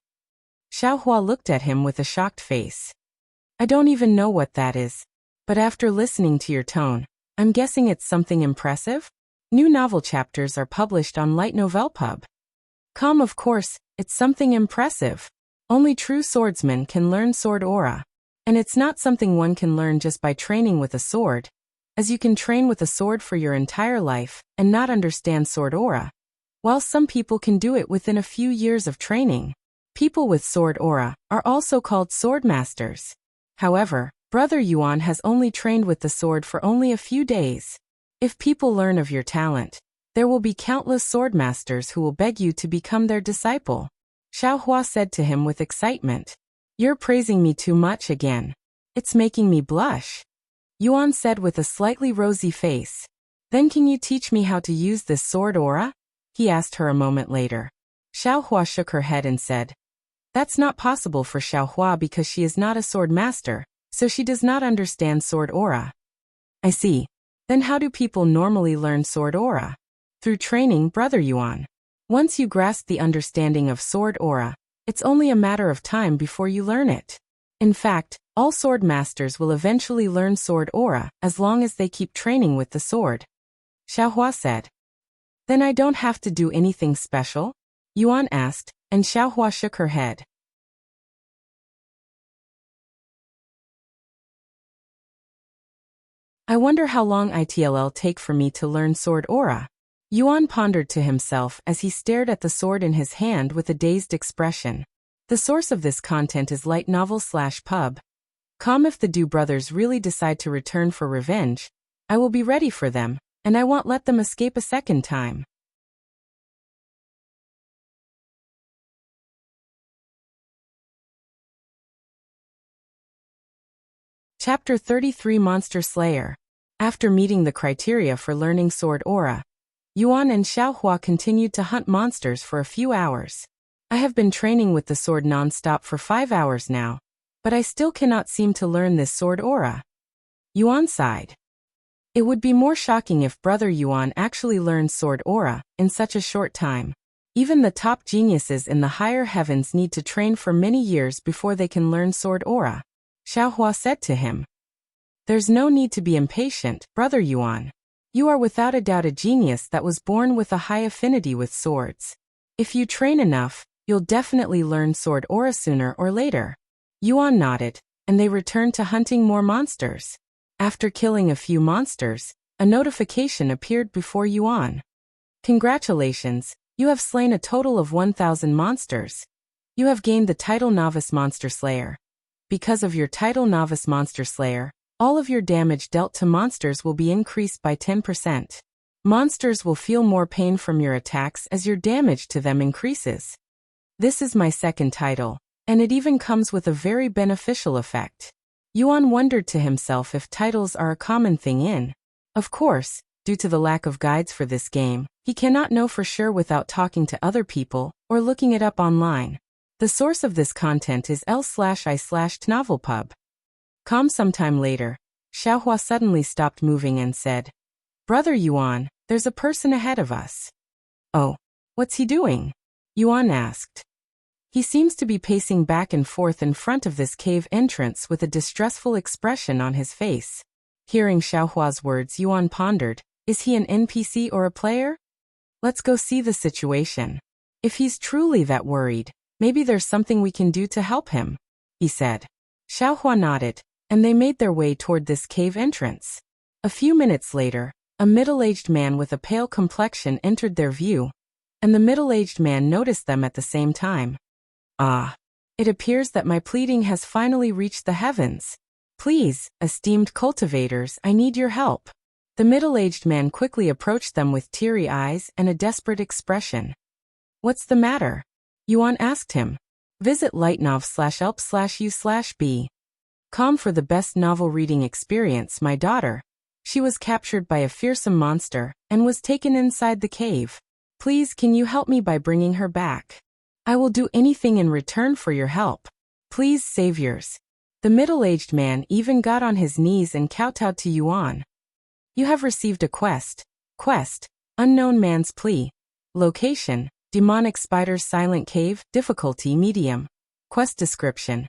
Xiaohua looked at him with a shocked face. I don't even know what that is. But after listening to your tone, I'm guessing it's something impressive? New novel chapters are published on Light Novel Pub. Of course, it's something impressive. Only true swordsmen can learn sword aura. And it's not something one can learn just by training with a sword, as you can train with a sword for your entire life and not understand sword aura. While some people can do it within a few years of training, people with sword aura are also called sword masters. However, Brother Yuan has only trained with the sword for only a few days. If people learn of your talent, there will be countless sword masters who will beg you to become their disciple. Xiaohua said to him with excitement. You're praising me too much again. It's making me blush. Yuan said with a slightly rosy face. Then can you teach me how to use this sword aura? He asked her a moment later. Xiaohua shook her head and said, That's not possible for Xiaohua because she is not a sword master, so she does not understand sword aura. I see. Then how do people normally learn sword aura? Through training, Brother Yuan. Once you grasp the understanding of sword aura, it's only a matter of time before you learn it. In fact, all sword masters will eventually learn sword aura as long as they keep training with the sword. Xiaohua said. Then I don't have to do anything special? Yuan asked, and Xiaohua shook her head. I wonder how long it'll take for me to learn sword aura. Yuan pondered to himself as he stared at the sword in his hand with a dazed expression. The source of this content is light novel/pub. If the Du brothers really decide to return for revenge, I will be ready for them, and I won't let them escape a second time. Chapter 33 Monster Slayer. After meeting the criteria for learning sword aura, Yuan and Xiaohua continued to hunt monsters for a few hours. I have been training with the sword non-stop for 5 hours now, but I still cannot seem to learn this sword aura. Yuan sighed. It would be more shocking if Brother Yuan actually learned sword aura in such a short time. Even the top geniuses in the higher heavens need to train for many years before they can learn sword aura. Xiaohua said to him. There's no need to be impatient, Brother Yuan. You are without a doubt a genius that was born with a high affinity with swords. If you train enough, you'll definitely learn sword aura sooner or later. Yuan nodded, and they returned to hunting more monsters. After killing a few monsters, a notification appeared before Yuan. Congratulations, you have slain a total of 1,000 monsters. You have gained the title Novice Monster Slayer. Because of your title Novice Monster Slayer, all of your damage dealt to monsters will be increased by 10%. Monsters will feel more pain from your attacks as your damage to them increases. This is my second title, and it even comes with a very beneficial effect. Yuan wondered to himself if titles are a common thing in. Of course, due to the lack of guides for this game, he cannot know for sure without talking to other people or looking it up online. The source of this content is l/i/novelpub. Sometime later, Xiaohua suddenly stopped moving and said, Brother Yuan, there's a person ahead of us. Oh, what's he doing? Yuan asked. He seems to be pacing back and forth in front of this cave entrance with a distressful expression on his face. Hearing Xiaohua's words, Yuan pondered, is he an NPC or a player? Let's go see the situation. If he's truly that worried, maybe there's something we can do to help him, he said. Xiaohua nodded, and they made their way toward this cave entrance. A few minutes later, a middle-aged man with a pale complexion entered their view, and the middle-aged man noticed them at the same time. Ah, it appears that my pleading has finally reached the heavens. Please, esteemed cultivators, I need your help. The middle-aged man quickly approached them with teary eyes and a desperate expression. What's the matter? Yuan asked him. Visit lightnov.help/u/b. Com for the best novel reading experience. My daughter. She was captured by a fearsome monster and was taken inside the cave. Please, can you help me by bringing her back? I will do anything in return for your help. Please, saviors. The middle-aged man even got on his knees and kowtowed to Yuan. You have received a quest. Quest, unknown man's plea. Location, demonic spider's silent cave, difficulty medium. Quest description.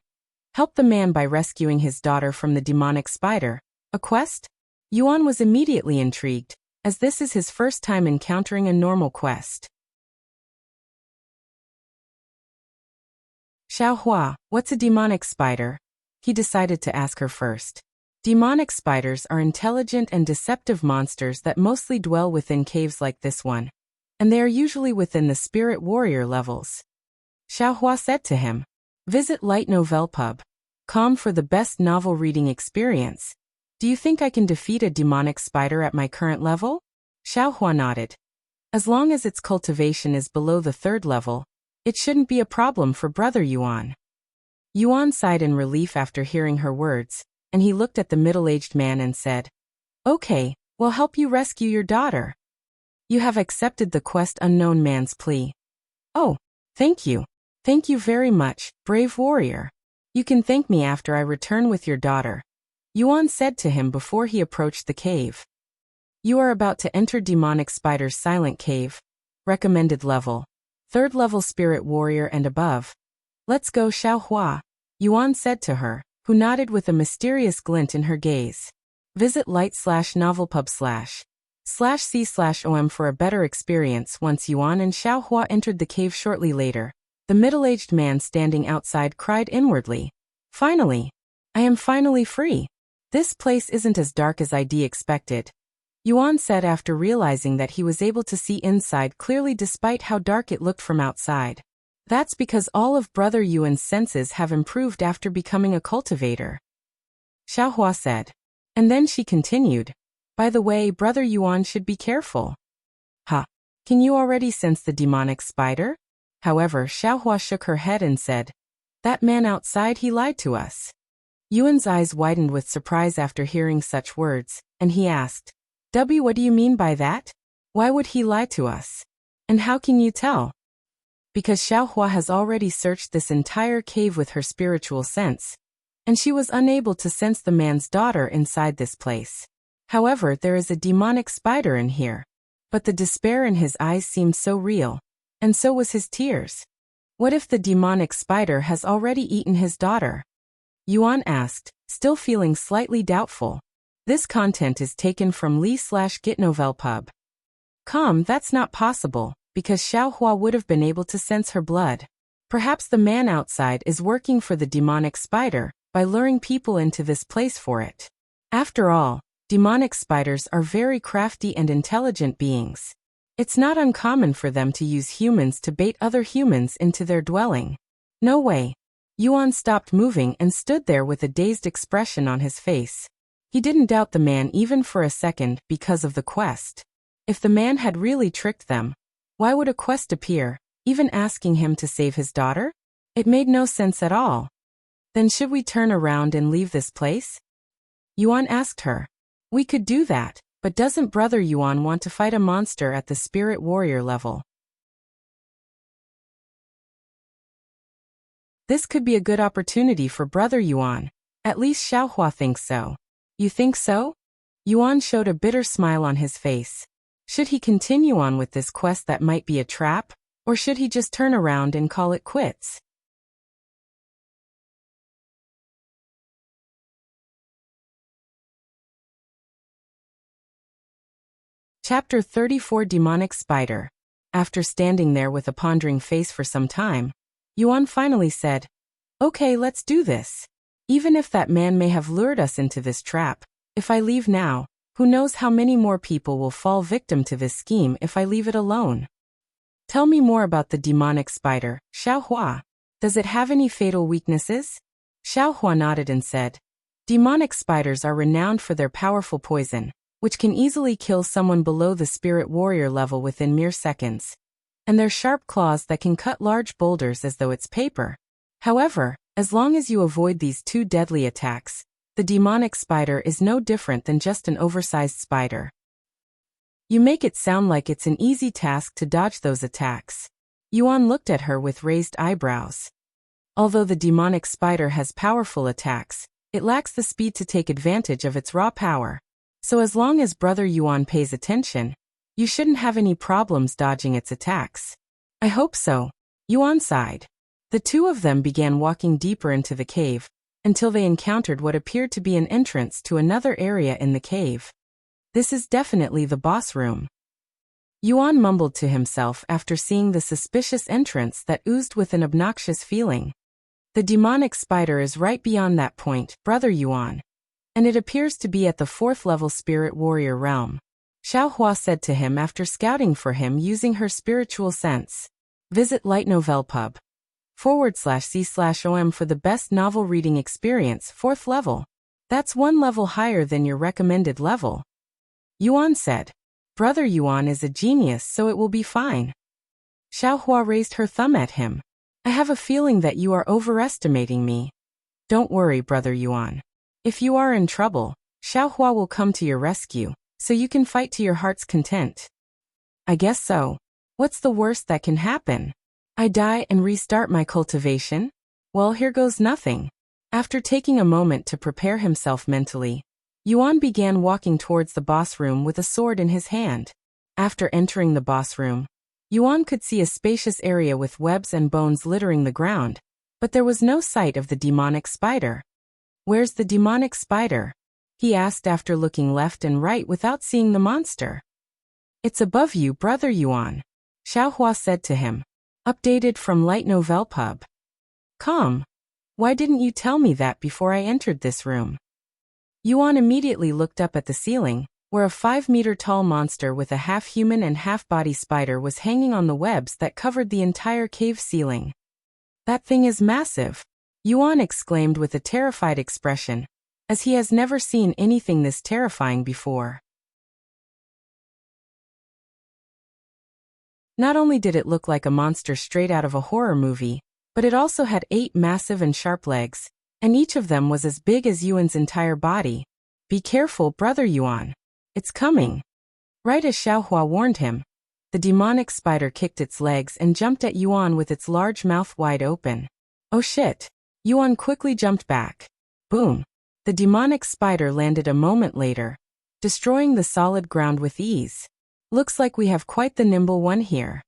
Help the man by rescuing his daughter from the demonic spider. A quest? Yuan was immediately intrigued, as this is his first time encountering a normal quest. Xiaohua, what's a demonic spider? He decided to ask her first. Demonic spiders are intelligent and deceptive monsters that mostly dwell within caves like this one, and they are usually within the spirit warrior levels. Xiaohua said to him, Visit Light Novel Pub. Com for the best novel reading experience. Do you think I can defeat a demonic spider at my current level? Xiaohua nodded. As long as its cultivation is below the 3rd level, it shouldn't be a problem for Brother Yuan. Yuan sighed in relief after hearing her words, and he looked at the middle-aged man and said, Okay, we'll help you rescue your daughter. You have accepted the quest unknown man's plea. Oh, thank you. Thank you very much, brave warrior. You can thank me after I return with your daughter, Yuan said to him before he approached the cave. You are about to enter demonic spider's silent cave. Recommended level. 3rd level spirit warrior and above. Let's go, Xiaohua, Yuan said to her, who nodded with a mysterious glint in her gaze. Visit light/novelpub/c/om for a better experience. Once Yuan and Xiaohua entered the cave shortly later, the middle-aged man standing outside cried inwardly, Finally! I am finally free! This place isn't as dark as I'd expected, Yuan said after realizing that he was able to see inside clearly despite how dark it looked from outside. That's because all of Brother Yuan's senses have improved after becoming a cultivator. Xiaohua said. And then she continued, By the way, Brother Yuan should be careful. Ha! Can you already sense the demonic spider? However, Xiaohua shook her head and said, That man outside, he lied to us. Yuan's eyes widened with surprise after hearing such words, and he asked, what do you mean by that? Why would he lie to us? And how can you tell? Because Xiaohua has already searched this entire cave with her spiritual sense, and she was unable to sense the man's daughter inside this place. However, there is a demonic spider in here. But the despair in his eyes seemed so real, and so was his tears. What if the demonic spider has already eaten his daughter? Yuan asked, still feeling slightly doubtful. This content is taken from Li/GitNovelPub. That's not possible, because Xiaohua would have been able to sense her blood. Perhaps the man outside is working for the demonic spider by luring people into this place for it. After all, demonic spiders are very crafty and intelligent beings. It's not uncommon for them to use humans to bait other humans into their dwelling. No way. Yuan stopped moving and stood there with a dazed expression on his face. He didn't doubt the man even for a second because of the quest. If the man had really tricked them, why would a quest appear, even asking him to save his daughter? It made no sense at all. Then should we turn around and leave this place? Yuan asked her. We could do that, but doesn't Brother Yuan want to fight a monster at the spirit warrior level? This could be a good opportunity for Brother Yuan. At least Xiaohua thinks so. You think so? Yuan showed a bitter smile on his face. Should he continue on with this quest that might be a trap, or should he just turn around and call it quits? Chapter 34 Demonic Spider. After standing there with a pondering face for some time, Yuan finally said, Okay, let's do this. Even if that man may have lured us into this trap, if I leave now, who knows how many more people will fall victim to this scheme if I leave it alone. Tell me more about the demonic spider, Xiaohua. Does it have any fatal weaknesses? Xiaohua nodded and said, Demonic spiders are renowned for their powerful poison, which can easily kill someone below the spirit warrior level within mere seconds. And their sharp claws that can cut large boulders as though it's paper. However, as long as you avoid these two deadly attacks, the demonic spider is no different than just an oversized spider. You make it sound like it's an easy task to dodge those attacks. Yuan looked at her with raised eyebrows. Although the demonic spider has powerful attacks, it lacks the speed to take advantage of its raw power. So as long as Brother Yuan pays attention, you shouldn't have any problems dodging its attacks. I hope so. Yuan sighed. The two of them began walking deeper into the cave, until they encountered what appeared to be an entrance to another area in the cave. This is definitely the boss room. Yuan mumbled to himself after seeing the suspicious entrance that oozed with an obnoxious feeling. The demonic spider is right beyond that point, Brother Yuan, and it appears to be at the 4th level spirit warrior realm. Xiaohua said to him after scouting for him using her spiritual sense. Visit Light Novel Pub. /c/om for the best novel reading experience, 4th level. That's 1 level higher than your recommended level. Yuan said. Brother Yuan is a genius, so it will be fine. Xiaohua raised her thumb at him. I have a feeling that you are overestimating me. Don't worry, Brother Yuan. If you are in trouble, Xiaohua will come to your rescue, so you can fight to your heart's content. I guess so. What's the worst that can happen? I die and restart my cultivation? Well, here goes nothing. After taking a moment to prepare himself mentally, Yuan began walking towards the boss room with a sword in his hand. After entering the boss room, Yuan could see a spacious area with webs and bones littering the ground, but there was no sight of the demonic spider. Where's the demonic spider? He asked after looking left and right without seeing the monster. It's above you, Brother Yuan, Xiaohua said to him. Updated from Light Novel Pub. Calm. Why didn't you tell me that before I entered this room? Yuan immediately looked up at the ceiling, where a 5-meter-tall monster with a half-human and half-body spider was hanging on the webs that covered the entire cave ceiling. That thing is massive, Yuan exclaimed with a terrified expression, as he has never seen anything this terrifying before. Not only did it look like a monster straight out of a horror movie, but it also had 8 massive and sharp legs, and each of them was as big as Yuan's entire body. Be careful, Brother Yuan. It's coming. Right as Xiaohua warned him, the demonic spider kicked its legs and jumped at Yuan with its large mouth wide open. Oh shit! Yuan quickly jumped back. Boom! The demonic spider landed a moment later, destroying the solid ground with ease. Looks like we have quite the nimble one here.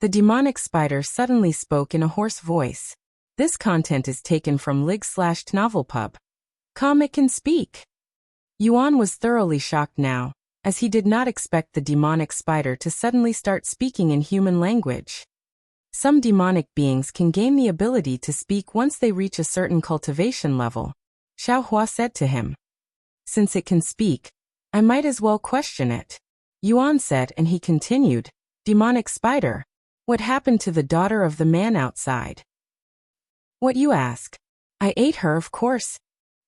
The demonic spider suddenly spoke in a hoarse voice. This content is taken from Lig/Novelpub. It can speak. Yuan was thoroughly shocked now, as he did not expect the demonic spider to suddenly start speaking in human language. Some demonic beings can gain the ability to speak once they reach a certain cultivation level, Xiaohua said to him. Since it can speak, I might as well question it, Yuan said, and he continued, Demonic spider, what happened to the daughter of the man outside? What you ask? I ate her, of course.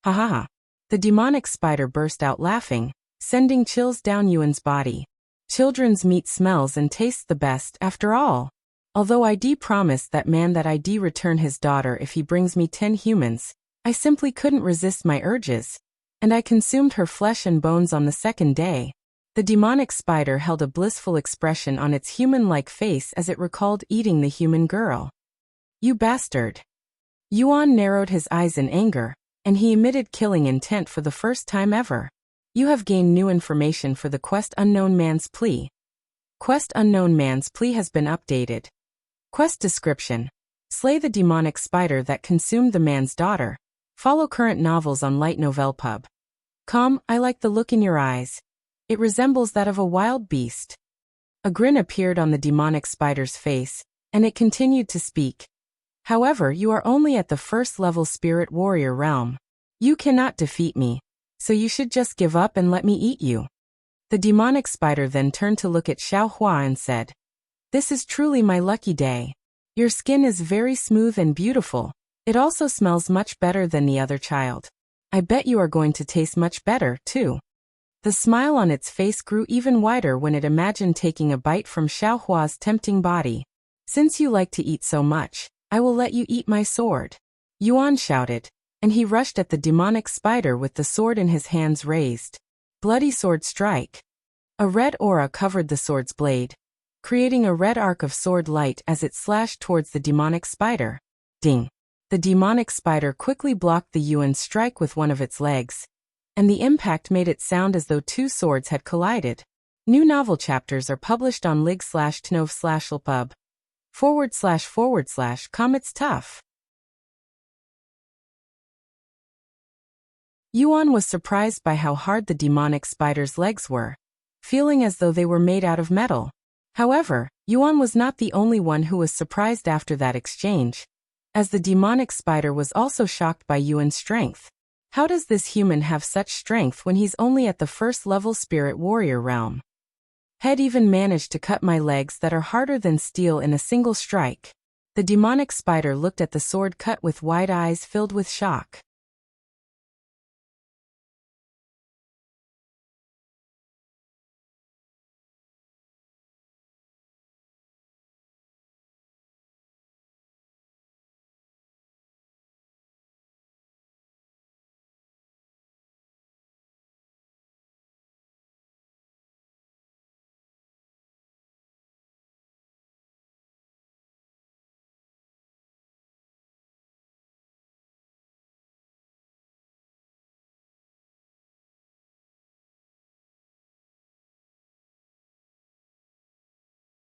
Ha ha ha. The demonic spider burst out laughing, sending chills down Yuan's body. Children's meat smells and tastes the best after all. Although ID promised that man that ID return his daughter if he brings me 10 humans, I simply couldn't resist my urges, and I consumed her flesh and bones on the 2nd day. The demonic spider held a blissful expression on its human-like face as it recalled eating the human girl. You bastard. Yuan narrowed his eyes in anger, and he emitted killing intent for the first time ever. You have gained new information for the Quest Unknown Man's Plea. Quest Unknown Man's Plea has been updated. Quest description. Slay the demonic spider that consumed the man's daughter. Follow current novels on Light Novel Pub. I like the look in your eyes. It resembles that of a wild beast. A grin appeared on the demonic spider's face, and it continued to speak. However, you are only at the 1st level spirit warrior realm. You cannot defeat me, so you should just give up and let me eat you. The demonic spider then turned to look at Xiaohua and said, This is truly my lucky day. Your skin is very smooth and beautiful. It also smells much better than the other child. I bet you are going to taste much better, too. The smile on its face grew even wider when it imagined taking a bite from Xiaohua's tempting body. Since you like to eat so much, I will let you eat my sword. Yuan shouted, and he rushed at the demonic spider with the sword in his hands raised. Bloody sword strike. A red aura covered the sword's blade, creating a red arc of sword light as it slashed towards the demonic spider. Ding! The demonic spider quickly blocked the Yuan's strike with one of its legs, and the impact made it sound as though two swords had collided. New novel chapters are published on lig/tnov/lpub. // Comets tough. Yuan was surprised by how hard the demonic spider's legs were, feeling as though they were made out of metal. However, Yuan was not the only one who was surprised after that exchange, as the demonic spider was also shocked by Yuan's strength. How does this human have such strength when he's only at the first-level spirit warrior realm? Head even managed to cut my legs that are harder than steel in a single strike. The demonic spider looked at the sword cut with wide eyes filled with shock.